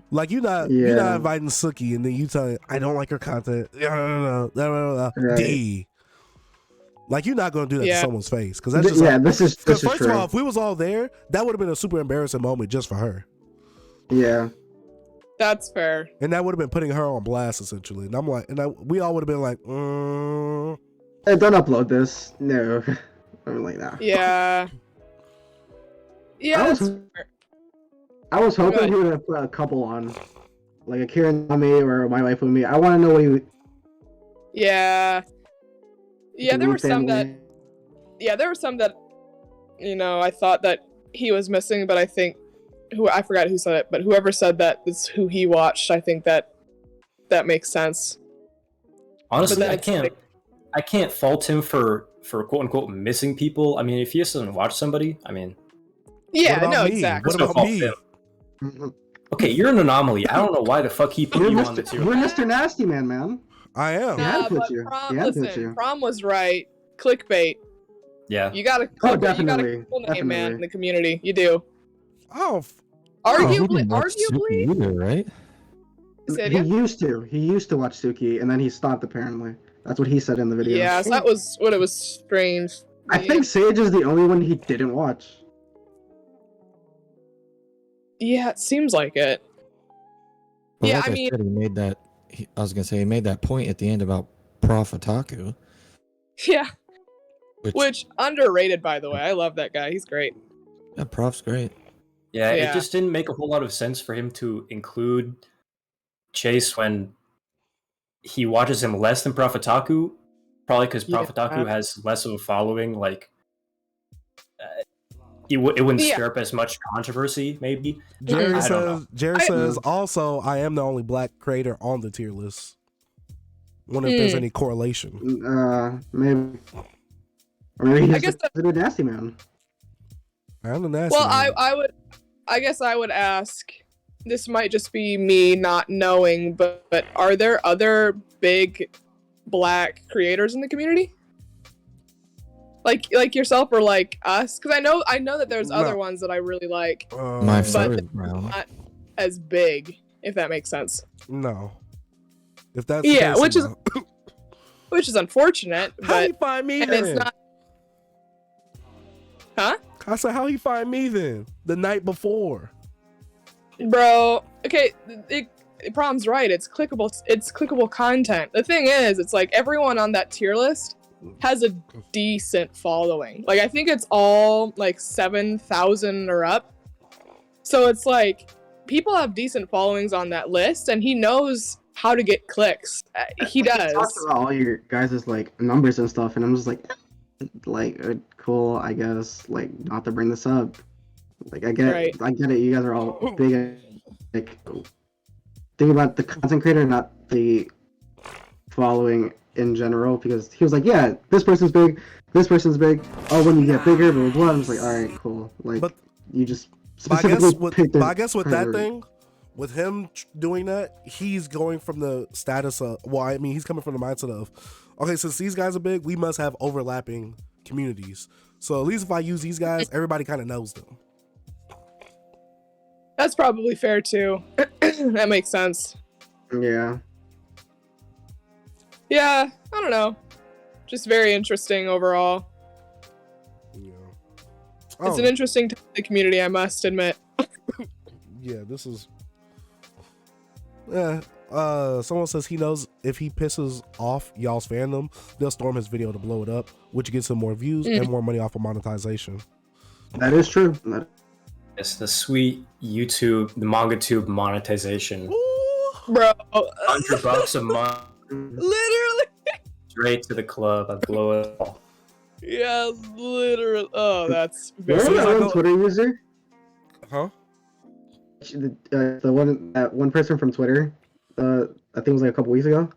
Like you're not inviting Suki and then you tell him I don't like her content. Right. D. Like you're not gonna do that to someone's face because that's Th- just yeah, like, this is first of true. all, if we was all there, that would have been a super embarrassing moment just for her. Yeah. That's fair. And that would have been putting her on blast essentially. And I'm like, we all would have been like, Hey, don't upload this. No. I'm like that. Yeah. Yeah. I was hoping he would have put a couple on, like Akira and me or my wife with me. I want to know what he. Yeah. Yeah, there New were some that. family. Yeah, there were some that, I thought that he was missing, but I think I forgot who said it, but whoever said that is who he watched. I think that makes sense. Honestly, But then I can't fault him for quote unquote missing people. I mean, if he doesn't watch somebody, I mean, Yeah, about no, me? exactly. What about me? Okay, you're an anomaly. I don't know why the fuck he put You're you on the tier. You're Mr. Nasty Man, man. I am. He had to Nah, put but you. Prom, He had to put listen, you. Prom was right. Clickbait. Yeah. You gotta Oh, you got a definitely. cool name, man, Definitely. in the community. You do. Oh, Arguably, Either, right? Say it He again? used to. He used to watch Suki, and then he stopped. Apparently, that's what he said in the video. Yeah, so that was what it was strange. I think Sage is the only one he didn't watch. Yeah, it seems like it. Well, Yeah, like I mean- said, he made that. I was gonna say he made that point at the end about Prof Otaku. Yeah. Which- Which underrated, by the way. I love that guy. He's great. Yeah, Prof's great. Yeah, Yeah. it just didn't make a whole lot of sense for him to include Chase when he watches him less than Prof Otaku. Probably because Prof Otaku has less of a following. Like, it wouldn't stir up as much controversy. Maybe. Jerry I don't know. says also I am the only black creator on the tier list. Wonder if there's any correlation. Maybe. Or maybe he's I guess just a nasty man. I'm the nasty. Well, man. I guess I would ask. This might just be me not knowing, but are there other big black creators in the community? Like yourself or like us? Because I know that there's other ones that I really like, My but third round. not as big, if that makes sense. No. If that's the Yeah, case, which is unfortunate. How But you find me and then? it's not. Huh? I said, how you find me then? The night before. Bro, okay, Prom's right. It's clickable content. The thing is, it's like everyone on that tier list has a decent following. Like I think it's all like 7,000 or up. So it's like people have decent followings on that list, and he knows how to get clicks. He does. Talked about all your guys' like numbers and stuff, and I'm just like cool, I guess. Like not to bring this up. Like I get it. You guys are all big. Like think about the content creator, not the following in general because he was like, yeah, this person's big, this person's big. Oh, when you get bigger, blah blah blah. I was like, all right, cool. Like, But- you just But specifically picked. I guess with that thing, with him doing that, he's going from the status of, well, I mean, he's coming from the mindset of, okay, since these guys are big, we must have overlapping communities. So at least if I use these guys, everybody kind of knows them. That's probably fair too. That makes sense. Yeah. Yeah, I don't know. Just very interesting overall. Yeah. It's an interesting time in the community, I must admit. Yeah, this is. Yeah. Someone says he knows if he pisses off y'all's fandom, they'll storm his video to blow it up, which gets him more views and more money off of monetization. That is true. It's the sweet YouTube, the MangaTube monetization. Bro. $100 a month. Literally. Straight to the club. I blow it all. Yeah, literally. Oh, that's What's very that one Twitter user? Huh? The one, that one person from Twitter. I think it was like a couple weeks ago.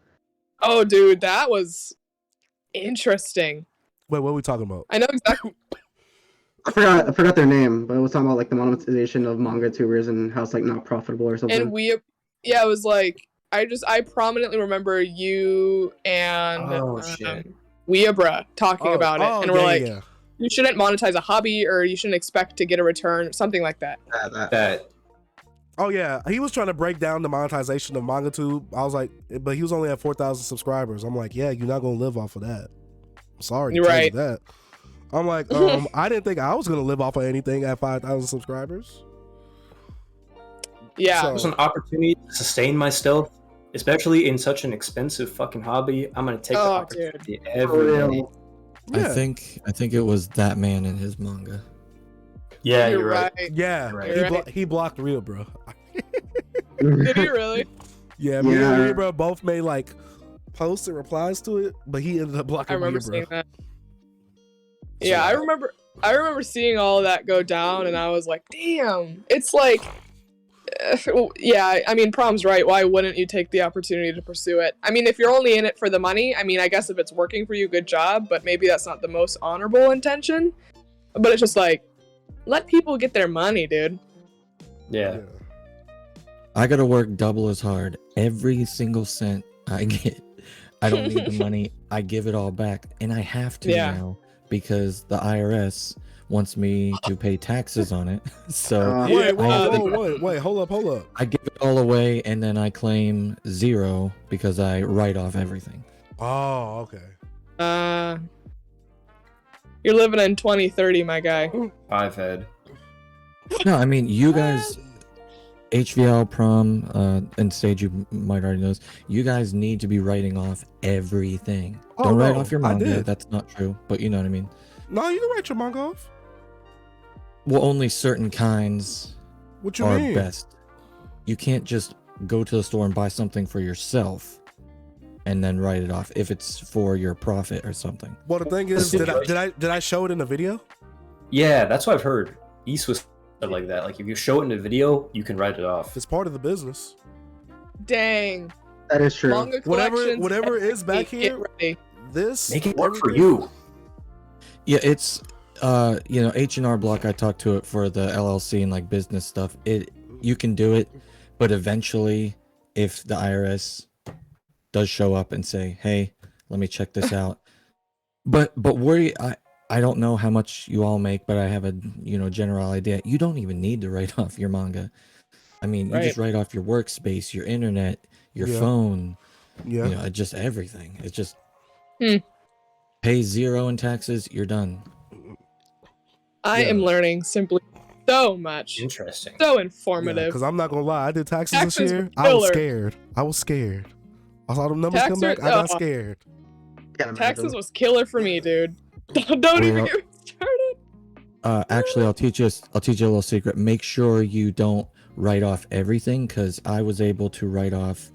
Oh, dude, that was interesting. Wait, what are we talking about? I know exactly. I forgot their name, but it was talking about like the monetization of Mangatubers and how it's like not profitable or something. And it was like, I prominently remember you and Weabra talking about it, and we're like, you shouldn't monetize a hobby, or you shouldn't expect to get a return, something like that. Oh yeah, he was trying to break down the monetization of Mangatube. I was like, but he was only at 4,000 subscribers. I'm like, yeah, you're not gonna live off of that. I'm sorry to You're tell you right. that. I'm like, I didn't think I was gonna live off of anything at 5,000 subscribers. Yeah, There's an opportunity to sustain myself, especially in such an expensive fucking hobby. I'm gonna take the opportunity every day. I think it was that man in his manga. Yeah, you're right. Yeah, You're he blocked Real, bro. Did he really? Yeah, me and Real, bro, both made like posts and replies to it, but he ended up blocking I remember Real, seeing bro. that. Yeah, I remember seeing all of that go down, and I was like, damn. It's like, yeah, I mean, Prom's right. Why wouldn't you take the opportunity to pursue it? I mean, if you're only in it for the money, I mean, I guess if it's working for you, good job, but maybe that's not the most honorable intention. But it's just like, let people get their money, dude. Yeah. I gotta work double as hard. Every single cent I get, I don't need the money. I give it all back, and I have to now because the IRS wants me to pay taxes on it. So Wait, hold up. I give it all away, and then I claim 0 because I write off everything. Oh, okay. You're living in 2030, my guy. I've had. No, I mean, you guys, HVL, Prom, and Stage, you might already know this. You guys need to be writing off everything. Don't write off your I manga. did. That's not true, but you know what I mean. No, you can write your manga off. Well, only certain kinds What you are mean? best. You can't just go to the store and buy something for yourself and then write it off if it's for your profit or something. Well, the thing is, did I show it in the video? Yeah, that's what I've heard. East was like that. Like if you show it in the video, you can write it off. It's part of the business. Dang. That is true. Manga Whatever collections, is back get here, ready. this Make it work for everything- you. Yeah, it's H&R Block. I talked to it for the LLC and like business stuff. You can do it, but eventually, if the IRS does show up and say, "Hey, let me check this out," but I don't know how much you all make, but I have a general idea. You don't even need to write off your manga. I mean, you just write off your workspace, your internet, your phone, just everything. It's just pay 0 in taxes. You're done. I am learning simply so much. Interesting. So informative. Because I'm not gonna lie, I did taxes Taxes this year. were I was killer. scared. I saw the numbers come back. I got scared. Taxes was killer for me, dude. Don't even get me started. Actually, I'll teach you a little secret. Make sure you don't write off everything, because I was able to write off,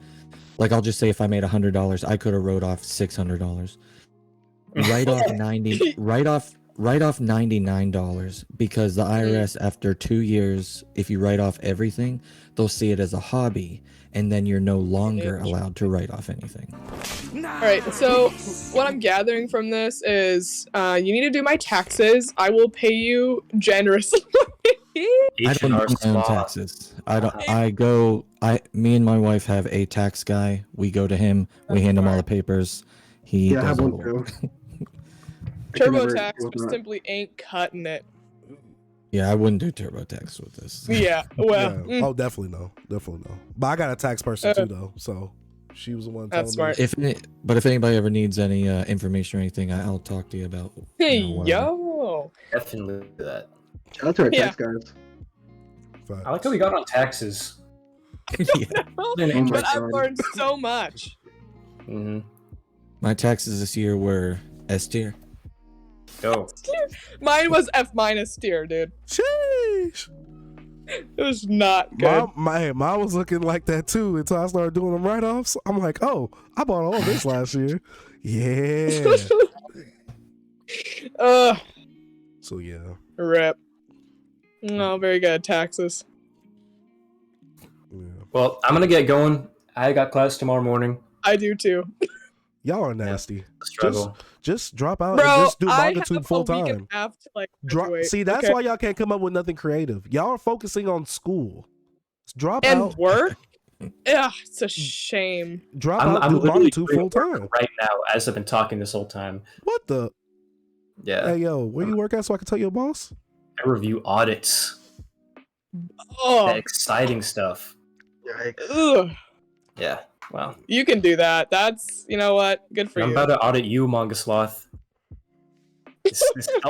like, I'll just say if I made $100, I could have wrote off $600. Write off write off $99 because the IRS, after 2 years, if you write off everything, they'll see it as a hobby, and then you're no longer allowed to write off anything. All right, so what I'm gathering from this is you need to do my taxes. I will pay you generously. I don't do my own taxes. Me and my wife have a tax guy. We go to him. We hand him all the papers. He Yeah, I have does all one the work. too. TurboTax just simply ain't cutting it. Yeah, I wouldn't do TurboTax with this. Yeah, well, Yeah. Oh, definitely no. Definitely no. But I got a tax person too, though. So she was the one telling That's me. If anybody ever needs any information or anything, I'll talk to you about. Hey, whatever. yo. Definitely do that. Shout out to our Yeah. tax guys. I like how we got on taxes. But I've learned so much. My taxes this year were S tier. Go. Mine was F- tier, dude. Sheesh. It was not good. Mine was looking like that too until I started doing them write-offs. I'm like, oh, I bought all this last year. Yeah. So yeah. Rip. No, very good. Taxes. Well, I'm gonna get going. I got class tomorrow morning. I do too. Y'all are nasty. Struggle. Just drop out Bro, and just do I Mangatube have full a week and time. a half to like graduate. See, that's okay? why y'all can't come up with nothing creative. Y'all are focusing on school. Drop and out. work. Yeah, it's a shame. Drop I'm out. Do literally Mangatube doing full time. work right now as I've been talking this whole time. What the? Yeah. Hey yo, where you work at so I can tell your boss? I review audits. Oh, The exciting stuff. ugh. Yeah. Wow. You can do that. That's, you know what? Good for I'm you. about to audit you, Manga Sloth. This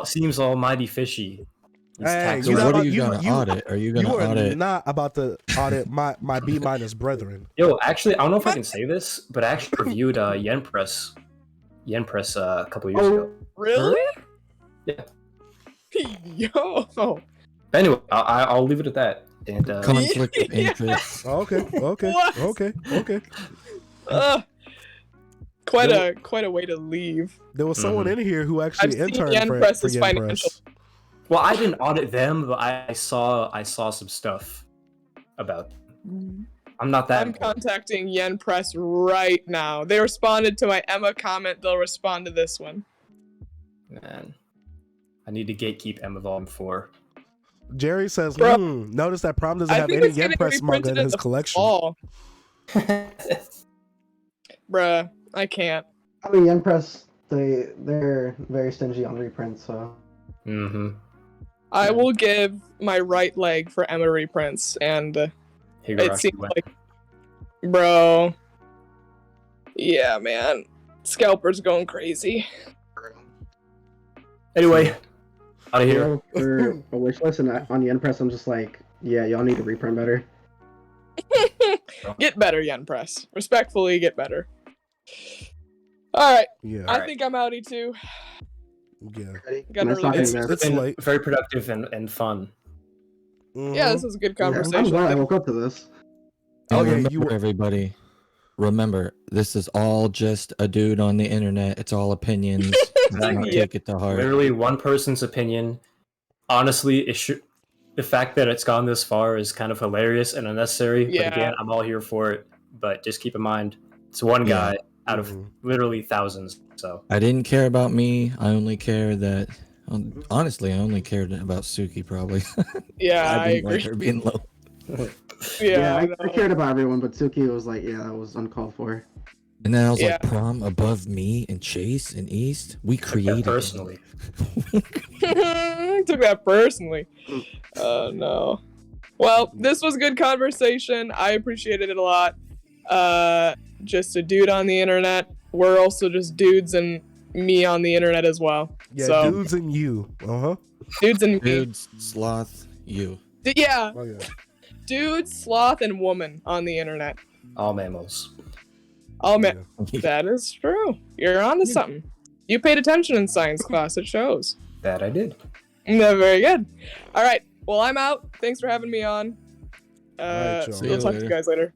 seems almighty fishy. These Hey, tax- you So not what are about- you gonna audit? Are you gonna You are audit? not about to audit my B minus brethren. Yo, actually, I don't know if I can say this, but I actually reviewed Yen Press a couple years ago. Really? Yeah. Yo. Anyway, I'll leave it at that. And Conflict of interest. Okay. What? Okay. Quite a way to leave. There was someone in here who actually I've seen interned Yen for Press's Yen financial. Press. well, I didn't audit them, but I saw some stuff about them. I'm not that. I'm contacting Yen Press right now. They responded to my Emma comment. They'll respond to this one. Man, I need to gatekeep Emma Volume 4. Jerry says, Bro, notice that Prom doesn't I have think any it's Yen getting Press manga in reprinted his the collection. fall. Bruh, I can't. I mean, Young Press, they're very stingy on reprints, so. I will give my right leg for Emma reprints, and it seems like, bro. Yeah, man, Scalper's going crazy. Anyway, out of here. For a wish list and on Yen Press, I'm just like, yeah, y'all need to reprint better. Get better, Yen Press. Respectfully, get better. All right. Yeah. I think I'm outie too. Yeah. Gotta really It's been very productive and fun. Yeah, this was a good conversation. I'm glad I woke up to this. And remember, everybody, remember, this is all just a dude on the internet. It's all opinions. Do not take it to heart. Literally one person's opinion. Honestly, the fact that it's gone this far is kind of hilarious and unnecessary. Yeah. But again, I'm all here for it. But just keep in mind, it's one guy out of literally thousands. So I didn't care about me. I only care that. Honestly, I only cared about Suki, probably. Yeah, I didn't like agree. her being low. I cared about everyone, but Suki was like, yeah, that was uncalled for. And then I was like, Prom above me and Chase and East. We created it. personally. Took that personally. Oh no. Well, this was a good conversation. I appreciated it a lot. Just a dude on the internet. We're also just dudes and me on the internet as well. Yeah, so, dudes and you. Dudes and me. Dudes, sloth, you. Yeah. Oh, yeah. Dude, sloth, and woman on the internet. All mammals. All That is true. You're onto something. You paid attention in science class. It shows. That I did. No, very good. All right. Well, I'm out. Thanks for having me on. right, y'all. We'll talk to you guys later.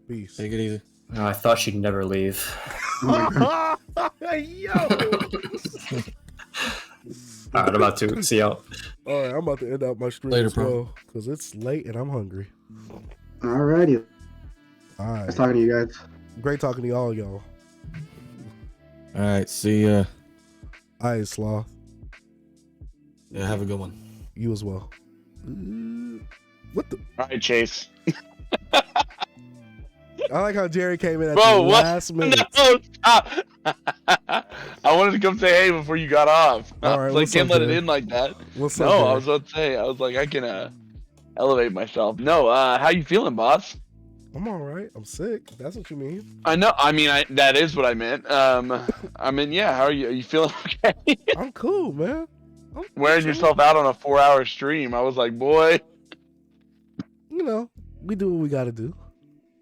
Peace. Take it easy. Oh, I thought she'd never leave. Yo. All right, I'm about to see y'all. All right, I'm about to end out my stream Later, as bro. well because it's late and I'm hungry. Alrighty. All right. Nice talking to you guys. Great talking to y'all. All right, see ya. All right, Sloth. Yeah, have a good one. You as well. What the? All right, Chase. I like how Jerry came in at Bro, the what? last minute. No, stop. I wanted to come say hey before you got off. All right, I was like, what's can't up, let it Jerry? in like that. What's up, No, I Jerry? was about to say, I was like, I can elevate myself. No, how you feeling, boss? I'm all right. I'm sick. That's what you mean. I know. I mean, that is what I meant. I mean, yeah. How are you? Are you feeling okay? I'm cool, man. Wearing yourself out on a 4-hour stream. I was like, boy. You know, we do what we got to do.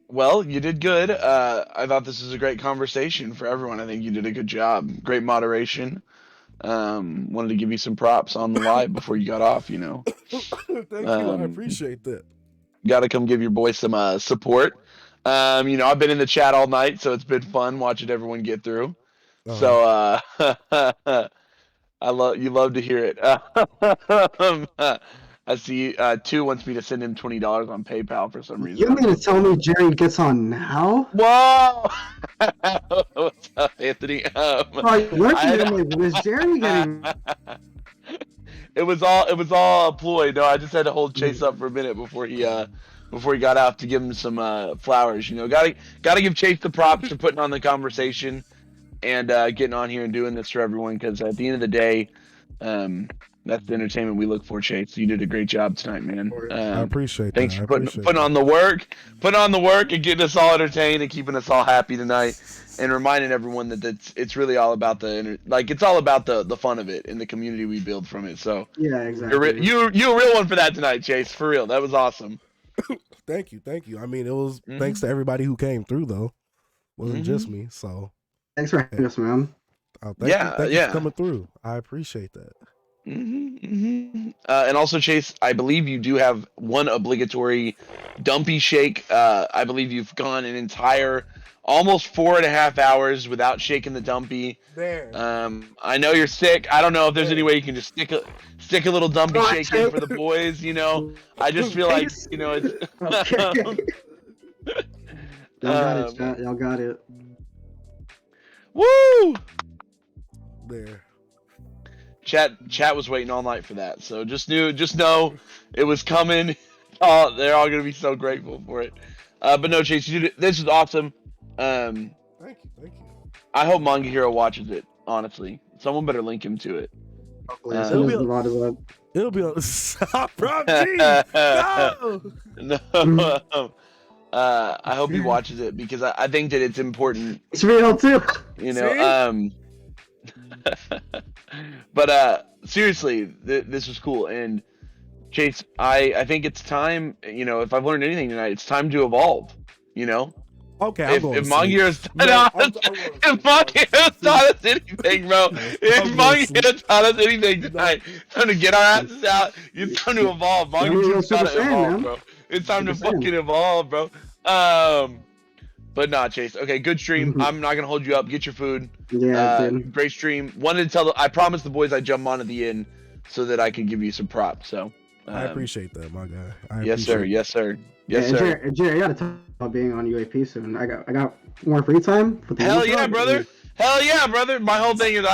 Well, you did good. I thought this was a great conversation for everyone. I think you did a good job. Great moderation. Wanted to give you some props on the live before you got off, you know. Thank you. I appreciate that. Got to come give your boy some support. You know, I've been in the chat all night, so it's been fun watching everyone get through. So, you love to hear it. I see 2 wants me to send him $20 on PayPal for some reason. You mean to tell me Jerry gets on now? Whoa! What's up, Anthony? Was Jerry getting? It was all a ploy. No, I just had to hold Chase up for a minute before he got out to give him some flowers. You know, gotta give Chase the props for putting on the conversation and getting on here and doing this for everyone. Because at the end of the day, that's the entertainment we look for, Chase. You did a great job tonight, man. I appreciate Thanks that. for putting on the work, and getting us all entertained and keeping us all happy tonight, and reminding everyone that it's really all about it's all about the fun of it and the community we build from it. So yeah, exactly. You're a real one for that tonight, Chase. For real, that was awesome. Thank you. I mean, it was thanks to everybody who came through, though. Wasn't just me. So thanks for having us, man. Thank you for coming through. I appreciate that. And also, Chase, I believe you do have one obligatory dumpy shake. I believe you've gone an entire almost 4.5 hours without shaking the dumpy. There. I know you're sick. I don't know if there's any way you can just stick a little dumpy shake in for the boys. You know, I just feel like it's. Y'all got it, chat. Y'all got it. Woo! There. Chat was waiting all night for that, so just know it was coming. Oh, they're all gonna be so grateful for it. But no, Chase, you did it. This is awesome. Thank you. I hope MangaHero watches it. Honestly, someone better link him to it. It'll be on. Stop, bro. No. I hope he watches it because I think that it's important. It's real too. You know. But seriously, this was cool. And Chase, I think it's time. You know, if I've learned anything tonight, it's time to evolve. You know. Okay. If MangaHero's taught us anything, bro. If MangaHero taught us anything tonight, it's time to get our asses out. It's time to evolve. MangaHero's time to evolve, bro. It's time to fucking evolve, bro. But nah, Chase. Okay, good stream. I'm not gonna hold you up. Get your food. Yeah. Great stream. Wanted to tell. I promised the boys I'd jump on at the end so that I could give you some props. So. I appreciate that, my guy. Yes, sir. Yes, sir. Yes, sir. Jerry, I gotta talk about being on UAP soon. I got more free time. Hell yeah, brother. Hell yeah, brother. My whole thing is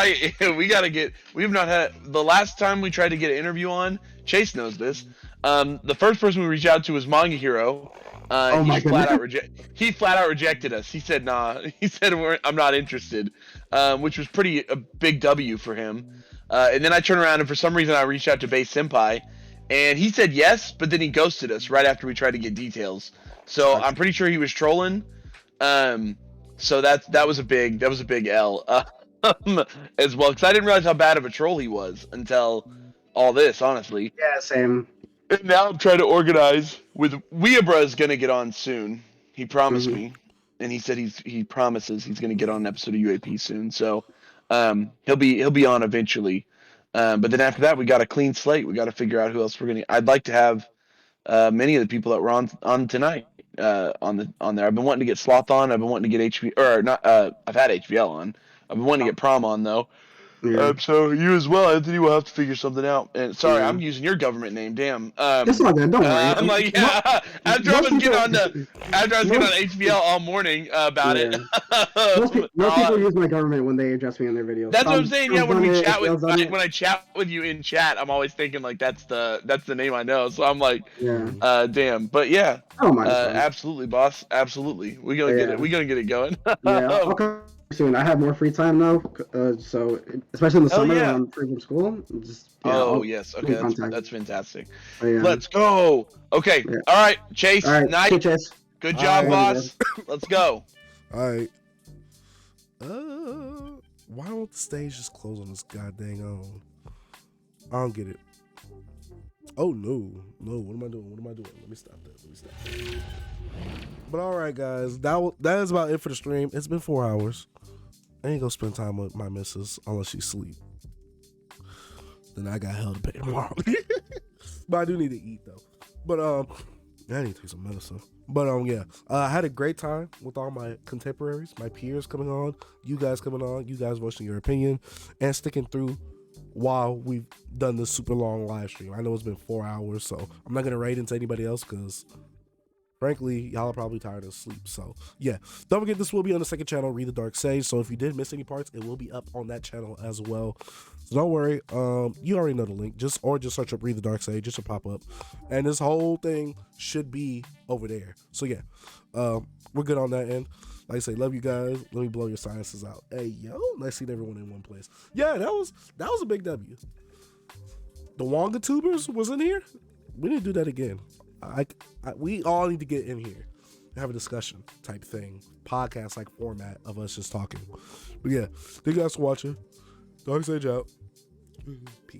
we've not had, the last time we tried to get an interview on, Chase knows this. The first person we reached out to was MangaHero. He flat out rejected us. He said, nah. He said, I'm not interested, which was a big W for him. And then I turned around and for some reason I reached out to Base Senpai. And he said yes, but then he ghosted us right after we tried to get details. So I'm pretty sure he was trolling. So that was a big L as well, because I didn't realize how bad of a troll he was until all this, honestly. Yeah, same. And now I'm trying to organize with Weeabra's gonna get on soon. He promised me, and he said he promises he's gonna get on an episode of UAP soon. So he'll be on eventually. But then after that, we got a clean slate. We got to figure out who else we're gonna. I'd like to have many of the people that were on tonight on there. I've been wanting to get Sloth on. I've been wanting to get HB or not. I've had HBL on. I've been wanting to get Prom on though. Yeah. So you as well, Anthony, will have to figure something out. And sorry, I'm using your government name. Damn. It's all good. Don't worry. I'm like, yeah. After I was getting on HBL all morning about it. Most people use my government when they address me in their videos. That's what I'm saying. Yeah, when I chat with you in chat, I'm always thinking like that's the name I know. So I'm like, damn. But yeah, absolutely, boss. Absolutely. We're gonna get it. We're gonna get it going. I'll come soon. I have more free time now, so especially in the summer when I'm free from school. Yes. Okay, that's fantastic. Yeah. Let's go. Okay. All right, Chase. All right, Night. Chase. Good job, boss. Let's go. All right. Why don't the stage just close on this goddamn own? I don't get it. Oh no. What am I doing? Let me stop that. But all right, guys, that is about it for the stream. It's been 4 hours. I ain't gonna spend time with my missus unless she sleep. Then I got hell to pay tomorrow. But I do need to eat though. But I need to take some medicine. But yeah, I had a great time with all my contemporaries, my peers coming on, you guys coming on, you guys voicing your opinion, and sticking through while we've done this super long live stream. I know it's been 4 hours, so I'm not gonna rate into anybody else because frankly, y'all are probably tired of sleep. So yeah, don't forget this will be on the second channel, Read the Dark Sage. So if you did miss any parts, it will be up on that channel as well. So don't worry, you already know the link. Just search up Read the Dark Sage, it should pop up, and this whole thing should be over there. So yeah, we're good on that end. Like I say, love you guys. Let me blow your sinuses out. Hey yo, nice seeing everyone in one place. Yeah, that was a big W. The Mangatubers was in here. We need to do that again. We all need to get in here and have a discussion type thing, podcast like format of us just talking. But yeah, thank you guys for watching. Dark Sage out. Peace.